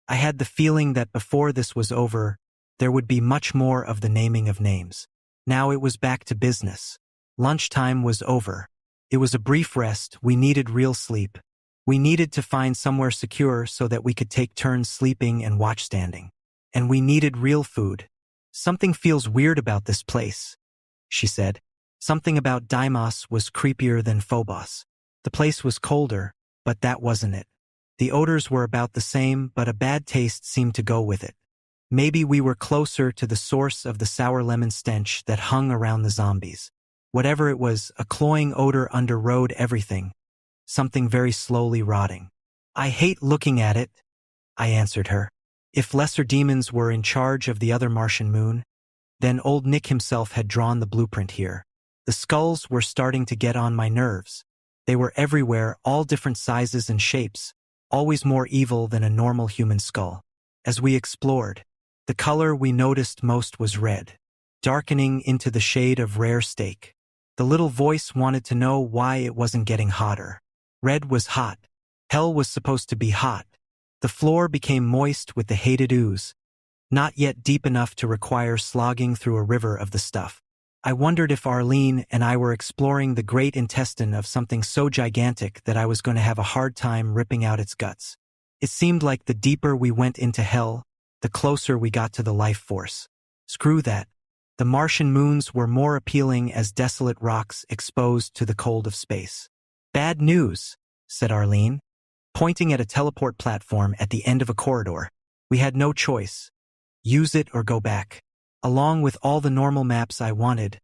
I had the feeling that before this was over, there would be much more of the naming of names. Now it was back to business. Lunchtime was over. It was a brief rest. We needed real sleep. We needed to find somewhere secure so that we could take turns sleeping and watch standing. And we needed real food. "Something feels weird about this place," she said. Something about Deimos was creepier than Phobos. The place was colder, but that wasn't it. The odors were about the same, but a bad taste seemed to go with it. Maybe we were closer to the source of the sour lemon stench that hung around the zombies. Whatever it was, a cloying odor underrode everything, something very slowly rotting. "I hate looking at it," I answered her. If lesser demons were in charge of the other Martian moon, then old Nick himself had drawn the blueprint here. The skulls were starting to get on my nerves. They were everywhere, all different sizes and shapes, always more evil than a normal human skull. As we explored, the color we noticed most was red, darkening into the shade of rare steak. The little voice wanted to know why it wasn't getting hotter. Red was hot. Hell was supposed to be hot. The floor became moist with the hated ooze, not yet deep enough to require slogging through a river of the stuff. I wondered if Arlene and I were exploring the great intestine of something so gigantic that I was going to have a hard time ripping out its guts. It seemed like the deeper we went into hell, the closer we got to the life force. Screw that. The Martian moons were more appealing as desolate rocks exposed to the cold of space. Bad news, said Arlene, pointing at a teleport platform at the end of a corridor. We had no choice. Use it or go back. Along with all the normal maps I wanted,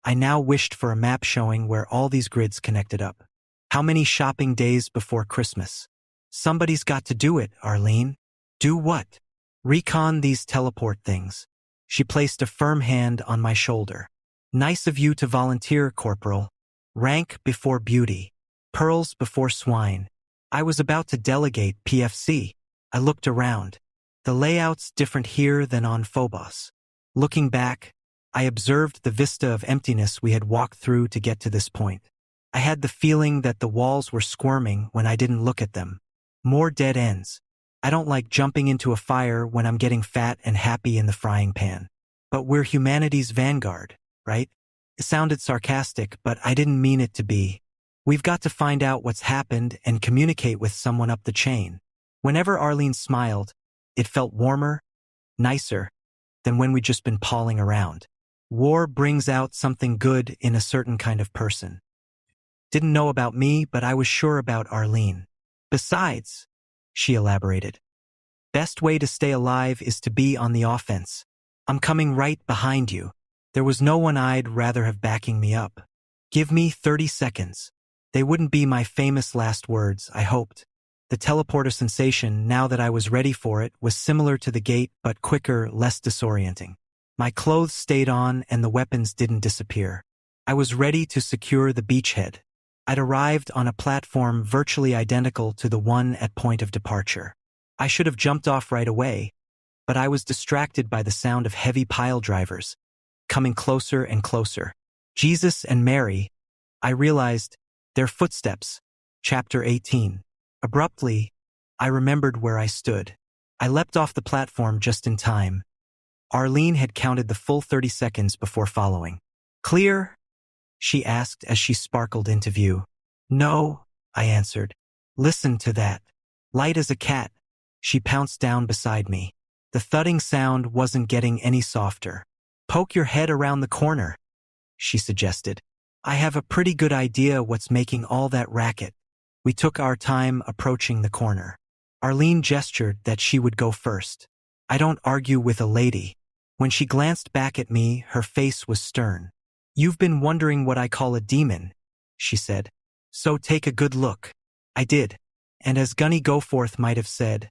I now wished for a map showing where all these grids connected up. How many shopping days before Christmas? Somebody's got to do it, Arlene. Do what? Recon these teleport things. She placed a firm hand on my shoulder. Nice of you to volunteer, Corporal. Rank before beauty. Pearls before swine. I was about to delegate PFC. I looked around. The layout's different here than on Phobos. Looking back, I observed the vista of emptiness we had walked through to get to this point. I had the feeling that the walls were squirming when I didn't look at them. More dead ends. I don't like jumping into a fire when I'm getting fat and happy in the frying pan. But we're humanity's vanguard, right? It sounded sarcastic, but I didn't mean it to be. We've got to find out what's happened and communicate with someone up the chain. Whenever Arlene smiled, it felt warmer, nicer, than when we'd just been pawing around. War brings out something good in a certain kind of person. Didn't know about me, but I was sure about Arlene. Besides, she elaborated, best way to stay alive is to be on the offense. I'm coming right behind you. There was no one I'd rather have backing me up. Give me 30 seconds. They wouldn't be my famous last words, I hoped. The teleporter sensation, now that I was ready for it, was similar to the gate, but quicker, less disorienting. My clothes stayed on and the weapons didn't disappear. I was ready to secure the beachhead. I'd arrived on a platform virtually identical to the one at point of departure. I should have jumped off right away, but I was distracted by the sound of heavy pile drivers, coming closer and closer. Jesus and Mary, I realized, their footsteps. Chapter 18. Abruptly, I remembered where I stood. I leapt off the platform just in time. Arlene had counted the full 30 seconds before following. Clear? She asked as she sparkled into view. No, I answered. Listen to that. Light as a cat. She pounced down beside me. The thudding sound wasn't getting any softer. Poke your head around the corner, she suggested. I have a pretty good idea what's making all that racket. We took our time approaching the corner. Arlene gestured that she would go first. I don't argue with a lady. When she glanced back at me, her face was stern. You've been wondering what I call a demon, she said. So take a good look. I did. And as Gunny Goforth might have said,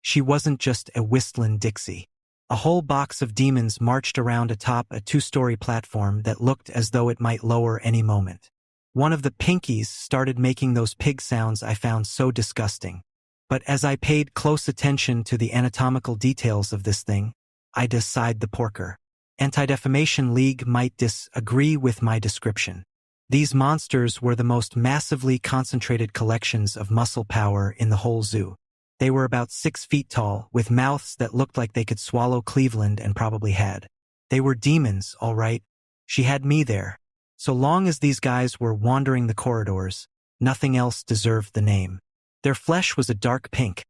she wasn't just a whistlin' Dixie. A whole box of demons marched around atop a 2-story platform that looked as though it might lower any moment. One of the pinkies started making those pig sounds I found so disgusting. But as I paid close attention to the anatomical details of this thing, I decided the porker. Anti-Defamation League might disagree with my description. These monsters were the most massively concentrated collections of muscle power in the whole zoo. They were about 6 feet tall, with mouths that looked like they could swallow Cleveland and probably had. They were demons, all right. She had me there. So long as these guys were wandering the corridors, nothing else deserved the name. Their flesh was a dark pink.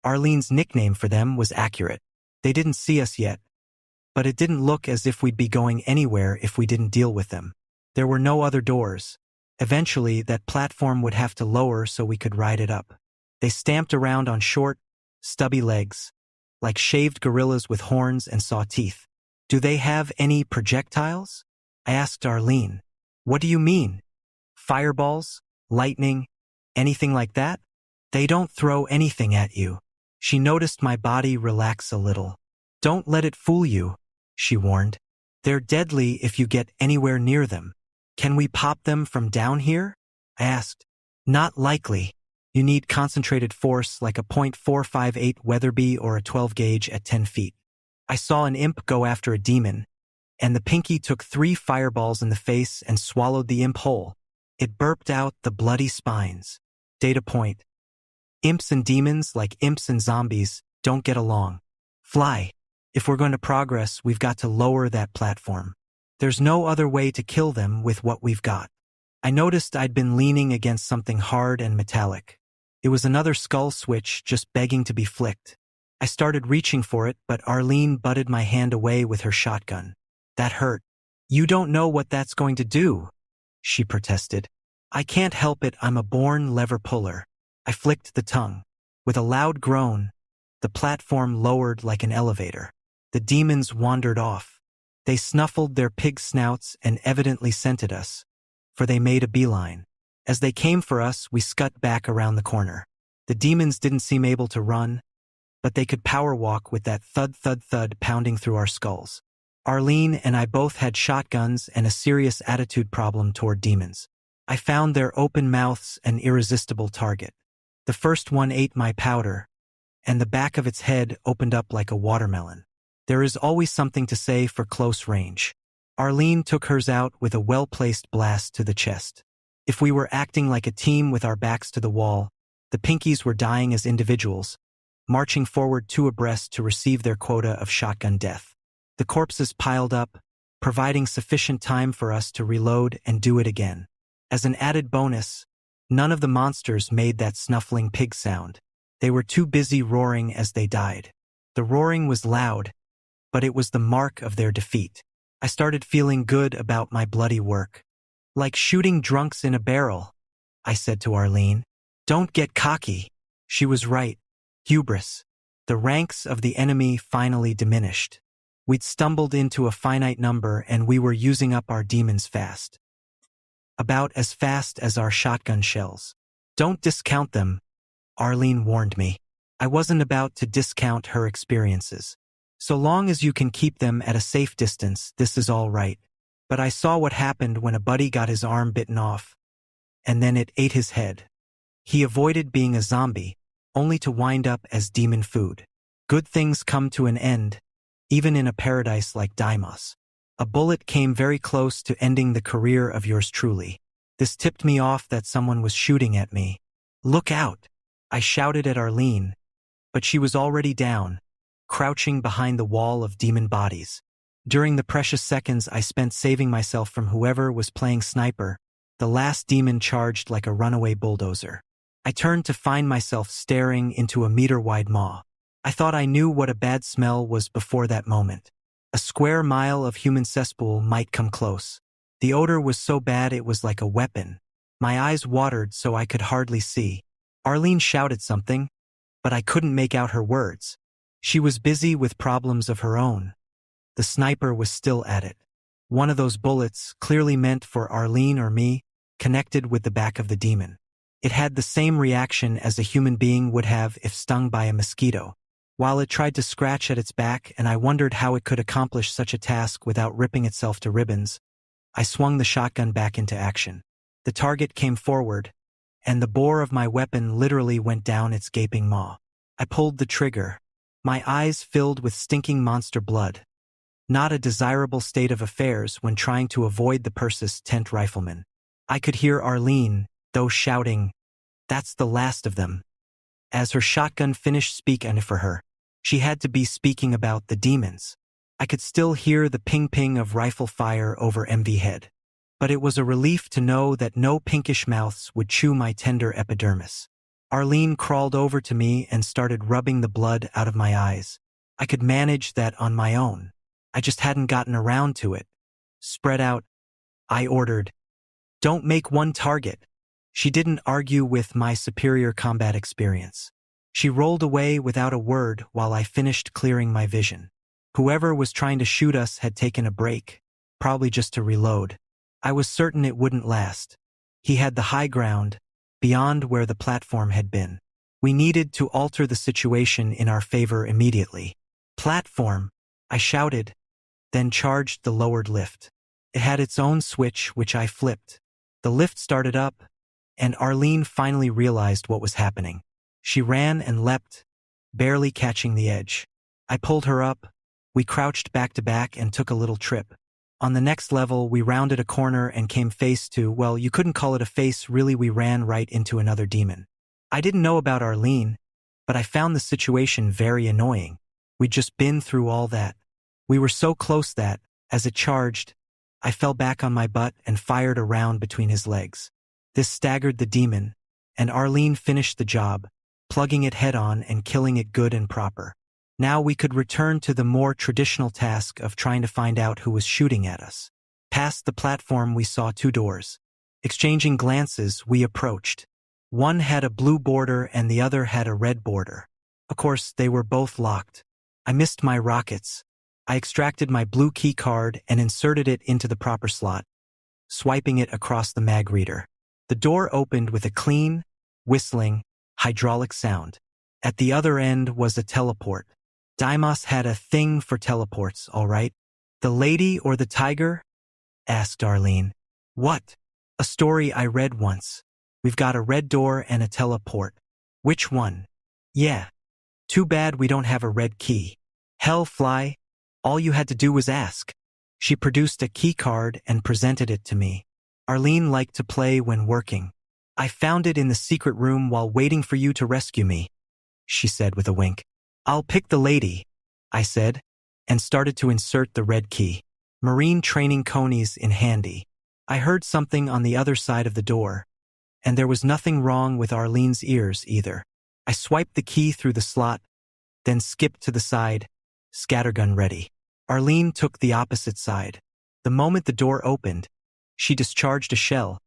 Arlene's nickname for them was accurate. They didn't see us yet, but it didn't look as if we'd be going anywhere if we didn't deal with them. There were no other doors. Eventually, that platform would have to lower so we could ride it up. They stamped around on short, stubby legs, like shaved gorillas with horns and saw teeth. Do they have any projectiles? I asked Arlene. What do you mean? Fireballs? Lightning? Anything like that? They don't throw anything at you. She noticed my body relax a little. Don't let it fool you, she warned. They're deadly if you get anywhere near them. Can we pop them from down here? I asked. Not likely. You need concentrated force like a .458 Weatherby or a 12 gauge at 10 feet. I saw an imp go after a demon, and the pinky took 3 fireballs in the face and swallowed the imp whole. It burped out the bloody spines. Data point. Imps and demons, like imps and zombies, don't get along. Fly. If we're going to progress, we've got to lower that platform. There's no other way to kill them with what we've got. I noticed I'd been leaning against something hard and metallic. It was another skull switch just begging to be flicked. I started reaching for it, but Arlene butted my hand away with her shotgun. That hurt. You don't know what that's going to do, she protested. I can't help it, I'm a born lever puller. I flicked the tongue. With a loud groan, the platform lowered like an elevator. The demons wandered off. They snuffled their pig snouts and evidently scented us, for they made a beeline. As they came for us, we scut back around the corner. The demons didn't seem able to run, but they could power walk with that thud-thud-thud pounding through our skulls. Arlene and I both had shotguns and a serious attitude problem toward demons. I found their open mouths an irresistible target. The first one ate my powder, and the back of its head opened up like a watermelon. There is always something to say for close range. Arlene took hers out with a well-placed blast to the chest. If we were acting like a team with our backs to the wall, the pinkies were dying as individuals, marching forward 2 abreast to receive their quota of shotgun death. The corpses piled up, providing sufficient time for us to reload and do it again. As an added bonus, none of the monsters made that snuffling pig sound. They were too busy roaring as they died. The roaring was loud, but it was the mark of their defeat. I started feeling good about my bloody work. Like shooting drunks in a barrel, I said to Arlene. Don't get cocky. She was right. Hubris. The ranks of the enemy finally diminished. We'd stumbled into a finite number and we were using up our demons fast. About as fast as our shotgun shells. Don't discount them, Arlene warned me. I wasn't about to discount her experiences. So long as you can keep them at a safe distance, this is all right. But I saw what happened when a buddy got his arm bitten off, and then it ate his head. He avoided being a zombie, only to wind up as demon food. Good things come to an end, even in a paradise like Deimos. A bullet came very close to ending the career of yours truly. This tipped me off that someone was shooting at me. Look out! I shouted at Arlene, but she was already down, crouching behind the wall of demon bodies. During the precious seconds I spent saving myself from whoever was playing sniper, the last demon charged like a runaway bulldozer. I turned to find myself staring into a meter-wide maw. I thought I knew what a bad smell was before that moment. A square mile of human cesspool might come close. The odor was so bad it was like a weapon. My eyes watered so I could hardly see. Arlene shouted something, but I couldn't make out her words. She was busy with problems of her own. The sniper was still at it. One of those bullets, clearly meant for Arlene or me, connected with the back of the demon. It had the same reaction as a human being would have if stung by a mosquito. While it tried to scratch at its back and I wondered how it could accomplish such a task without ripping itself to ribbons, I swung the shotgun back into action. The target came forward, and the bore of my weapon literally went down its gaping maw. I pulled the trigger, my eyes filled with stinking monster blood. Not a desirable state of affairs when trying to avoid the Persis tent rifleman. I could hear Arlene, though, shouting, "That's the last of them." As her shotgun finished speaking for her, she had to be speaking about the demons. I could still hear the ping-ping of rifle fire over MV head. But it was a relief to know that no pinkish mouths would chew my tender epidermis. Arlene crawled over to me and started rubbing the blood out of my eyes. I could manage that on my own. I just hadn't gotten around to it. Spread out, I ordered. Don't make one target. She didn't argue with my superior combat experience. She rolled away without a word while I finished clearing my vision. Whoever was trying to shoot us had taken a break, probably just to reload. I was certain it wouldn't last. He had the high ground, beyond where the platform had been. We needed to alter the situation in our favor immediately. Platform, I shouted, then charged the lowered lift. It had its own switch, which I flipped. The lift started up, and Arlene finally realized what was happening. She ran and leapt, barely catching the edge. I pulled her up. We crouched back to back and took a little trip. On the next level, we rounded a corner and came face to, well, you couldn't call it a face, really. We ran right into another demon. I didn't know about Arlene, but I found the situation very annoying. We'd just been through all that. We were so close that, as it charged, I fell back on my butt and fired a round between his legs. This staggered the demon, and Arlene finished the job, plugging it head-on and killing it good and proper. Now we could return to the more traditional task of trying to find out who was shooting at us. Past the platform we saw 2 doors. Exchanging glances, we approached. One had a blue border and the other had a red border. Of course, they were both locked. I missed my rockets. I extracted my blue key card and inserted it into the proper slot, swiping it across the mag reader. The door opened with a clean, whistling, hydraulic sound. At the other end was a teleport. Deimos had a thing for teleports, all right. The lady or the tiger? Asked Arlene. What? A story I read once. We've got a red door and a teleport. Which one? Yeah. Too bad we don't have a red key. Hell, Fly. All you had to do was ask. She produced a key card and presented it to me. Arlene liked to play when working. I found it in the secret room while waiting for you to rescue me, she said with a wink. I'll pick the lady, I said, and started to insert the red key. Marine training conies in handy. I heard something on the other side of the door, and there was nothing wrong with Arlene's ears either. I swiped the key through the slot, then skipped to the side, scattergun ready. Arlene took the opposite side. The moment the door opened, she discharged a shell,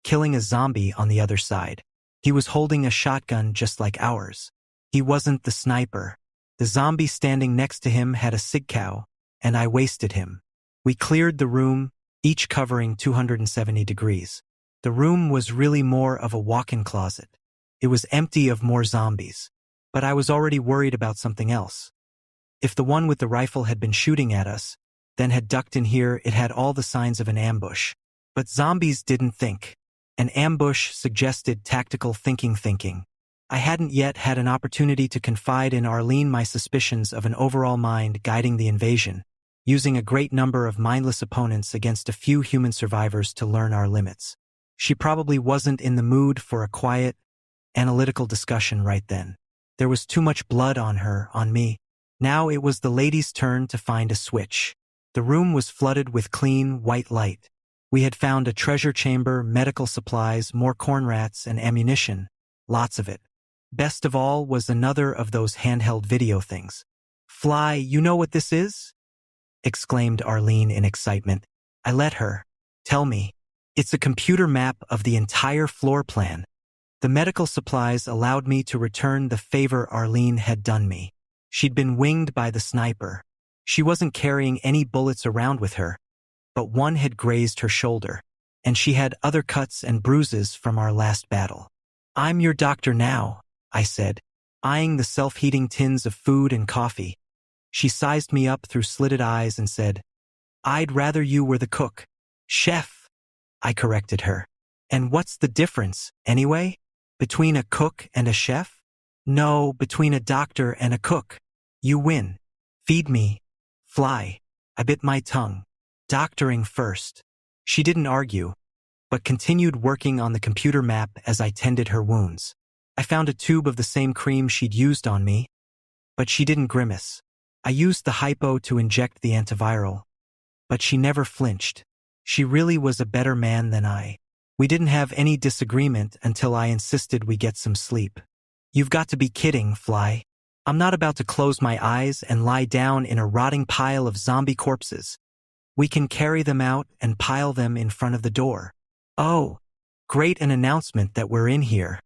killing a zombie on the other side. He was holding a shotgun just like ours. He wasn't the sniper. The zombie standing next to him had a sigcow, and I wasted him. We cleared the room, each covering 270 degrees. The room was really more of a walk-in closet. It was empty of more zombies. But I was already worried about something else. If the one with the rifle had been shooting at us, then had ducked in here, it had all the signs of an ambush. But zombies didn't think. An ambush suggested tactical thinking. I hadn't yet had an opportunity to confide in Arlene my suspicions of an overall mind guiding the invasion, using a great number of mindless opponents against a few human survivors to learn our limits. She probably wasn't in the mood for a quiet, analytical discussion right then. There was too much blood on her, on me. Now it was the lady's turn to find a switch. The room was flooded with clean, white light. We had found a treasure chamber, medical supplies, more corn rats, and ammunition. Lots of it. Best of all was another of those handheld video things. Fly, you know what this is? Exclaimed Arlene in excitement. I let her. Tell me. It's a computer map of the entire floor plan. The medical supplies allowed me to return the favor Arlene had done me. She'd been winged by the sniper. She wasn't carrying any bullets around with her, but one had grazed her shoulder, and she had other cuts and bruises from our last battle. I'm your doctor now, I said, eyeing the self-heating tins of food and coffee. She sized me up through slitted eyes and said, I'd rather you were the cook. Chef, I corrected her. And what's the difference, anyway? Between a cook and a chef? No, between a doctor and a cook. You win. Feed me. Fly. I bit my tongue. Doctoring first. She didn't argue, but continued working on the computer map as I tended her wounds. I found a tube of the same cream she'd used on me, but she didn't grimace. I used the hypo to inject the antiviral, but she never flinched. She really was a better man than I. We didn't have any disagreement until I insisted we get some sleep. You've got to be kidding, Fly. I'm not about to close my eyes and lie down in a rotting pile of zombie corpses. We can carry them out and pile them in front of the door. Oh, great, an announcement that we're in here.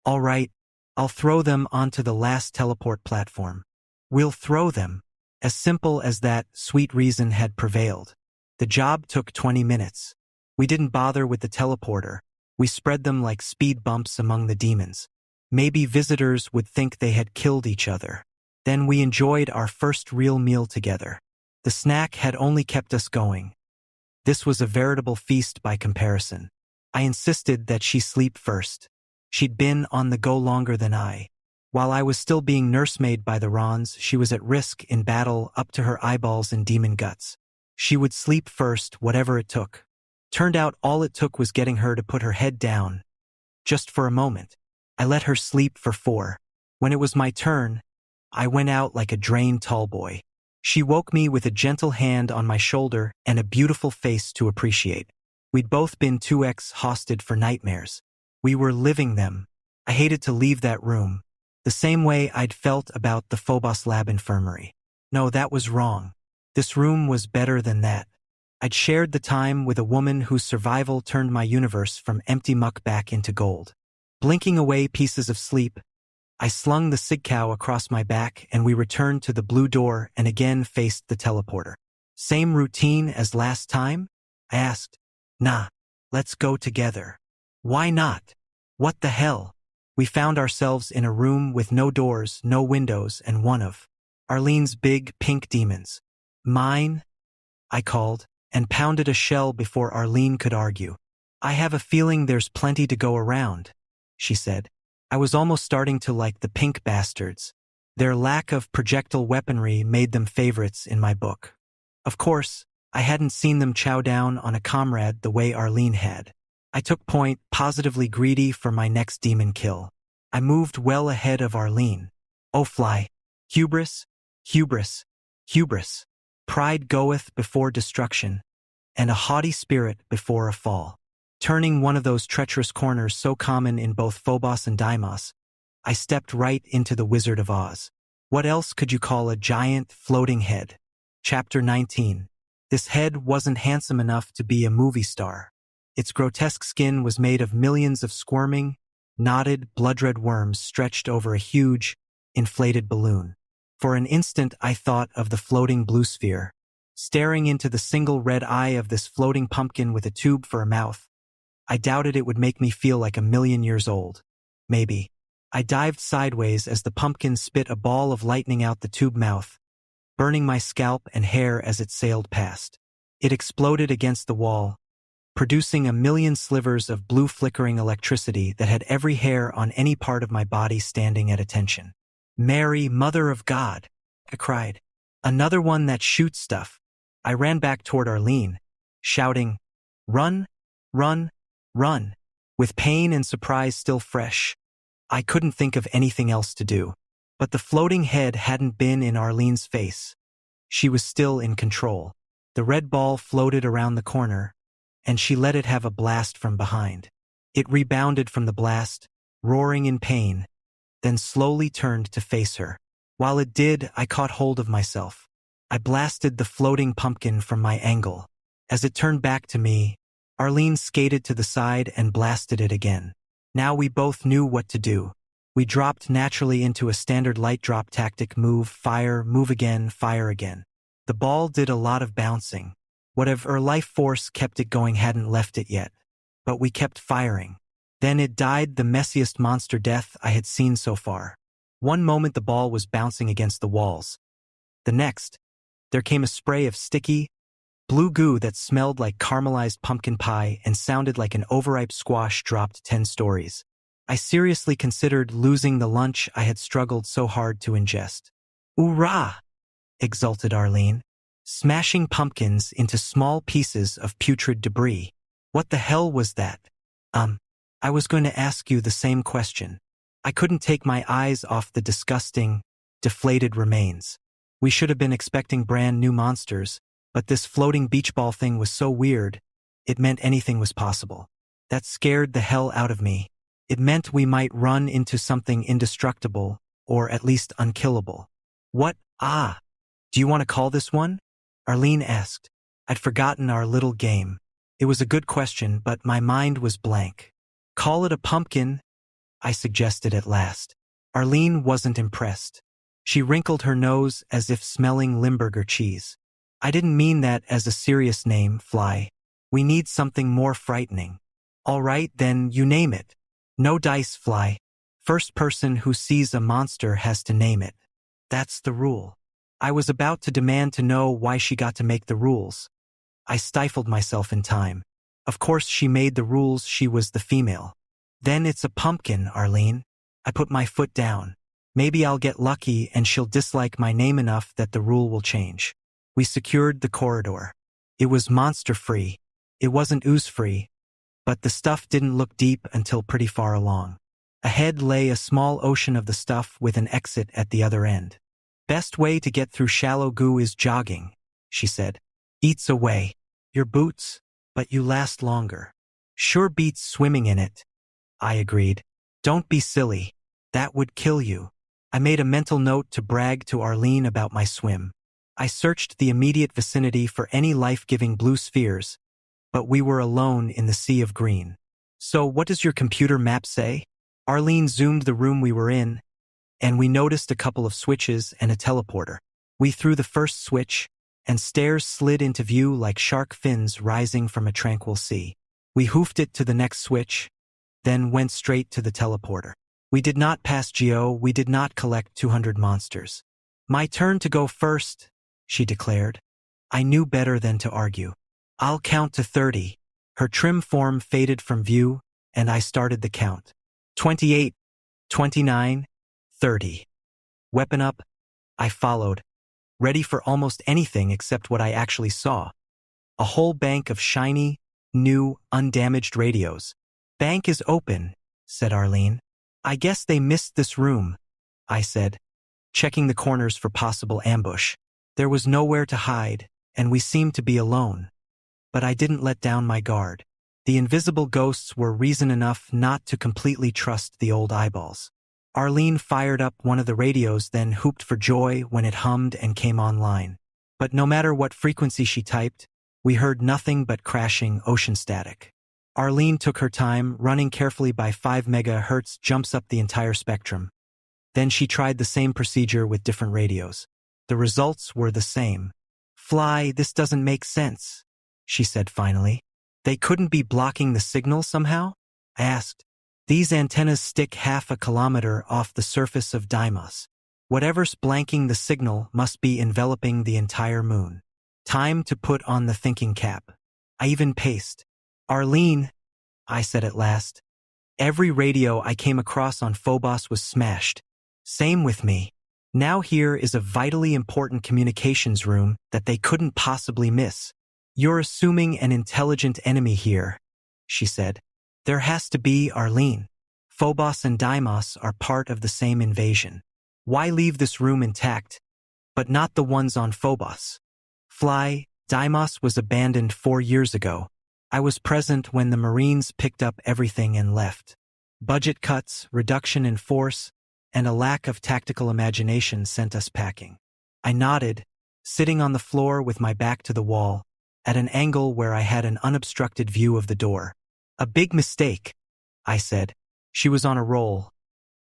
All right, I'll throw them onto the last teleport platform. We'll throw them. As simple as that, sweet reason had prevailed. The job took 20 minutes. We didn't bother with the teleporter. We spread them like speed bumps among the demons. Maybe visitors would think they had killed each other. Then we enjoyed our first real meal together. The snack had only kept us going. This was a veritable feast by comparison. I insisted that she sleep first. She'd been on the go longer than I. While I was still being nursemaid by the Rons, she was at risk in battle up to her eyeballs in demon guts. She would sleep first, whatever it took. Turned out all it took was getting her to put her head down. Just for a moment. I let her sleep for 4. When it was my turn, I went out like a drained tallboy. She woke me with a gentle hand on my shoulder and a beautiful face to appreciate. We'd both been too exhausted for nightmares. We were living them. I hated to leave that room. The same way I'd felt about the Phobos Lab infirmary. No, that was wrong. This room was better than that. I'd shared the time with a woman whose survival turned my universe from empty muck back into gold. Blinking away pieces of sleep, I slung the sigcow across my back and we returned to the blue door and again faced the teleporter. Same routine as last time? I asked. Nah, let's go together. Why not? What the hell? We found ourselves in a room with no doors, no windows, and one of Arlene's big pink demons. Mine? I called, and pounded a shell before Arlene could argue. I have a feeling there's plenty to go around, she said. I was almost starting to like the pink bastards. Their lack of projectile weaponry made them favorites in my book. Of course, I hadn't seen them chow down on a comrade the way Arlene had. I took point, positively greedy for my next demon kill. I moved well ahead of Arlene. Oh fly. Hubris, hubris, hubris. Pride goeth before destruction, and a haughty spirit before a fall. Turning one of those treacherous corners so common in both Phobos and Deimos, I stepped right into the Wizard of Oz. What else could you call a giant, floating head? Chapter 19. This head wasn't handsome enough to be a movie star. Its grotesque skin was made of millions of squirming, knotted, blood-red worms stretched over a huge, inflated balloon. For an instant I thought of the floating blue sphere. Staring into the single red eye of this floating pumpkin with a tube for a mouth, I doubted it would make me feel like 1,000,000 years old. Maybe. I dived sideways as the pumpkin spit a ball of lightning out the tube mouth, burning my scalp and hair as it sailed past. It exploded against the wall, producing 1,000,000 slivers of blue flickering electricity that had every hair on any part of my body standing at attention. Mary, Mother of God, I cried. Another one that shoots stuff. I ran back toward Arlene, shouting, Run, run, run. With pain and surprise still fresh, I couldn't think of anything else to do. But the floating head hadn't been in Arlene's face. She was still in control. The red ball floated around the corner, and she let it have a blast from behind. It rebounded from the blast, roaring in pain, then slowly turned to face her. While it did, I caught hold of myself. I blasted the floating pumpkin from my angle. As it turned back to me, Arlene skated to the side and blasted it again. Now we both knew what to do. We dropped naturally into a standard light drop tactic: move, fire, move again, fire again. The ball did a lot of bouncing. Whatever life force kept it going hadn't left it yet. But we kept firing. Then it died, the messiest monster death I had seen so far. One moment the ball was bouncing against the walls. The next, there came a spray of sticky, blue goo that smelled like caramelized pumpkin pie and sounded like an overripe squash dropped 10 stories. I seriously considered losing the lunch I had struggled so hard to ingest. "Oorah!" exulted Arlene, smashing pumpkins into small pieces of putrid debris. What the hell was that? I was going to ask you the same question. I couldn't take my eyes off the disgusting, deflated remains. We should have been expecting brand new monsters, but this floating beach ball thing was so weird, it meant anything was possible. That scared the hell out of me. It meant we might run into something indestructible, or at least unkillable. What? Do you want to call this one? Arlene asked. I'd forgotten our little game. It was a good question, but my mind was blank. Call it a pumpkin, I suggested at last. Arlene wasn't impressed. She wrinkled her nose as if smelling Limburger cheese. I didn't mean that as a serious name, Fly. We need something more frightening. All right, then you name it. No dice, Fly. First person who sees a monster has to name it. That's the rule. I was about to demand to know why she got to make the rules. I stifled myself in time. Of course she made the rules, she was the female. Then it's a pumpkin, Arlene. I put my foot down. Maybe I'll get lucky and she'll dislike my name enough that the rule will change. We secured the corridor. It was monster-free. It wasn't ooze-free, but the stuff didn't look deep until pretty far along. Ahead lay a small ocean of the stuff with an exit at the other end. Best way to get through shallow goo is jogging, she said. Eats away your boots, but you last longer. Sure beats swimming in it, I agreed. Don't be silly. That would kill you. I made a mental note to brag to Arlene about my swim. I searched the immediate vicinity for any life-giving blue spheres, but we were alone in the sea of green. So what does your computer map say? Arlene zoomed the room we were in, and we noticed a couple of switches and a teleporter. We threw the first switch, and stairs slid into view like shark fins rising from a tranquil sea. We hoofed it to the next switch, then went straight to the teleporter. We did not pass Geo, we did not collect 200 monsters. My turn to go first, she declared. I knew better than to argue. I'll count to 30. Her trim form faded from view, and I started the count. 28, 29, 30. Weapon up, I followed, ready for almost anything except what I actually saw. A whole bank of shiny, new, undamaged radios. Bank is open, said Arlene. I guess they missed this room, I said, checking the corners for possible ambush. There was nowhere to hide, and we seemed to be alone. But I didn't let down my guard. The invisible ghosts were reason enough not to completely trust the old eyeballs. Arlene fired up one of the radios, then whooped for joy when it hummed and came online. But no matter what frequency she typed, we heard nothing but crashing ocean static. Arlene took her time, running carefully by 5 MHz, jumps up the entire spectrum. Then she tried the same procedure with different radios. The results were the same. Fly, this doesn't make sense, she said finally. They couldn't be blocking the signal somehow? I asked. These antennas stick half a kilometer off the surface of Deimos. Whatever's blanking the signal must be enveloping the entire moon. Time to put on the thinking cap. I even paced. Arlene, I said at last. Every radio I came across on Phobos was smashed. Same with me. Now here is a vitally important communications room that they couldn't possibly miss. You're assuming an intelligent enemy here, she said. There has to be, Arlene. Phobos and Deimos are part of the same invasion. Why leave this room intact, but not the ones on Phobos? Fly, Deimos was abandoned 4 years ago. I was present when the Marines picked up everything and left. Budget cuts, reduction in force, and a lack of tactical imagination sent us packing. I nodded, sitting on the floor with my back to the wall, at an angle where I had an unobstructed view of the door. A big mistake, I said. She was on a roll.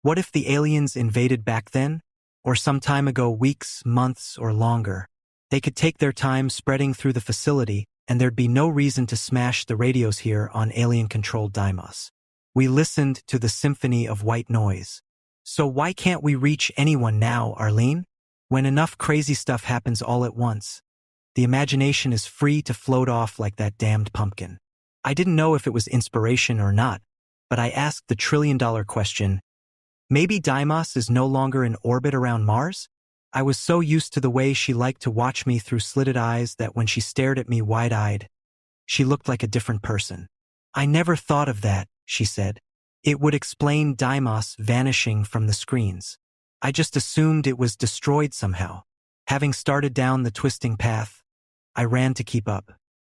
What if the aliens invaded back then? Or some time ago, weeks, months, or longer? They could take their time spreading through the facility, and there'd be no reason to smash the radios here on alien-controlled Deimos. We listened to the symphony of white noise. So why can't we reach anyone now, Arlene? When enough crazy stuff happens all at once, the imagination is free to float off like that damned pumpkin. I didn't know if it was inspiration or not, but I asked the trillion-dollar question, maybe Deimos is no longer in orbit around Mars? I was so used to the way she liked to watch me through slitted eyes that when she stared at me wide-eyed, she looked like a different person. I never thought of that, she said. It would explain Deimos vanishing from the screens. I just assumed it was destroyed somehow. Having started down the twisting path, I ran to keep up.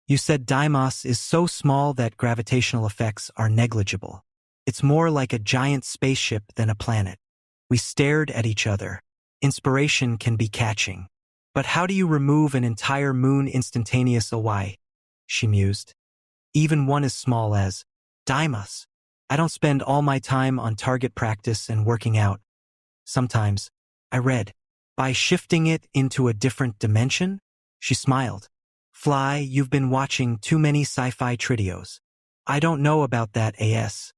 You said Deimos is so small that gravitational effects are negligible. It's more like a giant spaceship than a planet. We stared at each other. Inspiration can be catching. But how do you remove an entire moon instantaneously? She mused. Even one as small as Deimos. I don't spend all my time on target practice and working out. Sometimes, I read, by shifting it into a different dimension? She smiled. Fly, you've been watching too many sci-fi tridios. I don't know about that AS.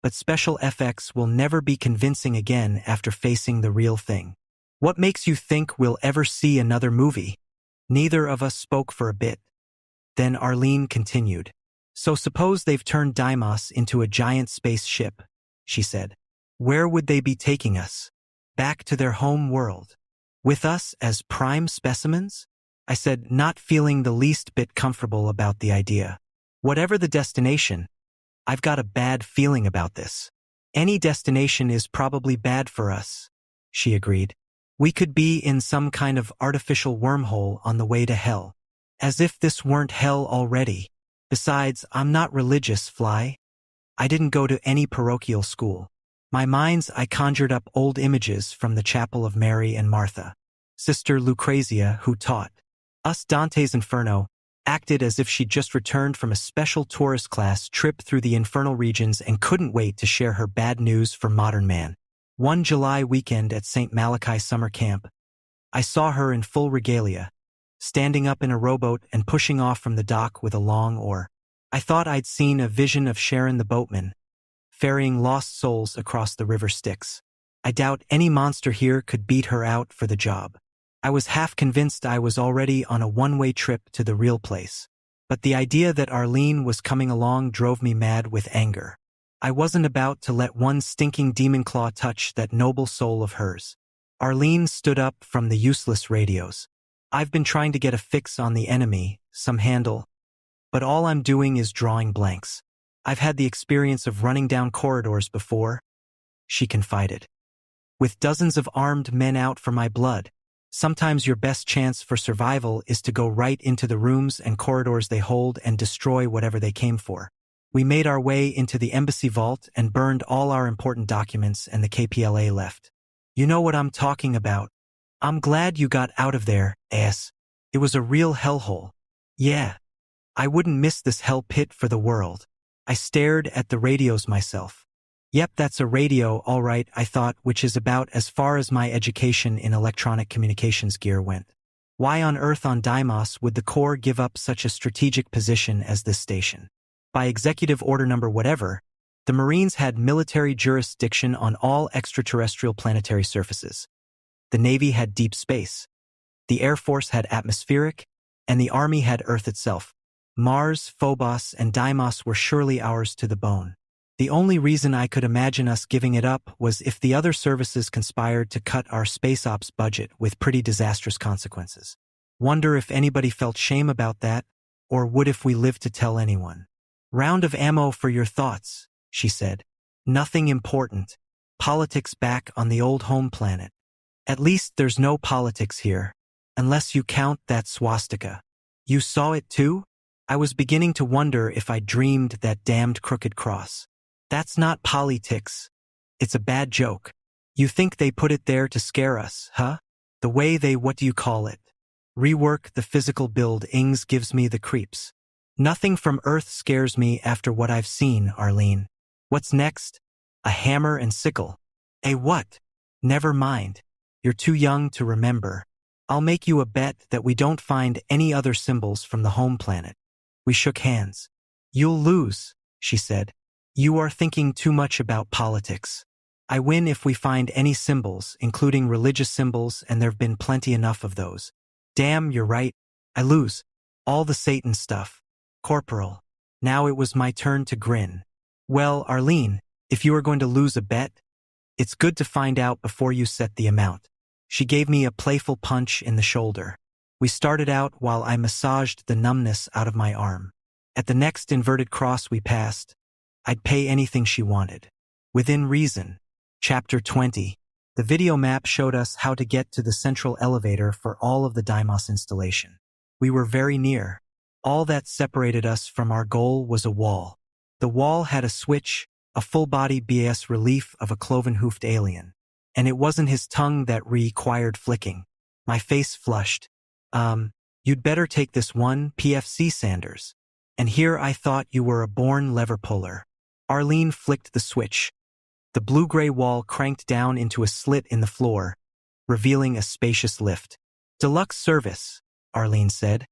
But special FX will never be convincing again after facing the real thing. What makes you think we'll ever see another movie? Neither of us spoke for a bit. Then Arlene continued. So suppose they've turned Deimos into a giant spaceship, she said. Where would they be taking us? Back to their home world. With us as prime specimens? I said, not feeling the least bit comfortable about the idea. Whatever the destination, I've got a bad feeling about this. Any destination is probably bad for us, she agreed. We could be in some kind of artificial wormhole on the way to hell. As if this weren't hell already. Besides, I'm not religious, Fly. I didn't go to any parochial school. My mind's eye conjured up old images from the chapel of Mary and Martha. Sister Lucrezia, who taught us Dante's Inferno, acted as if she'd just returned from a special tourist class trip through the infernal regions and couldn't wait to share her bad news for modern man. One July weekend at St. Malachi summer camp, I saw her in full regalia, standing up in a rowboat and pushing off from the dock with a long oar. I thought I'd seen a vision of Sharon the boatman, ferrying lost souls across the river Styx. I doubt any monster here could beat her out for the job. I was half convinced I was already on a one-way trip to the real place. But the idea that Arlene was coming along drove me mad with anger. I wasn't about to let one stinking demon claw touch that noble soul of hers. Arlene stood up from the useless radios. I've been trying to get a fix on the enemy, some handle, but all I'm doing is drawing blanks. I've had the experience of running down corridors before, she confided. With dozens of armed men out for my blood. Sometimes your best chance for survival is to go right into the rooms and corridors they hold and destroy whatever they came for. We made our way into the embassy vault and burned all our important documents, and the KPLA left. You know what I'm talking about. I'm glad you got out of there, ass. It was a real hellhole. Yeah. I wouldn't miss this hell pit for the world. I stared at the radios myself. Yep, that's a radio, all right, I thought, which is about as far as my education in electronic communications gear went. Why on earth on Deimos would the Corps give up such a strategic position as this station? By executive order number whatever, the Marines had military jurisdiction on all extraterrestrial planetary surfaces. The Navy had deep space. The Air Force had atmospheric, and the Army had Earth itself. Mars, Phobos, and Deimos were surely ours to the bone. The only reason I could imagine us giving it up was if the other services conspired to cut our space ops budget with pretty disastrous consequences. Wonder if anybody felt shame about that, or would if we lived to tell anyone. Round of ammo for your thoughts, she said. Nothing important. Politics back on the old home planet. At least there's no politics here, unless you count that swastika. You saw it too? I was beginning to wonder if I dreamed that damned crooked cross. That's not politics. It's a bad joke. You think they put it there to scare us, huh? The way they rework the physical buildings gives me the creeps. Nothing from Earth scares me after what I've seen, Arlene. What's next? A hammer and sickle. A what? Never mind. You're too young to remember. I'll make you a bet that we don't find any other symbols from the home planet. We shook hands. You'll lose, she said. You are thinking too much about politics. I win if we find any symbols, including religious symbols, and there've been plenty enough of those. Damn, you're right. I lose. All the Satan stuff. Corporal. Now it was my turn to grin. Well, Arlene, if you are going to lose a bet, it's good to find out before you set the amount. She gave me a playful punch in the shoulder. We started out while I massaged the numbness out of my arm. At the next inverted cross we passed, I'd pay anything she wanted. Within reason. Chapter 20. The video map showed us how to get to the central elevator for all of the Deimos installation. We were very near. All that separated us from our goal was a wall. The wall had a switch, a full-body bas relief of a cloven-hoofed alien. And it wasn't his tongue that required flicking. My face flushed. You'd better take this one, PFC Sanders. And here I thought you were a born lever puller. Arlene flicked the switch. The blue-gray wall cranked down into a slit in the floor, revealing a spacious lift. Deluxe service, Arlene said,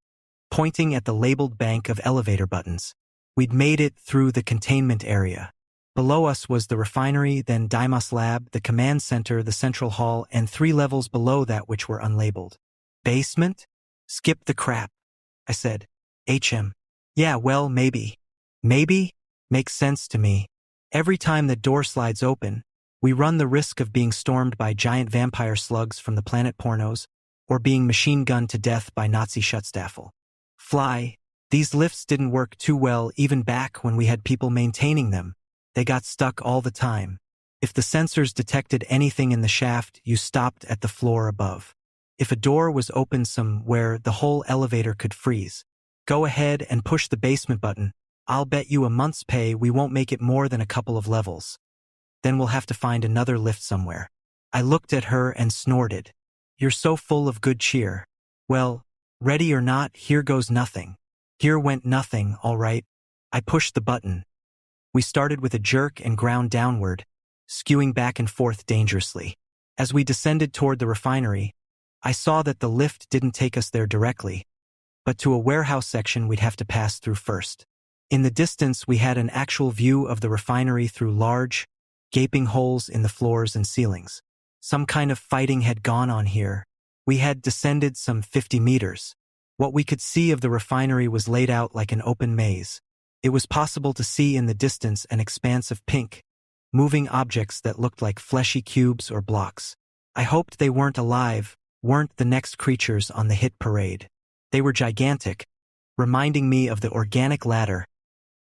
pointing at the labeled bank of elevator buttons. We'd made it through the containment area. Below us was the refinery, then Deimos Lab, the command center, the central hall, and 3 levels below that which were unlabeled. Basement? Skip the crap, I said. HM. Yeah, well, maybe. Maybe? Makes sense to me. Every time the door slides open, we run the risk of being stormed by giant vampire slugs from the planet Pornos, or being machine-gunned to death by Nazi Schutzstaffel. Fly, these lifts didn't work too well even back when we had people maintaining them. They got stuck all the time. If the sensors detected anything in the shaft, you stopped at the floor above. If a door was open somewhere, the whole elevator could freeze. Go ahead and push the basement button. I'll bet you a month's pay we won't make it more than a couple of levels. Then we'll have to find another lift somewhere. I looked at her and snorted. You're so full of good cheer. Well, ready or not, here goes nothing. Here went nothing, all right. I pushed the button. We started with a jerk and ground downward, skewing back and forth dangerously. As we descended toward the refinery, I saw that the lift didn't take us there directly, but to a warehouse section we'd have to pass through first. In the distance, we had an actual view of the refinery through large, gaping holes in the floors and ceilings. Some kind of fighting had gone on here. We had descended some 50 meters. What we could see of the refinery was laid out like an open maze. It was possible to see in the distance an expanse of pink, moving objects that looked like fleshy cubes or blocks. I hoped they weren't alive, weren't the next creatures on the hit parade. They were gigantic, reminding me of the organic ladder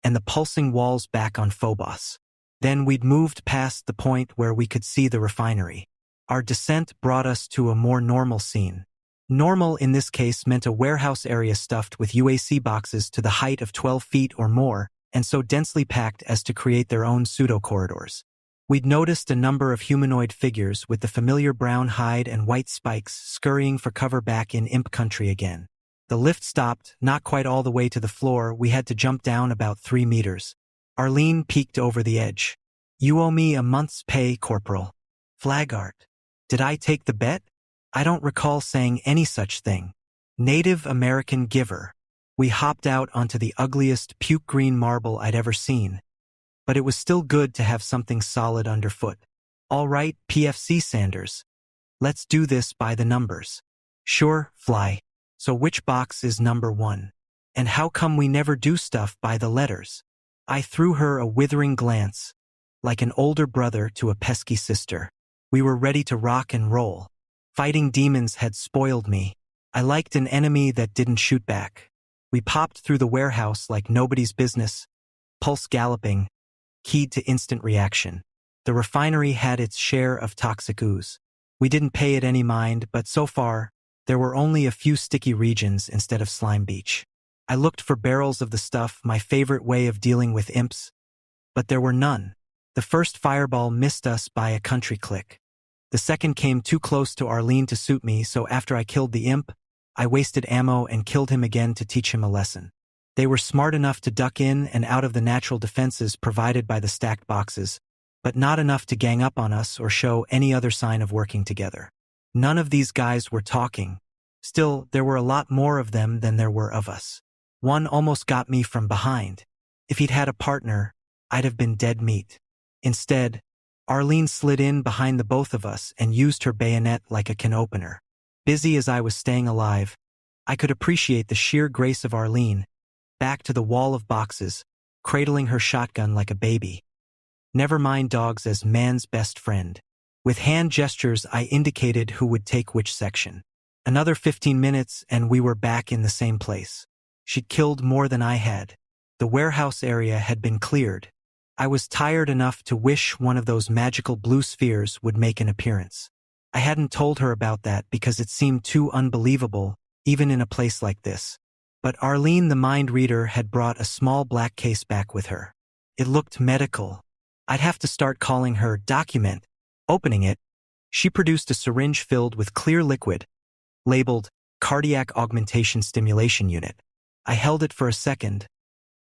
and the pulsing walls back on Phobos. Then we'd moved past the point where we could see the refinery. Our descent brought us to a more normal scene. Normal in this case meant a warehouse area stuffed with UAC boxes to the height of 12 feet or more, and so densely packed as to create their own pseudo-corridors. We'd noticed a number of humanoid figures with the familiar brown hide and white spikes scurrying for cover back in imp country again. The lift stopped, not quite all the way to the floor. We had to jump down about 3 meters. Arlene peeked over the edge. You owe me a month's pay, Corporal. Flagart. Did I take the bet? I don't recall saying any such thing. Native American giver. We hopped out onto the ugliest puke green marble I'd ever seen. But it was still good to have something solid underfoot. All right, PFC Sanders. Let's do this by the numbers. Sure, Fly. So which box is number 1? And how come we never do stuff by the letters? I threw her a withering glance, like an older brother to a pesky sister. We were ready to rock and roll. Fighting demons had spoiled me. I liked an enemy that didn't shoot back. We popped through the warehouse like nobody's business, pulse galloping, keyed to instant reaction. The refinery had its share of toxic ooze. We didn't pay it any mind, but so far, there were only a few sticky regions instead of slime beach. I looked for barrels of the stuff, my favorite way of dealing with imps, but there were none. The first fireball missed us by a country click. The second came too close to Arlene to suit me, so after I killed the imp, I wasted ammo and killed him again to teach him a lesson. They were smart enough to duck in and out of the natural defenses provided by the stacked boxes, but not enough to gang up on us or show any other sign of working together. None of these guys were talking. Still, there were a lot more of them than there were of us. One almost got me from behind. If he'd had a partner, I'd have been dead meat. Instead, Arlene slid in behind the both of us and used her bayonet like a can opener. Busy as I was staying alive, I could appreciate the sheer grace of Arlene, back to the wall of boxes, cradling her shotgun like a baby. Never mind dogs as man's best friend. With hand gestures, I indicated who would take which section. Another 15 minutes and we were back in the same place. She'd killed more than I had. The warehouse area had been cleared. I was tired enough to wish one of those magical blue spheres would make an appearance. I hadn't told her about that because it seemed too unbelievable, even in a place like this. But Arlene, the mind reader, had brought a small black case back with her. It looked medical. I'd have to start calling her Document. Opening it, she produced a syringe filled with clear liquid, labeled Cardiac Augmentation Stimulation Unit. I held it for a second,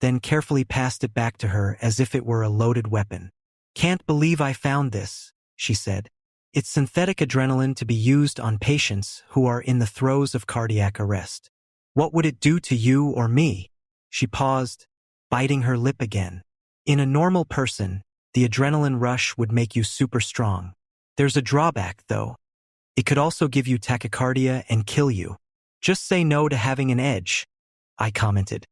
then carefully passed it back to her as if it were a loaded weapon. Can't believe I found this, she said. It's synthetic adrenaline to be used on patients who are in the throes of cardiac arrest. What would it do to you or me? She paused, biting her lip again. In a normal person, the adrenaline rush would make you super strong. There's a drawback, though. It could also give you tachycardia and kill you. Just say no to having an edge, I commented.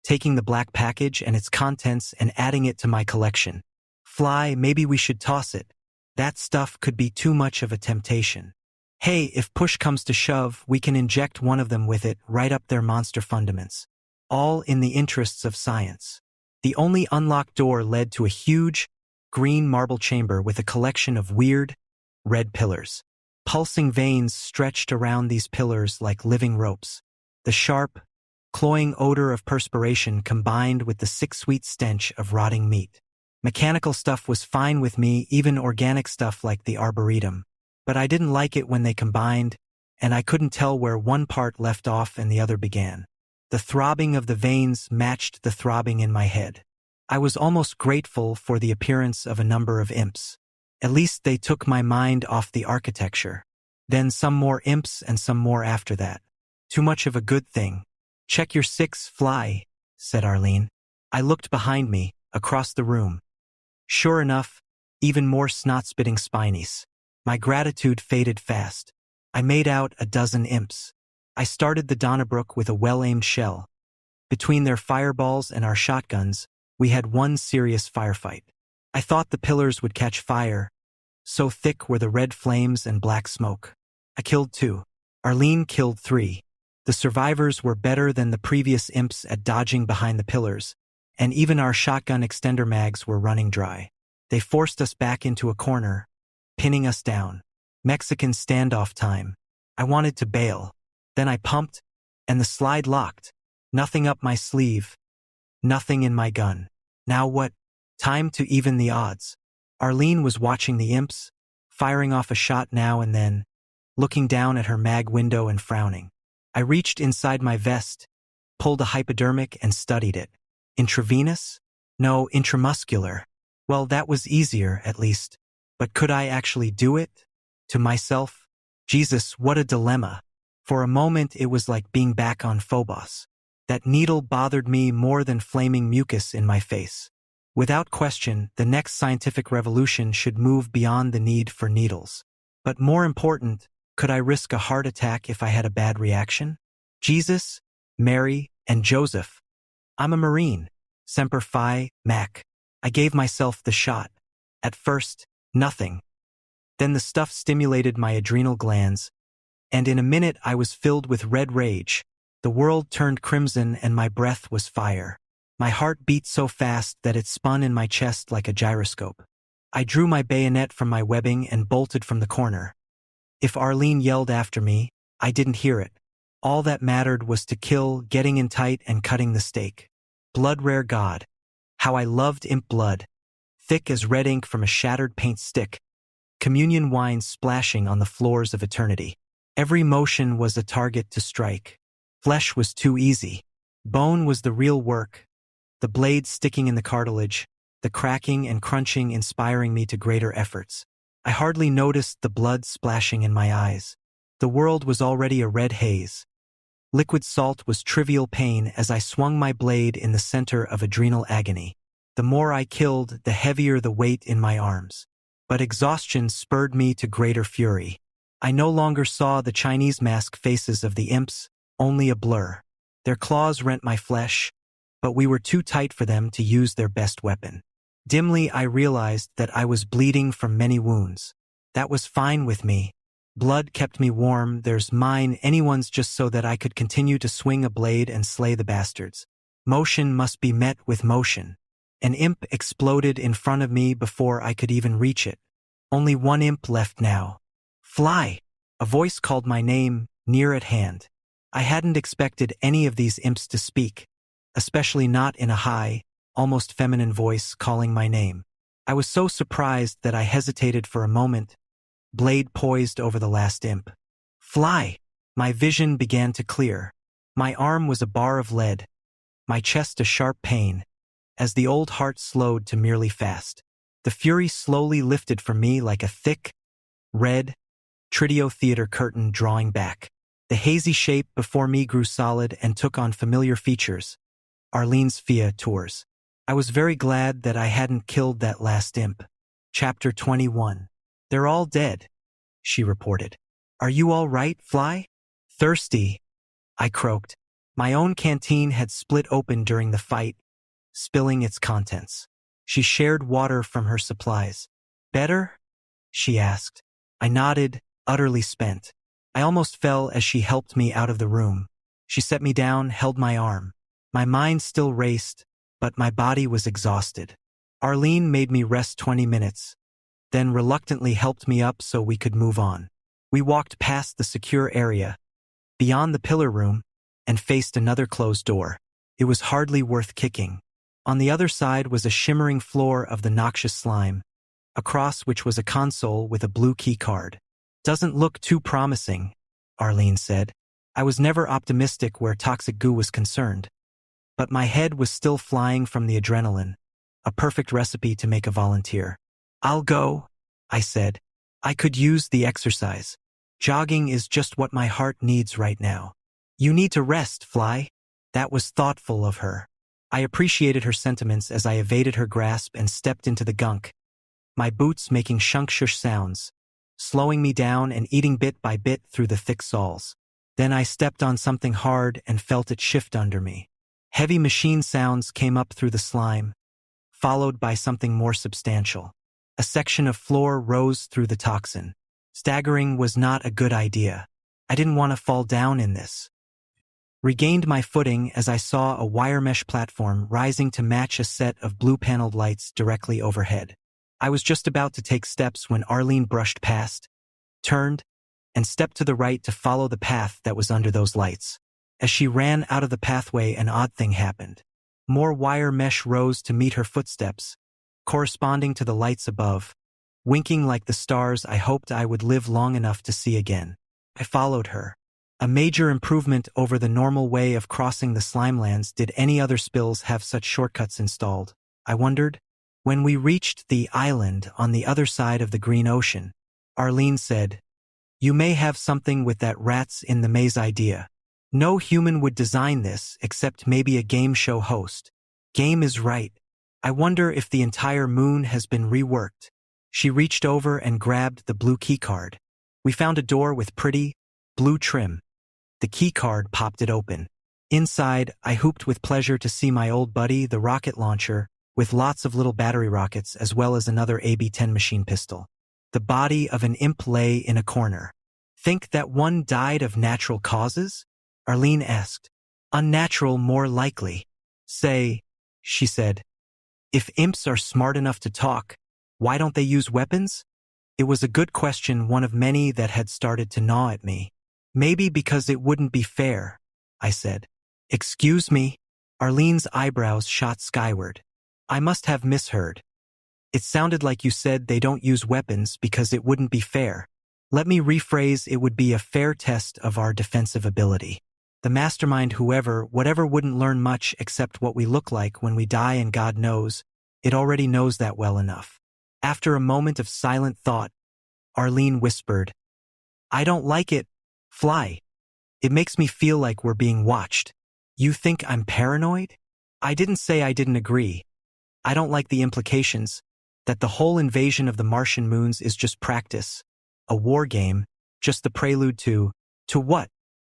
taking the black package and its contents and adding it to my collection. Fly, maybe we should toss it. That stuff could be too much of a temptation. Hey, if push comes to shove, we can inject one of them with it right up their monster fundaments. All in the interests of science. The only unlocked door led to a huge, green marble chamber with a collection of weird, red pillars. Pulsing veins stretched around these pillars like living ropes. The sharp, cloying odor of perspiration combined with the sick sweet stench of rotting meat. Mechanical stuff was fine with me, even organic stuff like the arboretum. But I didn't like it when they combined, and I couldn't tell where one part left off and the other began. The throbbing of the veins matched the throbbing in my head. I was almost grateful for the appearance of a number of imps. At least they took my mind off the architecture. Then some more imps and some more after that. Too much of a good thing. Check your six, Fly, said Arlene. I looked behind me, across the room. Sure enough, even more snot-spitting spinies. My gratitude faded fast. I made out a dozen imps. I started the Donnybrook with a well-aimed shell. Between their fireballs and our shotguns, we had one serious firefight. I thought the pillars would catch fire, so thick were the red flames and black smoke. I killed 2. Arlene killed 3. The survivors were better than the previous imps at dodging behind the pillars, and even our shotgun extender mags were running dry. They forced us back into a corner, pinning us down. Mexican standoff time. I wanted to bail. Then I pumped, and the slide locked. Nothing up my sleeve. Nothing in my gun. Now what? Time to even the odds. Arlene was watching the imps, firing off a shot now and then, looking down at her mag window and frowning. I reached inside my vest, pulled a hypodermic and studied it. Intravenous? No, intramuscular. Well, that was easier, at least. But could I actually do it? To myself? Jesus, what a dilemma. For a moment it was like being back on Phobos. That needle bothered me more than flaming mucus in my face. Without question, the next scientific revolution should move beyond the need for needles. But more important, could I risk a heart attack if I had a bad reaction? Jesus, Mary, and Joseph. I'm a Marine. Semper Fi, Mac. I gave myself the shot. At first, nothing. Then the stuff stimulated my adrenal glands, and in a minute I was filled with red rage. The world turned crimson and my breath was fire. My heart beat so fast that it spun in my chest like a gyroscope. I drew my bayonet from my webbing and bolted from the corner. If Arlene yelled after me, I didn't hear it. All that mattered was to kill, getting in tight and cutting the stake. Blood rare God. How I loved imp blood. Thick as red ink from a shattered paint stick. Communion wine splashing on the floors of eternity. Every motion was a target to strike. Flesh was too easy. Bone was the real work. The blade sticking in the cartilage, the cracking and crunching inspiring me to greater efforts. I hardly noticed the blood splashing in my eyes. The world was already a red haze. Liquid salt was trivial pain as I swung my blade in the center of adrenal agony. The more I killed, the heavier the weight in my arms. But exhaustion spurred me to greater fury. I no longer saw the Chinese mask faces of the imps, only a blur. Their claws rent my flesh, but we were too tight for them to use their best weapon. Dimly I realized that I was bleeding from many wounds. That was fine with me. Blood kept me warm, there's mine, anyone's, just so that I could continue to swing a blade and slay the bastards. Motion must be met with motion. An imp exploded in front of me before I could even reach it. Only one imp left now. Fly! A voice called my name, near at hand. I hadn't expected any of these imps to speak, especially not in a high, almost feminine voice calling my name. I was so surprised that I hesitated for a moment, blade poised over the last imp. Fly! My vision began to clear. My arm was a bar of lead, my chest a sharp pain, as the old heart slowed to merely fast. The fury slowly lifted from me like a thick, red, Tridio theater curtain drawing back. The hazy shape before me grew solid and took on familiar features. Arlene's FIA tours. I was very glad that I hadn't killed that last imp. Chapter 21. They're all dead, she reported. Are you all right, Fly? Thirsty, I croaked. My own canteen had split open during the fight, spilling its contents. She shared water from her supplies. "Better?" she asked. I nodded, utterly spent. I almost fell as she helped me out of the room. She set me down, held my arm. My mind still raced, but my body was exhausted. Arlene made me rest 20 minutes, then reluctantly helped me up so we could move on. We walked past the secure area, beyond the pillar room, and faced another closed door. It was hardly worth kicking. On the other side was a shimmering floor of the noxious slime, across which was a console with a blue key card. "Doesn't look too promising," Arlene said. I was never optimistic where toxic goo was concerned. But my head was still flying from the adrenaline, a perfect recipe to make a volunteer. "I'll go," I said. "I could use the exercise. Jogging is just what my heart needs right now." "You need to rest, Fly." That was thoughtful of her. I appreciated her sentiments as I evaded her grasp and stepped into the gunk, my boots making shunk-shush sounds, slowing me down and eating bit by bit through the thick soles. Then I stepped on something hard and felt it shift under me. Heavy machine sounds came up through the slime, followed by something more substantial. A section of floor rose through the toxin. Staggering was not a good idea. I didn't want to fall down in this. Regained my footing as I saw a wire mesh platform rising to match a set of blue-paneled lights directly overhead. I was just about to take steps when Arlene brushed past, turned, and stepped to the right to follow the path that was under those lights. As she ran out of the pathway, an odd thing happened. More wire mesh rose to meet her footsteps, corresponding to the lights above, winking like the stars I hoped I would live long enough to see again. I followed her. A major improvement over the normal way of crossing the slimelands. Did any other spills have such shortcuts installed? I wondered. When we reached the island on the other side of the green ocean, Arlene said, "You may have something with that rats in the maze idea. No human would design this except maybe a game show host." Game is right. I wonder if the entire moon has been reworked. She reached over and grabbed the blue keycard. We found a door with pretty, blue trim. The keycard popped it open. Inside, I hooped with pleasure to see my old buddy, the rocket launcher, with lots of little battery rockets as well as another AB-10 machine pistol. The body of an imp lay in a corner. "Think that one died of natural causes?" Arlene asked. "Unnatural more likely." "Say," she said, "if imps are smart enough to talk, why don't they use weapons?" It was a good question, one of many that had started to gnaw at me. "Maybe because it wouldn't be fair," I said. "Excuse me?" Arlene's eyebrows shot skyward. I must have misheard. "It sounded like you said they don't use weapons because it wouldn't be fair." Let me rephrase, it would be a fair test of our defensive ability. The mastermind, whatever wouldn't learn much except what we look like when we die, and God knows, it already knows that well enough. After a moment of silent thought, Arlene whispered, "I don't like it, Fly. It makes me feel like we're being watched." "You think I'm paranoid?" I didn't say I didn't agree. I don't like the implications, that the whole invasion of the Martian moons is just practice, a war game, just the prelude to what?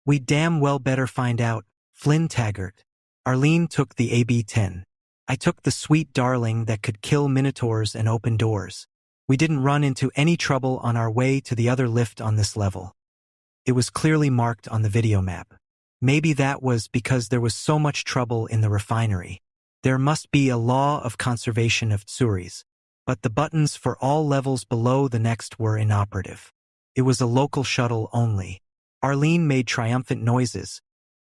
We damn well better find out. Flynn Taggart. Arlene took the AB-10. I took the sweet darling that could kill minotaurs and open doors. We didn't run into any trouble on our way to the other lift on this level. It was clearly marked on the video map. Maybe that was because there was so much trouble in the refinery. There must be a law of conservation of tsuris. But the buttons for all levels below the next were inoperative. It was a local shuttle only. Arlene made triumphant noises,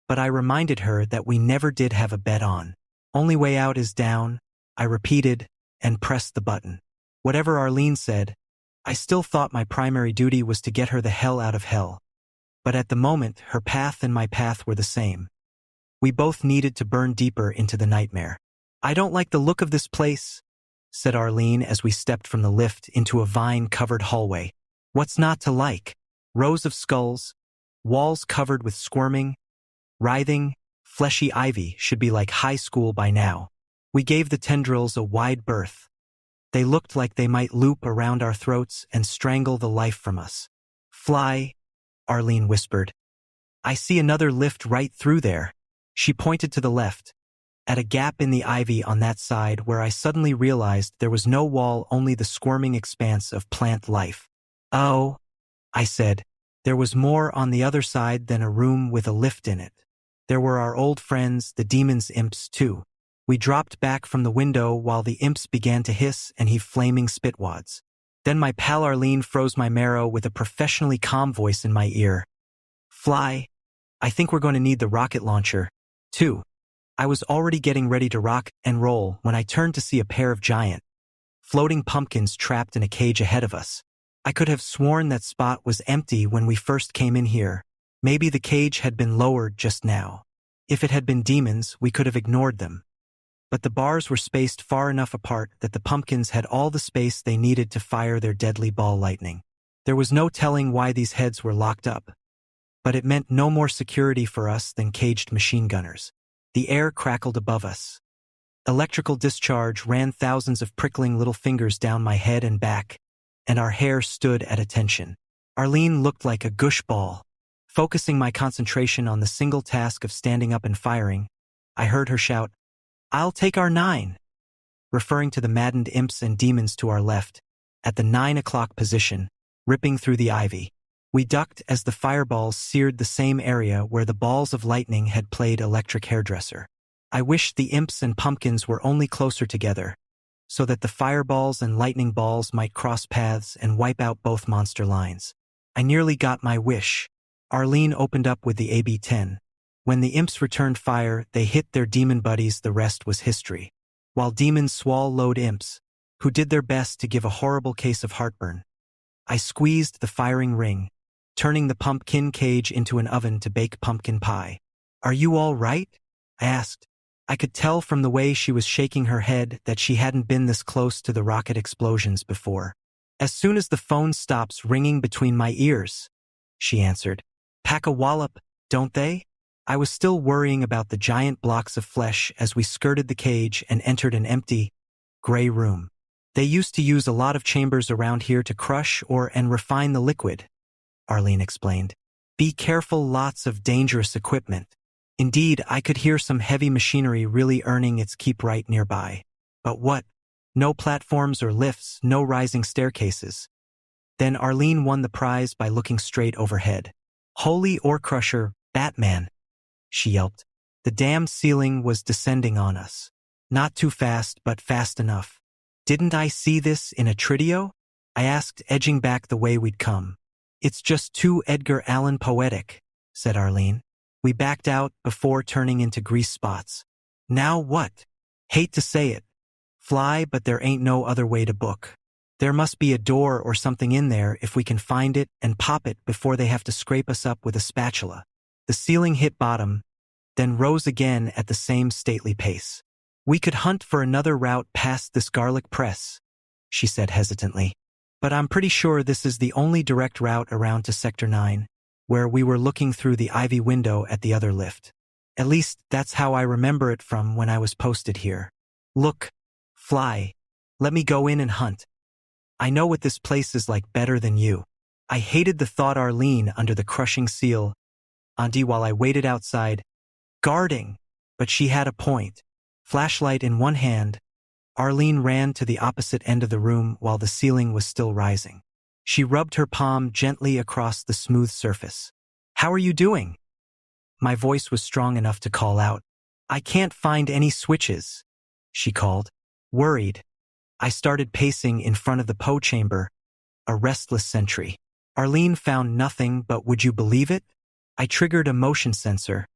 but I reminded her that we never did have a bet on. "Only way out is down," I repeated, and pressed the button. Whatever Arlene said, I still thought my primary duty was to get her the hell out of hell. But at the moment, her path and my path were the same. We both needed to burn deeper into the nightmare. "I don't like the look of this place," said Arlene as we stepped from the lift into a vine-covered hallway. "What's not to like? Rows of skulls, walls covered with squirming, writhing, fleshy ivy should be like high school by now." We gave the tendrils a wide berth. They looked like they might loop around our throats and strangle the life from us. "Fly," Arlene whispered. "I see another lift right through there." She pointed to the left, at a gap in the ivy on that side where I suddenly realized there was no wall, only the squirming expanse of plant life. Oh, I said. There was more on the other side than a room with a lift in it. There were our old friends, the demons imps, too. We dropped back from the window while the imps began to hiss and heave flaming spitwads. Then my pal Arlene froze my marrow with a professionally calm voice in my ear. Fly, I think we're going to need the rocket launcher, too. I was already getting ready to rock and roll when I turned to see a pair of giant, floating pumpkins trapped in a cage ahead of us. I could have sworn that spot was empty when we first came in here. Maybe the cage had been lowered just now. If it had been demons, we could have ignored them. But the bars were spaced far enough apart that the pumpkins had all the space they needed to fire their deadly ball lightning. There was no telling why these heads were locked up, but it meant no more security for us than caged machine gunners. The air crackled above us. Electrical discharge ran thousands of prickling little fingers down my head and back, and our hair stood at attention. Arlene looked like a gush ball. Focusing my concentration on the single task of standing up and firing, I heard her shout, "I'll take our 9," referring to the maddened imps and demons to our left, at the 9 o'clock position, ripping through the ivy. We ducked as the fireballs seared the same area where the balls of lightning had played electric hairdresser. I wished the imps and pumpkins were only closer together, so that the fireballs and lightning balls might cross paths and wipe out both monster lines. I nearly got my wish. Arlene opened up with the AB-10. When the imps returned fire, they hit their demon buddies. The rest was history. While demons swallowed imps, who did their best to give a horrible case of heartburn. I squeezed the firing ring, turning the pumpkin cage into an oven to bake pumpkin pie. "Are you all right?" I asked. I could tell from the way she was shaking her head that she hadn't been this close to the rocket explosions before. "As soon as the phone stops ringing between my ears," she answered. "Pack a wallop, don't they?" I was still worrying about the giant blocks of flesh as we skirted the cage and entered an empty, gray room. "They used to use a lot of chambers around here to crush and refine the liquid," Arlene explained. "Be careful, lots of dangerous equipment." Indeed, I could hear some heavy machinery really earning its keep right nearby. But what? No platforms or lifts, no rising staircases. Then Arlene won the prize by looking straight overhead. "Holy ore crusher, Batman," she yelped. The damn ceiling was descending on us. Not too fast, but fast enough. "Didn't I see this in a Tridio?" I asked, edging back the way we'd come. "It's just too Edgar Allan poetic," said Arlene. We backed out before turning into grease spots. "Now what?" "Hate to say it, Fly, but there ain't no other way to book. There must be a door or something in there if we can find it and pop it before they have to scrape us up with a spatula." The ceiling hit bottom, then rose again at the same stately pace. "We could hunt for another route past this garlic press," she said hesitantly. "But I'm pretty sure this is the only direct route around to Sector 9, where we were looking through the ivy window at the other lift. At least, that's how I remember it from when I was posted here. Look, Fly, let me go in and hunt. I know what this place is like better than you." I hated the thought Arlene under the crushing seal, Auntie, while I waited outside, guarding, but she had a point. Flashlight in one hand, Arlene ran to the opposite end of the room while the ceiling was still rising. She rubbed her palm gently across the smooth surface. "How are you doing?" My voice was strong enough to call out. "I can't find any switches," she called. Worried, I started pacing in front of the Poe chamber, a restless sentry. Arlene found nothing, but would you believe it? I triggered a motion sensor,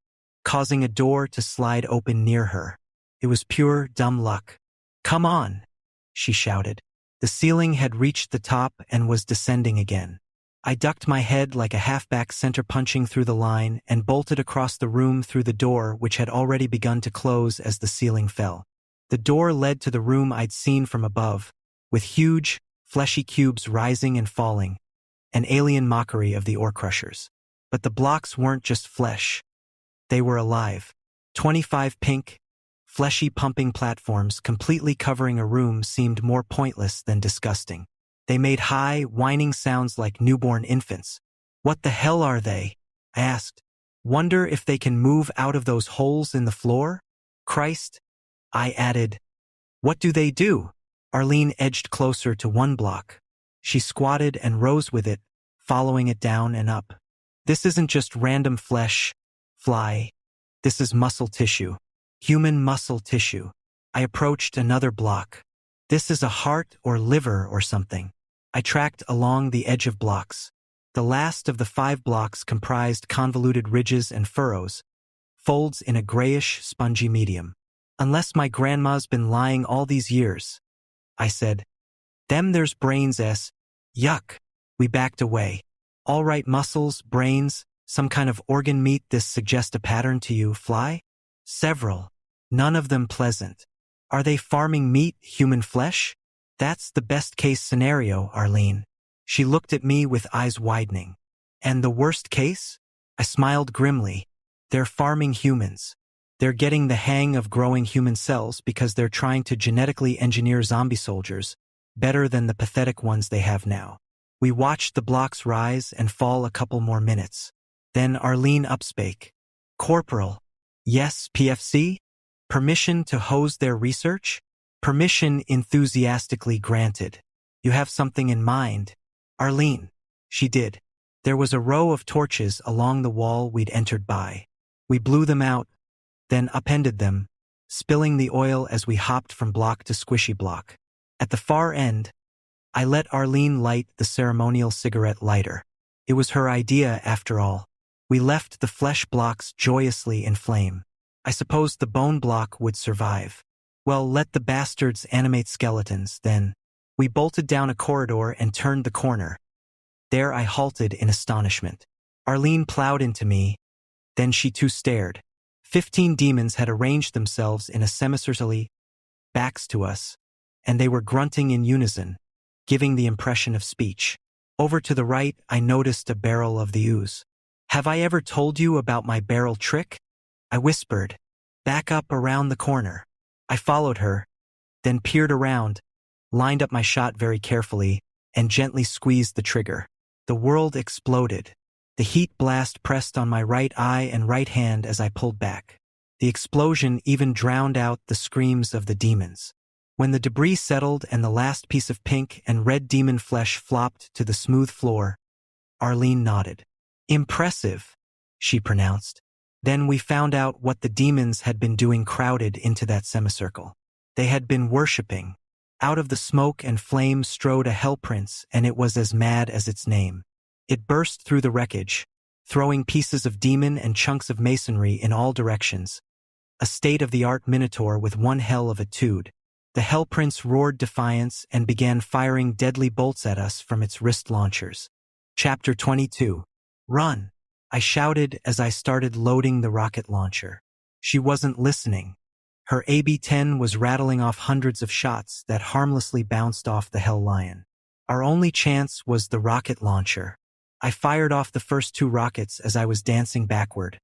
causing a door to slide open near her. It was pure dumb luck. "Come on," she shouted. The ceiling had reached the top and was descending again. I ducked my head like a halfback center punching through the line and bolted across the room through the door, which had already begun to close as the ceiling fell. The door led to the room I'd seen from above, with huge, fleshy cubes rising and falling, an alien mockery of the ore crushers. But the blocks weren't just flesh. They were alive. 25 pink, fleshy pumping platforms completely covering a room seemed more pointless than disgusting. They made high, whining sounds like newborn infants. "What the hell are they?" I asked. Wonder if they can move out of those holes in the floor? Christ, I added. What do they do? Arlene edged closer to one block. She squatted and rose with it, following it down and up. This isn't just random flesh, fly. This is muscle tissue. Human muscle tissue. I approached another block. This is a heart or liver or something. I tracked along the edge of blocks. The last of the 5 blocks comprised convoluted ridges and furrows, folds in a grayish, spongy medium. Unless my grandma's been lying all these years, I said. Them there's brains s. Yuck. We backed away. All right, muscles, brains, some kind of organ meat. This suggest a pattern to you, fly? Several. None of them pleasant. Are they farming meat, human flesh? That's the best case scenario, Arlene. She looked at me with eyes widening. And the worst case? I smiled grimly. They're farming humans. They're getting the hang of growing human cells because they're trying to genetically engineer zombie soldiers, better than the pathetic ones they have now. We watched the blocks rise and fall a couple more minutes. Then Arlene upspake. Corporal. Yes, PFC? Permission to hose their research? Permission enthusiastically granted. You have something in mind, Arlene. She did. There was a row of torches along the wall we'd entered by. We blew them out, then upended them, spilling the oil as we hopped from block to squishy block. At the far end, I let Arlene light the ceremonial cigarette lighter. It was her idea, after all. We left the flesh blocks joyously in flame. I supposed the bone block would survive. Well, let the bastards animate skeletons, then. We bolted down a corridor and turned the corner. There I halted in astonishment. Arlene plowed into me, then she too stared. 15 demons had arranged themselves in a semicircle, backs to us, and they were grunting in unison, giving the impression of speech. Over to the right, I noticed a barrel of the ooze. Have I ever told you about my barrel trick? I whispered. Back up around the corner. I followed her, then peered around, lined up my shot very carefully, and gently squeezed the trigger. The world exploded. The heat blast pressed on my right eye and right hand as I pulled back. The explosion even drowned out the screams of the demons. When the debris settled and the last piece of pink and red demon flesh flopped to the smooth floor, Arlene nodded. Impressive, she pronounced. Then we found out what the demons had been doing crowded into that semicircle. They had been worshipping. Out of the smoke and flame strode a hell prince, and it was as mad as its name. It burst through the wreckage, throwing pieces of demon and chunks of masonry in all directions. A state-of-the-art minotaur with one hell of a tude. The hell prince roared defiance and began firing deadly bolts at us from its wrist launchers. Chapter 22. Run! I shouted as I started loading the rocket launcher. She wasn't listening. Her AB-10 was rattling off hundreds of shots that harmlessly bounced off the Hell Lion. Our only chance was the rocket launcher. I fired off the first 2 rockets as I was dancing backward.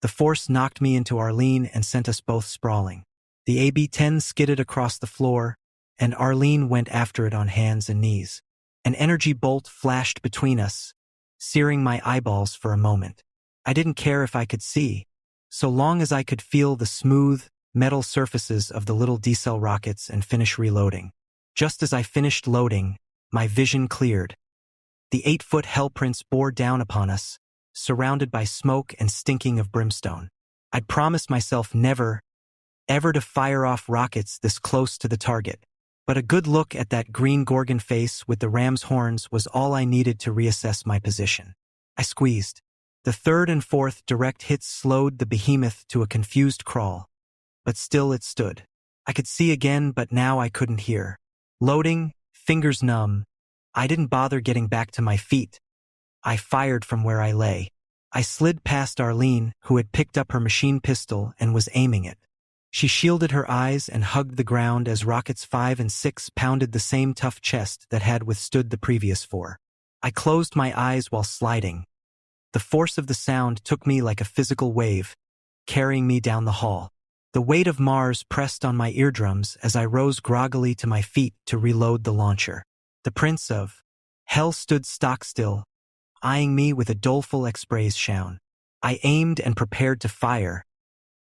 The force knocked me into Arlene and sent us both sprawling. The AB-10 skidded across the floor, and Arlene went after it on hands and knees. An energy bolt flashed between us, searing my eyeballs for a moment. I didn't care if I could see, so long as I could feel the smooth, metal surfaces of the little D-cell rockets and finish reloading. Just as I finished loading, my vision cleared. The 8-foot hell prince bore down upon us, surrounded by smoke and stinking of brimstone. I'd promised myself never, ever to fire off rockets this close to the target, but a good look at that green gorgon face with the ram's horns was all I needed to reassess my position. I squeezed. The 3rd and 4th direct hits slowed the behemoth to a confused crawl, but still it stood. I could see again, but now I couldn't hear. Loading, fingers numb, I didn't bother getting back to my feet. I fired from where I lay. I slid past Arlene, who had picked up her machine pistol and was aiming it. She shielded her eyes and hugged the ground as rockets 5 and 6 pounded the same tough chest that had withstood the previous 4. I closed my eyes while sliding. The force of the sound took me like a physical wave, carrying me down the hall. The weight of Mars pressed on my eardrums as I rose groggily to my feet to reload the launcher. The Prince of Hell stood stock still, eyeing me with a doleful expression. I aimed and prepared to fire,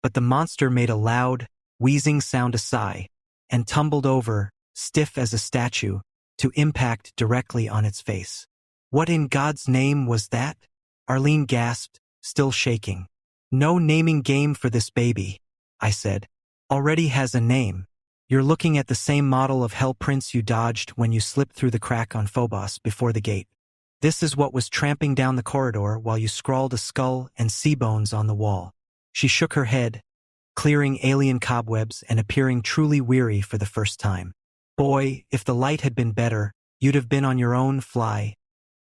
but the monster made a loud, wheezing sound, a sigh, and tumbled over, stiff as a statue, to impact directly on its face. What in God's name was that? Arlene gasped, still shaking. No naming game for this baby, I said. Already has a name. You're looking at the same model of Hell Prince you dodged when you slipped through the crack on Phobos before the gate. This is what was tramping down the corridor while you scrawled a skull and sea bones on the wall. She shook her head, clearing alien cobwebs and appearing truly weary for the first time. Boy, if the light had been better, you'd have been on your own, Fly.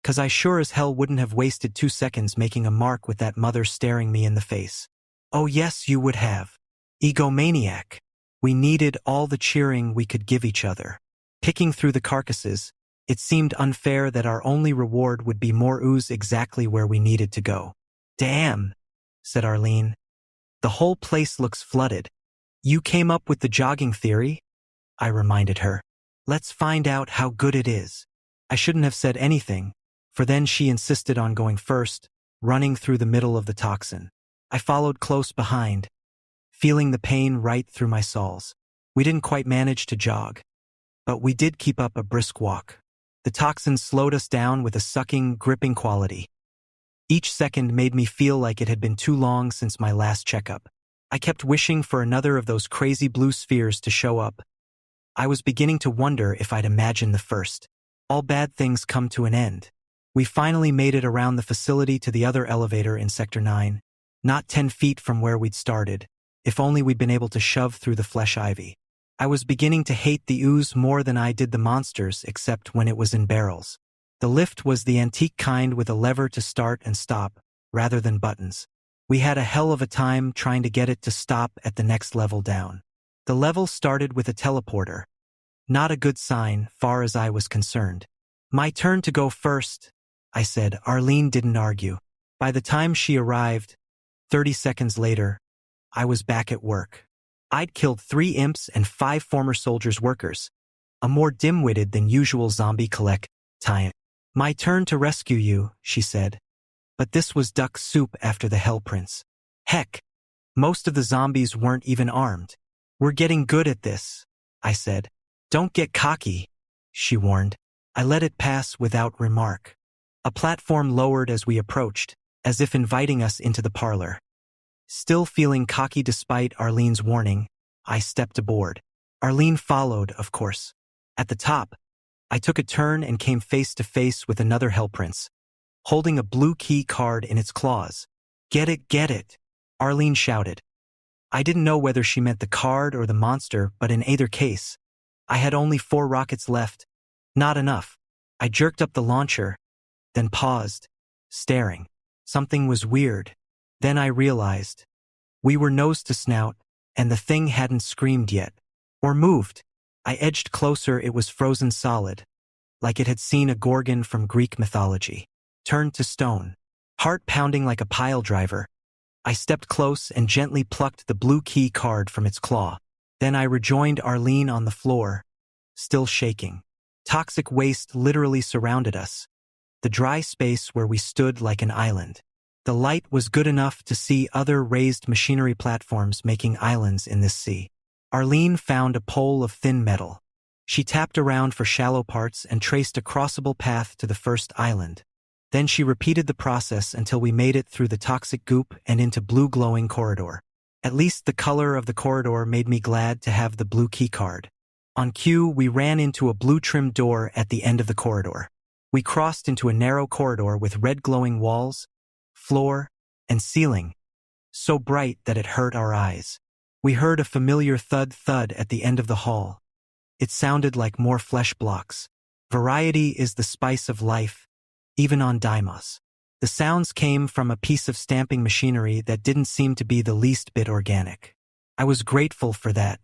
'Cause I sure as hell wouldn't have wasted 2 seconds making a mark with that mother staring me in the face. Oh yes, you would have. Egomaniac. We needed all the cheering we could give each other. Picking through the carcasses, it seemed unfair that our only reward would be more ooze exactly where we needed to go. Damn, said Arlene. The whole place looks flooded. You came up with the jogging theory? I reminded her. Let's find out how good it is. I shouldn't have said anything, for then she insisted on going first, running through the middle of the toxin. I followed close behind, feeling the pain right through my soles. We didn't quite manage to jog, but we did keep up a brisk walk. The toxin slowed us down with a sucking, gripping quality. Each second made me feel like it had been too long since my last checkup. I kept wishing for another of those crazy blue spheres to show up. I was beginning to wonder if I'd imagined the first. All bad things come to an end. We finally made it around the facility to the other elevator in Sector 9, not 10 feet from where we'd started. If only we'd been able to shove through the flesh ivy. I was beginning to hate the ooze more than I did the monsters, except when it was in barrels. The lift was the antique kind with a lever to start and stop, rather than buttons. We had a hell of a time trying to get it to stop at the next level down. The level started with a teleporter. Not a good sign, far as I was concerned. My turn to go first, I said. Arlene didn't argue. By the time she arrived, 30 seconds later, I was back at work. I'd killed 3 imps and 5 former soldiers' workers. A more dim-witted than usual zombie collect time. My turn to rescue you, she said. But this was duck soup after the Hell Prince. Heck, most of the zombies weren't even armed. We're getting good at this, I said. Don't get cocky, she warned. I let it pass without remark. A platform lowered as we approached, as if inviting us into the parlor. Still feeling cocky despite Arlene's warning, I stepped aboard. Arlene followed, of course. At the top, I took a turn and came face to face with another Hell Prince, holding a blue key card in its claws. Get it, Arlene shouted. I didn't know whether she meant the card or the monster, but in either case, I had only 4 rockets left. Not enough. I jerked up the launcher, then paused, staring. Something was weird. Then I realized. We were nose to snout, and the thing hadn't screamed yet. Or moved. I edged closer. It was frozen solid, like it had seen a gorgon from Greek mythology. Turned to stone. Heart pounding like a pile driver. I stepped close and gently plucked the blue key card from its claw. Then I rejoined Arlene on the floor, still shaking. Toxic waste literally surrounded us. The dry space where we stood like an island. The light was good enough to see other raised machinery platforms making islands in this sea. Arlene found a pole of thin metal. She tapped around for shallow parts and traced a crossable path to the first island. Then she repeated the process until we made it through the toxic goop and into blue glowing corridor. At least the color of the corridor made me glad to have the blue key card. On cue, we ran into a blue trimmed door at the end of the corridor. We crossed into a narrow corridor with red glowing walls, floor, and ceiling, so bright that it hurt our eyes. We heard a familiar thud-thud at the end of the hall. It sounded like more flesh blocks. Variety is the spice of life, even on Deimos. The sounds came from a piece of stamping machinery that didn't seem to be the least bit organic. I was grateful for that.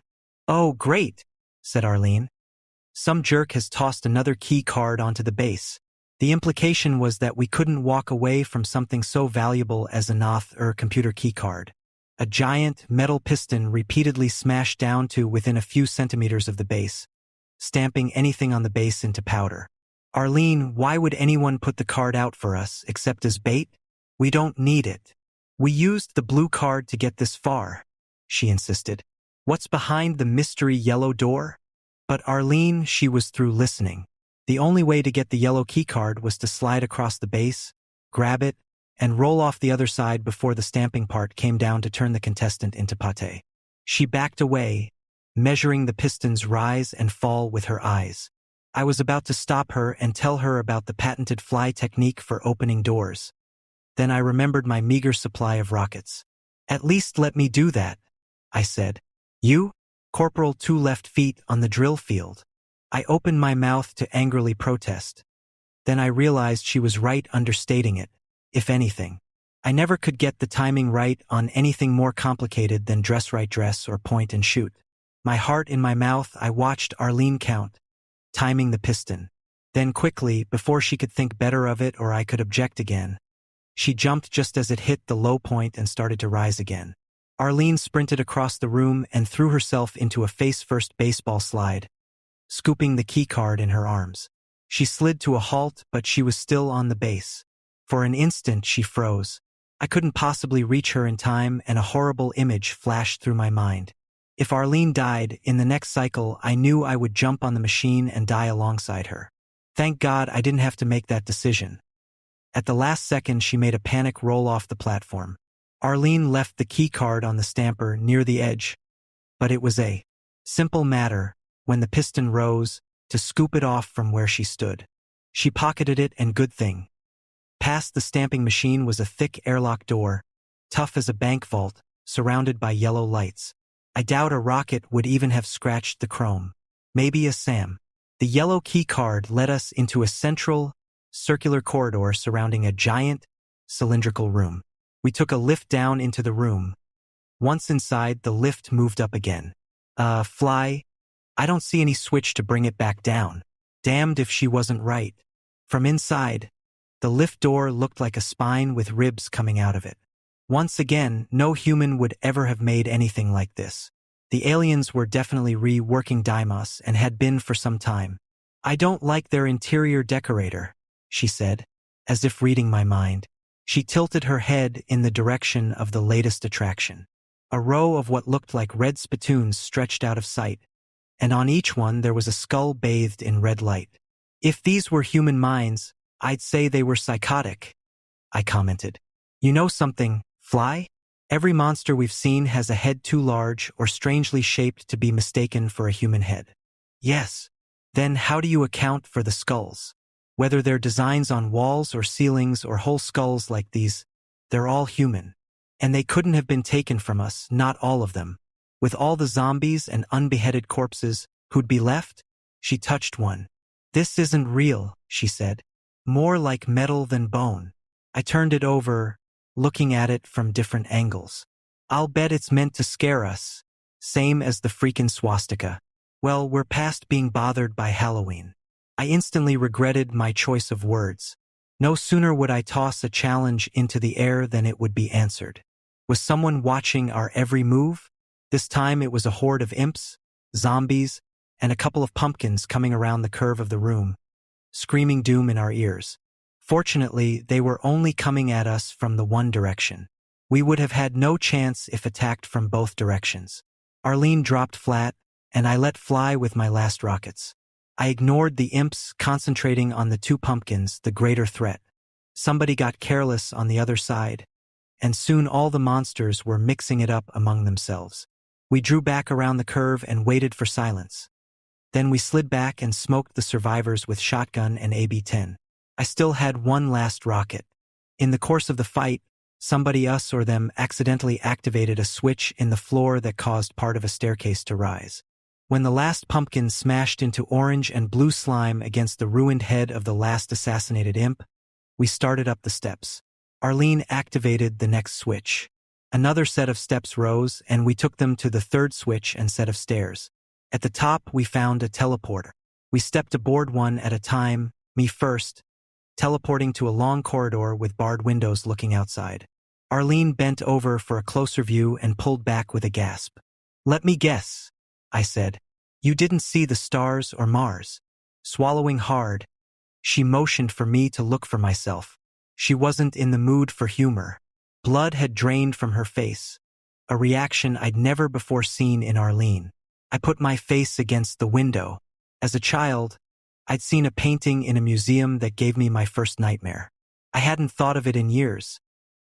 Oh, great, said Arlene. Some jerk has tossed another key card onto the base. The implication was that we couldn't walk away from something so valuable as a Noth or computer keycard. A giant metal piston repeatedly smashed down to within a few centimeters of the base, stamping anything on the base into powder. Arlene, why would anyone put the card out for us except as bait? We don't need it. "We used the blue card to get this far," she insisted. "What's behind the mystery yellow door?" But Arlene, she was through listening. The only way to get the yellow keycard was to slide across the base, grab it, and roll off the other side before the stamping part came down to turn the contestant into pâté. She backed away, measuring the pistons rise and fall with her eyes. I was about to stop her and tell her about the patented fly technique for opening doors. Then I remembered my meager supply of rockets. "At least let me do that," I said. "You? Corporal 2 left feet on the drill field." I opened my mouth to angrily protest. Then I realized she was right, understating it, if anything. I never could get the timing right on anything more complicated than dress right dress or point and shoot. My heart in my mouth, I watched Arlene count, timing the piston. Then quickly, before she could think better of it or I could object again, she jumped just as it hit the low point and started to rise again. Arlene sprinted across the room and threw herself into a face-first baseball slide, scooping the key card in her arms. She slid to a halt, but she was still on the base. For an instant, she froze. I couldn't possibly reach her in time, and a horrible image flashed through my mind. If Arlene died, in the next cycle, I knew I would jump on the machine and die alongside her. Thank God I didn't have to make that decision. At the last second, she made a panic roll off the platform. Arlene left the key card on the stamper near the edge, but it was a simple matter, when the piston rose, to scoop it off from where she stood. She pocketed it, and good thing. Past the stamping machine was a thick airlock door, tough as a bank vault, surrounded by yellow lights. I doubt a rocket would even have scratched the chrome. Maybe a SAM. The yellow key card led us into a central, circular corridor surrounding a giant, cylindrical room. We took a lift down into the room. Once inside, the lift moved up again. Fly? I don't see any switch to bring it back down. Damned if she wasn't right. From inside, the lift door looked like a spine with ribs coming out of it. Once again, no human would ever have made anything like this. The aliens were definitely reworking Deimos and had been for some time. "I don't like their interior decorator," she said, as if reading my mind. She tilted her head in the direction of the latest attraction. A row of what looked like red spittoons stretched out of sight, and on each one there was a skull bathed in red light. "If these were human minds, I'd say they were psychotic," I commented. "You know something, Fly? Every monster we've seen has a head too large or strangely shaped to be mistaken for a human head." "Yes. Then how do you account for the skulls? Whether they're designs on walls or ceilings or whole skulls like these, they're all human. And they couldn't have been taken from us, not all of them. With all the zombies and unbeheaded corpses, who'd be left?" She touched one. "This isn't real," she said. "More like metal than bone." I turned it over, looking at it from different angles. "I'll bet it's meant to scare us. Same as the freaking swastika. Well, we're past being bothered by Halloween." I instantly regretted my choice of words. No sooner would I toss a challenge into the air than it would be answered. Was someone watching our every move? This time it was a horde of imps, zombies, and a couple of pumpkins coming around the curve of the room, screaming doom in our ears. Fortunately, they were only coming at us from the one direction. We would have had no chance if attacked from both directions. Arlene dropped flat, and I let fly with my last rockets. I ignored the imps, concentrating on the two pumpkins, the greater threat. Somebody got careless on the other side, and soon all the monsters were mixing it up among themselves. We drew back around the curve and waited for silence. Then we slid back and smoked the survivors with shotgun and AB-10. I still had one last rocket. In the course of the fight, somebody, us or them, accidentally activated a switch in the floor that caused part of a staircase to rise. When the last pumpkin smashed into orange and blue slime against the ruined head of the last assassinated imp, we started up the steps. Arlene activated the next switch. Another set of steps rose, and we took them to the third switch and set of stairs. At the top, we found a teleporter. We stepped aboard one at a time, me first, teleporting to a long corridor with barred windows looking outside. Arlene bent over for a closer view and pulled back with a gasp. "Let me guess," I said. "You didn't see the stars or Mars." Swallowing hard, she motioned for me to look for myself. She wasn't in the mood for humor. Blood had drained from her face, a reaction I'd never before seen in Arlene. I put my face against the window. As a child, I'd seen a painting in a museum that gave me my first nightmare. I hadn't thought of it in years,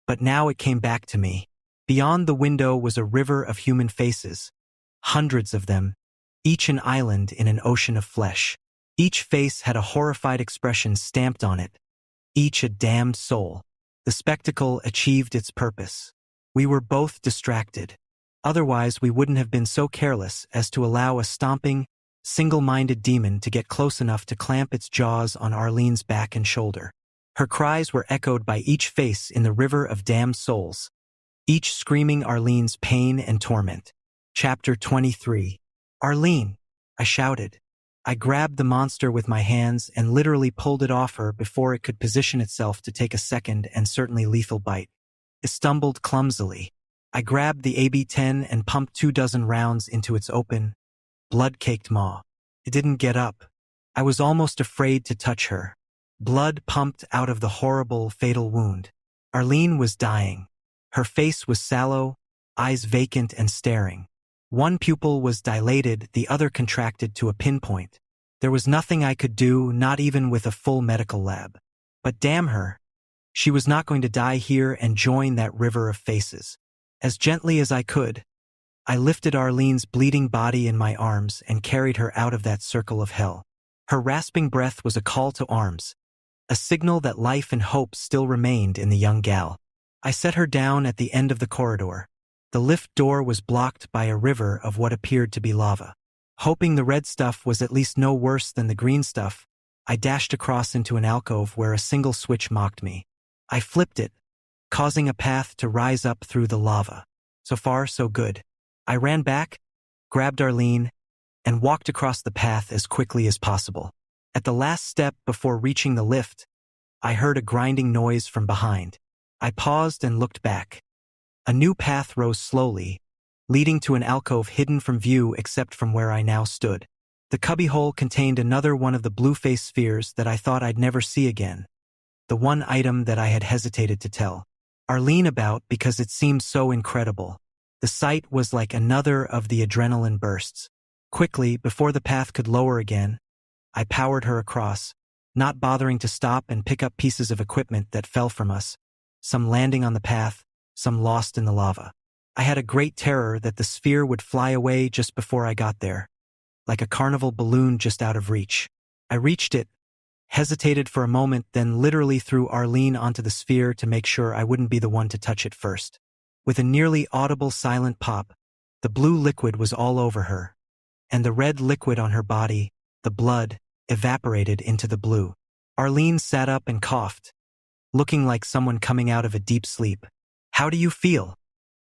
but now it came back to me. Beyond the window was a river of human faces, hundreds of them, each an island in an ocean of flesh. Each face had a horrified expression stamped on it, each a damned soul. The spectacle achieved its purpose. We were both distracted. Otherwise, we wouldn't have been so careless as to allow a stomping, single-minded demon to get close enough to clamp its jaws on Arlene's back and shoulder. Her cries were echoed by each face in the river of damned souls, each screaming Arlene's pain and torment. Chapter 23. Arlene, I shouted. I grabbed the monster with my hands and literally pulled it off her before it could position itself to take a second and certainly lethal bite. It stumbled clumsily. I grabbed the AB-10 and pumped 24 rounds into its open, blood-caked maw. It didn't get up. I was almost afraid to touch her. Blood pumped out of the horrible, fatal wound. Arlene was dying. Her face was sallow, eyes vacant and staring. One pupil was dilated, the other contracted to a pinpoint. There was nothing I could do, not even with a full medical lab. But damn her, she was not going to die here and join that river of faces. As gently as I could, I lifted Arlene's bleeding body in my arms and carried her out of that circle of hell. Her rasping breath was a call to arms, a signal that life and hope still remained in the young gal. I set her down at the end of the corridor. The lift door was blocked by a river of what appeared to be lava. Hoping the red stuff was at least no worse than the green stuff, I dashed across into an alcove where a single switch mocked me. I flipped it, causing a path to rise up through the lava. So far, so good. I ran back, grabbed Arlene, and walked across the path as quickly as possible. At the last step before reaching the lift, I heard a grinding noise from behind. I paused and looked back. A new path rose slowly, leading to an alcove hidden from view except from where I now stood. The cubbyhole contained another one of the blue-face spheres that I thought I'd never see again. The one item that I had hesitated to tell Arlene about because it seemed so incredible. The sight was like another of the adrenaline bursts. Quickly, before the path could lower again, I powered her across, not bothering to stop and pick up pieces of equipment that fell from us, some landing on the path, some lost in the lava. I had a great terror that the sphere would fly away just before I got there, like a carnival balloon just out of reach. I reached it, hesitated for a moment, then literally threw Arlene onto the sphere to make sure I wouldn't be the one to touch it first. With a nearly audible silent pop, the blue liquid was all over her, and the red liquid on her body, the blood, evaporated into the blue. Arlene sat up and coughed, looking like someone coming out of a deep sleep. "How do you feel?"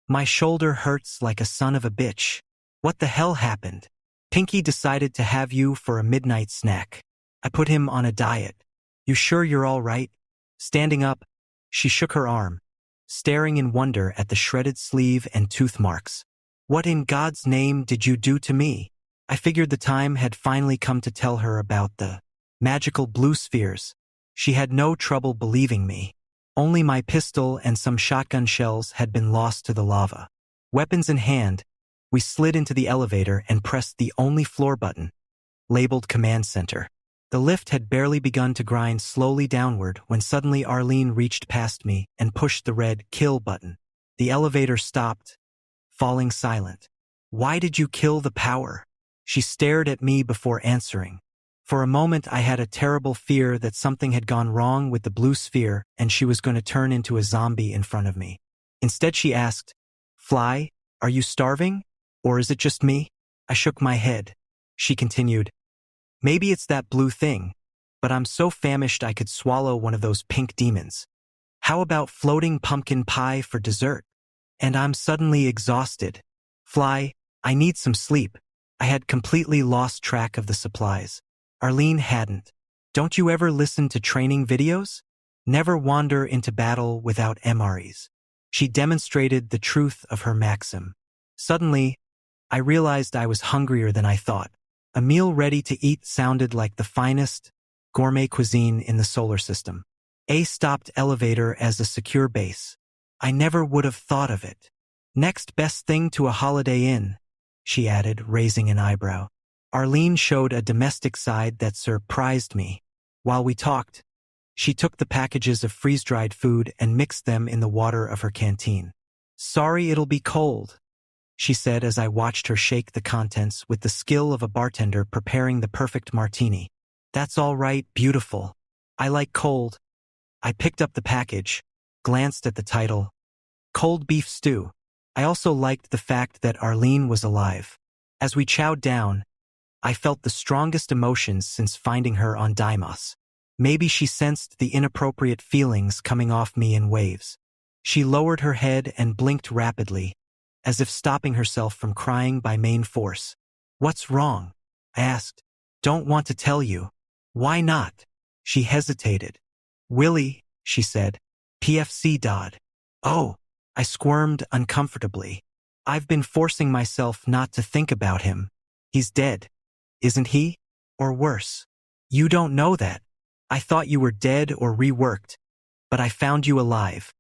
"My shoulder hurts like a son of a bitch." "What the hell happened?" "Pinky decided to have you for a midnight snack. I put him on a diet." "You sure you're all right?" Standing up, she shook her arm, staring in wonder at the shredded sleeve and tooth marks. "What in God's name did you do to me?" I figured the time had finally come to tell her about the magical blue spheres. She had no trouble believing me. Only my pistol and some shotgun shells had been lost to the lava. Weapons in hand, we slid into the elevator and pressed the only floor button, labeled Command Center. The lift had barely begun to grind slowly downward when suddenly Arlene reached past me and pushed the red Kill button. The elevator stopped, falling silent. "Why did you kill the power?" She stared at me before answering. For a moment I had a terrible fear that something had gone wrong with the blue sphere and she was going to turn into a zombie in front of me. Instead she asked, "Fly, are you starving? Or is it just me?" I shook my head. She continued, "Maybe it's that blue thing, but I'm so famished I could swallow one of those pink demons. How about floating pumpkin pie for dessert?" And I'm suddenly exhausted. "Fly, I need some sleep." I had completely lost track of the supplies. Arlene hadn't. "Don't you ever listen to training videos? Never wander into battle without MREs." She demonstrated the truth of her maxim. Suddenly, I realized I was hungrier than I thought. A meal ready to eat sounded like the finest gourmet cuisine in the solar system. A stopped elevator as a secure base. I never would have thought of it. Next best thing to a Holiday Inn, she added, raising an eyebrow. Arlene showed a domestic side that surprised me. While we talked, she took the packages of freeze-dried food and mixed them in the water of her canteen. Sorry it'll be cold, she said as I watched her shake the contents with the skill of a bartender preparing the perfect martini. That's all right, beautiful. I like cold. I picked up the package, glanced at the title, Cold Beef Stew. I also liked the fact that Arlene was alive. As we chowed down, I felt the strongest emotions since finding her on Deimos. Maybe she sensed the inappropriate feelings coming off me in waves. She lowered her head and blinked rapidly, as if stopping herself from crying by main force. What's wrong? I asked. Don't want to tell you. Why not? She hesitated. Willie, she said. PFC Dodd. Oh, I squirmed uncomfortably. I've been forcing myself not to think about him. He's dead, isn't he? Or worse. You don't know that. I thought you were dead or reworked, but I found you alive.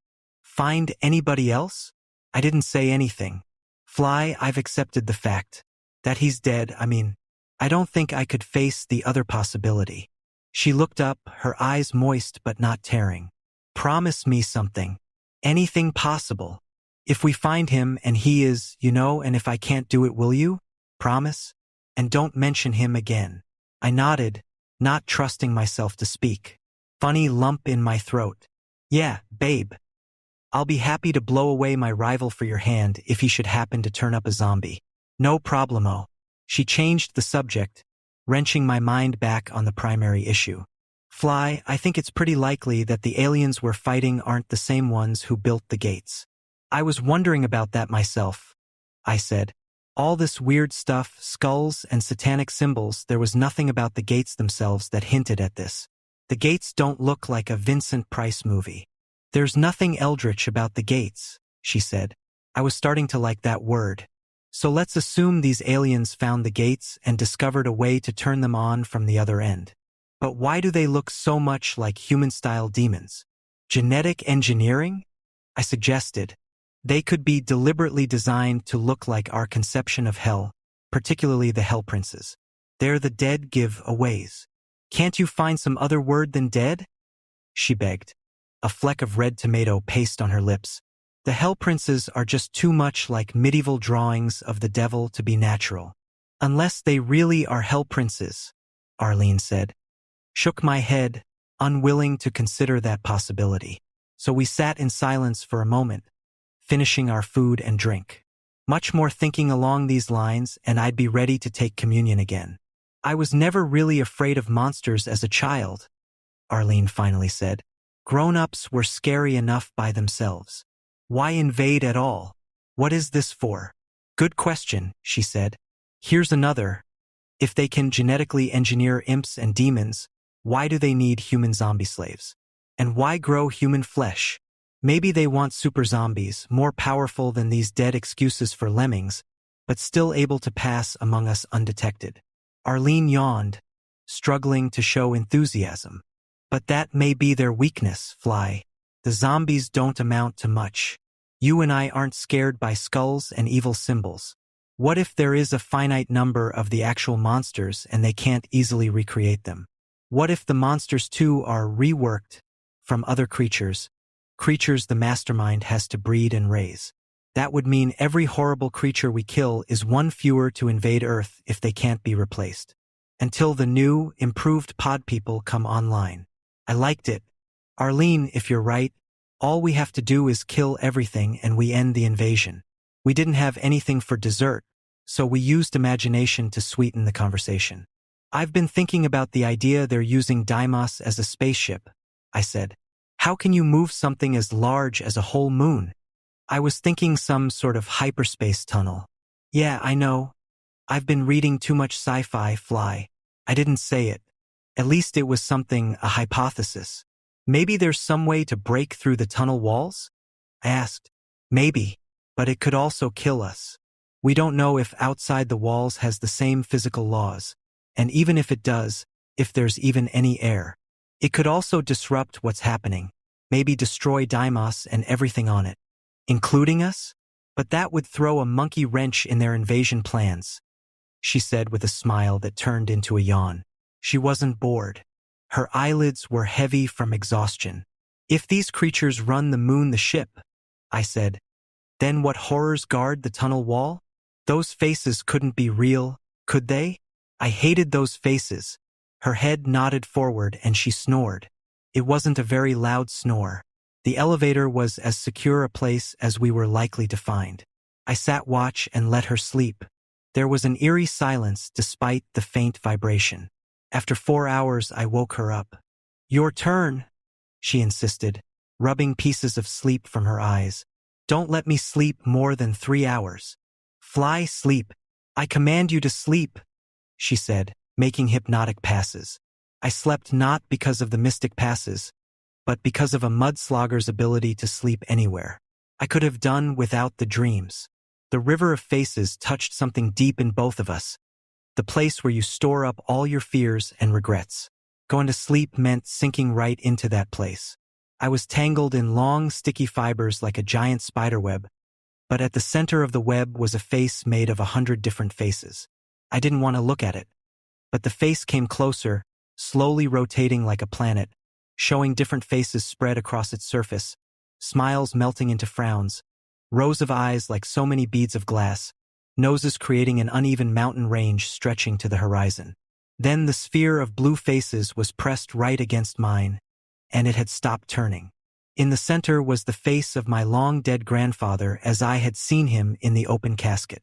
Find anybody else? I didn't say anything. Fly, I've accepted the fact that he's dead. I don't think I could face the other possibility. She looked up, her eyes moist but not tearing. Promise me something. Anything possible. If we find him and he is, and if I can't do it, will you? Promise? And don't mention him again. I nodded, not trusting myself to speak. Funny lump in my throat. Yeah, babe. I'll be happy to blow away my rival for your hand if he should happen to turn up a zombie. No problemo. She changed the subject, wrenching my mind back on the primary issue. Fly, I think it's pretty likely that the aliens we're fighting aren't the same ones who built the gates. I was wondering about that myself, I said. All this weird stuff, skulls and satanic symbols, there was nothing about the gates themselves that hinted at this. The gates don't look like a Vincent Price movie. There's nothing eldritch about the gates, she said. I was starting to like that word. So let's assume these aliens found the gates and discovered a way to turn them on from the other end. But why do they look so much like human-style demons? Genetic engineering? I suggested. They could be deliberately designed to look like our conception of hell, particularly the Hell Princes. They're the dead giveaways. Can't you find some other word than dead? She begged, a fleck of red tomato paste on her lips. The Hell Princes are just too much like medieval drawings of the devil to be natural. Unless they really are Hell Princes, Arlene said. Shook my head, unwilling to consider that possibility. So we sat in silence for a moment, finishing our food and drink. Much more thinking along these lines, and I'd be ready to take communion again. I was never really afraid of monsters as a child, Arlene finally said. Grown-ups were scary enough by themselves. Why invade at all? What is this for? Good question, she said. Here's another. If they can genetically engineer imps and demons, why do they need human zombie slaves? And why grow human flesh? Maybe they want super zombies, more powerful than these dead excuses for lemmings, but still able to pass among us undetected. Arlene yawned, struggling to show enthusiasm. But that may be their weakness, Fly. The zombies don't amount to much. You and I aren't scared by skulls and evil symbols. What if there is a finite number of the actual monsters and they can't easily recreate them? What if the monsters too are reworked from other creatures the mastermind has to breed and raise? That would mean every horrible creature we kill is one fewer to invade Earth if they can't be replaced. Until the new, improved pod people come online. I liked it. Arlene, if you're right, all we have to do is kill everything and we end the invasion. We didn't have anything for dessert, so we used imagination to sweeten the conversation. I've been thinking about the idea they're using Deimos as a spaceship, I said. How can you move something as large as a whole moon? I was thinking some sort of hyperspace tunnel. Yeah, I know. I've been reading too much sci-fi, Fly. I didn't say it. At least it was something, a hypothesis. Maybe there's some way to break through the tunnel walls? I asked. Maybe, but it could also kill us. We don't know if outside the walls has the same physical laws. And even if it does, if there's even any air, it could also disrupt what's happening, maybe destroy Deimos and everything on it. Including us? But that would throw a monkey wrench in their invasion plans, she said with a smile that turned into a yawn. She wasn't bored. Her eyelids were heavy from exhaustion. If these creatures run the moon the ship, I said, then what horrors guard the tunnel wall? Those faces couldn't be real, could they? I hated those faces. Her head nodded forward and she snored. It wasn't a very loud snore. The elevator was as secure a place as we were likely to find. I sat watch and let her sleep. There was an eerie silence despite the faint vibration. After 4 hours, I woke her up. Your turn, she insisted, rubbing pieces of sleep from her eyes. Don't let me sleep more than 3 hours. Fly, sleep. I command you to sleep, she said, making hypnotic passes. I slept not because of the mystic passes, but because of a mudslogger's ability to sleep anywhere. I could have done without the dreams. The river of faces touched something deep in both of us, the place where you store up all your fears and regrets. Going to sleep meant sinking right into that place. I was tangled in long, sticky fibers like a giant spiderweb, but at the center of the web was a face made of 100 different faces. I didn't want to look at it, but the face came closer, slowly rotating like a planet, showing different faces spread across its surface, smiles melting into frowns, rows of eyes like so many beads of glass, noses creating an uneven mountain range stretching to the horizon. Then the sphere of blue faces was pressed right against mine, and it had stopped turning. In the center was the face of my long-dead grandfather as I had seen him in the open casket.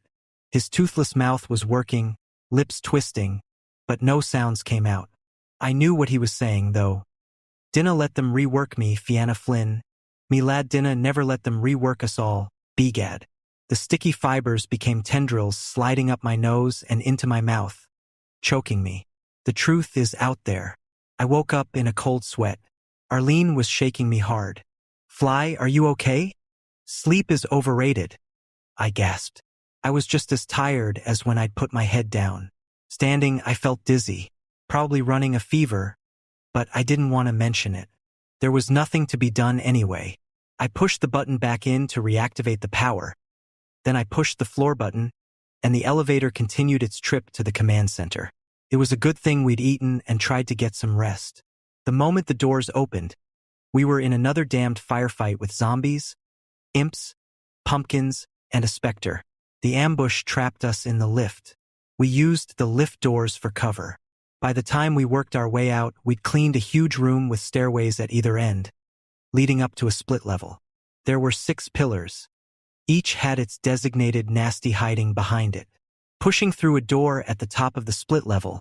His toothless mouth was working, lips twisting, but no sounds came out. I knew what he was saying, though. Dinna let them rework me, Fianna Flynn. Me lad dinna never let them rework us all, begad. The sticky fibers became tendrils sliding up my nose and into my mouth, choking me. The truth is out there. I woke up in a cold sweat. Arlene was shaking me hard. Fly, are you okay? Sleep is overrated, I gasped. I was just as tired as when I'd put my head down. Standing, I felt dizzy, probably running a fever, but I didn't want to mention it. There was nothing to be done anyway. I pushed the button back in to reactivate the power. Then I pushed the floor button, and the elevator continued its trip to the command center. It was a good thing we'd eaten and tried to get some rest. The moment the doors opened, we were in another damned firefight with zombies, imps, pumpkins, and a specter. The ambush trapped us in the lift. We used the lift doors for cover. By the time we worked our way out, we'd cleaned a huge room with stairways at either end, leading up to a split level. There were 6 pillars. Each had its designated nasty hiding behind it. Pushing through a door at the top of the split level,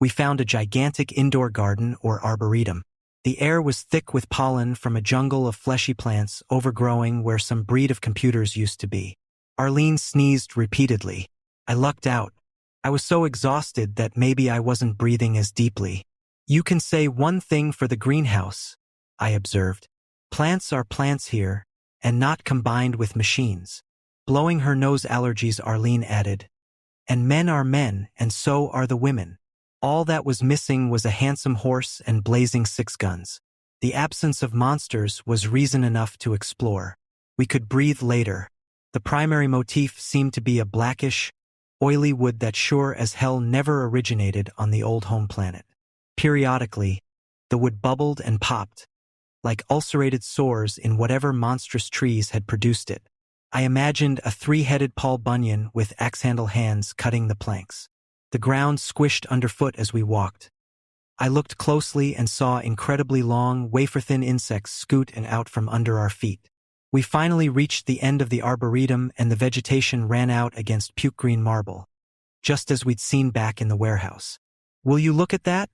we found a gigantic indoor garden or arboretum. The air was thick with pollen from a jungle of fleshy plants overgrowing where some breed of computers used to be. Arlene sneezed repeatedly. I lucked out. I was so exhausted that maybe I wasn't breathing as deeply. You can say one thing for the greenhouse, I observed. Plants are plants here, and not combined with machines. Blowing her nose allergies, Arlene added. And men are men, and so are the women. All that was missing was a handsome horse and blazing 6 guns. The absence of monsters was reason enough to explore. We could breathe later. The primary motif seemed to be a blackish, oily wood that sure as hell never originated on the old home planet. Periodically, the wood bubbled and popped, like ulcerated sores in whatever monstrous trees had produced it. I imagined a 3-headed Paul Bunyan with axe-handle hands cutting the planks. The ground squished underfoot as we walked. I looked closely and saw incredibly long, wafer-thin insects scoot and out from under our feet. We finally reached the end of the arboretum and the vegetation ran out against puke-green marble, just as we'd seen back in the warehouse. Will you look at that?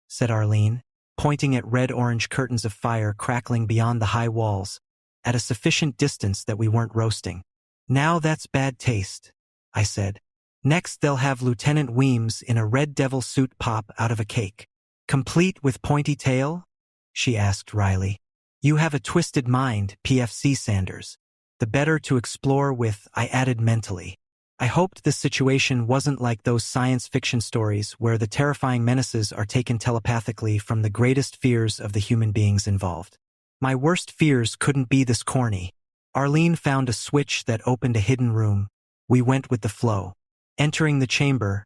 Said Arlene, pointing at red-orange curtains of fire crackling beyond the high walls, at a sufficient distance that we weren't roasting. Now that's bad taste, I said. Next they'll have Lieutenant Weems in a red devil suit pop out of a cake. Complete with pointy tail? She asked wryly. You have a twisted mind, PFC Sanders. The better to explore with, I added mentally. I hoped this situation wasn't like those science fiction stories where the terrifying menaces are taken telepathically from the greatest fears of the human beings involved. My worst fears couldn't be this corny. Arlene found a switch that opened a hidden room. We went with the flow. Entering the chamber,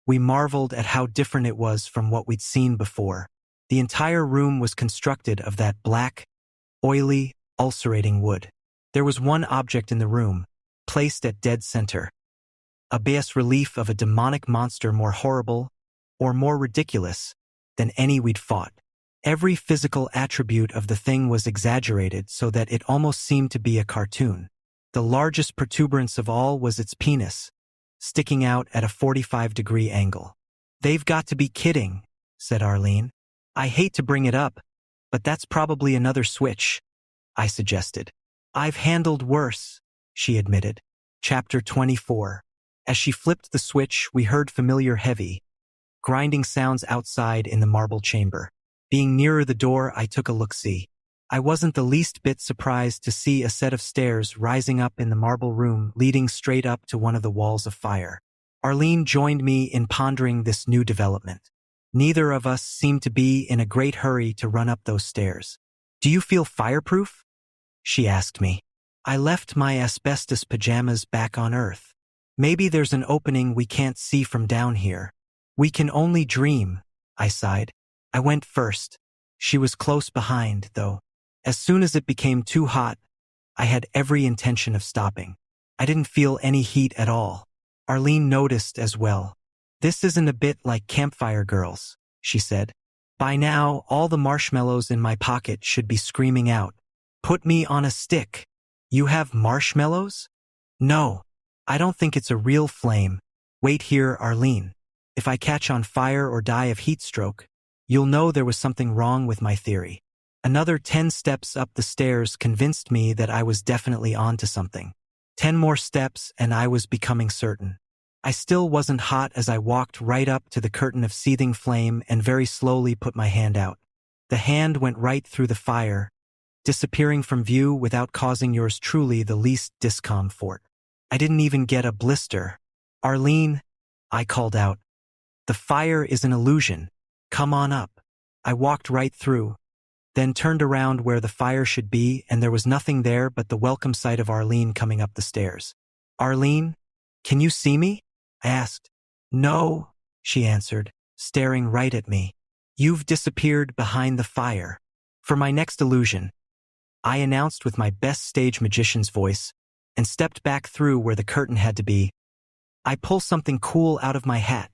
we marveled at how different it was from what we'd seen before. The entire room was constructed of that black, oily, ulcerating wood. There was one object in the room, placed at dead center. A bas-relief of a demonic monster more horrible, or more ridiculous, than any we'd fought. Every physical attribute of the thing was exaggerated so that it almost seemed to be a cartoon. The largest protuberance of all was its penis, sticking out at a 45-degree angle. "They've got to be kidding," said Arlene. "I hate to bring it up, but that's probably another switch," I suggested. "I've handled worse," she admitted. Chapter 24. As she flipped the switch, we heard familiar heavy, grinding sounds outside in the marble chamber. Being nearer the door, I took a look-see. I wasn't the least bit surprised to see a set of stairs rising up in the marble room, leading straight up to one of the walls of fire. Arlene joined me in pondering this new development. Neither of us seemed to be in a great hurry to run up those stairs. "Do you feel fireproof?" she asked me. I left my asbestos pajamas back on Earth. "Maybe there's an opening we can't see from down here. We can only dream," I sighed. I went first. She was close behind, though. As soon as it became too hot, I had every intention of stopping. I didn't feel any heat at all. Arlene noticed as well. "This isn't a bit like Campfire Girls," she said. "By now, all the marshmallows in my pocket should be screaming out, 'Put me on a stick.'" "You have marshmallows?" "No. I don't think it's a real flame. Wait here, Arlene. If I catch on fire or die of heat stroke, you'll know there was something wrong with my theory." Another 10 steps up the stairs convinced me that I was definitely onto something. 10 more steps and I was becoming certain. I still wasn't hot as I walked right up to the curtain of seething flame and very slowly put my hand out. The hand went right through the fire, disappearing from view without causing yours truly the least discomfort. I didn't even get a blister. "Arlene," I called out. "The fire is an illusion. Come on up." I walked right through, then turned around where the fire should be, and there was nothing there but the welcome sight of Arlene coming up the stairs. "Arlene, can you see me?" I asked. "No," she answered, staring right at me. "You've disappeared behind the fire." For my next illusion, I announced with my best stage magician's voice, and stepped back through where the curtain had to be. "I pull something cool out of my hat."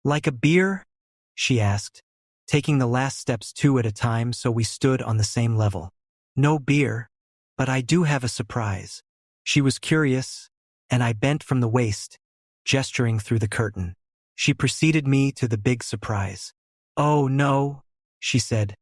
"Like a beer?" she asked, taking the last steps 2 at a time so we stood on the same level. "No beer, but I do have a surprise." She was curious, and I bent from the waist, gesturing through the curtain. She preceded me to the big surprise. "Oh no," she said.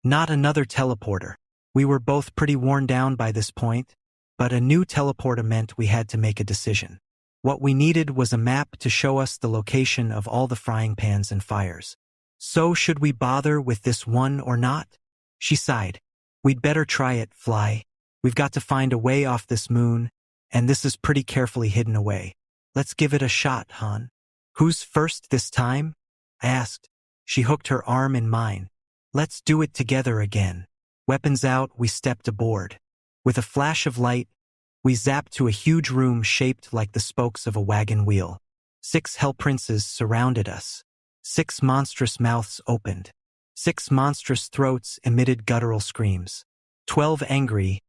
"Not another teleporter." We were both pretty worn down by this point, but a new teleporter meant we had to make a decision. What we needed was a map to show us the location of all the frying pans and fires. "So should we bother with this one or not?" She sighed. "We'd better try it, Fly. We've got to find a way off this moon, and this is pretty carefully hidden away. Let's give it a shot, hon." "Who's first this time?" I asked. She hooked her arm in mine. "Let's do it together again." Weapons out, we stepped aboard. With a flash of light, we zapped to a huge room shaped like the spokes of a wagon wheel. 6 hell princes surrounded us. 6 monstrous mouths opened. 6 monstrous throats emitted guttural screams. 12 angry,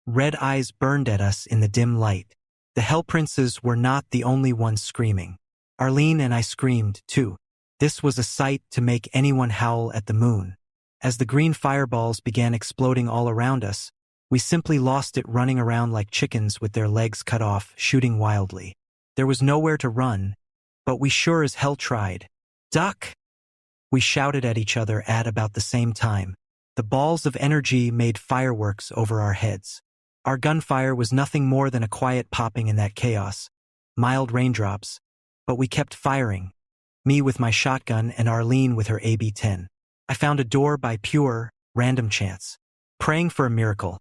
red eyes burned at us in the dim light. The hell princes were not the only ones screaming. Arlene and I screamed, too. This was a sight to make anyone howl at the moon. As the green fireballs began exploding all around us, we simply lost it running around like chickens with their legs cut off, shooting wildly. There was nowhere to run, but we sure as hell tried. "Duck!" We shouted at each other at about the same time. The balls of energy made fireworks over our heads. Our gunfire was nothing more than a quiet popping in that chaos. Mild raindrops, but we kept firing. Me with my shotgun and Arlene with her AB-10. I found a door by pure, random chance. Praying for a miracle,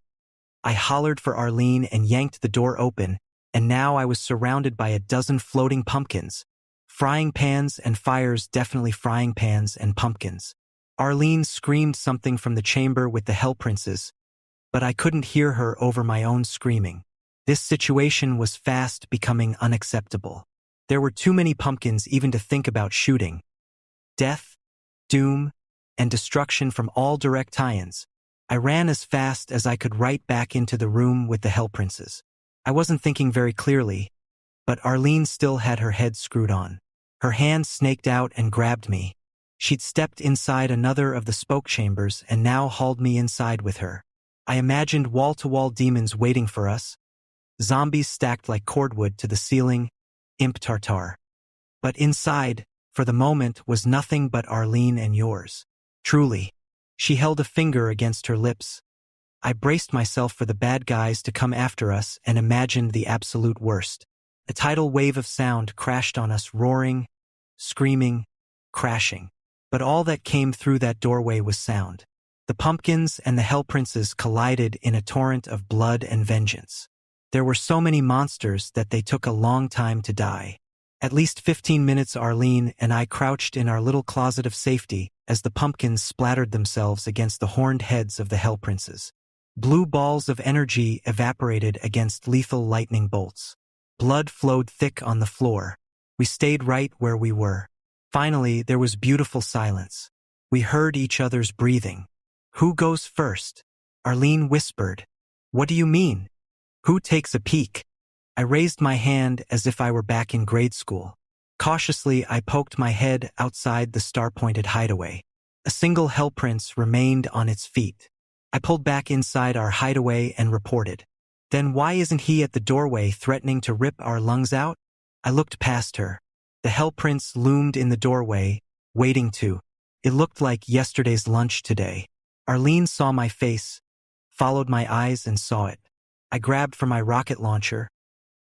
I hollered for Arlene and yanked the door open, and now I was surrounded by a dozen floating pumpkins. Frying pans and fires, definitely frying pans and pumpkins. Arlene screamed something from the chamber with the hell princes, but I couldn't hear her over my own screaming. This situation was fast becoming unacceptable. There were too many pumpkins even to think about shooting. Death, doom, and destruction from all direct tie-ins. I ran as fast as I could right back into the room with the Hell Princes. I wasn't thinking very clearly, but Arlene still had her head screwed on. Her hand snaked out and grabbed me. She'd stepped inside another of the spoke chambers and now hauled me inside with her. I imagined wall-to-wall demons waiting for us, zombies stacked like cordwood to the ceiling, imp tartar. But inside, for the moment, was nothing but Arlene and yours. Truly. She held a finger against her lips. I braced myself for the bad guys to come after us and imagined the absolute worst. A tidal wave of sound crashed on us, roaring, screaming, crashing. But all that came through that doorway was sound. The pumpkins and the Hell Princes collided in a torrent of blood and vengeance. There were so many monsters that they took a long time to die. At least 15 minutes Arlene and I crouched in our little closet of safety as the pumpkins splattered themselves against the horned heads of the Hell Princes. Blue balls of energy evaporated against lethal lightning bolts. Blood flowed thick on the floor. We stayed right where we were. Finally, there was beautiful silence. We heard each other's breathing. "Who goes first?" Arlene whispered. "What do you mean? Who takes a peek?" I raised my hand as if I were back in grade school. Cautiously, I poked my head outside the star-pointed hideaway. A single Hell Prince remained on its feet. I pulled back inside our hideaway and reported. "Then why isn't he at the doorway threatening to rip our lungs out?" I looked past her. The Hell Prince loomed in the doorway, waiting to. It looked like yesterday's lunch today. Arlene saw my face, followed my eyes and saw it. I grabbed for my rocket launcher,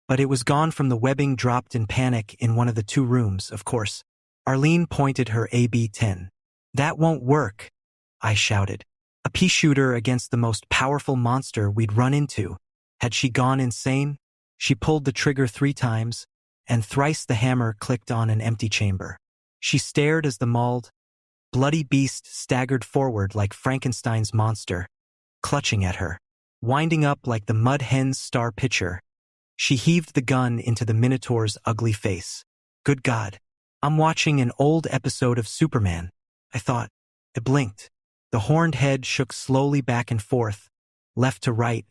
but it was gone from the webbing dropped in panic in one of the two rooms, of course. Arlene pointed her AB-10. "That won't work," I shouted. A pea shooter against the most powerful monster we'd run into. Had she gone insane? She pulled the trigger 3 times, and thrice the hammer clicked on an empty chamber. She stared as the mauled, bloody beast staggered forward like Frankenstein's monster, clutching at her. Winding up like the mud hen's star pitcher, she heaved the gun into the Minotaur's ugly face. Good God, I'm watching an old episode of Superman, I thought. I blinked. The horned head shook slowly back and forth, left to right,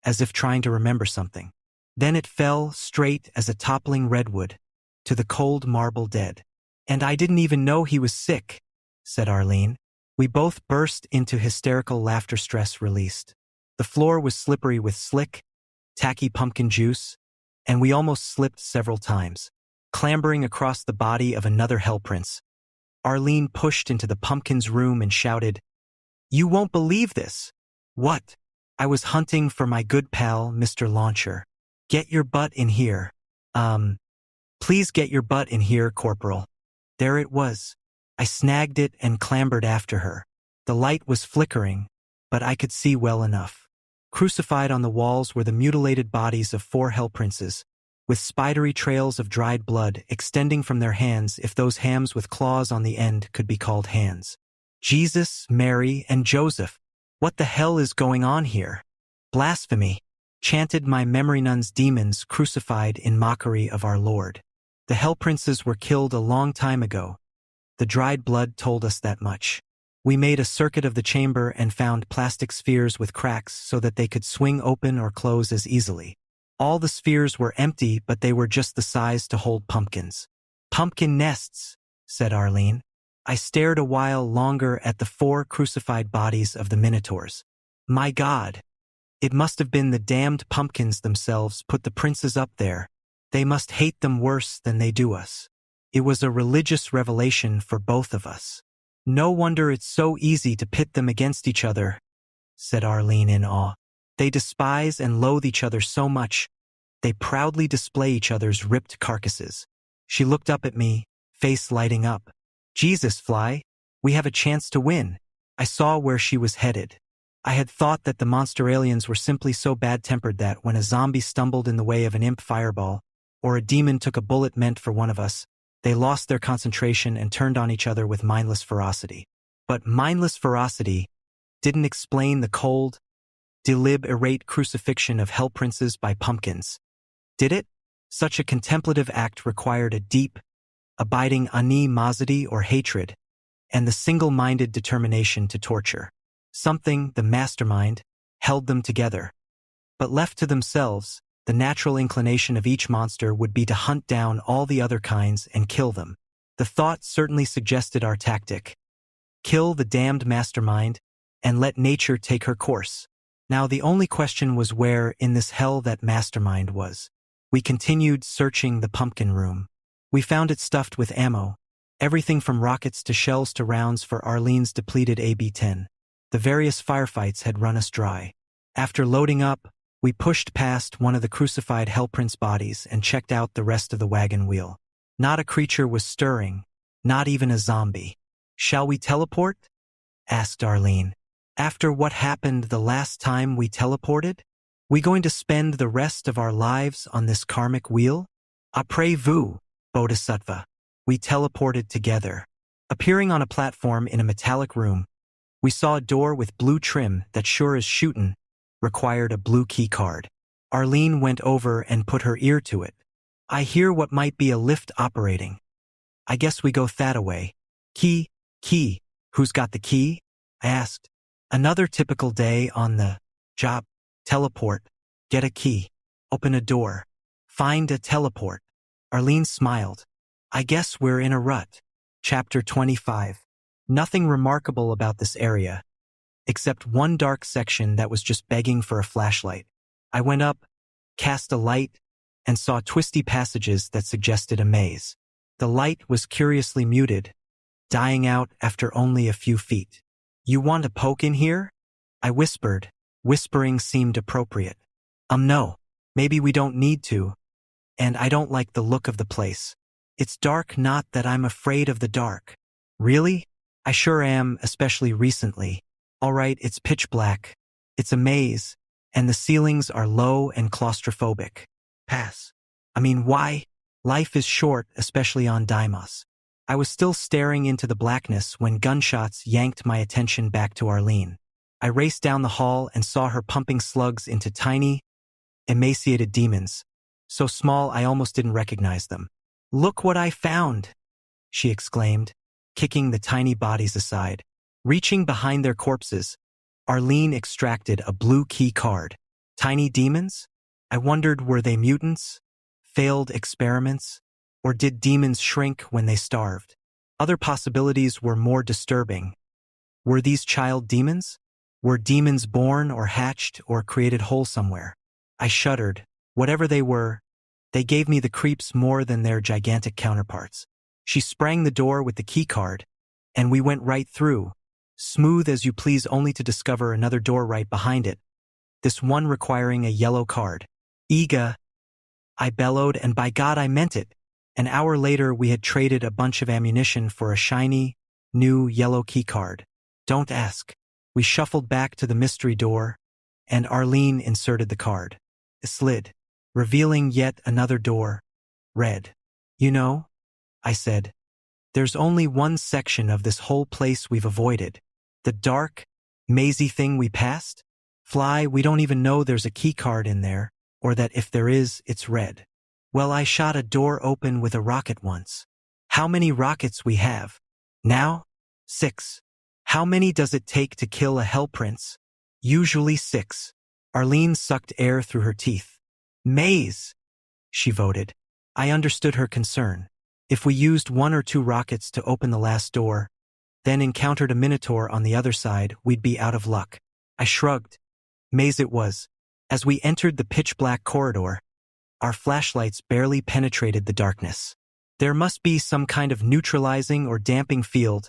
as if trying to remember something. Then it fell straight as a toppling redwood, to the cold marble dead. "And I didn't even know he was sick," said Arlene. We both burst into hysterical laughter, stress released. The floor was slippery with slick, tacky pumpkin juice, and we almost slipped several times, clambering across the body of another Hell Prince. Arlene pushed into the pumpkin's room and shouted, "You won't believe this." "What?" "I was hunting for my good pal, Mr. Launcher. Get your butt in here. Please get your butt in here, Corporal." There it was. I snagged it and clambered after her. The light was flickering, but I could see well enough. Crucified on the walls were the mutilated bodies of 4 Hell Princes, with spidery trails of dried blood extending from their hands, if those hams with claws on the end could be called hands. Jesus, Mary, and Joseph. What the hell is going on here? Blasphemy, chanted my memory nun's demons crucified in mockery of our Lord. The Hell Princes were killed a long time ago. The dried blood told us that much. We made a circuit of the chamber and found plastic spheres with cracks so that they could swing open or close as easily. All the spheres were empty, but they were just the size to hold pumpkins. "Pumpkin nests," said Arlene. I stared a while longer at the 4 crucified bodies of the Minotaurs. My God! It must have been the damned pumpkins themselves put the princes up there. They must hate them worse than they do us. It was a religious revelation for both of us. "No wonder it's so easy to pit them against each other," said Arlene in awe. "They despise and loathe each other so much. They proudly display each other's ripped carcasses." She looked up at me, face lighting up. "Jesus, Fly, we have a chance to win." I saw where she was headed. I had thought that the monster aliens were simply so bad-tempered that when a zombie stumbled in the way of an imp fireball, or a demon took a bullet meant for one of us, they lost their concentration and turned on each other with mindless ferocity. But mindless ferocity didn't explain the cold, deliberate crucifixion of hell princes by pumpkins. Did it? Such a contemplative act required a deep, abiding animosity or hatred, and the single-minded determination to torture. Something, the mastermind, held them together. But left to themselves, the natural inclination of each monster would be to hunt down all the other kinds and kill them. The thought certainly suggested our tactic. Kill the damned mastermind, and let nature take her course. Now the only question was where in this hell that mastermind was. We continued searching the pumpkin room. We found it stuffed with ammo, everything from rockets to shells to rounds for Arlene's depleted AB-10. The various firefights had run us dry. After loading up, we pushed past one of the crucified Hellprince bodies and checked out the rest of the wagon wheel. Not a creature was stirring, not even a zombie. "Shall we teleport?" asked Arlene. "After what happened the last time we teleported? We going to spend the rest of our lives on this karmic wheel?" "Après-vous, Bodhisattva." We teleported together. Appearing on a platform in a metallic room, we saw a door with blue trim that sure as shootin' required a blue key card. Arlene went over and put her ear to it. "I hear what might be a lift operating. I guess we go that-a-way." Key. Who's got the key?" I asked. "Another typical day on the job. Teleport. Get a key. Open a door. Find a teleport." Arlene smiled. "I guess we're in a rut." Chapter 25. Nothing remarkable about this area, except one dark section that was just begging for a flashlight. I went up, cast a light, and saw twisty passages that suggested a maze. The light was curiously muted, dying out after only a few feet. "You want to poke in here?" I whispered. Whispering seemed appropriate. No. Maybe we don't need to. And I don't like the look of the place. It's dark, not that I'm afraid of the dark." "Really?" "I sure am, especially recently." "All right, it's pitch black. It's a maze, and the ceilings are low and claustrophobic." "Pass." "I mean, why? Life is short, especially on Deimos." I was still staring into the blackness when gunshots yanked my attention back to Arlene. I raced down the hall and saw her pumping slugs into tiny, emaciated demons, so small I almost didn't recognize them. "Look what I found!" she exclaimed, kicking the tiny bodies aside. Reaching behind their corpses, Arlene extracted a blue key card. Tiny demons? I wondered, were they mutants? Failed experiments? Or did demons shrink when they starved? Other possibilities were more disturbing. Were these child demons? Were demons born or hatched or created whole somewhere? I shuddered. Whatever they were, they gave me the creeps more than their gigantic counterparts. She sprang the door with the key card, and we went right through, smooth as you please, only to discover another door right behind it, this one requiring a yellow card. "Ega," I bellowed, and by God I meant it. An hour later we had traded a bunch of ammunition for a shiny, new yellow key card. "Don't ask." We shuffled back to the mystery door, and Arlene inserted the card. It slid, revealing yet another door. Red. "You know," I said, "there's only one section of this whole place we've avoided. The dark, mazy thing we passed? Fly, we don't even know there's a key card in there, or that if there is, it's red. Well, I shot a door open with a rocket once. How many rockets we have? Now? 6. How many does it take to kill a hell prince? Usually 6. Arlene sucked air through her teeth. "Maze," she voted. I understood her concern. If we used 1 or 2 rockets to open the last door, then encountered a minotaur on the other side, we'd be out of luck. I shrugged. Maze it was. As we entered the pitch-black corridor, our flashlights barely penetrated the darkness. "There must be some kind of neutralizing or damping field,"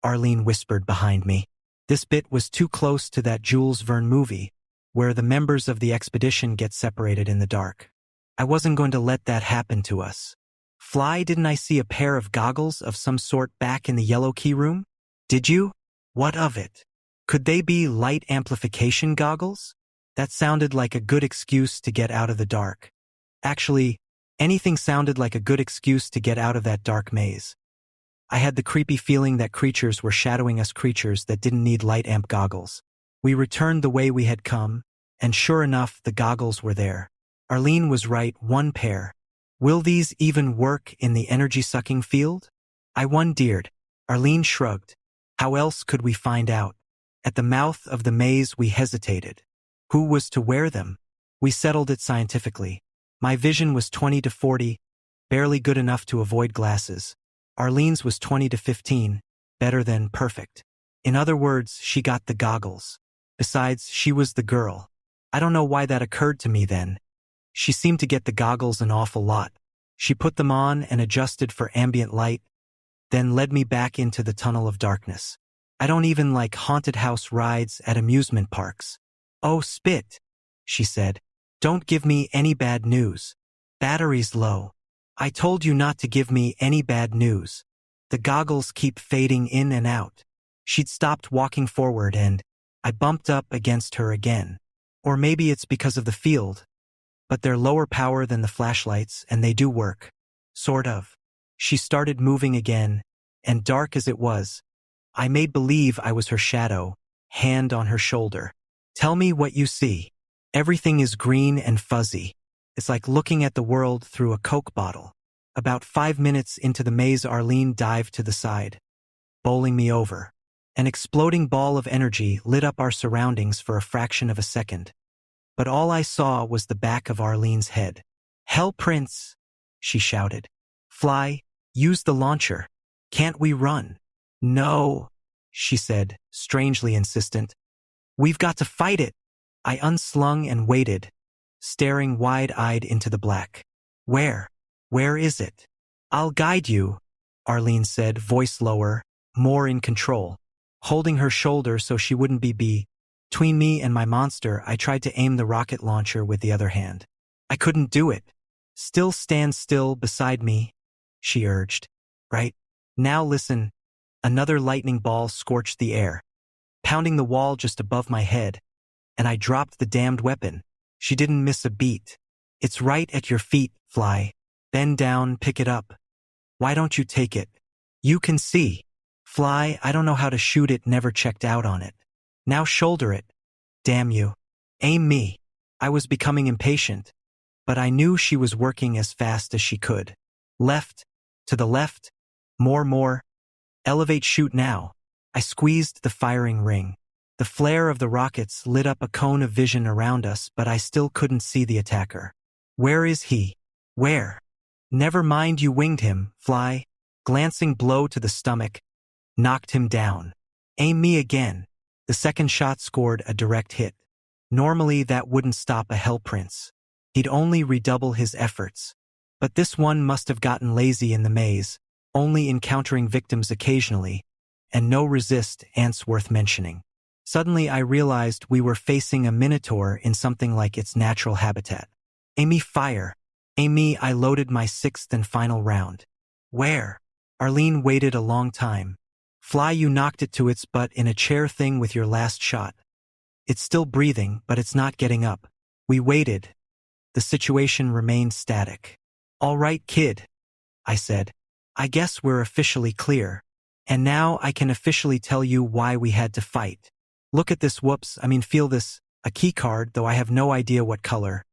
Arlene whispered behind me. This bit was too close to that Jules Verne movie, where the members of the expedition get separated in the dark. I wasn't going to let that happen to us. "Fly, didn't I see a pair of goggles of some sort back in the yellow key room?" "Did you? What of it? Could they be light amplification goggles?" That sounded like a good excuse to get out of the dark. Actually, anything sounded like a good excuse to get out of that dark maze. I had the creepy feeling that creatures were shadowing us, creatures that didn't need light amp goggles. We returned the way we had come, and sure enough, the goggles were there. Arlene was right, one pair. Will these even work in the energy-sucking field? I wondered. Arlene shrugged. How else could we find out? At the mouth of the maze we hesitated. Who was to wear them? We settled it scientifically. My vision was 20 to 40, barely good enough to avoid glasses. Arlene's was 20 to 15, better than perfect. In other words, she got the goggles. Besides, she was the girl. I don't know why that occurred to me then. She seemed to get the goggles an awful lot. She put them on and adjusted for ambient light, then led me back into the tunnel of darkness. I don't even like haunted house rides at amusement parks. Oh, spit, she said. Don't give me any bad news. Battery's low. I told you not to give me any bad news. The goggles keep fading in and out. She'd stopped walking forward and I bumped up against her again. Or maybe it's because of the field. But they're lower power than the flashlights and they do work. Sort of. She started moving again, and dark as it was, I made believe I was her shadow, hand on her shoulder. Tell me what you see. Everything is green and fuzzy. It's like looking at the world through a Coke bottle. About 5 minutes into the maze, Arlene dived to the side, bowling me over. An exploding ball of energy lit up our surroundings for a fraction of a second. But all I saw was the back of Arlene's head. Hell, Prince, she shouted. Fly, use the launcher. Can't we run? No, she said, strangely insistent. We've got to fight it. I unslung and waited, staring wide-eyed into the black. Where is it? I'll guide you, Arlene said, voice lower, more in control. Holding her shoulder so she wouldn't be between me and my monster, I tried to aim the rocket launcher with the other hand. I couldn't do it. Still stand still beside me, she urged. Right? Now listen. Another lightning ball scorched the air, pounding the wall just above my head, and I dropped the damned weapon. She didn't miss a beat. It's right at your feet, Fly. Bend down, pick it up. Why don't you take it? You can see. Fly, I don't know how to shoot it, never checked out on it. Now shoulder it. Damn you. Aim me. I was becoming impatient, but I knew she was working as fast as she could. Left, to the left, more. Elevate, shoot now. I squeezed the firing ring. The flare of the rockets lit up a cone of vision around us, but I still couldn't see the attacker. Where is he? Where? Never mind, you winged him, Fly. Glancing blow to the stomach, knocked him down. Aim me again. The second shot scored a direct hit. Normally that wouldn't stop a Hell Prince. He'd only redouble his efforts. But this one must have gotten lazy in the maze, only encountering victims occasionally, and no resist ants worth mentioning. Suddenly I realized we were facing a minotaur in something like its natural habitat. Aim me, fire. Aim me. I loaded my sixth and final round. Where? Arlene waited a long time. Fly, you knocked it to its butt in a chair thing with your last shot. It's still breathing, but it's not getting up. We waited. The situation remained static. All right, kid, I said. I guess we're officially clear. And now I can officially tell you why we had to fight. Look at this, feel this, a key card, though I have no idea what color.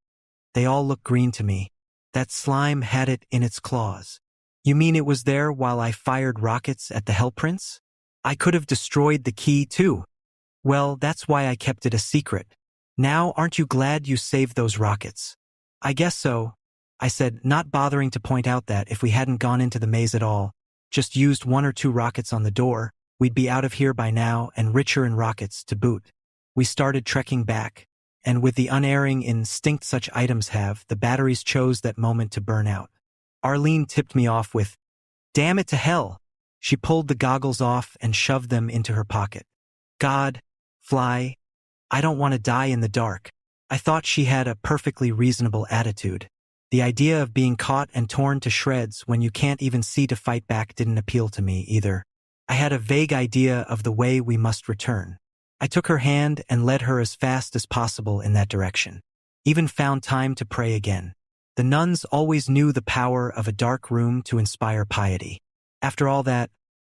They all look green to me. That slime had it in its claws. You mean it was there while I fired rockets at the Hell Prince? I could have destroyed the key too. Well, that's why I kept it a secret. Now, aren't you glad you saved those rockets? I guess so, I said, not bothering to point out that if we hadn't gone into the maze at all, just used 1 or 2 rockets on the door, we'd be out of here by now and richer in rockets to boot. We started trekking back, and with the unerring instinct such items have, the batteries chose that moment to burn out. Arlene tipped me off with, "Damn it to hell." She pulled the goggles off and shoved them into her pocket. God, Fly, I don't want to die in the dark. I thought she had a perfectly reasonable attitude. The idea of being caught and torn to shreds when you can't even see to fight back didn't appeal to me either. I had a vague idea of the way we must return. I took her hand and led her as fast as possible in that direction. Even found time to pray again. The nuns always knew the power of a dark room to inspire piety. After all that,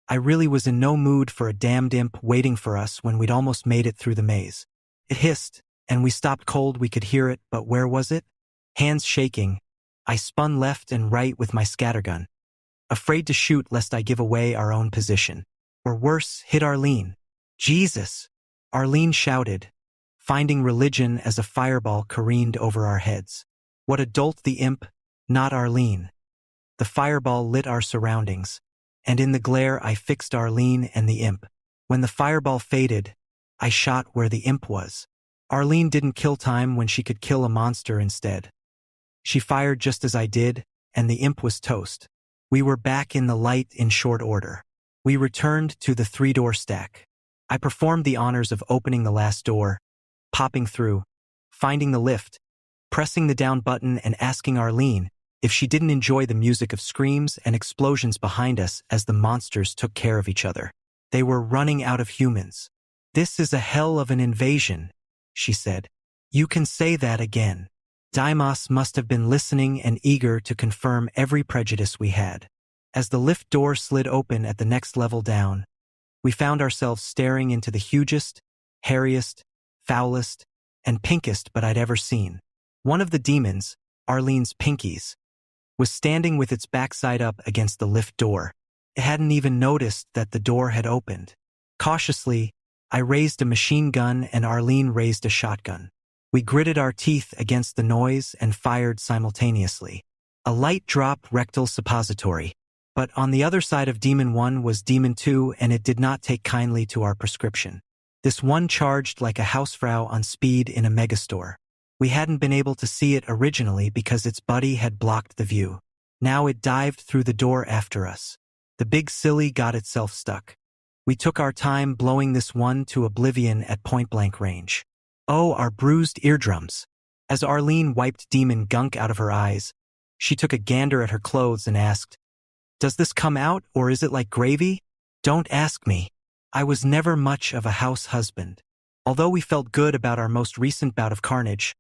I really was in no mood for a damned imp waiting for us when we'd almost made it through the maze. It hissed, and we stopped cold. We could hear it, but where was it? Hands shaking, I spun left and right with my scattergun, afraid to shoot lest I give away our own position. Or worse, hit Arlene. Jesus! Arlene shouted, finding religion as a fireball careened over our heads. What a dolt, the imp, not Arlene. The fireball lit our surroundings, and in the glare I fixed Arlene and the imp. When the fireball faded, I shot where the imp was. Arlene didn't kill time when she could kill a monster instead. She fired just as I did, and the imp was toast. We were back in the light in short order. We returned to the 3-door stack. I performed the honors of opening the last door, popping through, finding the lift, pressing the down button and asking Arlene if she didn't enjoy the music of screams and explosions behind us as the monsters took care of each other. They were running out of humans. "This is a hell of an invasion," she said. "You can say that again." Dimos must have been listening and eager to confirm every prejudice we had. As the lift door slid open at the next level down, we found ourselves staring into the hugest, hairiest, foulest, and pinkest but I'd ever seen. One of the demons, Arlene's pinkies, was standing with its backside up against the lift door. It hadn't even noticed that the door had opened. Cautiously, I raised a machine gun and Arlene raised a shotgun. We gritted our teeth against the noise and fired simultaneously. A light drop rectal suppository. But on the other side of Demon 1 was Demon 2, and it did not take kindly to our prescription. This one charged like a housefrau on speed in a megastore. We hadn't been able to see it originally because its buddy had blocked the view. Now it dived through the door after us. The big silly got itself stuck. We took our time blowing this one to oblivion at point-blank range. Oh, our bruised eardrums. As Arlene wiped demon gunk out of her eyes, she took a gander at her clothes and asked, "Does this come out, or is it like gravy?" Don't ask me. I was never much of a house husband. Although we felt good about our most recent bout of carnage,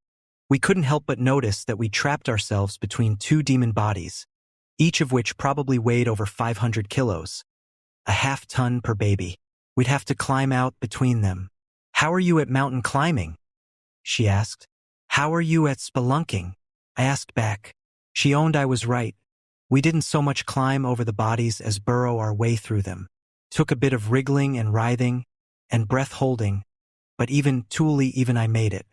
we couldn't help but notice that we trapped ourselves between 2 demon bodies, each of which probably weighed over 500 kilos. A half-ton per baby. We'd have to climb out between them. "How are you at mountain climbing?" she asked. "How are you at spelunking?" I asked back. She owned I was right. We didn't so much climb over the bodies as burrow our way through them. Took a bit of wriggling and writhing, and breath-holding, but even I made it.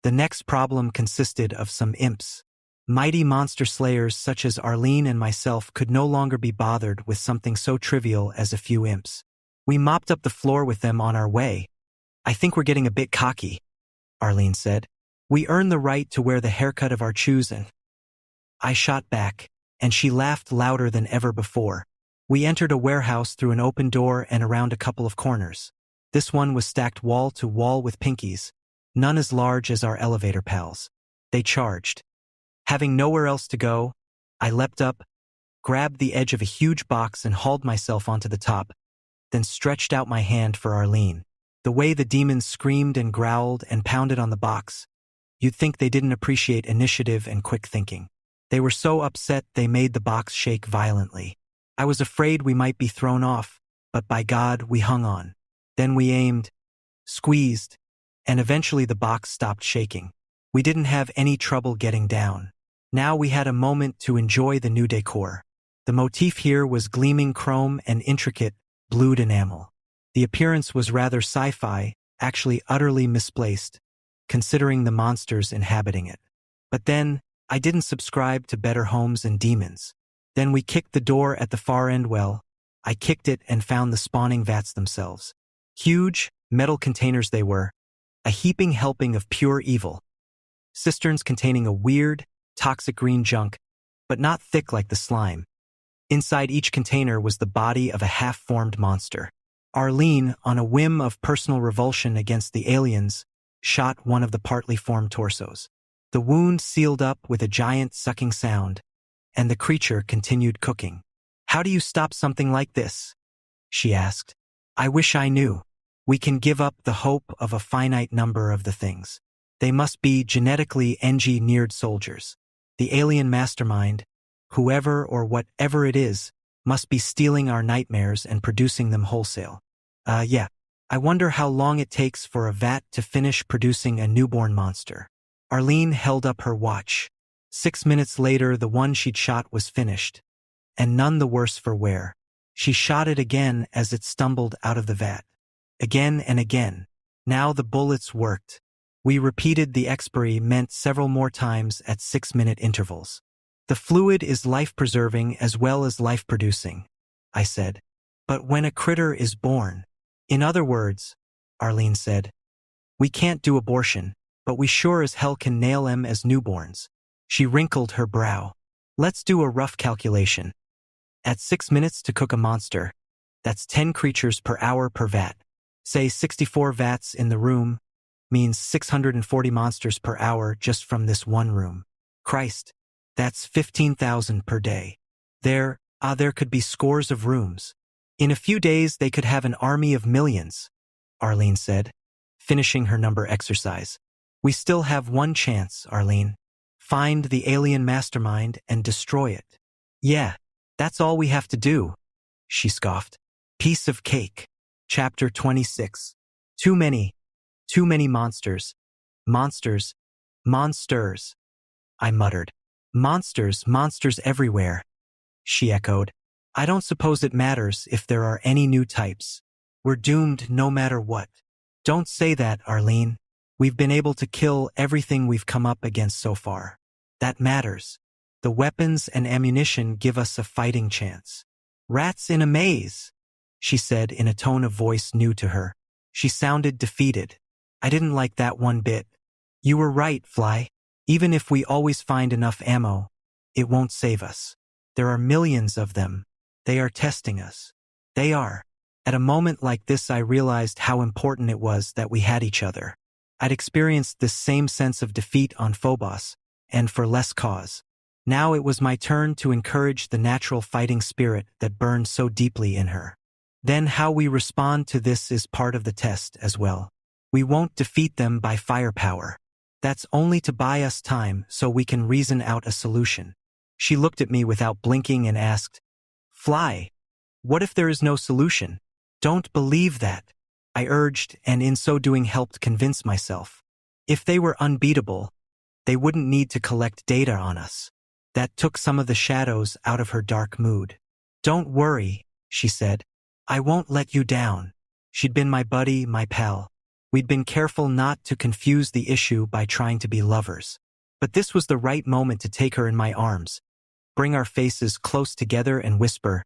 The next problem consisted of some imps. Mighty monster slayers such as Arlene and myself could no longer be bothered with something so trivial as a few imps. We mopped up the floor with them on our way. "I think we're getting a bit cocky," Arlene said. "We earn the right to wear the haircut of our choosing." I shot back, and she laughed louder than ever before. We entered a warehouse through an open door and around a couple of corners. This one was stacked wall to wall with pinkies, none as large as our elevator pals. They charged. Having nowhere else to go, I leapt up, grabbed the edge of a huge box and hauled myself onto the top, then stretched out my hand for Arlene. The way the demons screamed and growled and pounded on the box, you'd think they didn't appreciate initiative and quick thinking. They were so upset they made the box shake violently. I was afraid we might be thrown off, but by God, we hung on. Then we aimed, squeezed, and eventually the box stopped shaking. We didn't have any trouble getting down. Now we had a moment to enjoy the new decor. The motif here was gleaming chrome and intricate, blued enamel. The appearance was rather sci-fi, actually utterly misplaced, considering the monsters inhabiting it. But then, I didn't subscribe to better homes and demons. Then we kicked the door at the far end. I kicked it and found the spawning vats themselves. Huge, metal containers they were, a heaping helping of pure evil. Cisterns containing a weird, toxic green junk, but not thick like the slime. Inside each container was the body of a half-formed monster. Arlene, on a whim of personal revulsion against the aliens, shot one of the partly formed torsos. The wound sealed up with a giant sucking sound, and the creature continued cooking. "How do you stop something like this?" she asked. "I wish I knew. We can give up the hope of a finite number of the things. They must be genetically engineered soldiers. The alien mastermind, whoever or whatever it is, Must be stealing our nightmares and producing them wholesale. Yeah. I wonder how long it takes for a vat to finish producing a newborn monster. Arlene held up her watch. 6 minutes later, the one she'd shot was finished, and none the worse for wear. She shot it again as it stumbled out of the vat. Again and again. Now the bullets worked. We repeated the experiment several more times at 6-minute intervals. The fluid is life-preserving as well as life-producing, I said. But when a critter is born, in other words, Arlene said, we can't do abortion, but we sure as hell can nail 'em as newborns. She wrinkled her brow. Let's do a rough calculation. At 6 minutes to cook a monster, that's 10 creatures per hour per vat. Say 64 vats in the room means 640 monsters per hour just from this one room. Christ, that's 15,000 per day. There could be scores of rooms. In a few days they could have an army of millions, Arlene said, finishing her number exercise. We still have one chance, Arlene. Find the alien mastermind and destroy it. Yeah, that's all we have to do, she scoffed. Piece of cake. Chapter 26. Too many monsters. Monsters. I muttered. Monsters everywhere, she echoed. I don't suppose it matters if there are any new types. We're doomed no matter what. Don't say that, Arlene. We've been able to kill everything we've come up against so far. That matters. The weapons and ammunition give us a fighting chance. Rats in a maze, she said in a tone of voice new to her. She sounded defeated. I didn't like that one bit. You were right, Fly. Even if we always find enough ammo, it won't save us. There are millions of them. They are testing us. They are. At a moment like this, I realized how important it was that we had each other. I'd experienced this same sense of defeat on Phobos, and for less cause. Now it was my turn to encourage the natural fighting spirit that burned so deeply in her. Then how we respond to this is part of the test as well. We won't defeat them by firepower. That's only to buy us time so we can reason out a solution. She looked at me without blinking and asked, Fly, what if there is no solution? Don't believe that, I urged, and in so doing helped convince myself. If they were unbeatable, they wouldn't need to collect data on us. That took some of the shadows out of her dark mood. Don't worry, she said. I won't let you down. She'd been my buddy, my pal. We'd been careful not to confuse the issue by trying to be lovers. But this was the right moment to take her in my arms, bring our faces close together and whisper,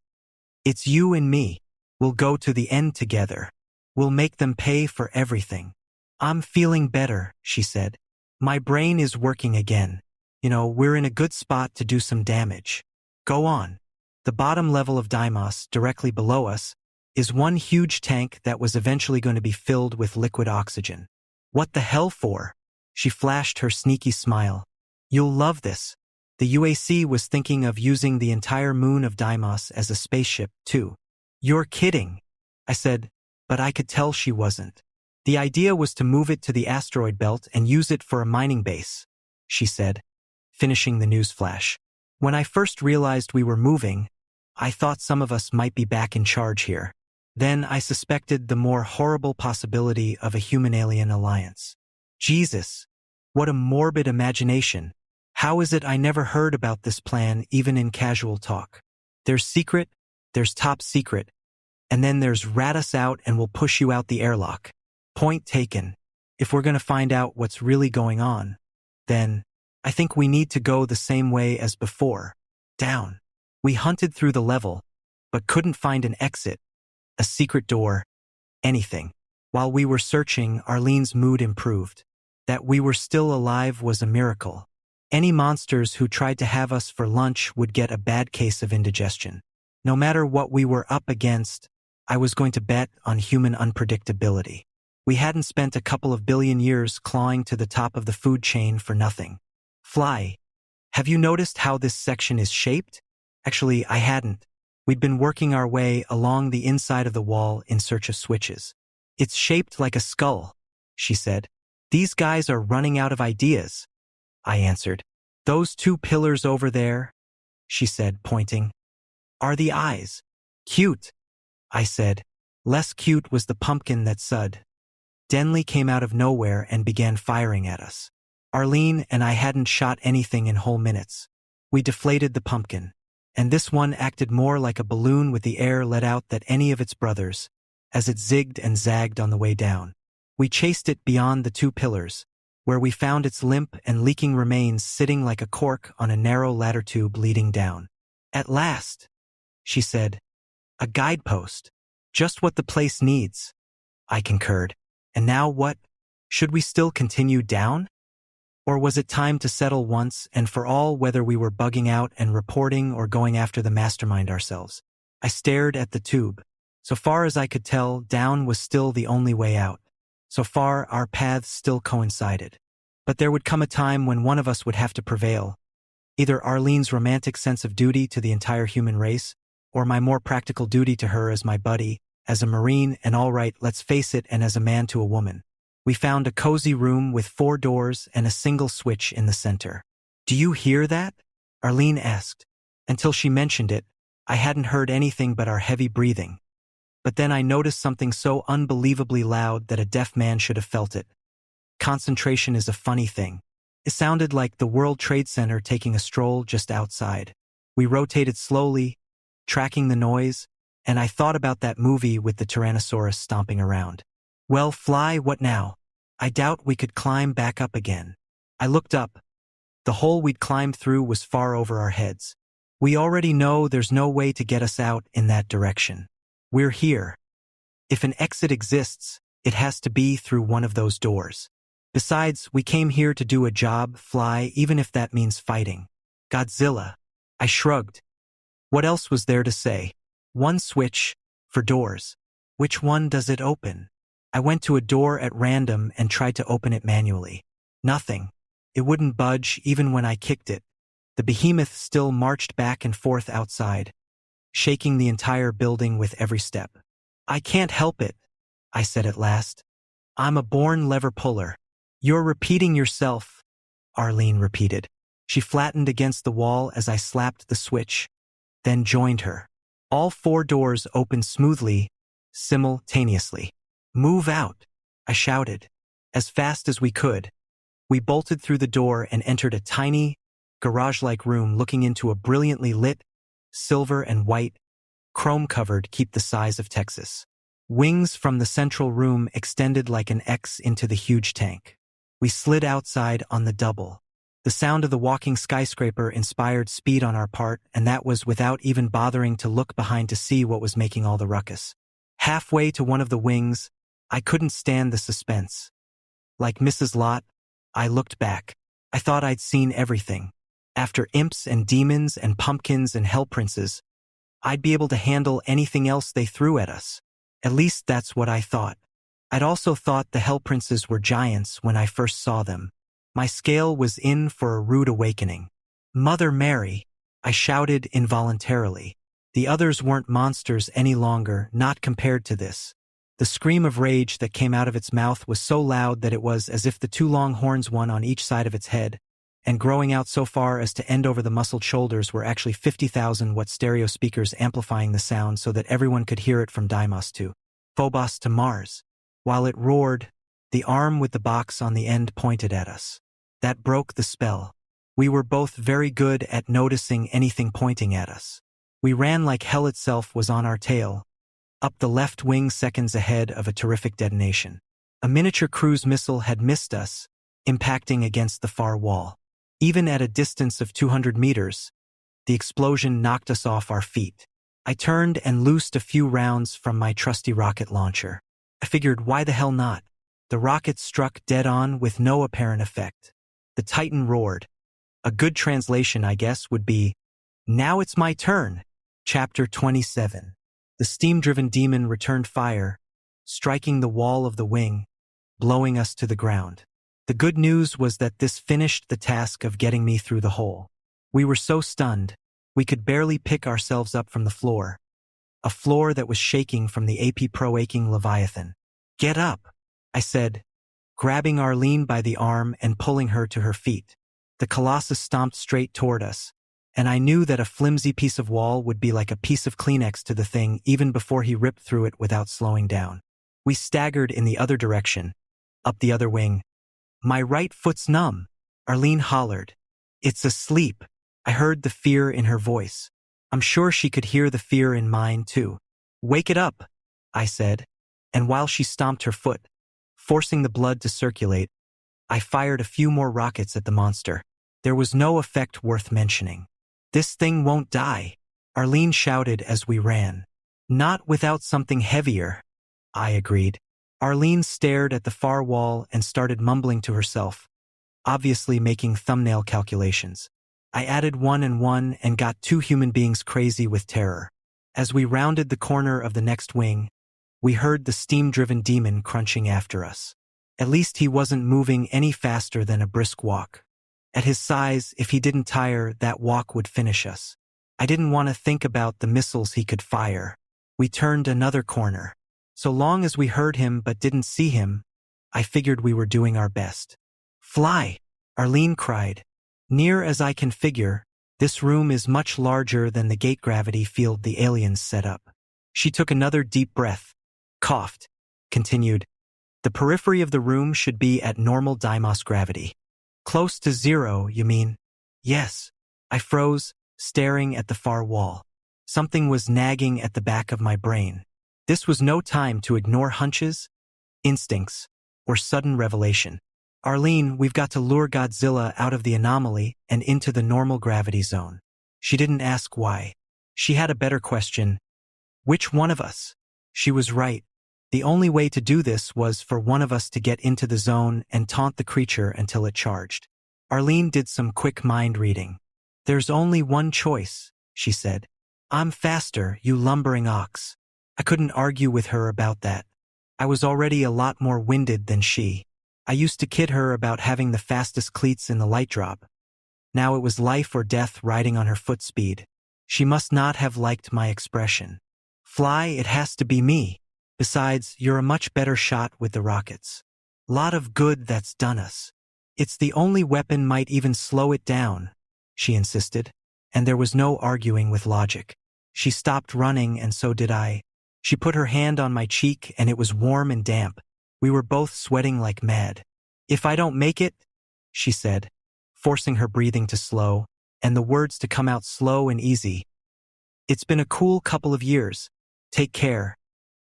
it's you and me. We'll go to the end together. We'll make them pay for everything. I'm feeling better, she said. My brain is working again. We're in a good spot to do some damage. Go on. The bottom level of Deimos, directly below us, is one huge tank that was eventually going to be filled with liquid oxygen. What the hell for? She flashed her sneaky smile. You'll love this. The UAC was thinking of using the entire moon of Deimos as a spaceship, too. You're kidding, I said, but I could tell she wasn't. The idea was to move it to the asteroid belt and use it for a mining base, she said, finishing the news flash. When I first realized we were moving, I thought some of us might be back in charge here. Then I suspected the more horrible possibility of a human-alien alliance. Jesus, what a morbid imagination. How is it I never heard about this plan even in casual talk? There's secret, there's top secret, and then there's rat us out and we'll push you out the airlock. Point taken. If we're going to find out what's really going on, then I think we need to go the same way as before. Down. We hunted through the level, but couldn't find an exit, a secret door, anything. While we were searching, Arlene's mood improved. That we were still alive was a miracle. Any monsters who tried to have us for lunch would get a bad case of indigestion. No matter what we were up against, I was going to bet on human unpredictability. We hadn't spent a couple of billion years clawing to the top of the food chain for nothing. Fly, have you noticed how this section is shaped? Actually, I hadn't. We'd been working our way along the inside of the wall in search of switches. It's shaped like a skull, she said. These guys are running out of ideas, I answered. Those two pillars over there, she said, pointing. Are the eyes cute? I said. Less cute was the pumpkin that suddenly came out of nowhere and began firing at us. Arlene and I hadn't shot anything in whole minutes. We deflated the pumpkin, and this one acted more like a balloon with the air let out than any of its brothers, as it zigged and zagged on the way down. We chased it beyond the 2 pillars, where we found its limp and leaking remains sitting like a cork on a narrow ladder tube leading down. At last, she said. A guidepost. Just what the place needs. I concurred. And now what? Should we still continue down? Or was it time to settle once and for all whether we were bugging out and reporting or going after the mastermind ourselves? I stared at the tube. So far as I could tell, down was still the only way out. So far, our paths still coincided. But there would come a time when one of us would have to prevail. Either Arlene's romantic sense of duty to the entire human race, or my more practical duty to her as my buddy, as a Marine, and all right, let's face it, and as a man to a woman. We found a cozy room with 4 doors and a single switch in the center. Do you hear that? Arlene asked. Until she mentioned it, I hadn't heard anything but our heavy breathing. But then I noticed something so unbelievably loud that a deaf man should have felt it. Concentration is a funny thing. It sounded like the World Trade Center taking a stroll just outside. We rotated slowly, tracking the noise, and I thought about that movie with the Tyrannosaurus stomping around. Well, fly, what now? I doubt we could climb back up again. I looked up. The hole we'd climbed through was far over our heads. We already know there's no way to get us out in that direction. We're here. If an exit exists, it has to be through one of those doors. Besides, we came here to do a job, fly, even if that means fighting. Godzilla. I shrugged. What else was there to say? One switch, for doors. Which one does it open? I went to a door at random and tried to open it manually. Nothing. It wouldn't budge even when I kicked it. The behemoth still marched back and forth outside, shaking the entire building with every step. I can't help it, I said at last. I'm a born lever puller. You're repeating yourself, Arlene repeated. She flattened against the wall as I slapped the switch, then joined her. All 4 doors opened smoothly, simultaneously. Move out, I shouted. As fast as we could, we bolted through the door and entered a tiny, garage-like room looking into a brilliantly lit, silver and white, chrome-covered keep the size of Texas. Wings from the central room extended like an X into the huge tank. We slid outside on the double. The sound of the walking skyscraper inspired speed on our part, and that was without even bothering to look behind to see what was making all the ruckus. Halfway to one of the wings, I couldn't stand the suspense. Like Mrs. Lot, I looked back. I thought I'd seen everything. After imps and demons and pumpkins and hell princes, I'd be able to handle anything else they threw at us. At least that's what I thought. I'd also thought the hell princes were giants when I first saw them. My scale was in for a rude awakening. Mother Mary, I shouted involuntarily. The others weren't monsters any longer, not compared to this. The scream of rage that came out of its mouth was so loud that it was as if the 2 long horns, one on each side of its head, and growing out so far as to end over the muscled shoulders, were actually 50,000 watt stereo speakers amplifying the sound so that everyone could hear it from Deimos to Phobos to Mars. While it roared, the arm with the box on the end pointed at us. That broke the spell. We were both very good at noticing anything pointing at us. We ran like hell itself was on our tail, up the left wing seconds ahead of a terrific detonation. A miniature cruise missile had missed us, impacting against the far wall. Even at a distance of 200 meters, the explosion knocked us off our feet. I turned and loosed a few rounds from my trusty rocket launcher. I figured, why the hell not? The rocket struck dead on with no apparent effect. The Titan roared. A good translation, I guess, would be, "Now it's my turn." Chapter 27. The steam-driven demon returned fire, striking the wall of the wing, blowing us to the ground. The good news was that this finished the task of getting me through the hole. We were so stunned, we could barely pick ourselves up from the floor. A floor that was shaking from the AP Pro-aching Leviathan. "Get up," I said, grabbing Arlene by the arm and pulling her to her feet. The Colossus stomped straight toward us, and I knew that a flimsy piece of wall would be like a piece of Kleenex to the thing even before he ripped through it without slowing down. We staggered in the other direction, up the other wing. "My right foot's numb," Arlene hollered. "It's asleep." I heard the fear in her voice. I'm sure she could hear the fear in mine, too. "Wake it up," I said, and while she stomped her foot, forcing the blood to circulate, I fired a few more rockets at the monster. There was no effect worth mentioning. "This thing won't die," Arlene shouted as we ran. "Not without something heavier," I agreed. Arlene stared at the far wall and started mumbling to herself, obviously making thumbnail calculations. I added 1 and 1 and got 2 human beings crazy with terror. As we rounded the corner of the next wing, we heard the steam-driven demon crunching after us. At least he wasn't moving any faster than a brisk walk. At his size, if he didn't tire, that walk would finish us. I didn't want to think about the missiles he could fire. We turned another corner. So long as we heard him but didn't see him, I figured we were doing our best. "Fly!" Arlene cried. "Near as I can figure, this room is much larger than the gate gravity field the aliens set up." She took another deep breath, coughed, continued. "The periphery of the room should be at normal Deimos gravity." "Close to 0, you mean?" "Yes." I froze, staring at the far wall. Something was nagging at the back of my brain. This was no time to ignore hunches, instincts, or sudden revelation. "Arlene, we've got to lure Godzilla out of the anomaly and into the normal gravity zone." She didn't ask why. She had a better question. Which one of us? She was right. The only way to do this was for one of us to get into the zone and taunt the creature until it charged. Arlene did some quick mind reading. "There's only one choice," she said. "I'm faster, you lumbering ox." I couldn't argue with her about that. I was already a lot more winded than she. I used to kid her about having the fastest cleats in the light drop. Now it was life or death riding on her foot speed. She must not have liked my expression. "Fly, it has to be me. Besides, you're a much better shot with the rockets. Lot of good that's done us. It's the only weapon might even slow it down," she insisted, and there was no arguing with logic. She stopped running and so did I. She put her hand on my cheek and it was warm and damp. We were both sweating like mad. "If I don't make it," she said, forcing her breathing to slow, and the words to come out slow and easy. "It's been a cool couple of years. Take care.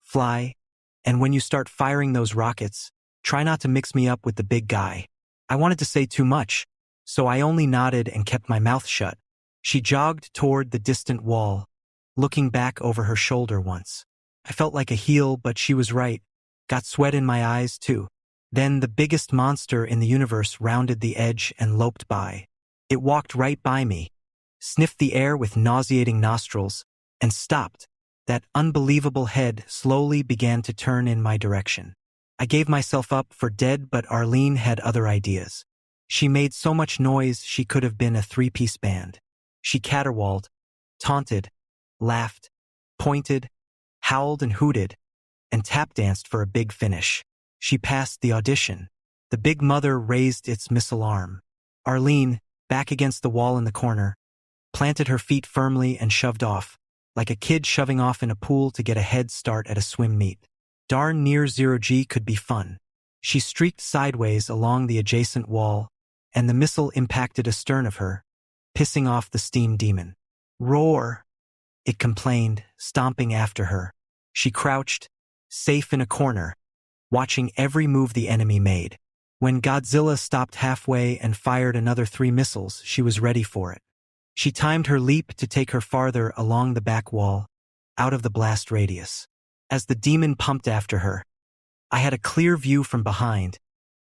Fly. And when you start firing those rockets, try not to mix me up with the big guy." I wanted to say too much, so I only nodded and kept my mouth shut. She jogged toward the distant wall, looking back over her shoulder once. I felt like a heel, but she was right. Got sweat in my eyes, too. Then the biggest monster in the universe rounded the edge and loped by. It walked right by me, sniffed the air with nauseating nostrils, and stopped. That unbelievable head slowly began to turn in my direction. I gave myself up for dead, but Arlene had other ideas. She made so much noise she could have been a 3-piece band. She caterwauled, taunted, laughed, pointed, howled and hooted, and tap-danced for a big finish. She passed the audition. The big mother raised its missile arm. Arlene, back against the wall in the corner, planted her feet firmly and shoved off, like a kid shoving off in a pool to get a head start at a swim meet. Darn near 0G could be fun. She streaked sideways along the adjacent wall, and the missile impacted astern of her, pissing off the steam demon. "Roar," it complained, stomping after her. She crouched, safe in a corner, watching every move the enemy made. When Godzilla stopped halfway and fired another 3 missiles, she was ready for it. She timed her leap to take her farther along the back wall, out of the blast radius. As the demon pumped after her, I had a clear view from behind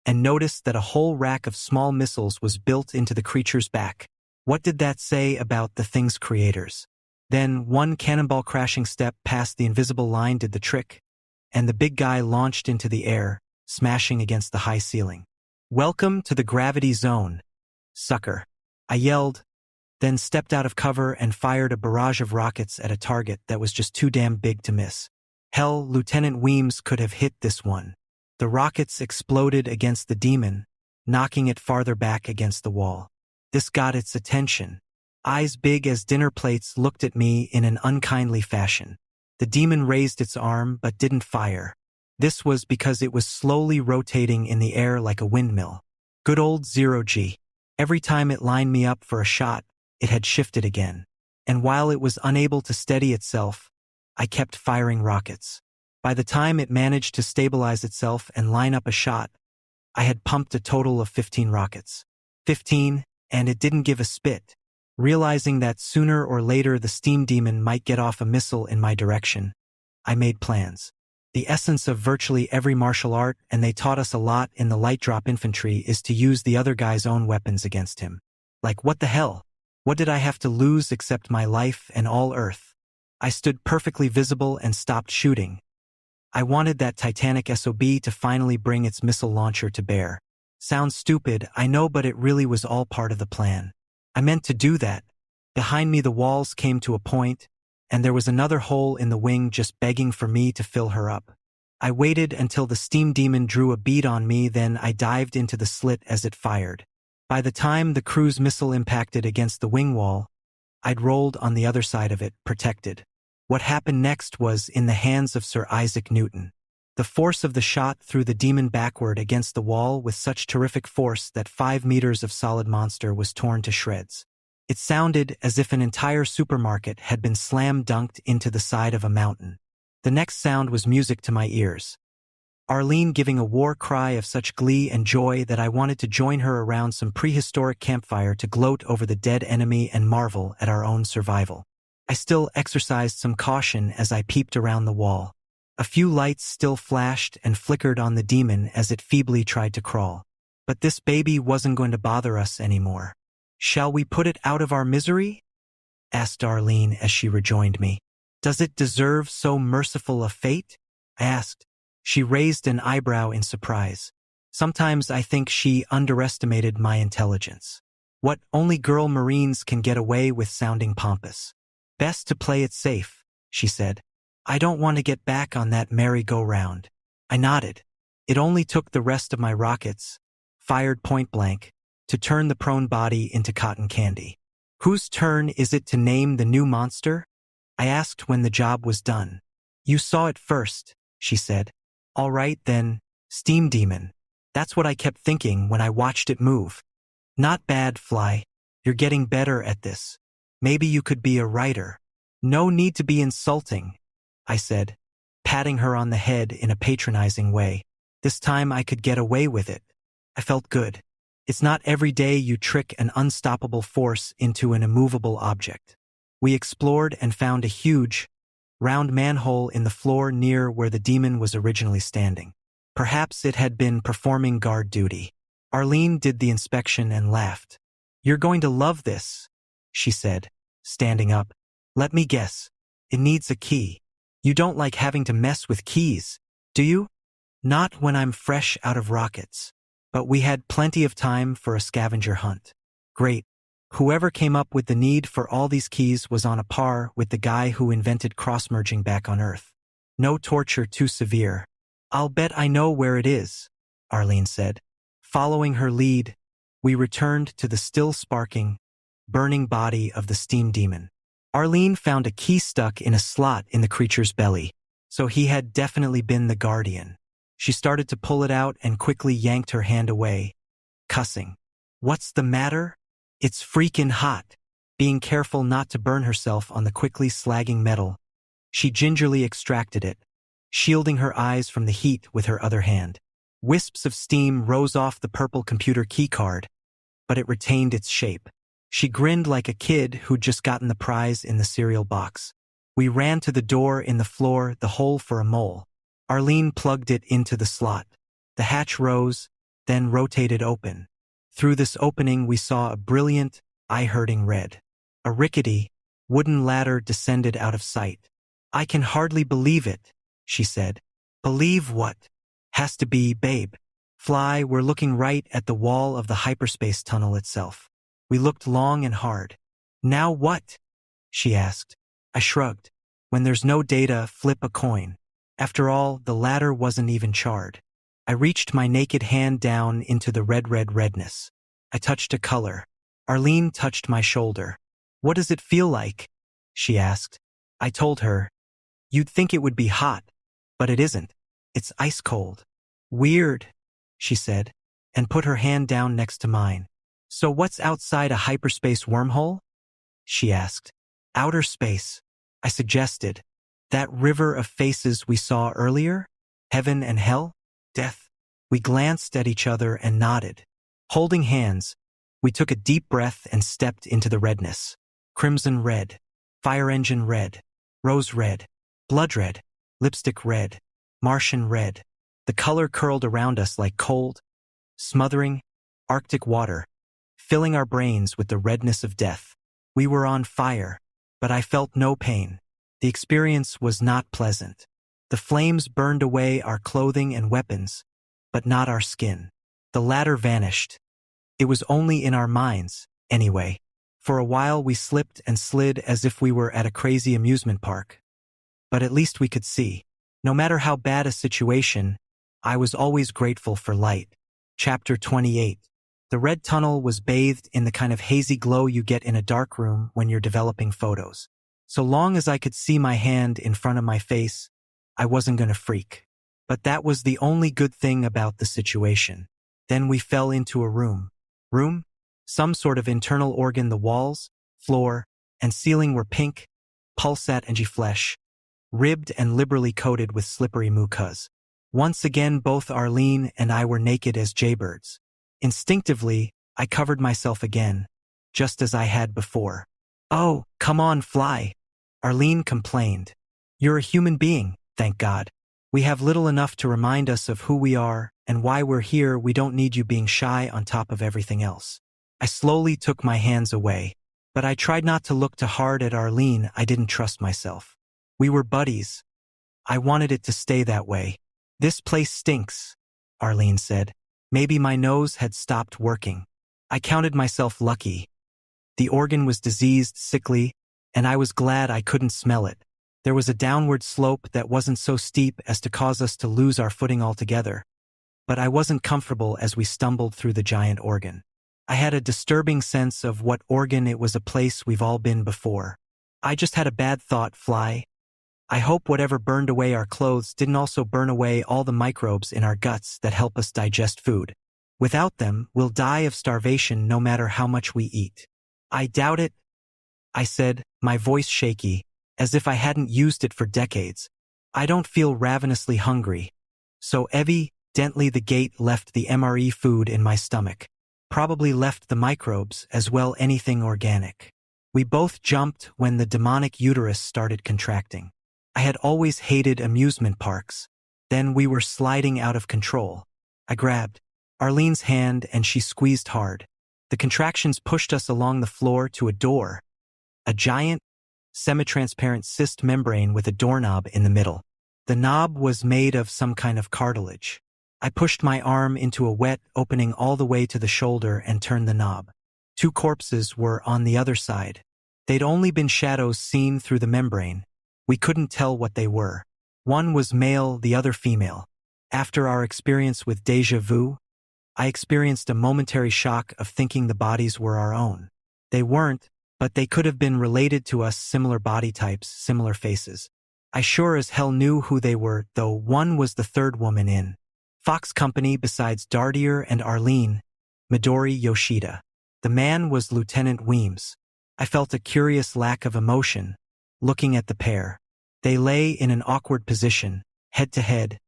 and noticed that a whole rack of small missiles was built into the creature's back. What did that say about the thing's creators? Then one cannonball crashing step past the invisible line did the trick, and the big guy launched into the air, smashing against the high ceiling. "Welcome to the gravity zone, sucker," I yelled, then stepped out of cover and fired a barrage of rockets at a target that was just too damn big to miss. Hell, Lieutenant Weems could have hit this one. The rockets exploded against the demon, knocking it farther back against the wall. This got its attention. eyes big as dinner plates, looked at me in an unkindly fashion. The demon raised its arm but didn't fire. This was because it was slowly rotating in the air like a windmill. Good old 0G. Every time it lined me up for a shot, it had shifted again. And while it was unable to steady itself, I kept firing rockets. By the time it managed to stabilize itself and line up a shot, I had pumped a total of 15 rockets. 15, and it didn't give a spit. Realizing that sooner or later the steam demon might get off a missile in my direction, I made plans. The essence of virtually every martial art, and they taught us a lot in the light drop infantry, is to use the other guy's own weapons against him. Like, what the hell? What did I have to lose except my life and all Earth? I stood perfectly visible and stopped shooting. I wanted that Titanic SOB to finally bring its missile launcher to bear. Sounds stupid, I know, but it really was all part of the plan. I meant to do that. Behind me the walls came to a point, and there was another hole in the wing just begging for me to fill her up. I waited until the steam demon drew a bead on me, then I dived into the slit as it fired. By the time the cruise missile impacted against the wing wall, I'd rolled on the other side of it, protected. What happened next was in the hands of Sir Isaac Newton. The force of the shot threw the demon backward against the wall with such terrific force that 5 meters of solid monster was torn to shreds. It sounded as if an entire supermarket had been slam-dunked into the side of a mountain. The next sound was music to my ears. Arlene giving a war cry of such glee and joy that I wanted to join her around some prehistoric campfire to gloat over the dead enemy and marvel at our own survival. I still exercised some caution as I peeped around the wall. A few lights still flashed and flickered on the demon as it feebly tried to crawl. But this baby wasn't going to bother us anymore. "Shall we put it out of our misery?" asked Arlene as she rejoined me. "Does it deserve so merciful a fate?" I asked. She raised an eyebrow in surprise. Sometimes I think she underestimated my intelligence. What only girl Marines can get away with sounding pompous. "Best to play it safe," she said. "I don't want to get back on that merry-go-round." I nodded. It only took the rest of my rockets, fired point blank, to turn the prone body into cotton candy. "Whose turn is it to name the new monster?" I asked when the job was done. "You saw it first," she said. "All right then, Steam Demon." That's what I kept thinking when I watched it move. "Not bad, Fly. You're getting better at this. Maybe you could be a writer." "No need to be insulting," I said, patting her on the head in a patronizing way. This time I could get away with it. I felt good. It's not every day you trick an unstoppable force into an immovable object. We explored and found a huge, round manhole in the floor near where the demon was originally standing. Perhaps it had been performing guard duty. Arlene did the inspection and laughed. "You're going to love this," she said, standing up. "Let me guess. It needs a key. You don't like having to mess with keys, do you?" "Not when I'm fresh out of rockets. But we had plenty of time for a scavenger hunt." "Great. Whoever came up with the need for all these keys was on a par with the guy who invented cross-merging back on Earth. No torture too severe." "I'll bet I know where it is," Arlene said. Following her lead, we returned to the still sparking, burning body of the steam demon. Arlene found a key stuck in a slot in the creature's belly, so he had definitely been the guardian. She started to pull it out and quickly yanked her hand away, cussing. "What's the matter? It's freaking hot." Being careful not to burn herself on the quickly slagging metal, she gingerly extracted it, shielding her eyes from the heat with her other hand. Wisps of steam rose off the purple computer keycard, but it retained its shape. She grinned like a kid who'd just gotten the prize in the cereal box. We ran to the door in the floor, the hole for a mole. Arlene plugged it into the slot. The hatch rose, then rotated open. Through this opening we saw a brilliant, eye-hurting red. A rickety, wooden ladder descended out of sight. "I can hardly believe it," she said. "Believe what?" "Has to be, babe. Fly, we're looking right at the wall of the hyperspace tunnel itself." We looked long and hard. "Now what?" she asked. I shrugged. "When there's no data, flip a coin." After all, the ladder wasn't even charred. I reached my naked hand down into the redness. I touched a color. Arlene touched my shoulder. "What does it feel like?" she asked. I told her, "You'd think it would be hot, but it isn't. It's ice cold." "Weird," she said, and put her hand down next to mine. "So what's outside a hyperspace wormhole?" she asked. "Outer space," I suggested. "That river of faces we saw earlier? Heaven and hell? Death?" We glanced at each other and nodded. Holding hands, we took a deep breath and stepped into the redness. Crimson red, fire engine red, rose red, blood red, lipstick red, Martian red. The color curled around us like cold, smothering, Arctic water, filling our brains with the redness of death. We were on fire, but I felt no pain. The experience was not pleasant. The flames burned away our clothing and weapons, but not our skin. The latter vanished. It was only in our minds, anyway. For a while we slipped and slid as if we were at a crazy amusement park. But at least we could see. No matter how bad a situation, I was always grateful for light. Chapter 28. The red tunnel was bathed in the kind of hazy glow you get in a dark room when you're developing photos. So long as I could see my hand in front of my face, I wasn't gonna freak. But that was the only good thing about the situation. Then we fell into a room. Room? Some sort of internal organ. The walls, floor, and ceiling were pink, pulsat-engy flesh, ribbed and liberally coated with slippery mucus. Once again both Arlene and I were naked as jaybirds. Instinctively, I covered myself again, just as I had before. "Oh, come on, fly," Arlene complained. "You're a human being, thank God. We have little enough to remind us of who we are and why we're here. We don't need you being shy on top of everything else." I slowly took my hands away, but I tried not to look too hard at Arlene. I didn't trust myself. We were buddies. I wanted it to stay that way. "This place stinks," Arlene said. Maybe my nose had stopped working. I counted myself lucky. The organ was diseased, sickly, and I was glad I couldn't smell it. There was a downward slope that wasn't so steep as to cause us to lose our footing altogether. But I wasn't comfortable as we stumbled through the giant organ. I had a disturbing sense of what organ it was. A place we've all been before. I just had a bad thought, Fly. I hope whatever burned away our clothes didn't also burn away all the microbes in our guts that help us digest food. Without them, we'll die of starvation no matter how much we eat. "I doubt it," I said, my voice shaky, as if I hadn't used it for decades. "I don't feel ravenously hungry." So evidently the gate left the MRE food in my stomach. Probably left the microbes as well, anything organic. We both jumped when the demonic uterus started contracting. I had always hated amusement parks. Then we were sliding out of control. I grabbed Arlene's hand and she squeezed hard. The contractions pushed us along the floor to a door. A giant, semi-transparent cyst membrane with a doorknob in the middle. The knob was made of some kind of cartilage. I pushed my arm into a wet opening all the way to the shoulder and turned the knob. 2 corpses were on the other side. They'd only been shadows seen through the membrane. We couldn't tell what they were. One was male, the other female. After our experience with déjà vu, I experienced a momentary shock of thinking the bodies were our own. They weren't, but they could have been related to us, similar body types, similar faces. I sure as hell knew who they were, though. One was the third woman in Fox Company besides Dardier and Arlene, Midori Yoshida. The man was Lieutenant Weems. I felt a curious lack of emotion, looking at the pair. They lay in an awkward position, head to head,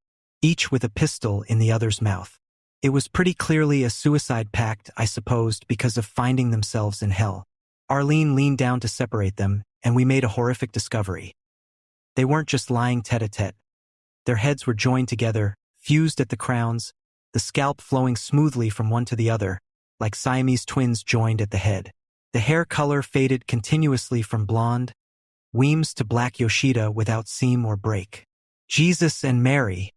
each with a pistol in the other's mouth. It was pretty clearly a suicide pact, I supposed, because of finding themselves in hell. Arlene leaned down to separate them, and we made a horrific discovery. They weren't just lying tete-a-tete. Their heads were joined together, fused at the crowns, the scalp flowing smoothly from one to the other, like Siamese twins joined at the head. The hair color faded continuously from blonde, Weems to black Yoshida without seam or break. "Jesus and Mary,"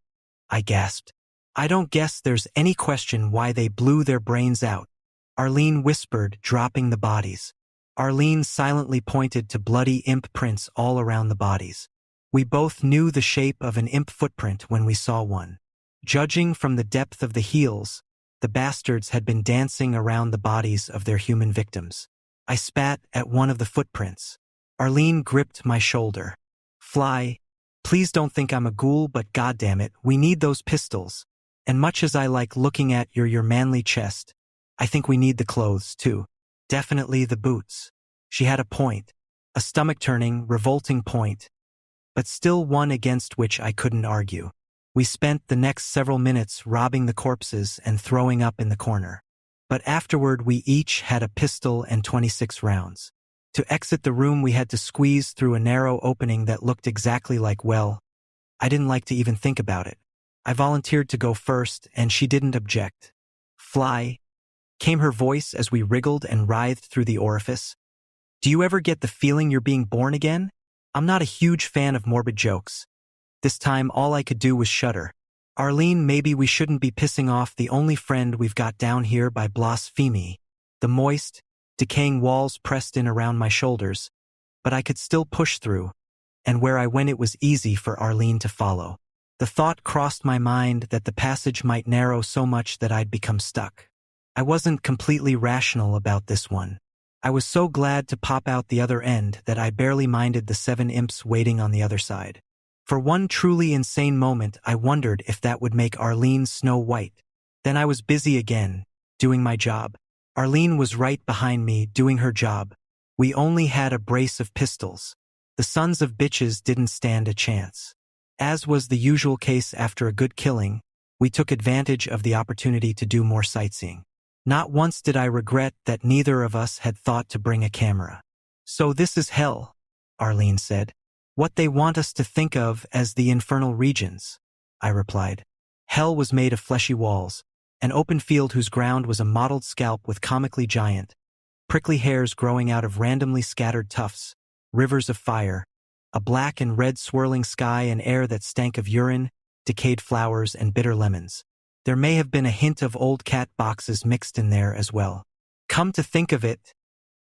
I gasped. "I don't guess there's any question why they blew their brains out," Arlene whispered, dropping the bodies. Arlene silently pointed to bloody imp prints all around the bodies. We both knew the shape of an imp footprint when we saw one. Judging from the depth of the heels, the bastards had been dancing around the bodies of their human victims. I spat at one of the footprints. Arlene gripped my shoulder. Fly, please don't think I'm a ghoul, but goddammit, we need those pistols. And much as I like looking at your manly chest, I think we need the clothes too. Definitely the boots. She had a point. A stomach-turning, revolting point. But still one against which I couldn't argue. We spent the next several minutes robbing the corpses and throwing up in the corner. But afterward we each had a pistol and 26 rounds. To exit the room we had to squeeze through a narrow opening that looked exactly like, well, I didn't like to even think about it. I volunteered to go first and she didn't object. Fly, came her voice as we wriggled and writhed through the orifice. Do you ever get the feeling you're being born again? I'm not a huge fan of morbid jokes. This time all I could do was shudder. Arlene, maybe we shouldn't be pissing off the only friend we've got down here by blasphemy. The moist, decaying walls pressed in around my shoulders, but I could still push through, and where I went it was easy for Arlene to follow. The thought crossed my mind that the passage might narrow so much that I'd become stuck. I wasn't completely rational about this one. I was so glad to pop out the other end that I barely minded the 7 imps waiting on the other side. For one truly insane moment I wondered if that would make Arlene Snow White. Then I was busy again, doing my job. Arlene was right behind me, doing her job. We only had a brace of pistols. The sons of bitches didn't stand a chance. As was the usual case after a good killing, we took advantage of the opportunity to do more sightseeing. Not once did I regret that neither of us had thought to bring a camera. So this is hell, Arlene said. What they want us to think of as the infernal regions, I replied. Hell was made of fleshy walls, an open field whose ground was a mottled scalp with comically giant, prickly hairs growing out of randomly scattered tufts, rivers of fire, a black and red swirling sky and air that stank of urine, decayed flowers, and bitter lemons. There may have been a hint of old cat boxes mixed in there as well. Come to think of it,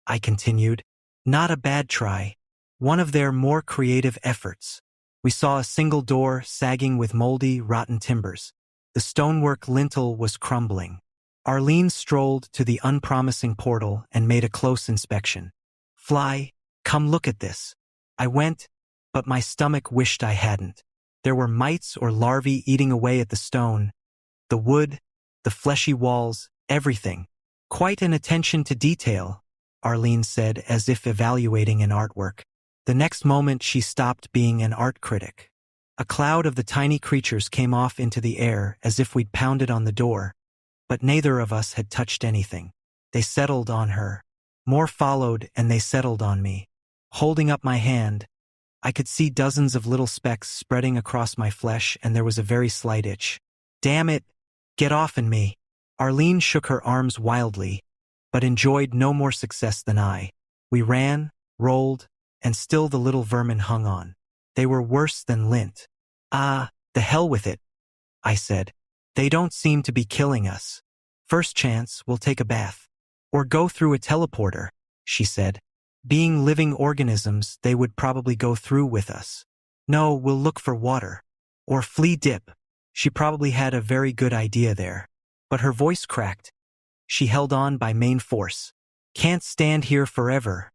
I continued, not a bad try. One of their more creative efforts. We saw a single door sagging with moldy, rotten timbers. The stonework lintel was crumbling. Arlene strolled to the unpromising portal and made a close inspection. Fly, come look at this. I went, but my stomach wished I hadn't. There were mites or larvae eating away at the stone, the wood, the fleshy walls, everything. Quite an attention to detail, Arlene said as if evaluating an artwork. The next moment she stopped being an art critic. A cloud of the tiny creatures came off into the air as if we'd pounded on the door, but neither of us had touched anything. They settled on her. More followed and they settled on me. Holding up my hand, I could see dozens of little specks spreading across my flesh and there was a very slight itch. Damn it, get off in me. Arlene shook her arms wildly, but enjoyed no more success than I. We ran, rolled, and still the little vermin hung on. They were worse than lint. Ah, the hell with it, I said. They don't seem to be killing us. First chance, we'll take a bath. Or go through a teleporter, she said. Being living organisms, they would probably go through with us. No, we'll look for water. Or flea dip. She probably had a very good idea there. But her voice cracked. She held on by main force. Can't stand here forever,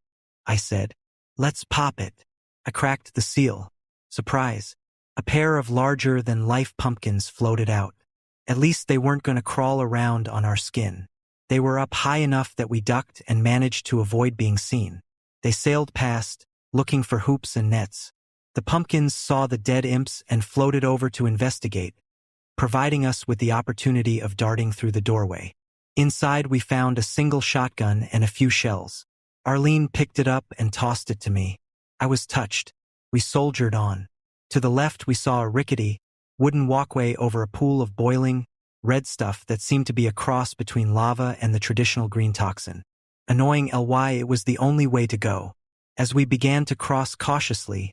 I said. Let's pop it. I cracked the seal. Surprise. A pair of larger-than-life pumpkins floated out. At least they weren't going to crawl around on our skin. They were up high enough that we ducked and managed to avoid being seen. They sailed past, looking for hoops and nets. The pumpkins saw the dead imps and floated over to investigate, providing us with the opportunity of darting through the doorway. Inside we found a single shotgun and a few shells. Arlene picked it up and tossed it to me. I was touched. We soldiered on. To the left we saw a rickety, wooden walkway over a pool of boiling, red stuff that seemed to be a cross between lava and the traditional green toxin. Annoying ly, it was the only way to go. As we began to cross cautiously,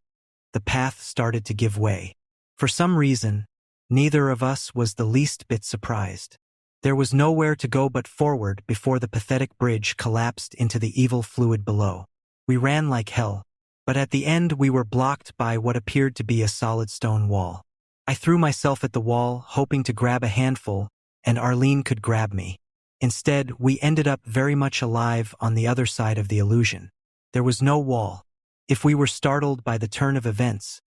the path started to give way. For some reason, neither of us was the least bit surprised. There was nowhere to go but forward before the pathetic bridge collapsed into the evil fluid below. We ran like hell, but at the end we were blocked by what appeared to be a solid stone wall. I threw myself at the wall, hoping to grab a handful, and Arlene could grab me. Instead, we ended up very much alive on the other side of the illusion. There was no wall. If we were startled by the turn of events,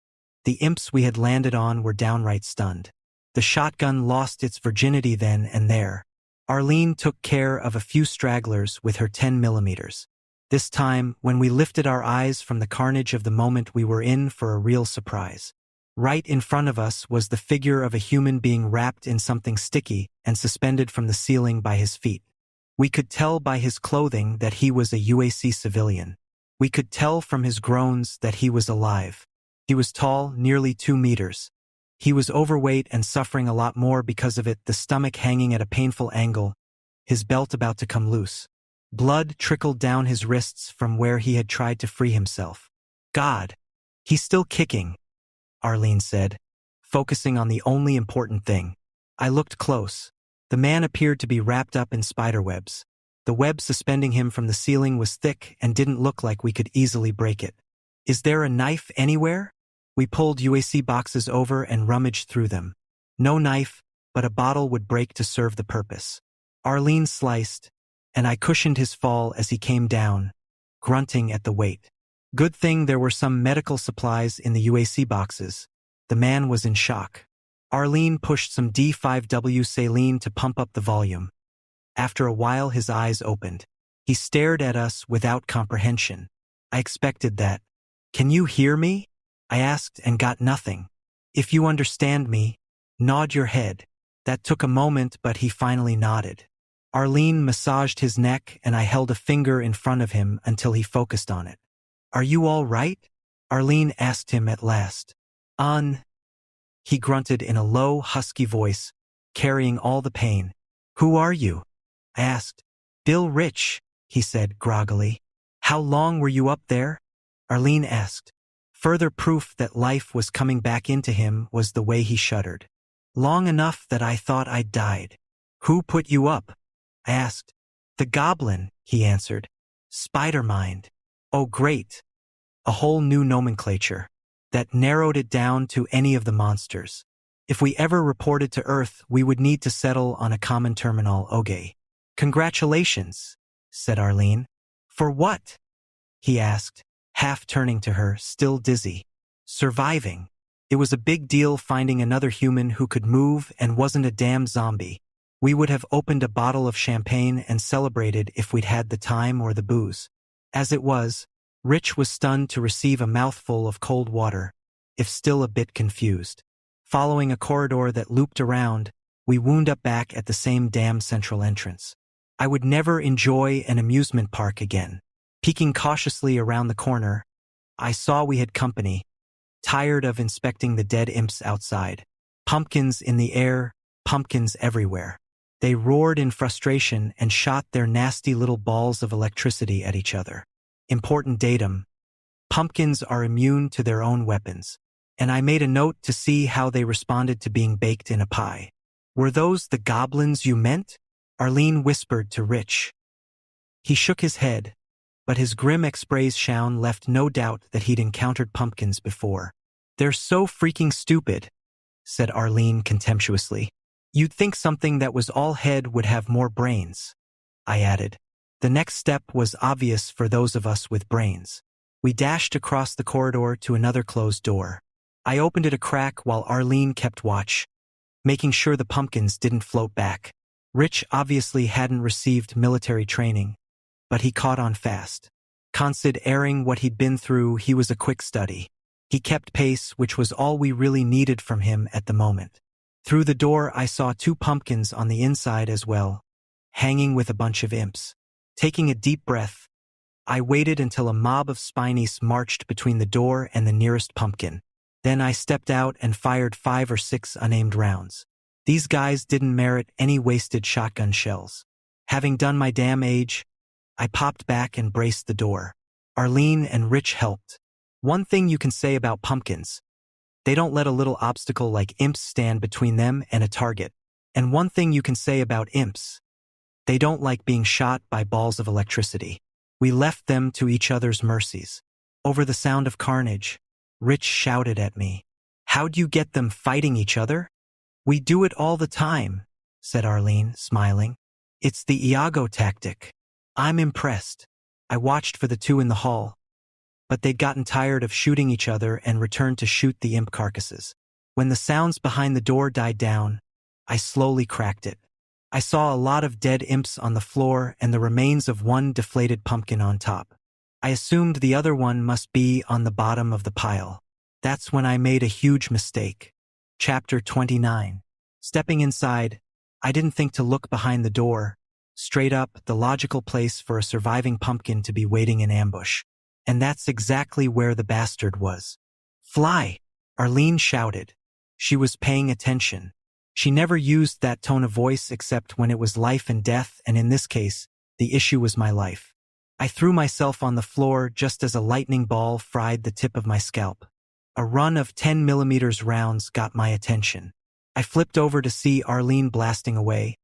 the imps we had landed on were downright stunned. The shotgun lost its virginity then and there. Arlene took care of a few stragglers with her 10mm. This time, when we lifted our eyes from the carnage of the moment, we were in for a real surprise. Right in front of us was the figure of a human being wrapped in something sticky and suspended from the ceiling by his feet. We could tell by his clothing that he was a UAC civilian. We could tell from his groans that he was alive. He was tall, nearly 2 meters. He was overweight and suffering a lot more because of it, the stomach hanging at a painful angle, his belt about to come loose. Blood trickled down his wrists from where he had tried to free himself. God, he's still kicking, Arlene said, focusing on the only important thing. I looked close. The man appeared to be wrapped up in spiderwebs. The web suspending him from the ceiling was thick and didn't look like we could easily break it. Is there a knife anywhere? We pulled UAC boxes over and rummaged through them. No knife, but a bottle would break to serve the purpose. Arlene sliced, and I cushioned his fall as he came down, grunting at the weight. Good thing there were some medical supplies in the UAC boxes. The man was in shock. Arlene pushed some D5W saline to pump up the volume. After a while, his eyes opened. He stared at us without comprehension. I expected that. Can you hear me? I asked and got nothing. If you understand me, nod your head. That took a moment, but he finally nodded. Arlene massaged his neck and I held a finger in front of him until he focused on it. Are you all right? Arlene asked him at last. He grunted in a low, husky voice, carrying all the pain. Who are you? I asked. Bill Rich, he said groggily. How long were you up there? Arlene asked. Further proof that life was coming back into him was the way he shuddered. Long enough that I thought I'd died. Who put you up? I asked. The goblin, he answered. Spider-mind. Oh great. A whole new nomenclature. That narrowed it down to any of the monsters. If we ever reported to Earth, we would need to settle on a common terminal. Okay. Congratulations, said Arlene. For what? He asked, half turning to her, still dizzy. Surviving. It was a big deal finding another human who could move and wasn't a damn zombie. We would have opened a bottle of champagne and celebrated if we'd had the time or the booze. As it was, Rich was stunned to receive a mouthful of cold water, if still a bit confused. Following a corridor that looped around, we wound up back at the same damn central entrance. I would never enjoy an amusement park again. Peeking cautiously around the corner, I saw we had company, tired of inspecting the dead imps outside. Pumpkins in the air, pumpkins everywhere. They roared in frustration and shot their nasty little balls of electricity at each other. Important datum. Pumpkins are immune to their own weapons, and I made a note to see how they responded to being baked in a pie. Were those the goblins you meant? Arlene whispered to Rich. He shook his head, but his grim expression left no doubt that he'd encountered pumpkins before. They're so freaking stupid, said Arlene contemptuously. You'd think something that was all head would have more brains, I added. The next step was obvious for those of us with brains. We dashed across the corridor to another closed door. I opened it a crack while Arlene kept watch, making sure the pumpkins didn't float back. Rich obviously hadn't received military training, but he caught on fast. Considering what he'd been through, he was a quick study. He kept pace, which was all we really needed from him at the moment. Through the door, I saw 2 pumpkins on the inside as well, hanging with a bunch of imps. Taking a deep breath, I waited until a mob of spinies marched between the door and the nearest pumpkin. Then I stepped out and fired 5 or 6 unaimed rounds. These guys didn't merit any wasted shotgun shells. Having done my damn age, I popped back and braced the door. Arlene and Rich helped. One thing you can say about pumpkins: they don't let a little obstacle like imps stand between them and a target. And one thing you can say about imps: they don't like being shot by balls of electricity. We left them to each other's mercies. Over the sound of carnage, Rich shouted at me, "How'd you get them fighting each other?" "We do it all the time," said Arlene, smiling. It's the Iago tactic. I'm impressed. I watched for the two in the hall, but they'd gotten tired of shooting each other and returned to shoot the imp carcasses. When the sounds behind the door died down, I slowly cracked it. I saw a lot of dead imps on the floor and the remains of one deflated pumpkin on top. I assumed the other one must be on the bottom of the pile. That's when I made a huge mistake. Chapter 29. Stepping inside, I didn't think to look behind the door. Straight up, the logical place for a surviving pumpkin to be waiting in ambush. And that's exactly where the bastard was. "Fly!" Arlene shouted. She was paying attention. She never used that tone of voice except when it was life and death, and in this case, the issue was my life. I threw myself on the floor just as a lightning ball fried the tip of my scalp. A run of 10mm rounds got my attention. I flipped over to see Arlene blasting away,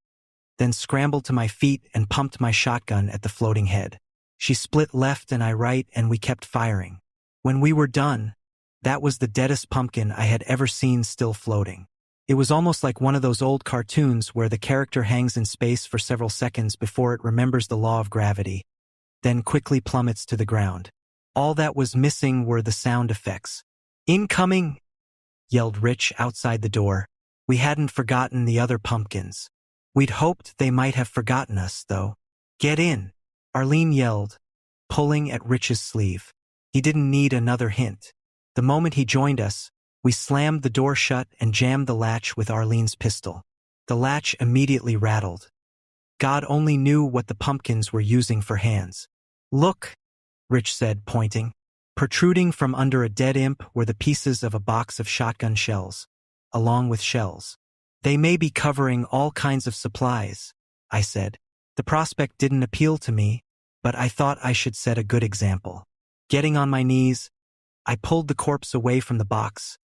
then scrambled to my feet and pumped my shotgun at the floating head. She split left and I right, and we kept firing. When we were done, that was the deadest pumpkin I had ever seen still floating. It was almost like one of those old cartoons where the character hangs in space for several seconds before it remembers the law of gravity, then quickly plummets to the ground. All that was missing were the sound effects. "Incoming!" yelled Rich outside the door. We hadn't forgotten the other pumpkins. We'd hoped they might have forgotten us, though. "Get in!" Arlene yelled, pulling at Rich's sleeve. He didn't need another hint. The moment he joined us, we slammed the door shut and jammed the latch with Arlene's pistol. The latch immediately rattled. God only knew what the pumpkins were using for hands. "Look," Rich said, pointing. Protruding from under a dead imp were the pieces of a box of shotgun shells, along with shells. "They may be covering all kinds of supplies," I said. The prospect didn't appeal to me, but I thought I should set a good example. Getting on my knees, I pulled the corpse away from the box,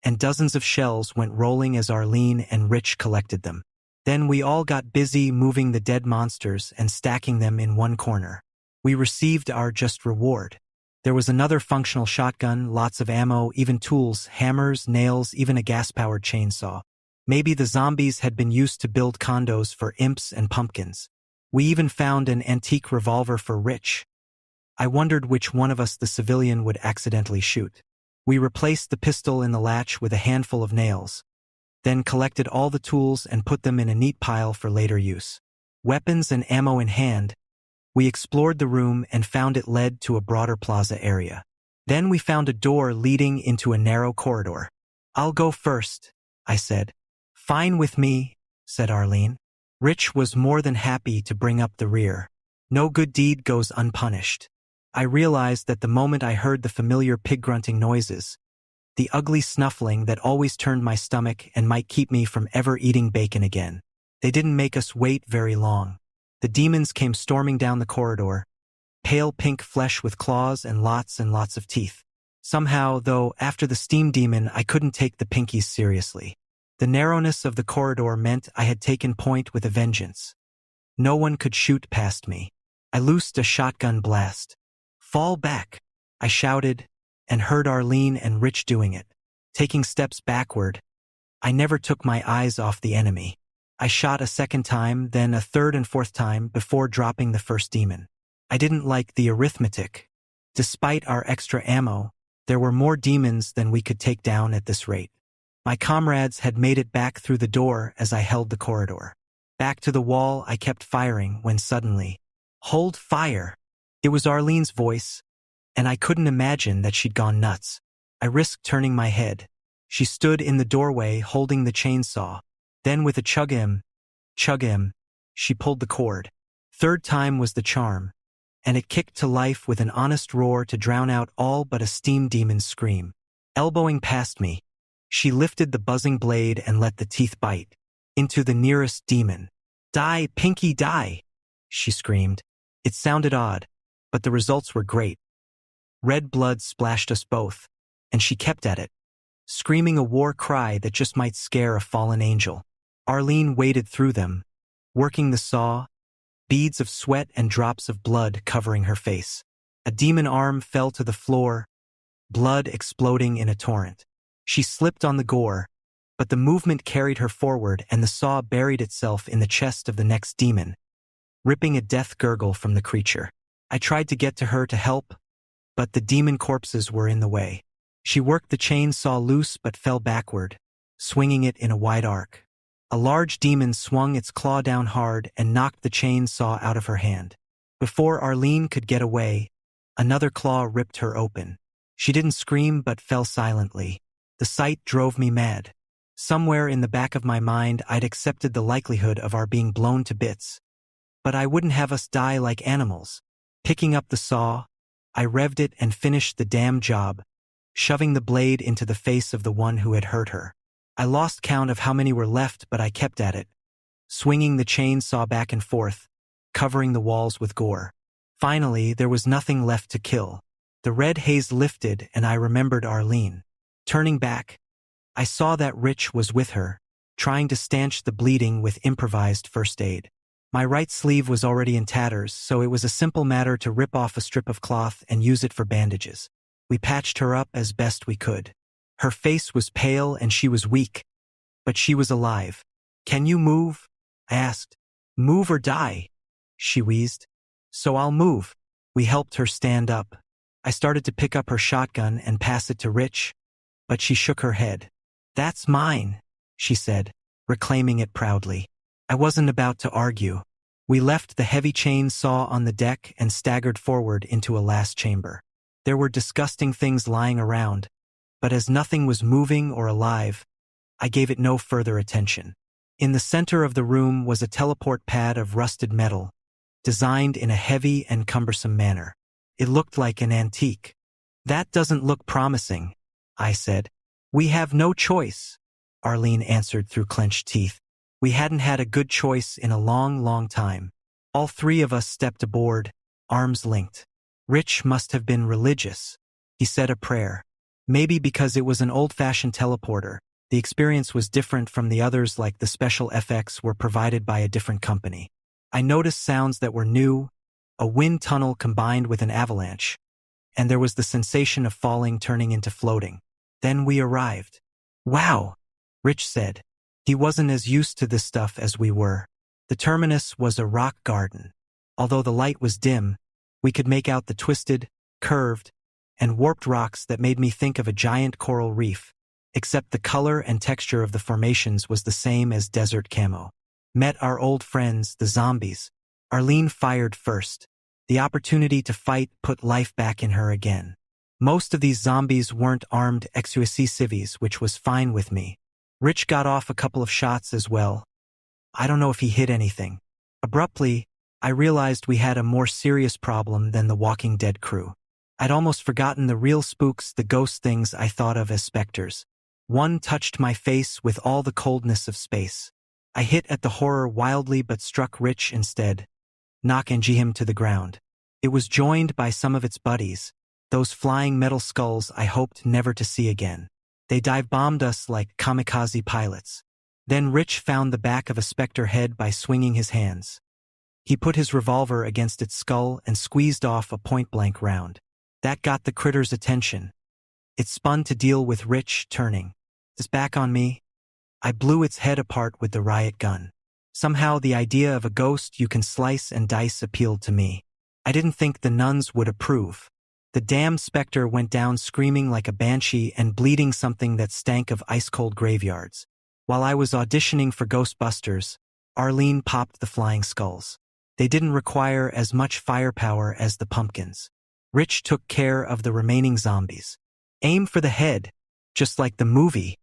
and dozens of shells went rolling as Arlene and Rich collected them. Then we all got busy moving the dead monsters and stacking them in one corner. We received our just reward. There was another functional shotgun, lots of ammo, even tools, hammers, nails, even a gas-powered chainsaw. Maybe the zombies had been used to build condos for imps and pumpkins. We even found an antique revolver for Rich. I wondered which one of us the civilian would accidentally shoot. We replaced the pistol in the latch with a handful of nails, then collected all the tools and put them in a neat pile for later use. Weapons and ammo in hand, we explored the room and found it led to a broader plaza area. Then we found a door leading into a narrow corridor. "I'll go first," I said. "Fine with me," said Arlene. Rich was more than happy to bring up the rear. No good deed goes unpunished. I realized that the moment I heard the familiar pig-grunting noises, the ugly snuffling that always turned my stomach and might keep me from ever eating bacon again. They didn't make us wait very long. The demons came storming down the corridor, pale pink flesh with claws and lots of teeth. Somehow, though, after the steam demon, I couldn't take the pinkies seriously. The narrowness of the corridor meant I had taken point with a vengeance. No one could shoot past me. I loosed a shotgun blast. "Fall back," I shouted, and heard Arlene and Rich doing it. Taking steps backward, I never took my eyes off the enemy. I shot a second time, then a third and fourth time before dropping the first demon. I didn't like the arithmetic. Despite our extra ammo, there were more demons than we could take down at this rate. My comrades had made it back through the door as I held the corridor. Back to the wall, I kept firing when suddenly, "Hold fire!" It was Arlene's voice, and I couldn't imagine that she'd gone nuts. I risked turning my head. She stood in the doorway holding the chainsaw. Then with a chug-im, she pulled the cord. Third time was the charm, and it kicked to life with an honest roar to drown out all but a steam demon's scream. Elbowing past me, she lifted the buzzing blade and let the teeth bite into the nearest demon. "Die, Pinky, die!" she screamed. It sounded odd, but the results were great. Red blood splashed us both, and she kept at it, screaming a war cry that just might scare a fallen angel. Arlene waded through them, working the saw, beads of sweat and drops of blood covering her face. A demon arm fell to the floor, blood exploding in a torrent. She slipped on the gore, but the movement carried her forward and the saw buried itself in the chest of the next demon, ripping a death gurgle from the creature. I tried to get to her to help, but the demon corpses were in the way. She worked the chainsaw loose but fell backward, swinging it in a wide arc. A large demon swung its claw down hard and knocked the chainsaw out of her hand. Before Arlene could get away, another claw ripped her open. She didn't scream but fell silently. The sight drove me mad. Somewhere in the back of my mind I'd accepted the likelihood of our being blown to bits. But I wouldn't have us die like animals. Picking up the saw, I revved it and finished the damn job, shoving the blade into the face of the one who had hurt her. I lost count of how many were left, but I kept at it, swinging the chainsaw back and forth, covering the walls with gore. Finally, there was nothing left to kill. The red haze lifted and I remembered Arlene. Turning back, I saw that Rich was with her, trying to stanch the bleeding with improvised first aid. My right sleeve was already in tatters, so it was a simple matter to rip off a strip of cloth and use it for bandages. We patched her up as best we could. Her face was pale and she was weak, but she was alive. "Can you move?" I asked. "Move or die," she wheezed. "So I'll move." We helped her stand up. I started to pick up her shotgun and pass it to Rich, but she shook her head. "That's mine," she said, reclaiming it proudly. I wasn't about to argue. We left the heavy chainsaw on the deck and staggered forward into a last chamber. There were disgusting things lying around, but as nothing was moving or alive, I gave it no further attention. In the center of the room was a teleport pad of rusted metal, designed in a heavy and cumbersome manner. It looked like an antique. "That doesn't look promising," I said. "We have no choice," Arlene answered through clenched teeth. We hadn't had a good choice in a long, long time. All three of us stepped aboard, arms linked. Rich must have been religious. He said a prayer. Maybe because it was an old-fashioned teleporter, the experience was different from the others, like the special effects were provided by a different company. I noticed sounds that were new, a wind tunnel combined with an avalanche, and there was the sensation of falling turning into floating. Then we arrived. "Wow," Rich said. He wasn't as used to this stuff as we were. The terminus was a rock garden. Although the light was dim, we could make out the twisted, curved, and warped rocks that made me think of a giant coral reef, except the color and texture of the formations was the same as desert camo. Met our old friends, the zombies. Arlene fired first. The opportunity to fight put life back in her again. Most of these zombies weren't armed civies, which was fine with me. Rich got off a couple of shots as well. I don't know if he hit anything. Abruptly, I realized we had a more serious problem than the Walking Dead crew. I'd almost forgotten the real spooks, the ghost things I thought of as specters. One touched my face with all the coldness of space. I hit at the horror wildly but struck Rich instead, knocking him to the ground. It was joined by some of its buddies, those flying metal skulls I hoped never to see again. They dive-bombed us like kamikaze pilots. Then Rich found the back of a specter head by swinging his hands. He put his revolver against its skull and squeezed off a point-blank round. That got the critter's attention. It spun to deal with Rich, turning. "It's back on me." I blew its head apart with the riot gun. Somehow the idea of a ghost you can slice and dice appealed to me. I didn't think the nuns would approve. The damn specter went down screaming like a banshee and bleeding something that stank of ice-cold graveyards. While I was auditioning for Ghostbusters, Arlene popped the flying skulls. They didn't require as much firepower as the pumpkins. Rich took care of the remaining zombies. "Aim for the head, just like the movie,"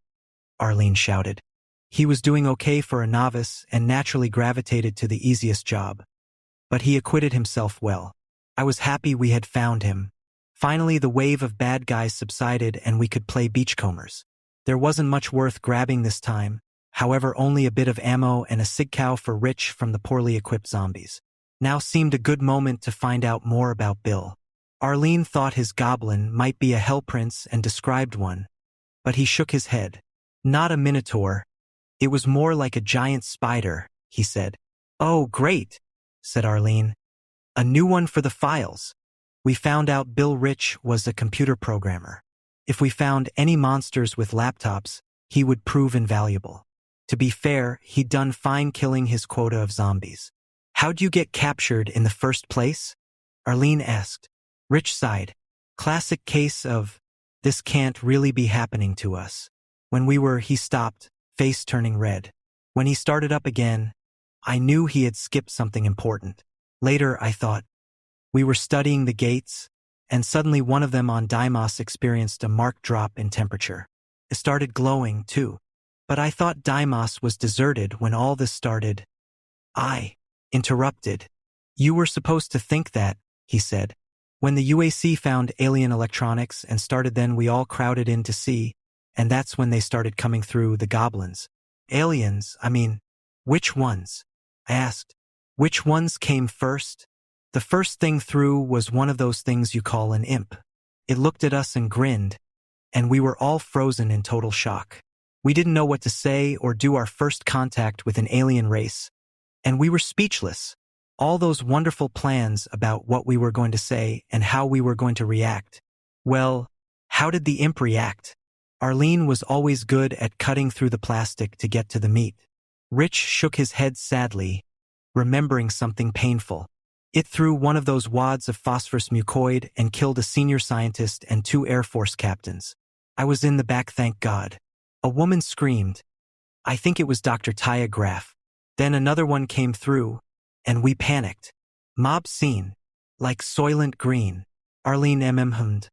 Arlene shouted. He was doing okay for a novice and naturally gravitated to the easiest job. But he acquitted himself well. I was happy we had found him. Finally, the wave of bad guys subsided and we could play beachcombers. There wasn't much worth grabbing this time, however only a bit of ammo and a sig cow for Rich from the poorly equipped zombies. Now seemed a good moment to find out more about Bill. Arlene thought his goblin might be a hell prince and described one, but he shook his head. "Not a minotaur. It was more like a giant spider," he said. "Oh, great," said Arlene. "A new one for the files." We found out Bill Rich was a computer programmer. If we found any monsters with laptops, he would prove invaluable. To be fair, he'd done fine killing his quota of zombies. How'd you get captured in the first place? Arlene asked. Rich sighed. Classic case of, this can't really be happening to us. He stopped, face turning red. When he started up again, I knew he had skipped something important. Later, I thought, we were studying the gates, and suddenly one of them on Deimos experienced a marked drop in temperature. It started glowing, too. But I thought Deimos was deserted when all this started. I interrupted. You were supposed to think that, he said. When the UAC found alien electronics and started, then we all crowded in to see, and that's when they started coming through, the goblins. Aliens, I mean, which ones? I asked. Which ones came first? The first thing through was one of those things you call an imp. It looked at us and grinned, and we were all frozen in total shock. We didn't know what to say or do, our first contact with an alien race, and we were speechless. All those wonderful plans about what we were going to say and how we were going to react. Well, how did the imp react? Arlene was always good at cutting through the plastic to get to the meat. Rich shook his head sadly, remembering something painful. It threw one of those wads of phosphorus mucoid and killed a senior scientist and 2 Air Force captains. I was in the back, thank God. A woman screamed. I think it was Dr. Taya Graff. Then another one came through, and we panicked. Mob scene. Like Soylent Green. Arlene hummed.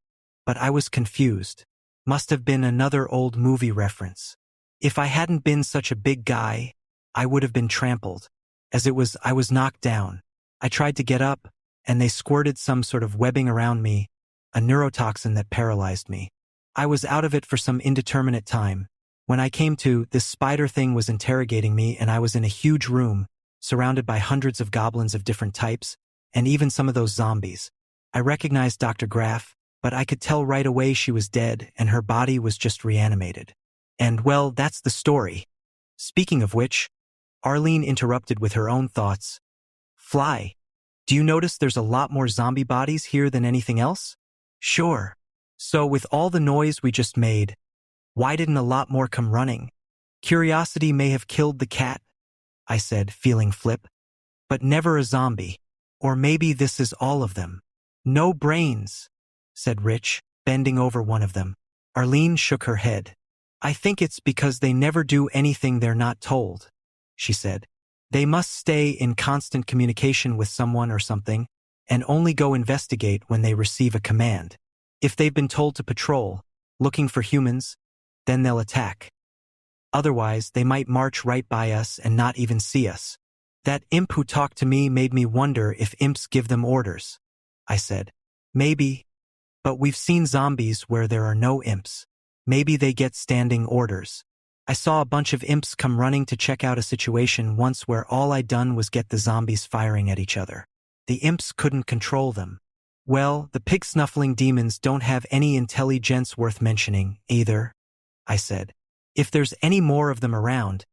But I was confused. Must have been another old movie reference. If I hadn't been such a big guy, I would have been trampled. As it was, I was knocked down. I tried to get up, and they squirted some sort of webbing around me, a neurotoxin that paralyzed me. I was out of it for some indeterminate time. When I came to, this spider thing was interrogating me, and I was in a huge room, surrounded by hundreds of goblins of different types, and even some of those zombies. I recognized Dr. Graff, but I could tell right away she was dead, and her body was just reanimated. And, well, that's the story. Speaking of which, Arlene interrupted with her own thoughts. Fly, do you notice there's a lot more zombie bodies here than anything else? Sure. So with all the noise we just made, why didn't a lot more come running? Curiosity may have killed the cat, I said, feeling flip. But never a zombie. Or maybe this is all of them. No brains, said Rich, bending over one of them. Arlene shook her head. I think it's because they never do anything they're not told, she said. They must stay in constant communication with someone or something, and only go investigate when they receive a command. If they've been told to patrol, looking for humans, then they'll attack. Otherwise, they might march right by us and not even see us. That imp who talked to me made me wonder if imps give them orders, I said. Maybe, but we've seen zombies where there are no imps. Maybe they get standing orders. I saw a bunch of imps come running to check out a situation once where all I'd done was get the zombies firing at each other. The imps couldn't control them. Well, the pig-snuffling demons don't have any intelligence worth mentioning, either, I said. If there's any more of them around,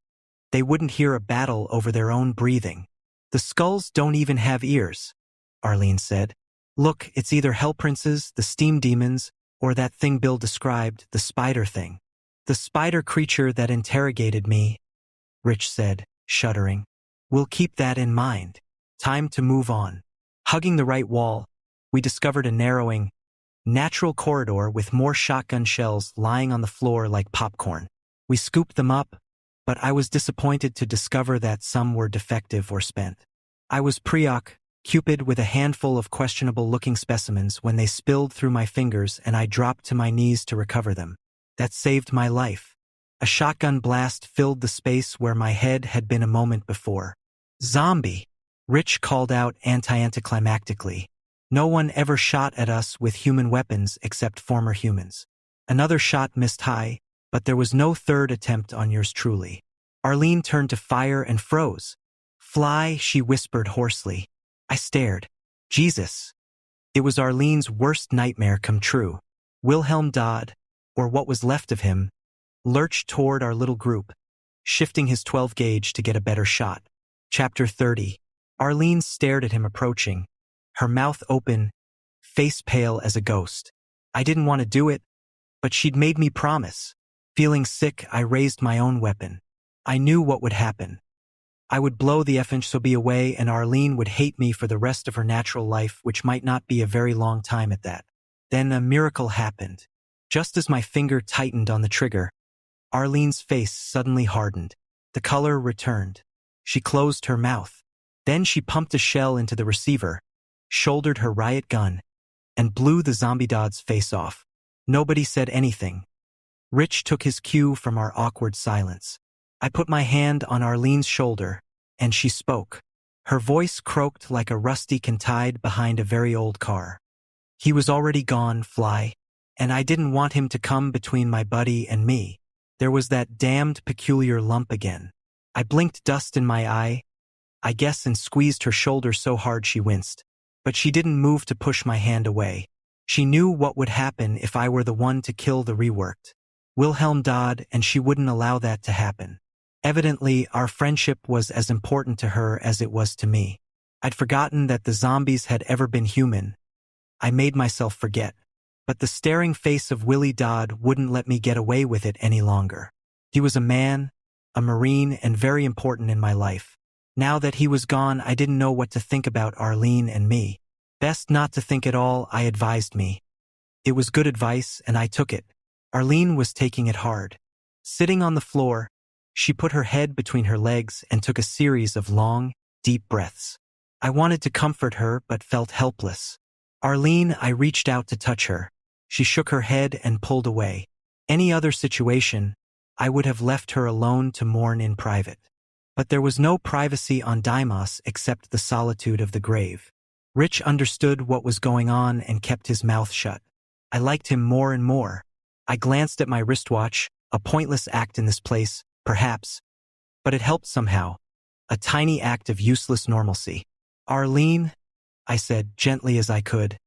they wouldn't hear a battle over their own breathing. The skulls don't even have ears, Arlene said. Look, it's either hell princes, the steam demons, or that thing Bill described, the spider thing. The spider creature that interrogated me, Rich said, shuddering. We'll keep that in mind. Time to move on. Hugging the right wall, we discovered a narrowing, natural corridor with more shotgun shells lying on the floor like popcorn. We scooped them up, but I was disappointed to discover that some were defective or spent. I was preoccupied with a handful of questionable-looking specimens when they spilled through my fingers and I dropped to my knees to recover them. That saved my life. A shotgun blast filled the space where my head had been a moment before. Zombie, Rich called out anticlimactically. No one ever shot at us with human weapons except former humans. Another shot missed high, but there was no third attempt on yours truly. Arlene turned to fire and froze. Fly, she whispered hoarsely. I stared. Jesus. It was Arlene's worst nightmare come true. Wilhelm Dodd, or what was left of him, lurched toward our little group, shifting his 12-gauge to get a better shot. Chapter 30. Arlene stared at him approaching, her mouth open, face pale as a ghost. I didn't want to do it, but she'd made me promise. Feeling sick, I raised my own weapon. I knew what would happen. I would blow the effing sobe away and Arlene would hate me for the rest of her natural life, which might not be a very long time at that. Then a miracle happened. Just as my finger tightened on the trigger, Arlene's face suddenly hardened. The color returned. She closed her mouth. Then she pumped a shell into the receiver, shouldered her riot gun, and blew the zombie dod's face off. Nobody said anything. Rich took his cue from our awkward silence. I put my hand on Arlene's shoulder, and she spoke. Her voice croaked like a rusty can tied behind a very old car. He was already gone, Fly, and I didn't want him to come between my buddy and me. There was that damned peculiar lump again. I blinked dust in my eye, I guess, and squeezed her shoulder so hard she winced. But she didn't move to push my hand away. She knew what would happen if I were the one to kill the reworked Wilhelm Dodd, and she wouldn't allow that to happen. Evidently, our friendship was as important to her as it was to me. I'd forgotten that the zombies had ever been human. I made myself forget. But the staring face of Willie Dodd wouldn't let me get away with it any longer. He was a man, a Marine, and very important in my life. Now that he was gone, I didn't know what to think about Arlene and me. Best not to think at all, I advised me. It was good advice, and I took it. Arlene was taking it hard. Sitting on the floor, she put her head between her legs and took a series of long, deep breaths. I wanted to comfort her but felt helpless. Arlene, I reached out to touch her. She shook her head and pulled away. Any other situation, I would have left her alone to mourn in private. But there was no privacy on Deimos except the solitude of the grave. Rich understood what was going on and kept his mouth shut. I liked him more and more. I glanced at my wristwatch, a pointless act in this place, perhaps, but it helped somehow. A tiny act of useless normalcy. Arlene, I said, gently as I could,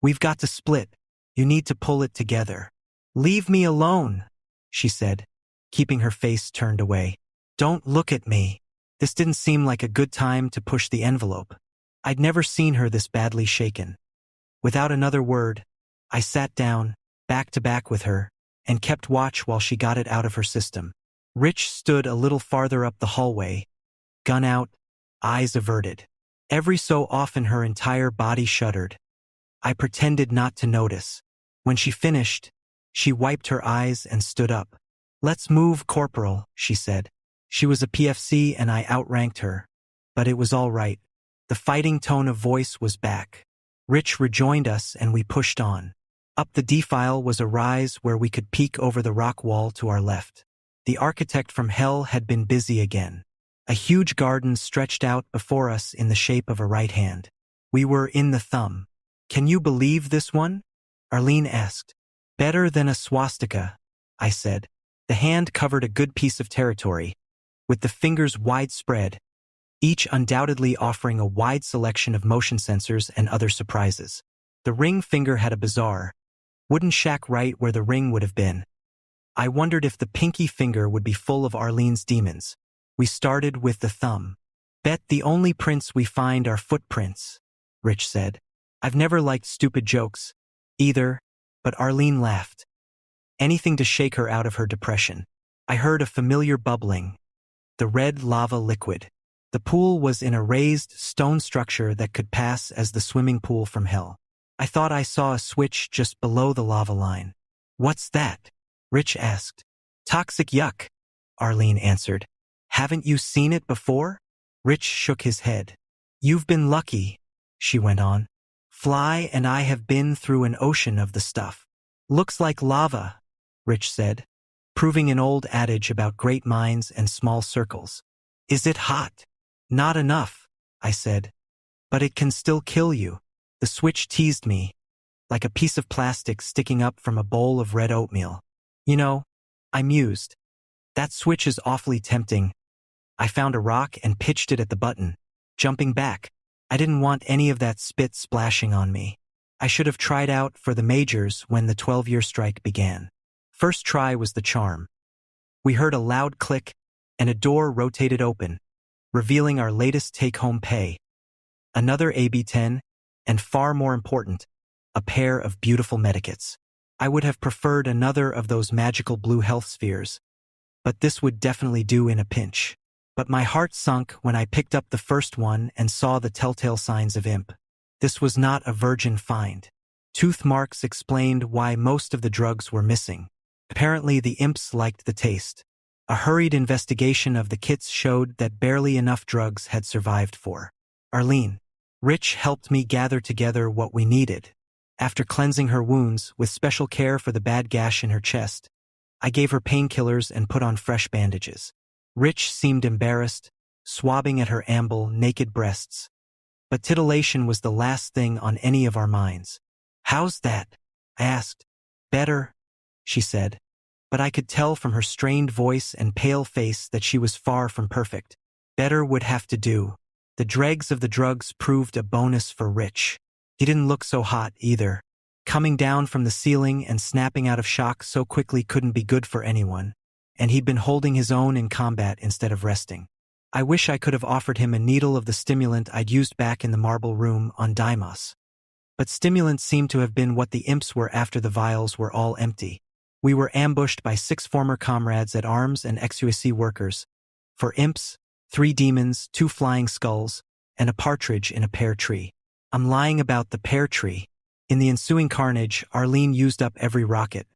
we've got to split. You need to pull it together. Leave me alone, she said, keeping her face turned away. Don't look at me. This didn't seem like a good time to push the envelope. I'd never seen her this badly shaken. Without another word, I sat down, back to back with her, and kept watch while she got it out of her system. Rich stood a little farther up the hallway, gun out, eyes averted. Every so often her entire body shuddered. I pretended not to notice. When she finished, she wiped her eyes and stood up. Let's move, Corporal, she said. She was a PFC and I outranked her. But it was all right. The fighting tone of voice was back. Rich rejoined us and we pushed on. Up the defile was a rise where we could peek over the rock wall to our left. The architect from hell had been busy again. A huge garden stretched out before us in the shape of a right hand. We were in the thumb. Can you believe this one? Arlene asked. Better than a swastika, I said. The hand covered a good piece of territory, with the fingers widespread, each undoubtedly offering a wide selection of motion sensors and other surprises. The ring finger had a bizarre wooden shack right where the ring would have been. I wondered if the pinky finger would be full of Arlene's demons. We started with the thumb. Bet the only prints we find are footprints, Rich said. I've never liked stupid jokes, either, but Arlene laughed. Anything to shake her out of her depression. I heard a familiar bubbling. The red lava liquid. The pool was in a raised stone structure that could pass as the swimming pool from hell. I thought I saw a switch just below the lava line. What's that? Rich asked. Toxic yuck, Arlene answered. Haven't you seen it before? Rich shook his head. You've been lucky, she went on. Fly and I have been through an ocean of the stuff. Looks like lava, Rich said, proving an old adage about great minds and small circles. Is it hot? Not enough, I said. But it can still kill you. The switch teased me, like a piece of plastic sticking up from a bowl of red oatmeal. You know, I mused. That switch is awfully tempting. I found a rock and pitched it at the button, jumping back. I didn't want any of that spit splashing on me. I should have tried out for the majors when the 12-year strike began. First try was the charm. We heard a loud click, and a door rotated open, revealing our latest take-home pay. Another AB-10, and far more important, a pair of beautiful medikits. I would have preferred another of those magical blue health spheres, but this would definitely do in a pinch. But my heart sunk when I picked up the first one and saw the telltale signs of imp. This was not a virgin find. Tooth marks explained why most of the drugs were missing. Apparently the imps liked the taste. A hurried investigation of the kits showed that barely enough drugs had survived for Arlene. Rich helped me gather together what we needed. After cleansing her wounds with special care for the bad gash in her chest, I gave her painkillers and put on fresh bandages. Rich seemed embarrassed, swabbing at her ample, naked breasts. But titillation was the last thing on any of our minds. "How's that?" I asked. "Better," she said. But I could tell from her strained voice and pale face that she was far from perfect. Better would have to do. The dregs of the drugs proved a bonus for Rich. He didn't look so hot either. Coming down from the ceiling and snapping out of shock so quickly couldn't be good for anyone, and he'd been holding his own in combat instead of resting. I wish I could have offered him a needle of the stimulant I'd used back in the marble room on Deimos. But stimulants seemed to have been what the imps were after the vials were all empty. We were ambushed by 6 former comrades at arms and XUSC workers. For imps, 3 demons, 2 flying skulls, and a partridge in a pear tree. I'm lying about the pear tree. In the ensuing carnage, Arlene used up every rocket.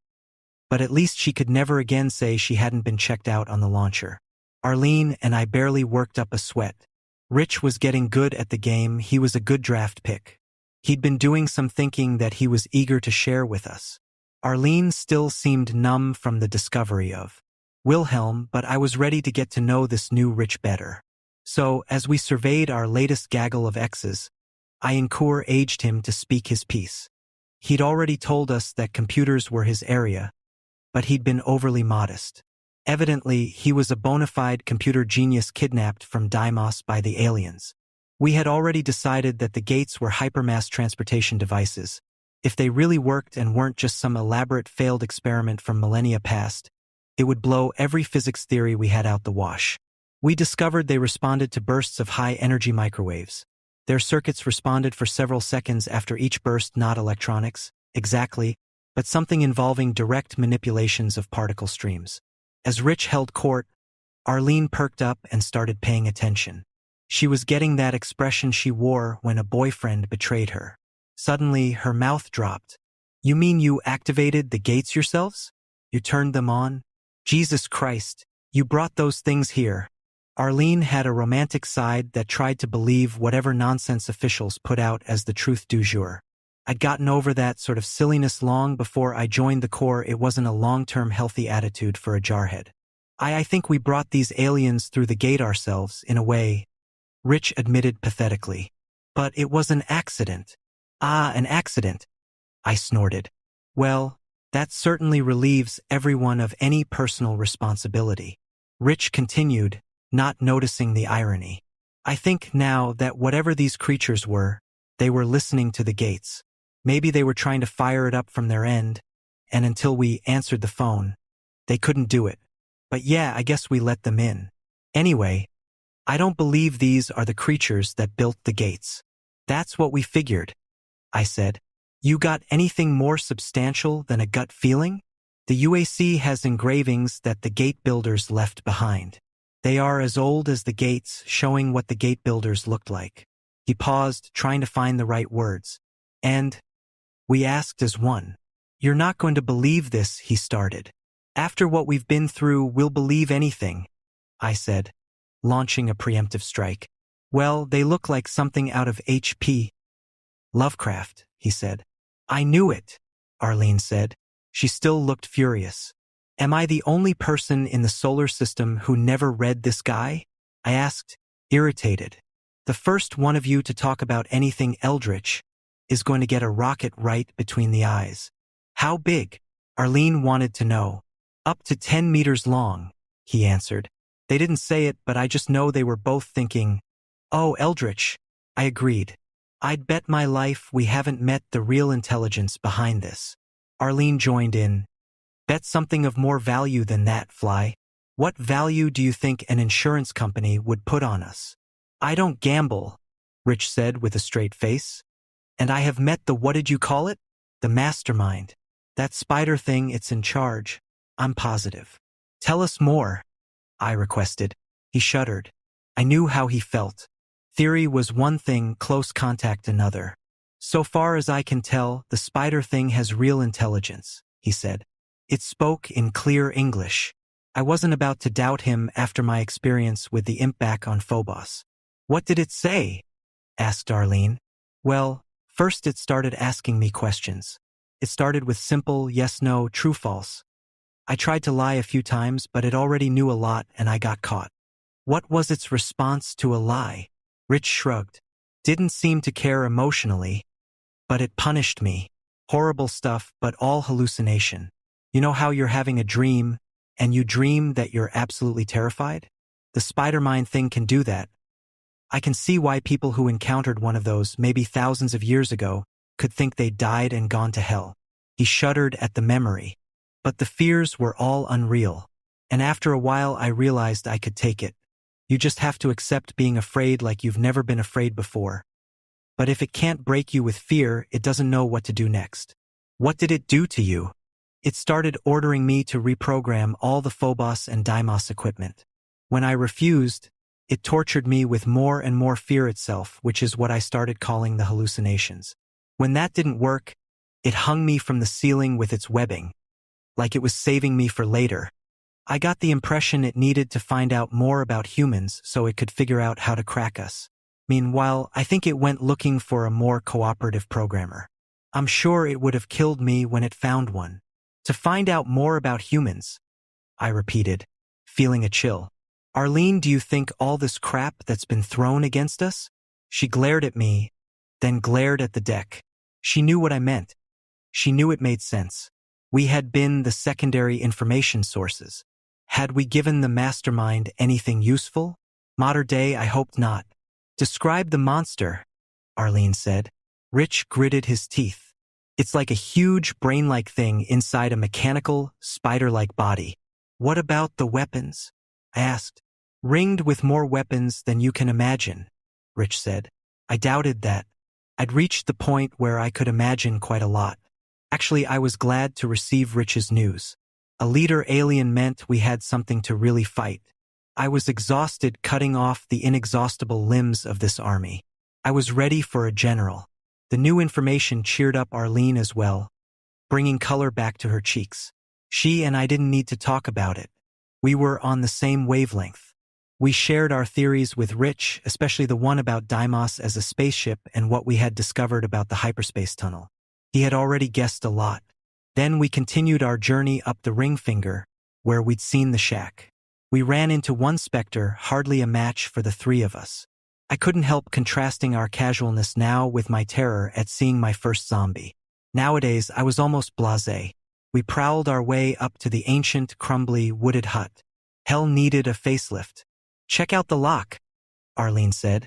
But at least she could never again say she hadn't been checked out on the launcher. Arlene and I barely worked up a sweat. Rich was getting good at the game. He was a good draft pick. He'd been doing some thinking that he was eager to share with us. Arlene still seemed numb from the discovery of Wilhelm, but I was ready to get to know this new Rich better. So, as we surveyed our latest gaggle of X's, I encouraged him to speak his piece. He'd already told us that computers were his area, but he'd been overly modest. Evidently, he was a bona fide computer genius kidnapped from Deimos by the aliens. We had already decided that the gates were hypermass transportation devices. If they really worked and weren't just some elaborate failed experiment from millennia past, it would blow every physics theory we had out the wash. We discovered they responded to bursts of high-energy microwaves. Their circuits responded for several seconds after each burst, not electronics, exactly, but something involving direct manipulations of particle streams. As Rich held court, Arlene perked up and started paying attention. She was getting that expression she wore when a boyfriend betrayed her. Suddenly, her mouth dropped. "You mean you activated the gates yourselves? You turned them on? Jesus Christ, you brought those things here." Arlene had a romantic side that tried to believe whatever nonsense officials put out as the truth du jour. I'd gotten over that sort of silliness long before I joined the Corps. It wasn't a long-term healthy attitude for a jarhead. I think we brought these aliens through the gate ourselves, in a way," Rich admitted pathetically. "But it was an accident." "Ah, an accident," I snorted. "Well, that certainly relieves everyone of any personal responsibility." Rich continued, not noticing the irony. "I think now that whatever these creatures were, they were listening to the gates. Maybe they were trying to fire it up from their end, and until we answered the phone, they couldn't do it. But yeah, I guess we let them in. Anyway, I don't believe these are the creatures that built the gates." "That's what we figured," I said. "You got anything more substantial than a gut feeling?" "The UAC has engravings that the gate builders left behind. They are as old as the gates, showing what the gate builders looked like." He paused, trying to find the right words. "And we asked as one." "You're not going to believe this," he started. "After what we've been through, we'll believe anything," I said, launching a preemptive strike. "Well, they look like something out of H.P. Lovecraft," he said. "I knew it," Arlene said. She still looked furious. "Am I the only person in the solar system who never read this guy?" I asked, irritated. "The first one of you to talk about anything eldritch is going to get a rocket right between the eyes." "How big?" Arlene wanted to know. "Up to 10 meters long," he answered. They didn't say it, but I just know they were both thinking, "Oh, eldritch." I agreed. "I'd bet my life we haven't met the real intelligence behind this." Arlene joined in. "Bet something of more value than that, Fly. What value do you think an insurance company would put on us?" "I don't gamble," Rich said with a straight face. "And I have met the what did you call it? The mastermind. That spider thing, it's in charge. I'm positive." "Tell us more," I requested. He shuddered. I knew how he felt. Theory was one thing, close contact another. So far as I can tell, the spider thing has real intelligence, he said. It spoke in clear English. I wasn't about to doubt him after my experience with the imp back on Phobos. What did it say? Asked Arlene. Well, first it started asking me questions. It started with simple yes-no, true-false. I tried to lie a few times, but it already knew a lot and I got caught. What was its response to a lie? Rich shrugged. Didn't seem to care emotionally, but it punished me. Horrible stuff, but all hallucination. You know how you're having a dream, and you dream that you're absolutely terrified? The spider mind thing can do that. I can see why people who encountered one of those, maybe thousands of years ago, could think they died and gone to hell. He shuddered at the memory. But the fears were all unreal. And after a while I realized I could take it. You just have to accept being afraid like you've never been afraid before. But if it can't break you with fear, it doesn't know what to do next. What did it do to you? It started ordering me to reprogram all the Phobos and Deimos equipment. When I refused, it tortured me with more and more fear itself, which is what I started calling the hallucinations. When that didn't work, it hung me from the ceiling with its webbing, like it was saving me for later. I got the impression it needed to find out more about humans so it could figure out how to crack us. Meanwhile, I think it went looking for a more cooperative programmer. I'm sure it would have killed me when it found one. To find out more about humans, I repeated, feeling a chill. Arlene, do you think all this crap that's been thrown against us? She glared at me, then glared at the deck. She knew what I meant. She knew it made sense. We had been the secondary information sources. Had we given the mastermind anything useful? Modern day, I hoped not. Describe the monster, Arlene said. Rich gritted his teeth. It's like a huge brain-like thing inside a mechanical, spider-like body. What about the weapons? I asked. Ringed with more weapons than you can imagine, Rich said. I doubted that. I'd reached the point where I could imagine quite a lot. Actually, I was glad to receive Rich's news. A leader alien meant we had something to really fight. I was exhausted cutting off the inexhaustible limbs of this army. I was ready for a general. The new information cheered up Arlene as well, bringing color back to her cheeks. She and I didn't need to talk about it. We were on the same wavelength. We shared our theories with Rich, especially the one about Deimos as a spaceship and what we had discovered about the hyperspace tunnel. He had already guessed a lot. Then we continued our journey up the ring finger, where we'd seen the shack. We ran into one specter, hardly a match for the three of us. I couldn't help contrasting our casualness now with my terror at seeing my first zombie. Nowadays, I was almost blasé. We prowled our way up to the ancient, crumbly, wooded hut. Hell needed a facelift. Check out the lock, Arlene said,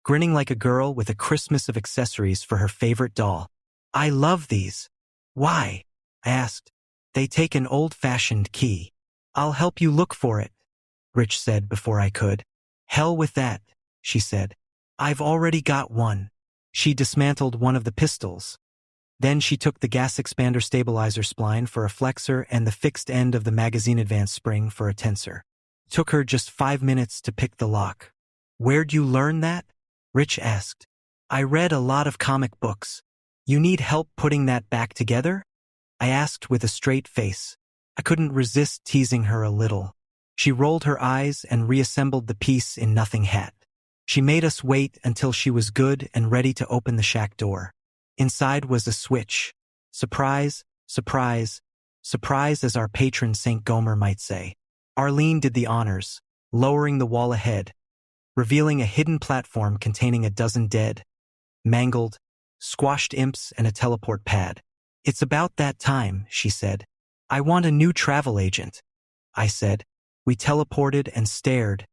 grinning like a girl with a Christmas of accessories for her favorite doll. I love these. Why? I asked. They take an old-fashioned key. I'll help you look for it, Rich said before I could. Hell with that, she said. I've already got one. She dismantled one of the pistols. Then she took the gas expander stabilizer spline for a flexor and the fixed end of the magazine advance spring for a tensor. It took her just 5 minutes to pick the lock. Where'd you learn that? Rich asked. I read a lot of comic books. You need help putting that back together? I asked with a straight face. I couldn't resist teasing her a little. She rolled her eyes and reassembled the piece in nothing hat. She made us wait until she was good and ready to open the shack door. Inside was a switch. Surprise, surprise, surprise, as our patron St. Gomer might say. Arlene did the honors, lowering the wall ahead, revealing a hidden platform containing a dozen dead, mangled, squashed imps and a teleport pad. It's about that time, she said. I want a new travel agent, I said. We teleported and stared,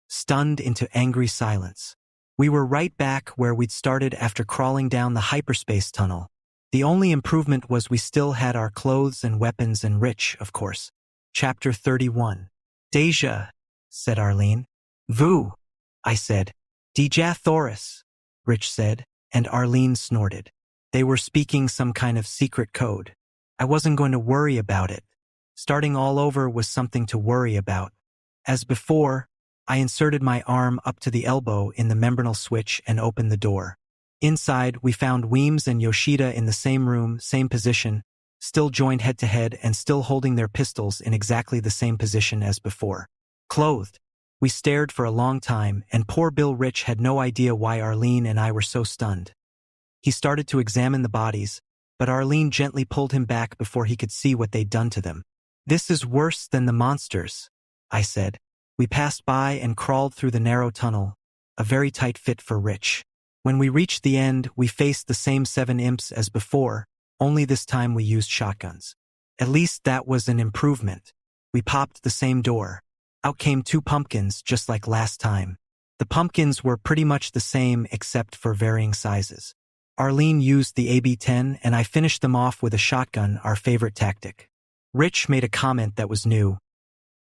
stunned into angry silence. We were right back where we'd started after crawling down the hyperspace tunnel. The only improvement was we still had our clothes and weapons and Rich, of course. Chapter 31. Deja, said Arlene. Vu, I said. Deja Thoris, Rich said, and Arlene snorted. They were speaking some kind of secret code. I wasn't going to worry about it. Starting all over was something to worry about. As before, I inserted my arm up to the elbow in the membranal switch and opened the door. Inside, we found Weems and Yoshida in the same room, same position, still joined head to head and still holding their pistols in exactly the same position as before. Clothed. We stared for a long time, and poor Bill Rich had no idea why Arlene and I were so stunned. He started to examine the bodies, but Arlene gently pulled him back before he could see what they'd done to them. "This is worse than the monsters," I said. We passed by and crawled through the narrow tunnel, a very tight fit for Rich. When we reached the end, we faced the same 7 imps as before, only this time we used shotguns. At least that was an improvement. We popped the same door. Out came 2 pumpkins, just like last time. The pumpkins were pretty much the same except for varying sizes. Arlene used the AB-10 and I finished them off with a shotgun, our favorite tactic. Rich made a comment that was new.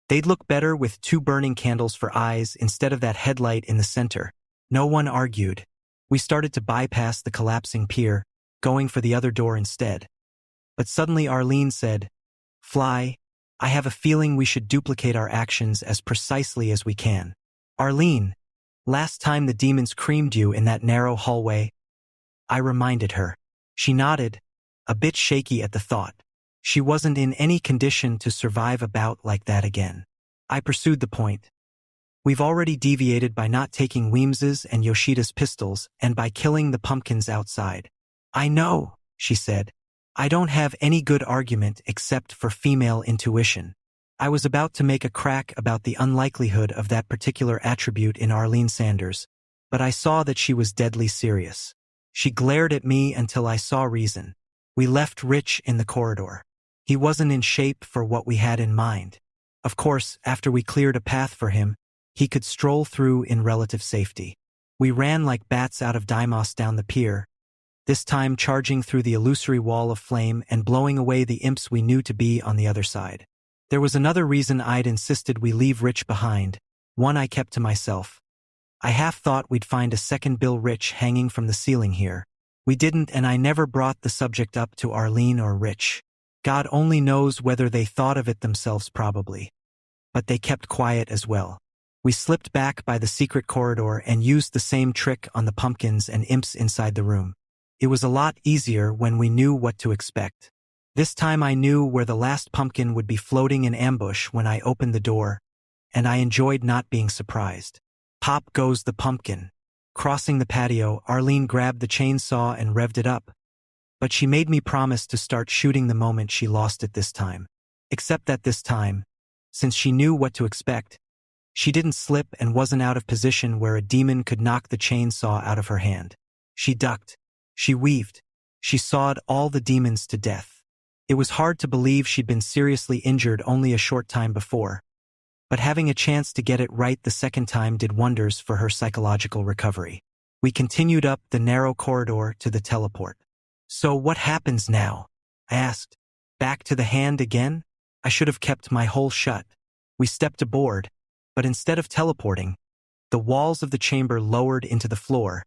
They'd look better with 2 burning candles for eyes instead of that headlight in the center. No one argued. We started to bypass the collapsing pier, going for the other door instead. But suddenly Arlene said, "Fly, I have a feeling we should duplicate our actions as precisely as we can." "Arlene, last time the demons creamed you in that narrow hallway," I reminded her. She nodded, a bit shaky at the thought. She wasn't in any condition to survive a bout like that again. I pursued the point. "We've already deviated by not taking Weems's and Yoshida's pistols and by killing the pumpkins outside." "I know," she said. "I don't have any good argument except for female intuition." I was about to make a crack about the unlikelihood of that particular attribute in Arlene Sanders, but I saw that she was deadly serious. She glared at me until I saw reason. We left Rich in the corridor. He wasn't in shape for what we had in mind. Of course, after we cleared a path for him, he could stroll through in relative safety. We ran like bats out of Deimos down the pier, this time charging through the illusory wall of flame and blowing away the imps we knew to be on the other side. There was another reason I'd insisted we leave Rich behind, one I kept to myself. I half thought we'd find a second Bill Rich hanging from the ceiling here. We didn't, and I never brought the subject up to Arlene or Rich. God only knows whether they thought of it themselves, probably. But they kept quiet as well. We slipped back by the secret corridor and used the same trick on the pumpkins and imps inside the room. It was a lot easier when we knew what to expect. This time I knew where the last pumpkin would be floating in ambush when I opened the door, and I enjoyed not being surprised. Pop goes the pumpkin. Crossing the patio, Arlene grabbed the chainsaw and revved it up. But she made me promise to start shooting the moment she lost it this time. Except that this time, since she knew what to expect, she didn't slip and wasn't out of position where a demon could knock the chainsaw out of her hand. She ducked. She weaved. She sawed all the demons to death. It was hard to believe she'd been seriously injured only a short time before. But having a chance to get it right the second time did wonders for her psychological recovery. We continued up the narrow corridor to the teleport. "So what happens now?" I asked. "Back to the hand again?" I should have kept my hole shut. We stepped aboard, but instead of teleporting, the walls of the chamber lowered into the floor,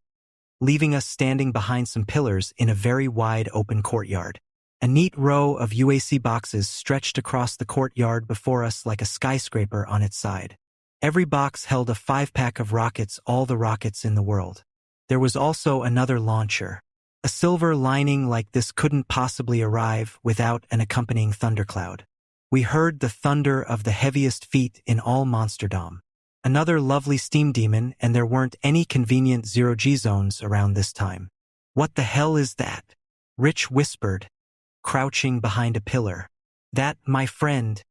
leaving us standing behind some pillars in a very wide open courtyard. A neat row of UAC boxes stretched across the courtyard before us like a skyscraper on its side. Every box held a 5-pack of rockets, all the rockets in the world. There was also another launcher. A silver lining like this couldn't possibly arrive without an accompanying thundercloud. We heard the thunder of the heaviest feet in all Monsterdom. Another lovely steam demon, and there weren't any convenient zero-G zones around this time. "What the hell is that?" Rich whispered, crouching behind a pillar. "That, my friend,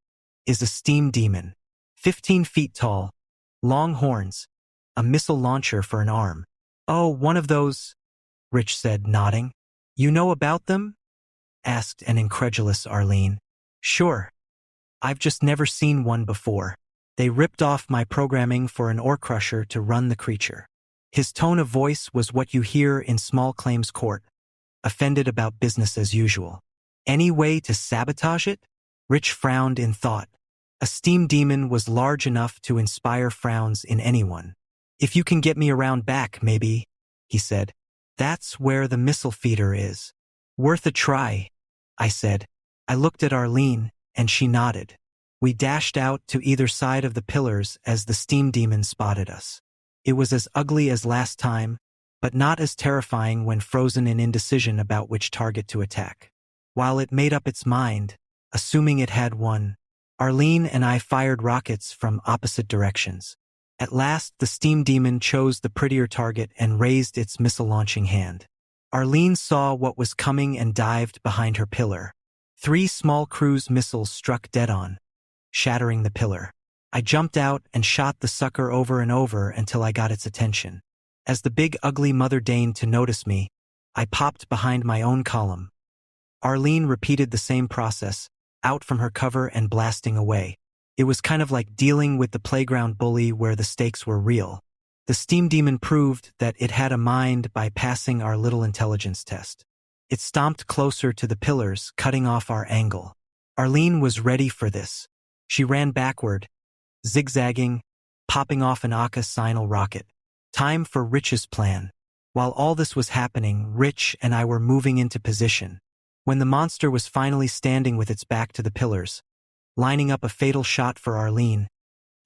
is a steam demon. 15 feet tall, long horns, a missile launcher for an arm." "Oh, one of those," Rich said, nodding. "You know about them?" asked an incredulous Arlene. "Sure. I've just never seen one before. They ripped off my programming for an ore crusher to run the creature." His tone of voice was what you hear in small claims court, offended about business as usual. "Any way to sabotage it?" Rich frowned in thought. A steam demon was large enough to inspire frowns in anyone. "If you can get me around back, maybe," he said. "That's where the missile feeder is." "Worth a try," I said. I looked at Arlene, and she nodded. We dashed out to either side of the pillars as the steam demon spotted us. It was as ugly as last time, but not as terrifying when frozen in indecision about which target to attack. While it made up its mind, assuming it had one, Arlene and I fired rockets from opposite directions. At last, the steam demon chose the prettier target and raised its missile-launching hand. Arlene saw what was coming and dived behind her pillar. 3 small cruise missiles struck dead-on, shattering the pillar. I jumped out and shot the sucker over and over until I got its attention. As the big ugly mother deigned to notice me, I popped behind my own column. Arlene repeated the same process, out from her cover and blasting away. It was kind of like dealing with the playground bully where the stakes were real. The steam demon proved that it had a mind by passing our little intelligence test. It stomped closer to the pillars, cutting off our angle. Arlene was ready for this. She ran backward, zigzagging, popping off an Aka-signal rocket. Time for Rich's plan. While all this was happening, Rich and I were moving into position. When the monster was finally standing with its back to the pillars, lining up a fatal shot for Arlene,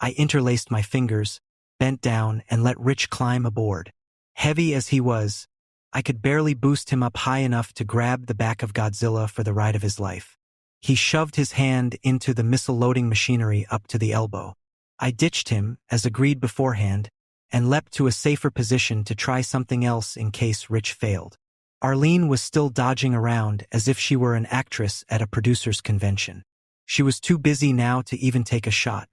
I interlaced my fingers, bent down, and let Rich climb aboard. Heavy as he was, I could barely boost him up high enough to grab the back of Godzilla for the ride of his life. He shoved his hand into the missile-loading machinery up to the elbow. I ditched him, as agreed beforehand, and leapt to a safer position to try something else in case Rich failed. Arlene was still dodging around as if she were an actress at a producer's convention. She was too busy now to even take a shot.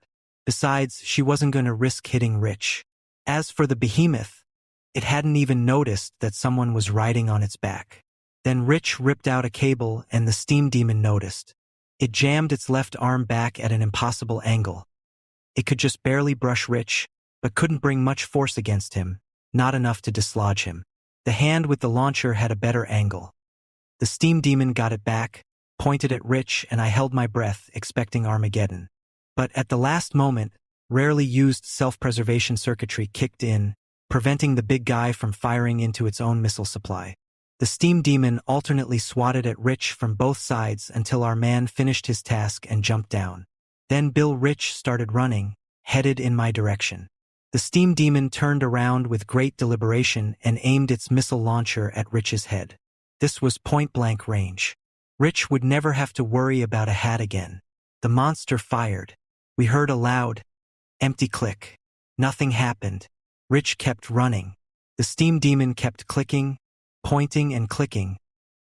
Besides, she wasn't going to risk hitting Rich. As for the behemoth, it hadn't even noticed that someone was riding on its back. Then Rich ripped out a cable and the steam demon noticed. It jammed its left arm back at an impossible angle. It could just barely brush Rich, but couldn't bring much force against him, not enough to dislodge him. The hand with the launcher had a better angle. The steam demon got it back, pointed at Rich, and I held my breath, expecting Armageddon. But at the last moment, rarely used self-preservation circuitry kicked in, preventing the big guy from firing into its own missile supply. The steam demon alternately swatted at Rich from both sides until our man finished his task and jumped down. Then Bill Rich started running, headed in my direction. The steam demon turned around with great deliberation and aimed its missile launcher at Rich's head. This was point-blank range. Rich would never have to worry about a hat again. The monster fired. We heard a loud, empty click. Nothing happened. Rich kept running. The steam demon kept clicking, pointing and clicking,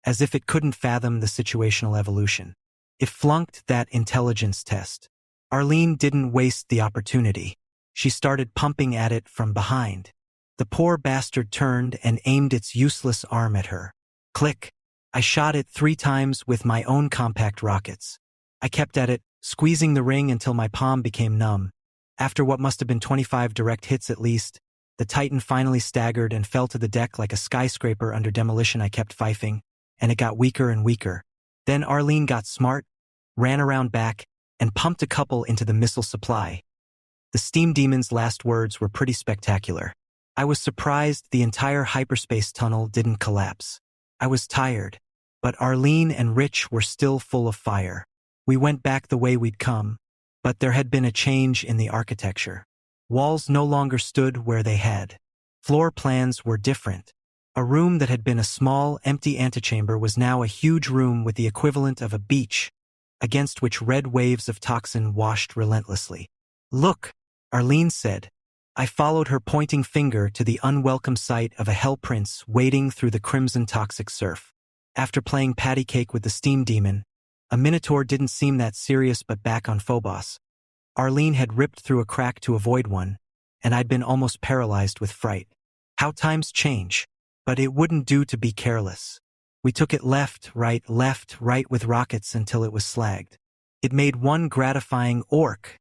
as if it couldn't fathom the situational evolution. It flunked that intelligence test. Arlene didn't waste the opportunity. She started pumping at it from behind. The poor bastard turned and aimed its useless arm at her. Click! I shot it 3 times with my own compact rockets. I kept at it, squeezing the ring until my palm became numb. After what must have been 25 direct hits at least, the Titan finally staggered and fell to the deck like a skyscraper under demolition. I kept fifing, and it got weaker and weaker. Then Arlene got smart, ran around back, and pumped a couple into the missile supply. The steam demon's last words were pretty spectacular. I was surprised the entire hyperspace tunnel didn't collapse. I was tired, but Arlene and Rich were still full of fire. We went back the way we'd come, but there had been a change in the architecture. Walls no longer stood where they had. Floor plans were different. A room that had been a small, empty antechamber was now a huge room with the equivalent of a beach, against which red waves of toxin washed relentlessly. "Look," Arlene said. I followed her pointing finger to the unwelcome sight of a hell prince wading through the crimson toxic surf. After playing patty cake with the steam demon, a minotaur didn't seem that serious, but back on Phobos, Arlene had ripped through a crack to avoid one, and I'd been almost paralyzed with fright. How times change. But it wouldn't do to be careless. We took it left, right with rockets until it was slagged. It made one gratifying orc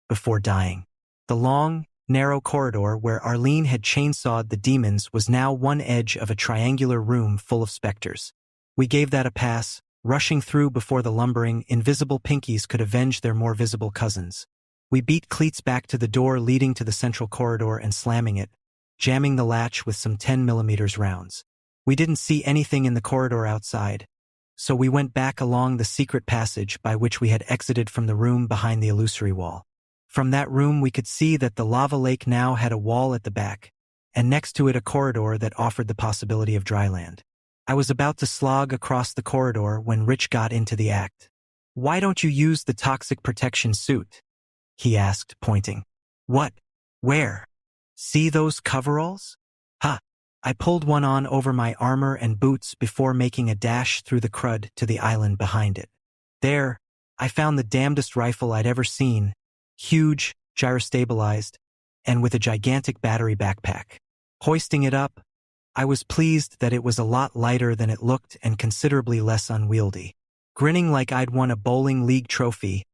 before dying. The long, narrow corridor where Arlene had chainsawed the demons was now one edge of a triangular room full of specters. We gave that a pass, rushing through before the lumbering, invisible pinkies could avenge their more visible cousins. We beat cleats back to the door leading to the central corridor and slamming it, jamming the latch with some 10mm rounds. We didn't see anything in the corridor outside, so we went back along the secret passage by which we had exited from the room behind the illusory wall. From that room we could see that the lava lake now had a wall at the back, and next to it a corridor that offered the possibility of dry land. I was about to slog across the corridor when Rich got into the act. "Why don't you use the toxic protection suit?" he asked, pointing. "What? Where? See those coveralls?" "Ha!" I pulled one on over my armor and boots before making a dash through the crud to the island behind it. There, I found the damnedest rifle I'd ever seen, huge, gyrostabilized, and with a gigantic battery backpack. Hoisting it up, I was pleased that it was a lot lighter than it looked and considerably less unwieldy. Grinning like I'd won a bowling league trophy,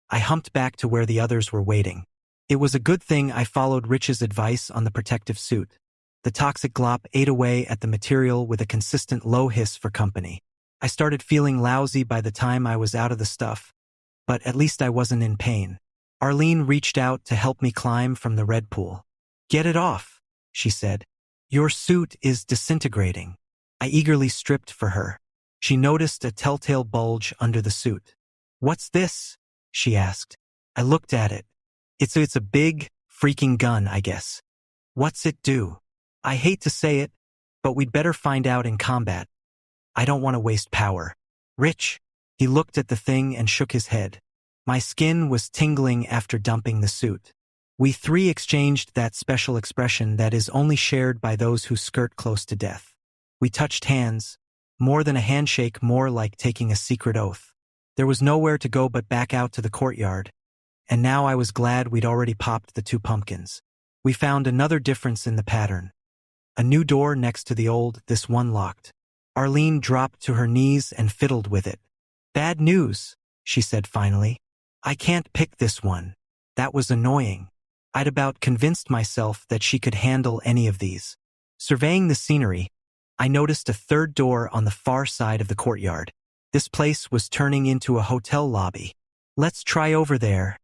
I humped back to where the others were waiting. It was a good thing I followed Rich's advice on the protective suit. The toxic glop ate away at the material with a consistent low hiss for company. I started feeling lousy by the time I was out of the stuff, but at least I wasn't in pain. Arlene reached out to help me climb from the red pool. "Get it off," she said. "Your suit is disintegrating." I eagerly stripped for her. She noticed a telltale bulge under the suit. "What's this?" she asked. I looked at it. It's a big, freaking gun, I guess. "What's it do?" "I hate to say it, but we'd better find out in combat. I don't want to waste power." "Rich." He looked at the thing and shook his head. My skin was tingling after dumping the suit. We three exchanged that special expression that is only shared by those who skirt close to death. We touched hands, more than a handshake, more like taking a secret oath. There was nowhere to go but back out to the courtyard, and now I was glad we'd already popped the 2 pumpkins. We found another difference in the pattern. A new door next to the old, this one locked. Arlene dropped to her knees and fiddled with it. "Bad news," she said finally. "I can't pick this one." That was annoying. I'd about convinced myself that she could handle any of these. Surveying the scenery, I noticed a third door on the far side of the courtyard. This place was turning into a hotel lobby. "Let's try over there,"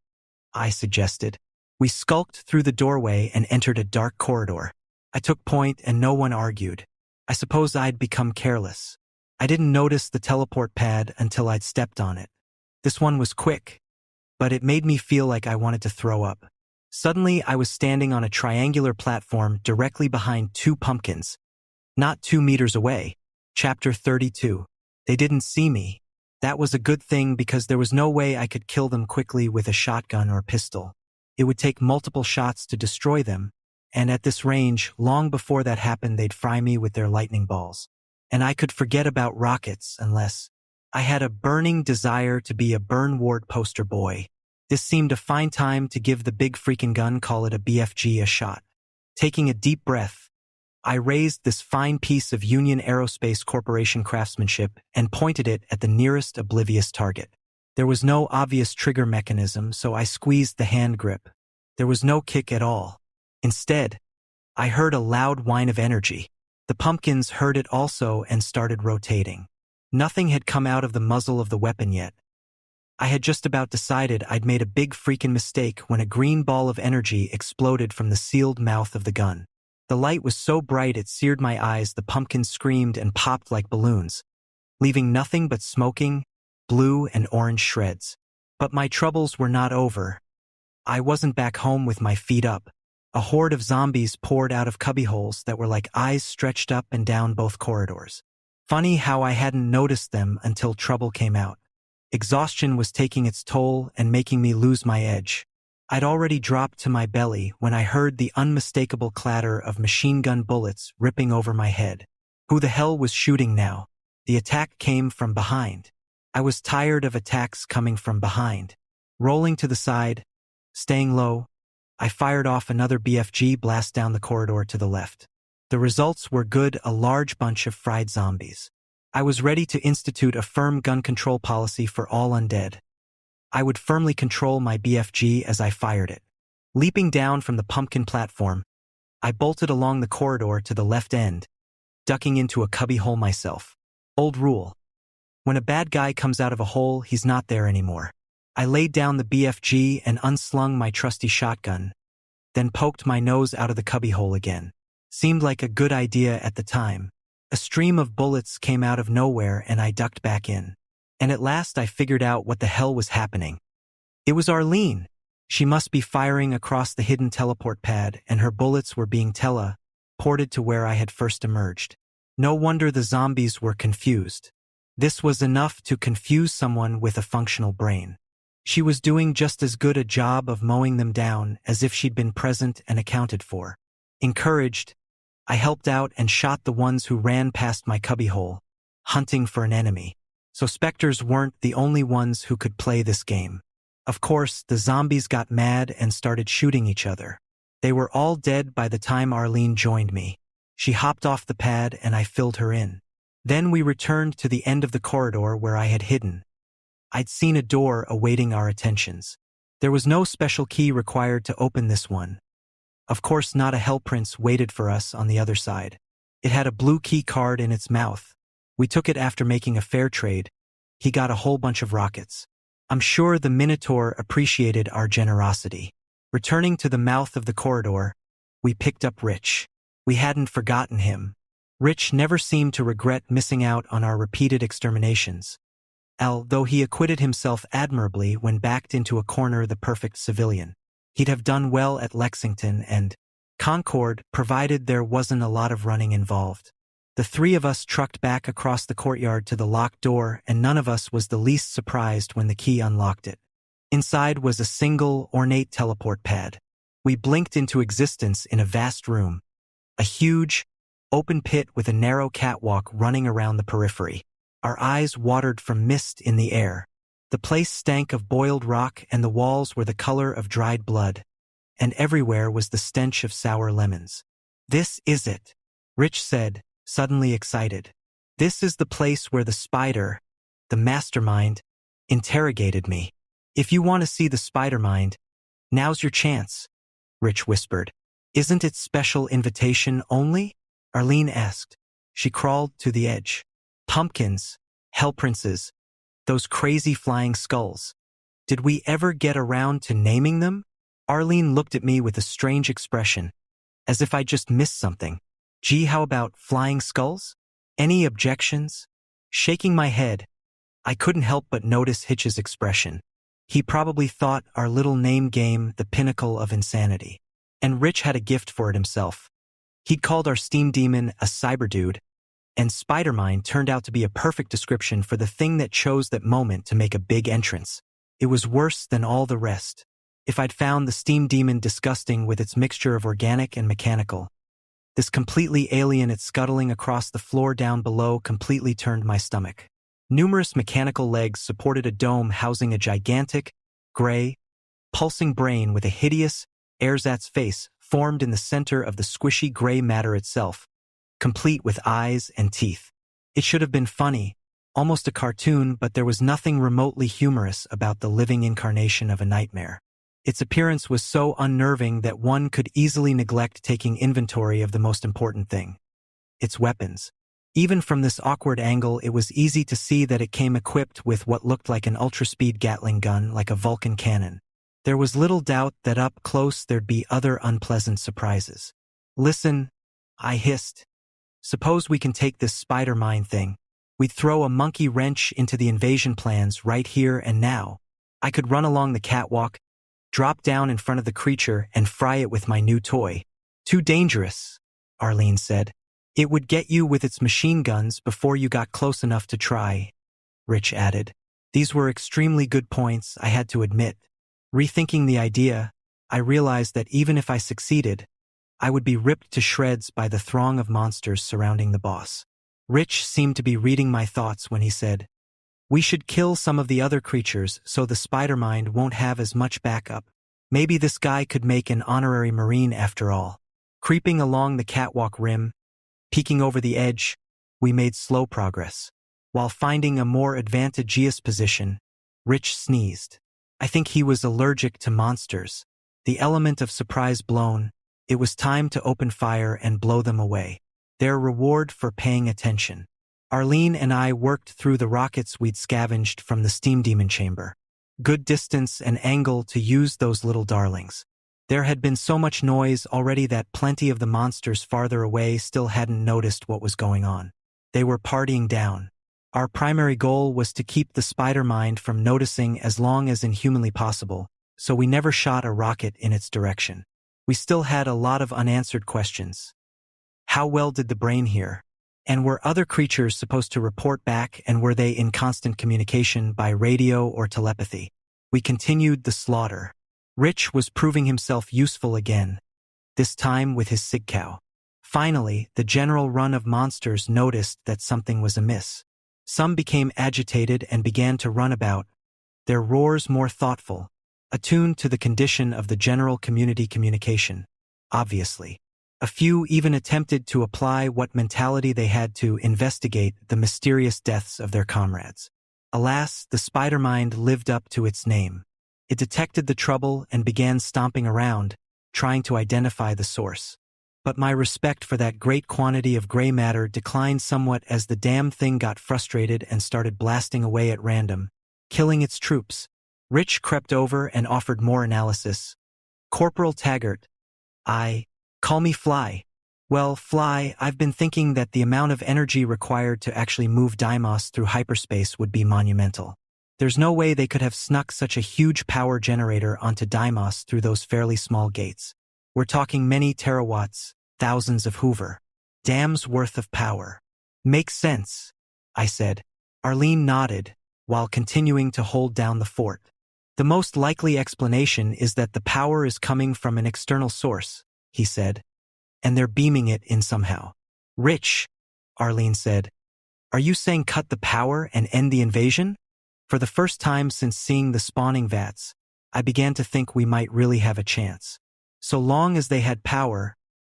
I suggested. We skulked through the doorway and entered a dark corridor. I took point and no one argued. I suppose I'd become careless. I didn't notice the teleport pad until I'd stepped on it. This one was quick, but it made me feel like I wanted to throw up. Suddenly, I was standing on a triangular platform directly behind 2 pumpkins, not 2 meters away. Chapter 32. They didn't see me. That was a good thing because there was no way I could kill them quickly with a shotgun or pistol. It would take multiple shots to destroy them, and at this range, long before that happened, they'd fry me with their lightning balls. And I could forget about rockets unless I had a burning desire to be a burn ward poster boy. This seemed a fine time to give the big freaking gun, call it a BFG, a shot. Taking a deep breath, I raised this fine piece of Union Aerospace Corporation craftsmanship and pointed it at the nearest oblivious target. There was no obvious trigger mechanism, so I squeezed the hand grip. There was no kick at all. Instead, I heard a loud whine of energy. The pumpkins heard it also and started rotating. Nothing had come out of the muzzle of the weapon yet. I had just about decided I'd made a big freaking mistake when a green ball of energy exploded from the sealed mouth of the gun. The light was so bright it seared my eyes. The pumpkins screamed and popped like balloons, leaving nothing but smoking, blue and orange shreds. But my troubles were not over. I wasn't back home with my feet up. A horde of zombies poured out of cubbyholes that were like eyes stretched up and down both corridors. Funny how I hadn't noticed them until trouble came out. Exhaustion was taking its toll and making me lose my edge. I'd already dropped to my belly when I heard the unmistakable clatter of machine gun bullets ripping over my head. Who the hell was shooting now? The attack came from behind. I was tired of attacks coming from behind. Rolling to the side, staying low, I fired off another BFG blast down the corridor to the left. The results were good, a large bunch of fried zombies. I was ready to institute a firm gun control policy for all undead. I would firmly control my BFG as I fired it. Leaping down from the pumpkin platform, I bolted along the corridor to the left end, ducking into a cubbyhole myself. Old rule. When a bad guy comes out of a hole, he's not there anymore. I laid down the BFG and unslung my trusty shotgun, then poked my nose out of the cubbyhole again. Seemed like a good idea at the time. A stream of bullets came out of nowhere and I ducked back in. And at last I figured out what the hell was happening. It was Arlene. She must be firing across the hidden teleport pad, and her bullets were being ported to where I had first emerged. No wonder the zombies were confused. This was enough to confuse someone with a functional brain. She was doing just as good a job of mowing them down as if she'd been present and accounted for. Encouraged, I helped out and shot the ones who ran past my cubbyhole, hunting for an enemy. So specters weren't the only ones who could play this game. Of course, the zombies got mad and started shooting each other. They were all dead by the time Arlene joined me. She hopped off the pad and I filled her in. Then we returned to the end of the corridor where I had hidden. I'd seen a door awaiting our attentions. There was no special key required to open this one. Of course, not a hell prince waited for us on the other side. It had a blue key card in its mouth. We took it after making a fair trade. He got a whole bunch of rockets. I'm sure the Minotaur appreciated our generosity. Returning to the mouth of the corridor, we picked up Rich. We hadn't forgotten him. Rich never seemed to regret missing out on our repeated exterminations. Though he acquitted himself admirably when backed into a corner the perfect civilian. He'd have done well at Lexington and Concord, provided there wasn't a lot of running involved. The three of us trucked back across the courtyard to the locked door, and none of us was the least surprised when the key unlocked it. Inside was a single, ornate teleport pad. We blinked into existence in a vast room. A huge, open pit with a narrow catwalk running around the periphery. Our eyes watered from mist in the air. The place stank of boiled rock and the walls were the color of dried blood. And everywhere was the stench of sour lemons. "This is it," Rich said, suddenly excited. "This is the place where the spider, the mastermind, interrogated me. If you want to see the spider mind, now's your chance," Rich whispered. "Isn't it special invitation only?" Arlene asked. She crawled to the edge. "Pumpkins, hell princes, those crazy flying skulls. Did we ever get around to naming them?" Arlene looked at me with a strange expression, as if I just missed something. "Gee, how about flying skulls? Any objections?" Shaking my head, I couldn't help but notice Hitch's expression. He probably thought our little name game the pinnacle of insanity. And Rich had a gift for it himself. He'd called our steam demon a cyberdude, and Spidermind turned out to be a perfect description for the thing that chose that moment to make a big entrance. It was worse than all the rest. If I'd found the steam demon disgusting with its mixture of organic and mechanical, this completely alien it scuttling across the floor down below completely turned my stomach. Numerous mechanical legs supported a dome housing a gigantic, gray, pulsing brain with a hideous, ersatz face formed in the center of the squishy gray matter itself, complete with eyes and teeth. It should have been funny, almost a cartoon, but there was nothing remotely humorous about the living incarnation of a nightmare. Its appearance was so unnerving that one could easily neglect taking inventory of the most important thing: its weapons. Even from this awkward angle, it was easy to see that it came equipped with what looked like an ultra-speed Gatling gun, like a Vulcan cannon. There was little doubt that up close there'd be other unpleasant surprises. "Listen," I hissed. "Suppose we can take this spider mine thing. We'd throw a monkey wrench into the invasion plans right here and now. I could run along the catwalk, drop down in front of the creature, and fry it with my new toy." "Too dangerous," Arlene said. "It would get you with its machine guns before you got close enough to try," Rich added. These were extremely good points, I had to admit. Rethinking the idea, I realized that even if I succeeded, I would be ripped to shreds by the throng of monsters surrounding the boss. Rich seemed to be reading my thoughts when he said, "We should kill some of the other creatures so the spider mind won't have as much backup. Maybe this guy could make an honorary Marine after all." Creeping along the catwalk rim, peeking over the edge, we made slow progress. While finding a more advantageous position, Rich sneezed. I think he was allergic to monsters. The element of surprise blown, it was time to open fire and blow them away. Their reward for paying attention. Arlene and I worked through the rockets we'd scavenged from the steam demon chamber. Good distance and angle to use those little darlings. There had been so much noise already that plenty of the monsters farther away still hadn't noticed what was going on. They were partying down. Our primary goal was to keep the spider mind from noticing as long as inhumanly possible, so we never shot a rocket in its direction. We still had a lot of unanswered questions. How well did the brain hear? And were other creatures supposed to report back, and were they in constant communication by radio or telepathy? We continued the slaughter. Rich was proving himself useful again, this time with his sig cow. Finally, the general run of monsters noticed that something was amiss. Some became agitated and began to run about, their roars more thoughtful, attuned to the condition of the general community communication, obviously. A few even attempted to apply what mentality they had to investigate the mysterious deaths of their comrades. Alas, the spider mind lived up to its name. It detected the trouble and began stomping around, trying to identify the source. But my respect for that great quantity of gray matter declined somewhat as the damn thing got frustrated and started blasting away at random, killing its troops. Rich crept over and offered more analysis. Corporal Taggart. Call me Fly. Well, Fly, I've been thinking that the amount of energy required to actually move Deimos through hyperspace would be monumental. There's no way they could have snuck such a huge power generator onto Deimos through those fairly small gates. We're talking many terawatts, thousands of Hoover. Dam's worth of power. Makes sense, I said. Arlene nodded, while continuing to hold down the fort. The most likely explanation is that the power is coming from an external source, he said, and they're beaming it in somehow. Rich, Arlene said. Are you saying cut the power and end the invasion? For the first time since seeing the spawning vats, I began to think we might really have a chance. So long as they had power,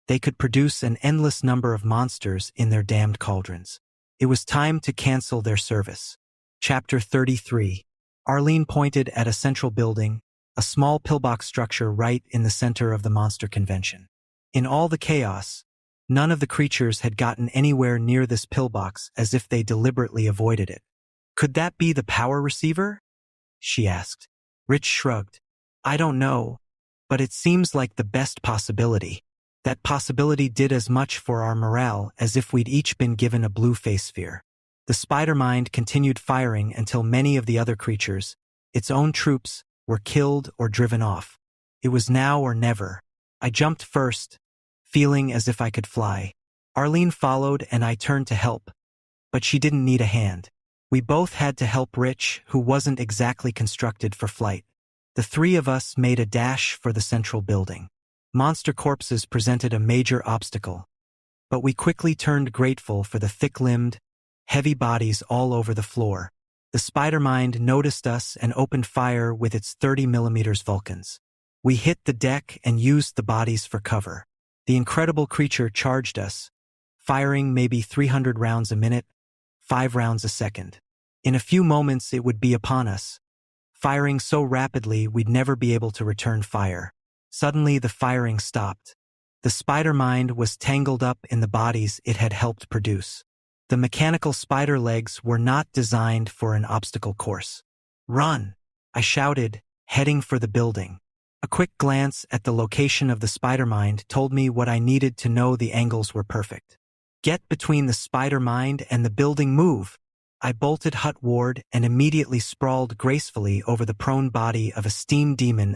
they could produce an endless number of monsters in their damned cauldrons. It was time to cancel their service. Chapter 33. Arlene pointed at a central building, a small pillbox structure right in the center of the monster convention. In all the chaos, none of the creatures had gotten anywhere near this pillbox, as if they deliberately avoided it. Could that be the power receiver? She asked. Rich shrugged. I don't know, but it seems like the best possibility. That possibility did as much for our morale as if we'd each been given a blue face sphere. The spider mind continued firing until many of the other creatures, its own troops, were killed or driven off. It was now or never. I jumped first, feeling as if I could fly. Arlene followed and I turned to help, but she didn't need a hand. We both had to help Rich, who wasn't exactly constructed for flight. The three of us made a dash for the central building. Monster corpses presented a major obstacle, but we quickly turned grateful for the thick-limbed, heavy bodies all over the floor. The spider mind noticed us and opened fire with its 30mm Vulcans. We hit the deck and used the bodies for cover. The incredible creature charged us, firing maybe 300 rounds a minute, 5 rounds a second. In a few moments it would be upon us, firing so rapidly we'd never be able to return fire. Suddenly the firing stopped. The spider mind was tangled up in the bodies it had helped produce. The mechanical spider legs were not designed for an obstacle course. Run! I shouted, heading for the building. A quick glance at the location of the spider mind told me what I needed to know. The angles were perfect. Get between the spider mind and the building. Move! I bolted hutward and immediately sprawled gracefully over the prone body of a steam demon.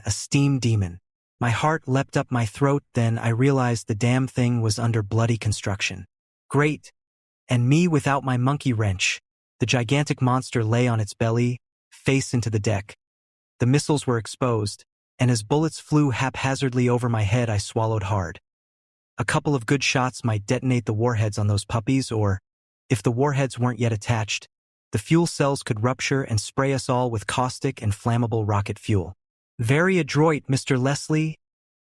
My heart leapt up my throat, then I realized the damn thing was under bloody construction. Great! And me without my monkey wrench. The gigantic monster lay on its belly, face into the deck. The missiles were exposed, and as bullets flew haphazardly over my head, I swallowed hard. A couple of good shots might detonate the warheads on those puppies, or, if the warheads weren't yet attached, the fuel cells could rupture and spray us all with caustic and flammable rocket fuel. Very adroit, Mr. Leslie,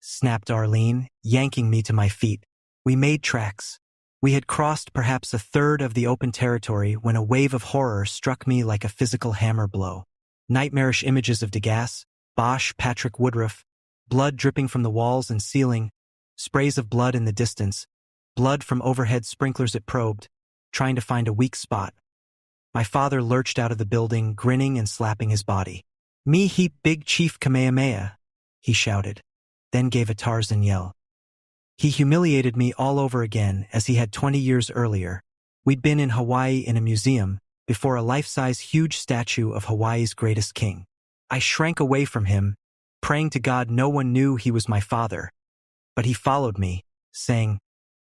snapped Arlene, yanking me to my feet. We made tracks. We had crossed perhaps a third of the open territory when a wave of horror struck me like a physical hammer blow. Nightmarish images of Degas, Bosch, Patrick Woodruff, blood dripping from the walls and ceiling, sprays of blood in the distance, blood from overhead sprinklers it probed, trying to find a weak spot. My father lurched out of the building, grinning and slapping his body. Me heap big Chief Kamehameha, he shouted, then gave a Tarzan yell. He humiliated me all over again as he had 20 years earlier, We'd been in Hawaii in a museum, before a life-size huge statue of Hawaii's greatest king. I shrank away from him, praying to God no one knew he was my father. But he followed me, saying,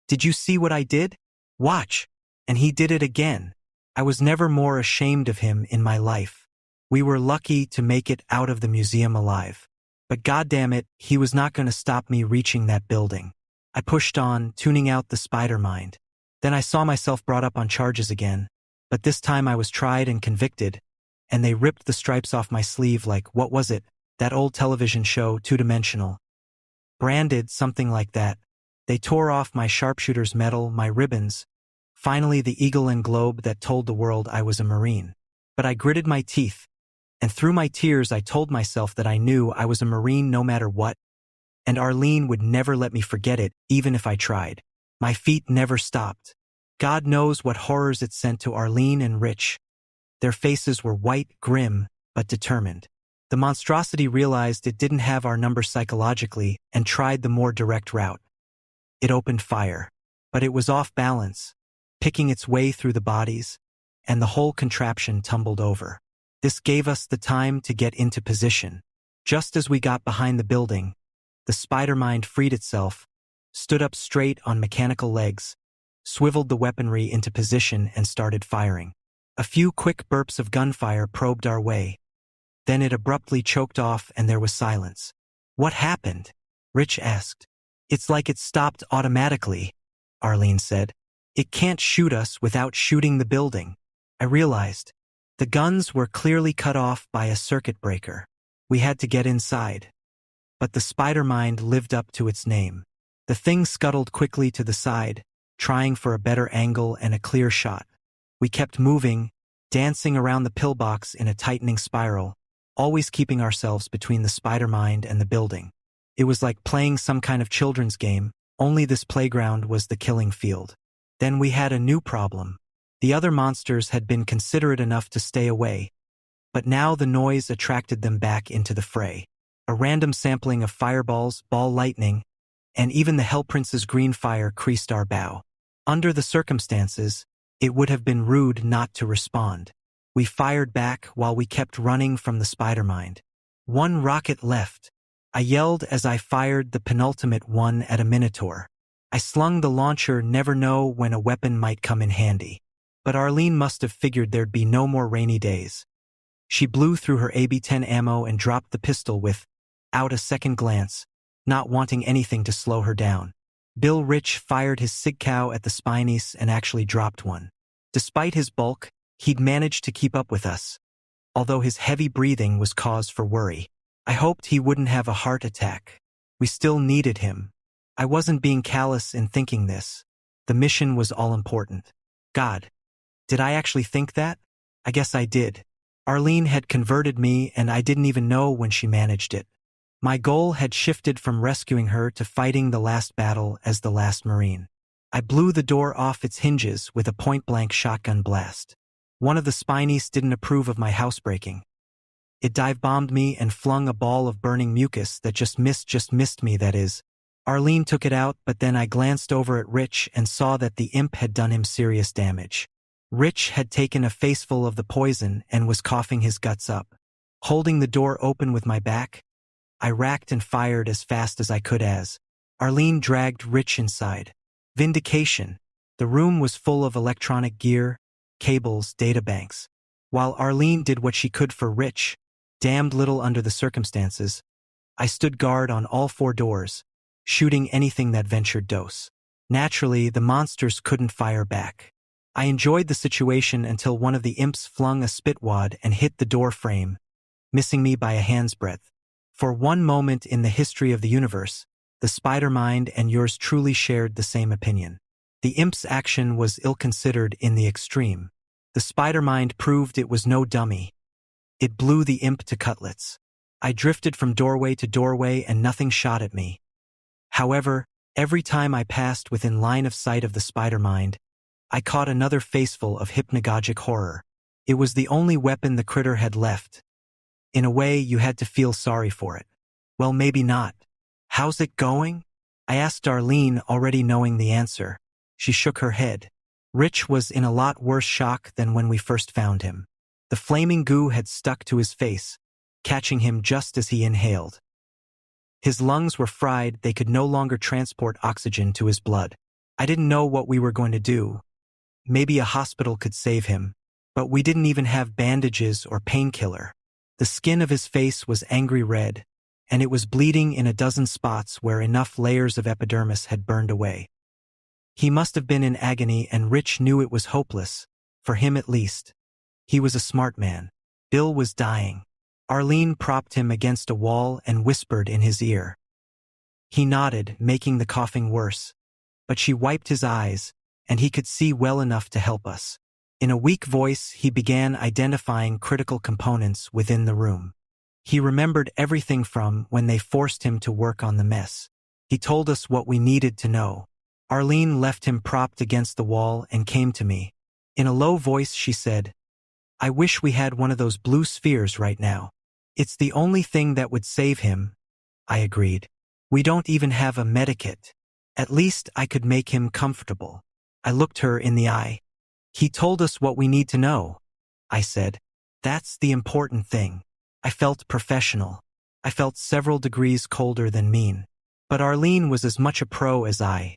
"Did you see what I did? Watch." And he did it again. I was never more ashamed of him in my life. We were lucky to make it out of the museum alive. But goddamn it, he was not going to stop me reaching that building. I pushed on, tuning out the spider mind. Then I saw myself brought up on charges again. But this time I was tried and convicted, and they ripped the stripes off my sleeve like, what was it? That old television show, Two-Dimensional. Branded, something like that. They tore off my sharpshooter's medal, my ribbons. Finally, the eagle and globe that told the world I was a Marine. But I gritted my teeth, and through my tears I told myself that I knew I was a Marine no matter what, and Arlene would never let me forget it, even if I tried. My feet never stopped. God knows what horrors it sent to Arlene and Rich. Their faces were white, grim, but determined. The monstrosity realized it didn't have our number psychologically and tried the more direct route. It opened fire, but it was off balance, picking its way through the bodies, and the whole contraption tumbled over. This gave us the time to get into position. Just as we got behind the building, the spider mind freed itself, stood up straight on mechanical legs, swiveled the weaponry into position and started firing. A few quick burps of gunfire probed our way. Then it abruptly choked off and there was silence. "What happened?" Rich asked. "It's like it stopped automatically," Arlene said. "It can't shoot us without shooting the building." I realized. The guns were clearly cut off by a circuit breaker. We had to get inside. But the spider mind lived up to its name. The thing scuttled quickly to the side, trying for a better angle and a clear shot. We kept moving, dancing around the pillbox in a tightening spiral, always keeping ourselves between the spider mind and the building. It was like playing some kind of children's game, only this playground was the killing field. Then we had a new problem. The other monsters had been considerate enough to stay away, but now the noise attracted them back into the fray. A random sampling of fireballs, ball lightning, and even the Hell Prince's green fire creased our bow. Under the circumstances, it would have been rude not to respond. We fired back while we kept running from the spider mind. "One rocket left," I yelled as I fired the penultimate one at a minotaur. I slung the launcher, never know when a weapon might come in handy. But Arlene must have figured there'd be no more rainy days. She blew through her AB-10 ammo and dropped the pistol without a second glance, not wanting anything to slow her down. Bill Rich fired his sig cow at the Spinies and actually dropped one. Despite his bulk, he'd managed to keep up with us, although his heavy breathing was cause for worry. I hoped he wouldn't have a heart attack. We still needed him. I wasn't being callous in thinking this. The mission was all important. God, did I actually think that? I guess I did. Arlene had converted me and I didn't even know when she managed it. My goal had shifted from rescuing her to fighting the last battle as the last Marine. I blew the door off its hinges with a point-blank shotgun blast. One of the Spinies didn't approve of my housebreaking. It dive-bombed me and flung a ball of burning mucus that just missed me, that is. Arlene took it out, but then I glanced over at Rich and saw that the imp had done him serious damage. Rich had taken a faceful of the poison and was coughing his guts up. Holding the door open with my back, I racked and fired as fast as I could as Arlene dragged Rich inside. Vindication. The room was full of electronic gear, cables, databanks. While Arlene did what she could for Rich, damned little under the circumstances, I stood guard on all four doors, shooting anything that ventured dose. Naturally, the monsters couldn't fire back. I enjoyed the situation until one of the imps flung a spitwad and hit the door frame, missing me by a hand's breadth. For one moment in the history of the universe, the spider mind and yours truly shared the same opinion. The imp's action was ill-considered in the extreme. The spider mind proved it was no dummy. It blew the imp to cutlets. I drifted from doorway to doorway and nothing shot at me. However, every time I passed within line of sight of the spider mind, I caught another faceful of hypnagogic horror. It was the only weapon the critter had left. In a way, you had to feel sorry for it. Well, maybe not. "How's it going?" I asked Arlene, already knowing the answer. She shook her head. Rich was in a lot worse shock than when we first found him. The flaming goo had stuck to his face, catching him just as he inhaled. His lungs were fried, they could no longer transport oxygen to his blood. I didn't know what we were going to do. Maybe a hospital could save him, but we didn't even have bandages or painkiller. The skin of his face was angry red, and it was bleeding in a dozen spots where enough layers of epidermis had burned away. He must have been in agony, and Rich knew it was hopeless, for him at least. He was a smart man. Bill was dying. Arlene propped him against a wall and whispered in his ear. He nodded, making the coughing worse, but she wiped his eyes, and he could see well enough to help us. In a weak voice, he began identifying critical components within the room. He remembered everything from when they forced him to work on the mess. He told us what we needed to know. Arlene left him propped against the wall and came to me. In a low voice she said, "I wish we had one of those blue spheres right now. It's the only thing that would save him." I agreed. "We don't even have a medikit. At least I could make him comfortable." I looked her in the eye. "He told us what we need to know," I said. "That's the important thing." I felt professional. I felt several degrees colder than mean. But Arlene was as much a pro as I.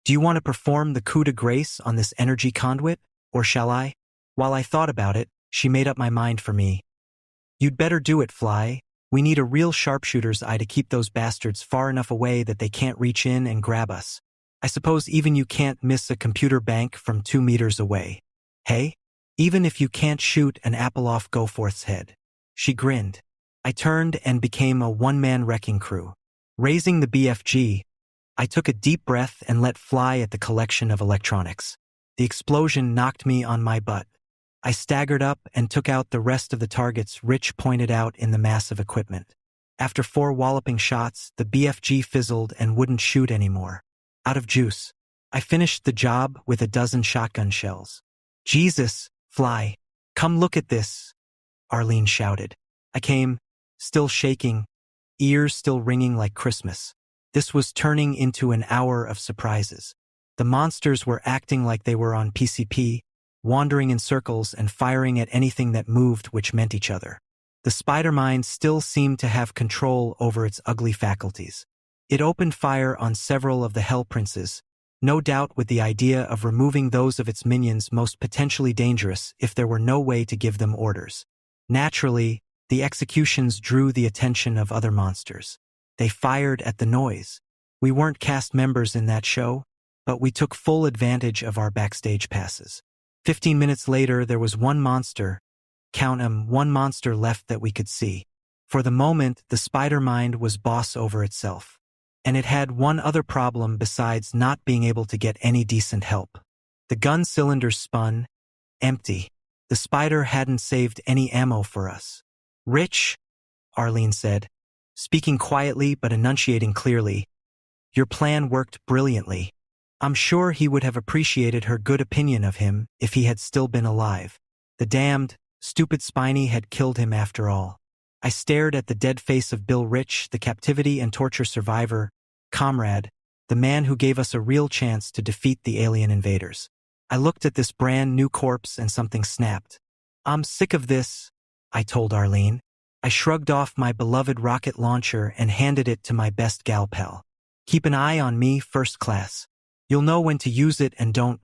"Do you want to perform the coup de grace on this energy conduit, or shall I?" While I thought about it, she made up my mind for me. "You'd better do it, Fly. We need a real sharpshooter's eye to keep those bastards far enough away that they can't reach in and grab us. I suppose even you can't miss a computer bank from 2 meters away. Hey? Even if you can't shoot an apple off Goforth's head." She grinned. I turned and became a one-man wrecking crew. Raising the BFG, I took a deep breath and let fly at the collection of electronics. The explosion knocked me on my butt. I staggered up and took out the rest of the targets Rich pointed out in the mass of equipment. After 4 walloping shots, the BFG fizzled and wouldn't shoot anymore. Out of juice. I finished the job with a dozen shotgun shells. "Jesus, Fly, come look at this," Arlene shouted. I came, still shaking, ears still ringing like Christmas. This was turning into an hour of surprises. The monsters were acting like they were on PCP, wandering in circles and firing at anything that moved, which meant each other. The spider mind still seemed to have control over its ugly faculties. It opened fire on several of the Hell Princes, no doubt with the idea of removing those of its minions most potentially dangerous if there were no way to give them orders. Naturally, the executions drew the attention of other monsters. They fired at the noise. We weren't cast members in that show, but we took full advantage of our backstage passes. 15 minutes later, there was one monster, count 'em, one monster left that we could see. For the moment, the spider mind was boss over itself. And it had one other problem besides not being able to get any decent help. The gun cylinders spun, empty. The spider hadn't saved any ammo for us. "Rich," Arlene said, speaking quietly but enunciating clearly, "your plan worked brilliantly." I'm sure he would have appreciated her good opinion of him if he had still been alive. The damned, stupid Spiny had killed him after all. I stared at the dead face of Bill Rich, the captivity and torture survivor, comrade, the man who gave us a real chance to defeat the alien invaders. I looked at this brand new corpse and something snapped. "I'm sick of this," I told Arlene. I shrugged off my beloved rocket launcher and handed it to my best gal pal. "Keep an eye on me, first class. You'll know when to use it and don't.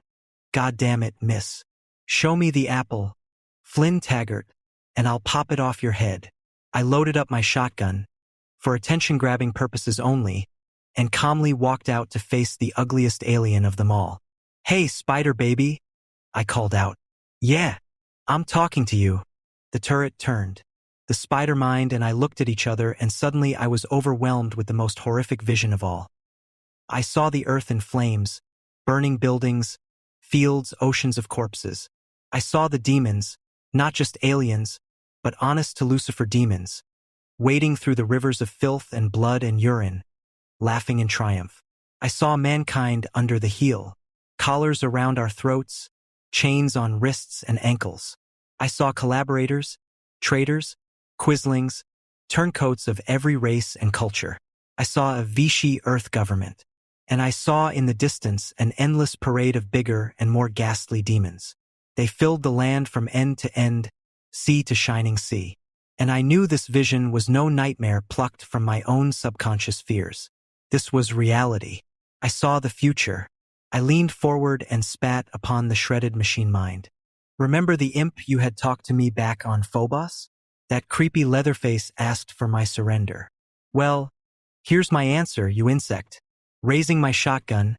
God damn it, miss. Show me the apple, Flynn Taggart, and I'll pop it off your head." I loaded up my shotgun, for attention-grabbing purposes only, and calmly walked out to face the ugliest alien of them all. "Hey, spider baby," I called out. "Yeah, I'm talking to you." The turret turned. The spider mind and I looked at each other, and suddenly I was overwhelmed with the most horrific vision of all. I saw the earth in flames, burning buildings, fields, oceans of corpses. I saw the demons, not just aliens, but honest to Lucifer demons, wading through the rivers of filth and blood and urine, laughing in triumph. I saw mankind under the heel, collars around our throats, chains on wrists and ankles. I saw collaborators, traitors, quislings, turncoats of every race and culture. I saw a Vichy Earth government. and I saw in the distance an endless parade of bigger and more ghastly demons. They filled the land from end to end, sea to shining sea. And I knew this vision was no nightmare plucked from my own subconscious fears. This was reality. I saw the future. I leaned forward and spat upon the shredded machine mind. Remember the imp you had talked to me back on Phobos? That creepy Leatherface asked for my surrender. Well, here's my answer, you insect. Raising my shotgun,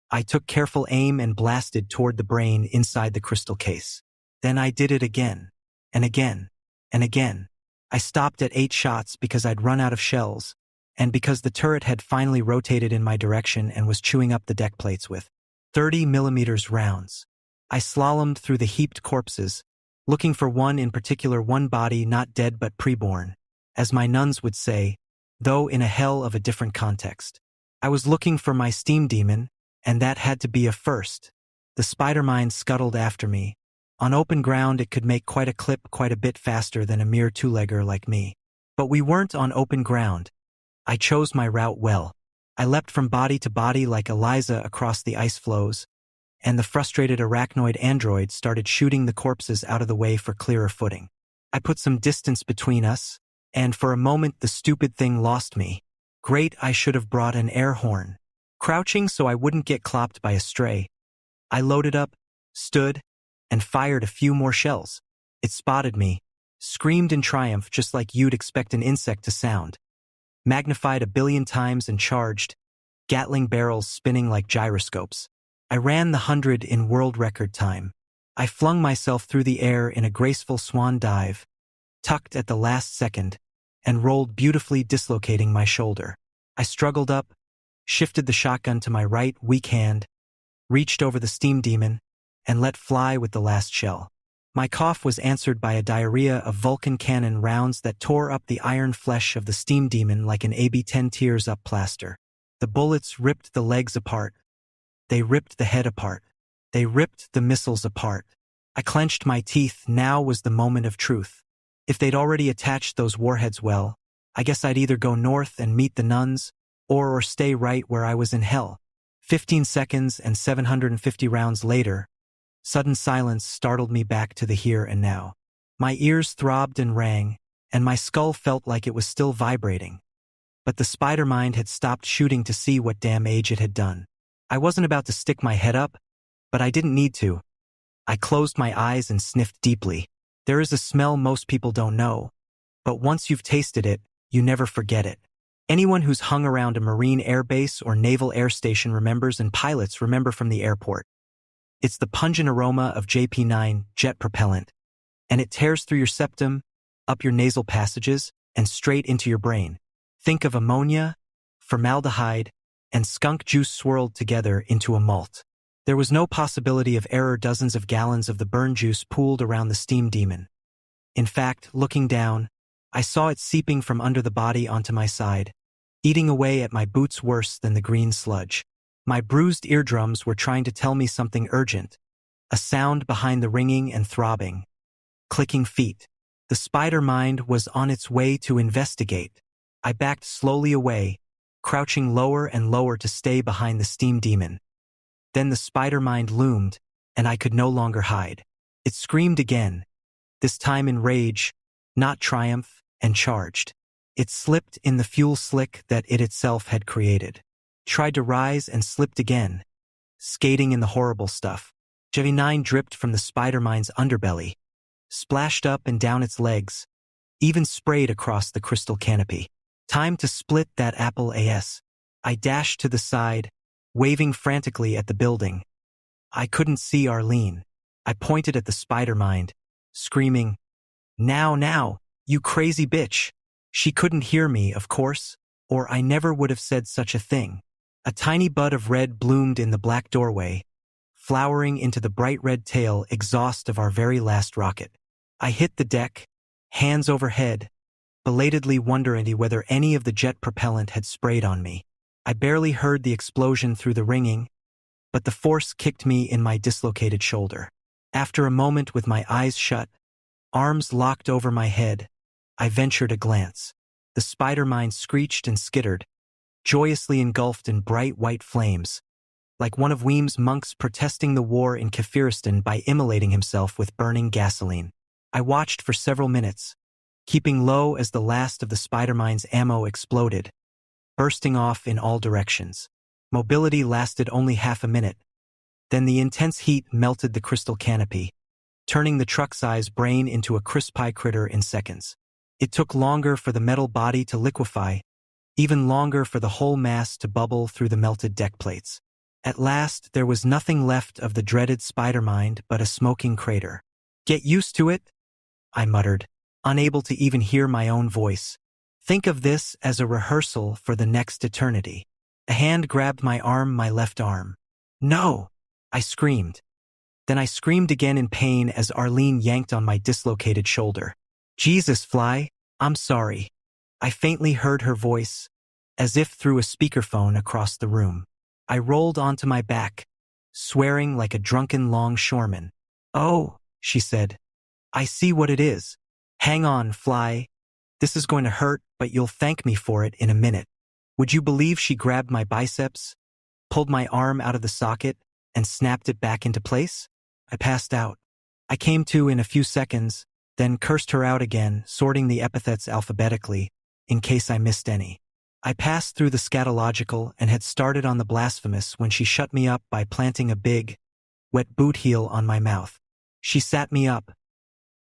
I took careful aim and blasted toward the brain inside the crystal case. Then I did it again, and again, and again. I stopped at 8 shots because I'd run out of shells, and because the turret had finally rotated in my direction and was chewing up the deck plates with 30mm rounds. I slalomed through the heaped corpses, looking for one in particular, one body not dead but preborn, as my nuns would say, though in a hell of a different context. I was looking for my steam demon, and that had to be a first. The spider mind scuttled after me. On open ground, it could make quite a clip quite a bit faster than a mere two-legger like me. But we weren't on open ground. I chose my route well. I leapt from body to body like Eliza across the ice floes, and the frustrated arachnoid android started shooting the corpses out of the way for clearer footing. I put some distance between us, and for a moment the stupid thing lost me. Great, I should have brought an air horn. Crouching so I wouldn't get clopped by a stray, I loaded up, stood, and fired a few more shells. It spotted me, screamed in triumph just like you'd expect an insect to sound. Magnified 1,000,000,000 times and charged, Gatling barrels spinning like gyroscopes. I ran the 100 in world record time. I flung myself through the air in a graceful swan dive, tucked at the last second, and rolled beautifully, dislocating my shoulder. I struggled up, shifted the shotgun to my right weak hand, reached over the steam demon, and let fly with the last shell. My cough was answered by a diarrhea of Vulcan cannon rounds that tore up the iron flesh of the steam demon like an AB-10 tears up plaster. The bullets ripped the legs apart. They ripped the head apart. They ripped the missiles apart. I clenched my teeth. Now was the moment of truth. If they'd already attached those warheads well, I guess I'd either go north and meet the nuns, or stay right where I was in hell. 15 seconds and 750 rounds later, sudden silence startled me back to the here and now. My ears throbbed and rang, and my skull felt like it was still vibrating. But the spider mind had stopped shooting to see what damage it had done. I wasn't about to stick my head up, but I didn't need to. I closed my eyes and sniffed deeply. There is a smell most people don't know, but once you've tasted it, you never forget it. Anyone who's hung around a Marine air base or naval air station remembers, and pilots remember from the airport. It's the pungent aroma of JP9 jet propellant, and it tears through your septum, up your nasal passages, and straight into your brain. Think of ammonia, formaldehyde, and skunk juice swirled together into a malt. There was no possibility of error. Dozens of gallons of the burn juice pooled around the steam demon. In fact, looking down, I saw it seeping from under the body onto my side, eating away at my boots worse than the green sludge. My bruised eardrums were trying to tell me something urgent, a sound behind the ringing and throbbing. Clicking feet. The spider mind was on its way to investigate. I backed slowly away, crouching lower and lower to stay behind the steam demon. Then the spider mind loomed, and I could no longer hide. It screamed again, this time in rage, not triumph, and charged. It slipped in the fuel slick that it itself had created. Tried to rise and slipped again, skating in the horrible stuff. JV9 dripped from the spider mind's underbelly, splashed up and down its legs, even sprayed across the crystal canopy. Time to split that apple as. I dashed to the side, waving frantically at the building. I couldn't see Arlene. I pointed at the spider mind, screaming, Now, you crazy bitch. She couldn't hear me, of course, or I never would have said such a thing. A tiny bud of red bloomed in the black doorway, flowering into the bright red tail exhaust of our very last rocket. I hit the deck, hands overhead, belatedly wondering whether any of the jet propellant had sprayed on me. I barely heard the explosion through the ringing, but the force kicked me in my dislocated shoulder. After a moment with my eyes shut, arms locked over my head, I ventured a glance. The spider mind screeched and skittered, joyously engulfed in bright white flames, like one of Weem's monks protesting the war in Kafiristan by immolating himself with burning gasoline. I watched for several minutes, keeping low as the last of the Spider-Mine's ammo exploded, bursting off in all directions. Mobility lasted only half a minute. Then the intense heat melted the crystal canopy, turning the truck-sized brain into a crisp pie critter in seconds. It took longer for the metal body to liquefy, even longer for the whole mass to bubble through the melted deck plates. At last, there was nothing left of the dreaded Spider-Mind but a smoking crater. "Get used to it," I muttered, unable to even hear my own voice. "Think of this as a rehearsal for the next eternity." A hand grabbed my arm, my left arm. "No!" I screamed. Then I screamed again in pain as Arlene yanked on my dislocated shoulder. "Jesus, Fly, I'm sorry." I faintly heard her voice, as if through a speakerphone across the room. I rolled onto my back, swearing like a drunken longshoreman. "Oh," she said, "I see what it is. Hang on, Fly. This is going to hurt, but you'll thank me for it in a minute." Would you believe she grabbed my biceps, pulled my arm out of the socket, and snapped it back into place? I passed out. I came to in a few seconds, then cursed her out again, sorting the epithets alphabetically, in case I missed any. I passed through the scatological and had started on the blasphemous when she shut me up by planting a big, wet boot heel on my mouth. She sat me up.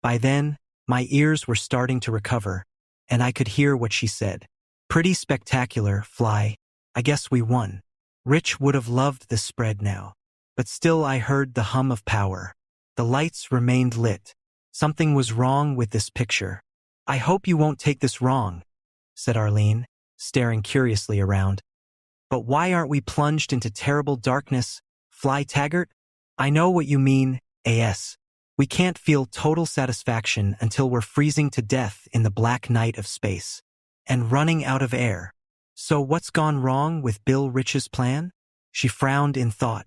By then, my ears were starting to recover, and I could hear what she said. "Pretty spectacular, Fly. I guess we won." Rich would have loved this spread now. But still I heard the hum of power. The lights remained lit. Something was wrong with this picture. "I hope you won't take this wrong," said Arlene, staring curiously around. "But why aren't we plunged into terrible darkness, Fly Taggart? I know what you mean, AS. We can't feel total satisfaction until we're freezing to death in the black night of space. And running out of air. So what's gone wrong with Bill Rich's plan?" She frowned in thought.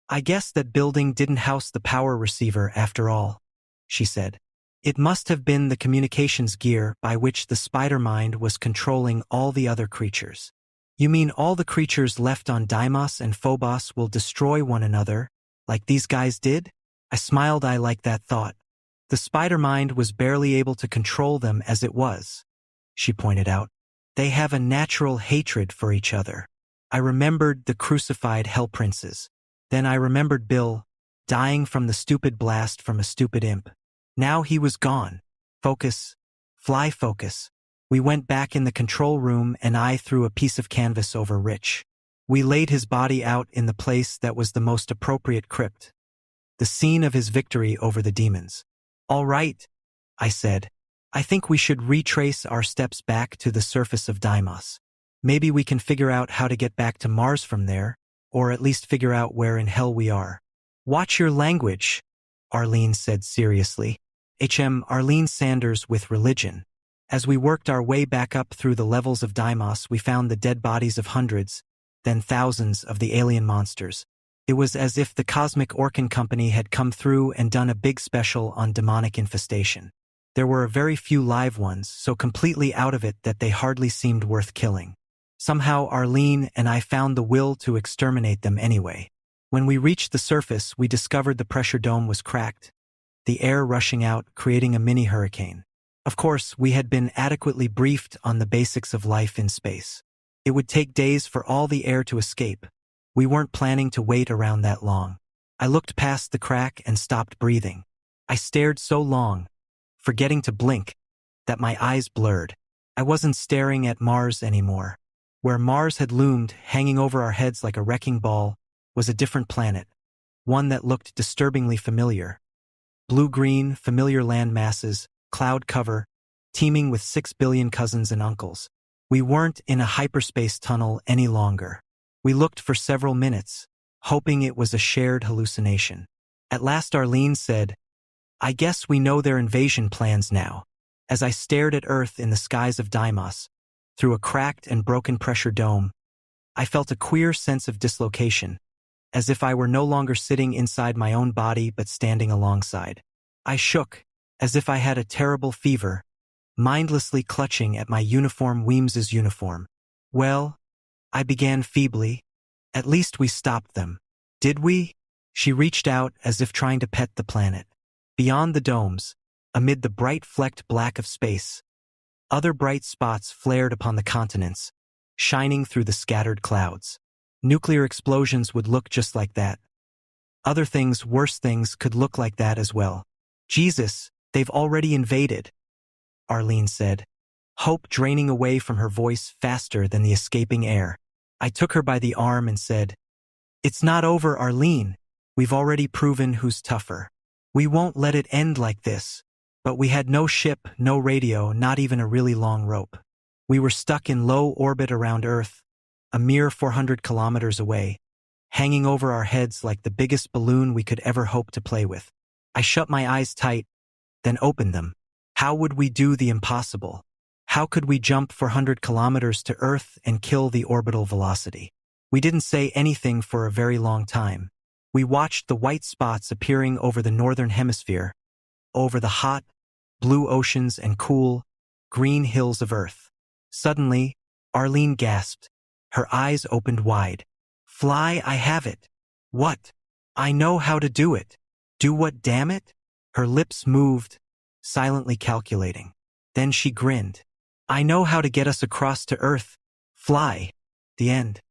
"I guess that building didn't house the power receiver after all," she said. "It must have been the communications gear by which the Spider-Mind was controlling all the other creatures." "You mean all the creatures left on Deimos and Phobos will destroy one another, like these guys did?" I smiled. I liked that thought. "The Spider-Mind was barely able to control them as it was," she pointed out. "They have a natural hatred for each other." I remembered the crucified Hell Princes. Then I remembered Bill, dying from the stupid blast from a stupid imp. Now he was gone. Focus. Fly, focus. We went back in the control room and I threw a piece of canvas over Rich. We laid his body out in the place that was the most appropriate crypt. The scene of his victory over the demons. "All right," I said. "I think we should retrace our steps back to the surface of Deimos. Maybe we can figure out how to get back to Mars from there, or at least figure out where in hell we are." "Watch your language," Arlene said seriously. Arlene Sanders with religion. As we worked our way back up through the levels of Deimos, we found the dead bodies of hundreds, then thousands of the alien monsters. It was as if the Cosmic Orkin Company had come through and done a big special on demonic infestation. There were a very few live ones, so completely out of it that they hardly seemed worth killing. Somehow Arlene and I found the will to exterminate them anyway. When we reached the surface, we discovered the pressure dome was cracked, the air rushing out, creating a mini hurricane. Of course, we had been adequately briefed on the basics of life in space. It would take days for all the air to escape. We weren't planning to wait around that long. I looked past the crack and stopped breathing. I stared so long, forgetting to blink, that my eyes blurred. I wasn't staring at Mars anymore. Where Mars had loomed, hanging over our heads like a wrecking ball, was a different planet, one that looked disturbingly familiar. Blue-green, familiar land masses, cloud cover, teeming with 6 billion cousins and uncles. We weren't in a hyperspace tunnel any longer. We looked for several minutes, hoping it was a shared hallucination. At last Arlene said, "I guess we know their invasion plans now." As I stared at Earth in the skies of Deimos, through a cracked and broken pressure dome, I felt a queer sense of dislocation, as if I were no longer sitting inside my own body but standing alongside. I shook, as if I had a terrible fever, mindlessly clutching at my uniform, Weems's uniform. "Well," I began feebly. At least we stopped them. Did we? She reached out as if trying to pet the planet. Beyond the domes, amid the bright flecked black of space, other bright spots flared upon the continents, shining through the scattered clouds. Nuclear explosions would look just like that. Other things, worse things, could look like that as well. Jesus, they've already invaded, Arlene said, hope draining away from her voice faster than the escaping air. I took her by the arm and said, "It's not over, Arlene. We've already proven who's tougher. We won't let it end like this." But we had no ship, no radio, not even a really long rope. We were stuck in low orbit around Earth, a mere 400 kilometers away, hanging over our heads like the biggest balloon we could ever hope to play with. I shut my eyes tight, then opened them. How would we do the impossible? How could we jump 400 kilometers to Earth and kill the orbital velocity? We didn't say anything for a very long time. We watched the white spots appearing over the northern hemisphere, over the hot, blue oceans and cool, green hills of Earth. Suddenly, Arlene gasped. Her eyes opened wide. "Fly, I have it." "What?" "I know how to do it." "Do what, damn it?" Her lips moved, silently calculating. Then she grinned. "I know how to get us across to Earth. Fly." The end.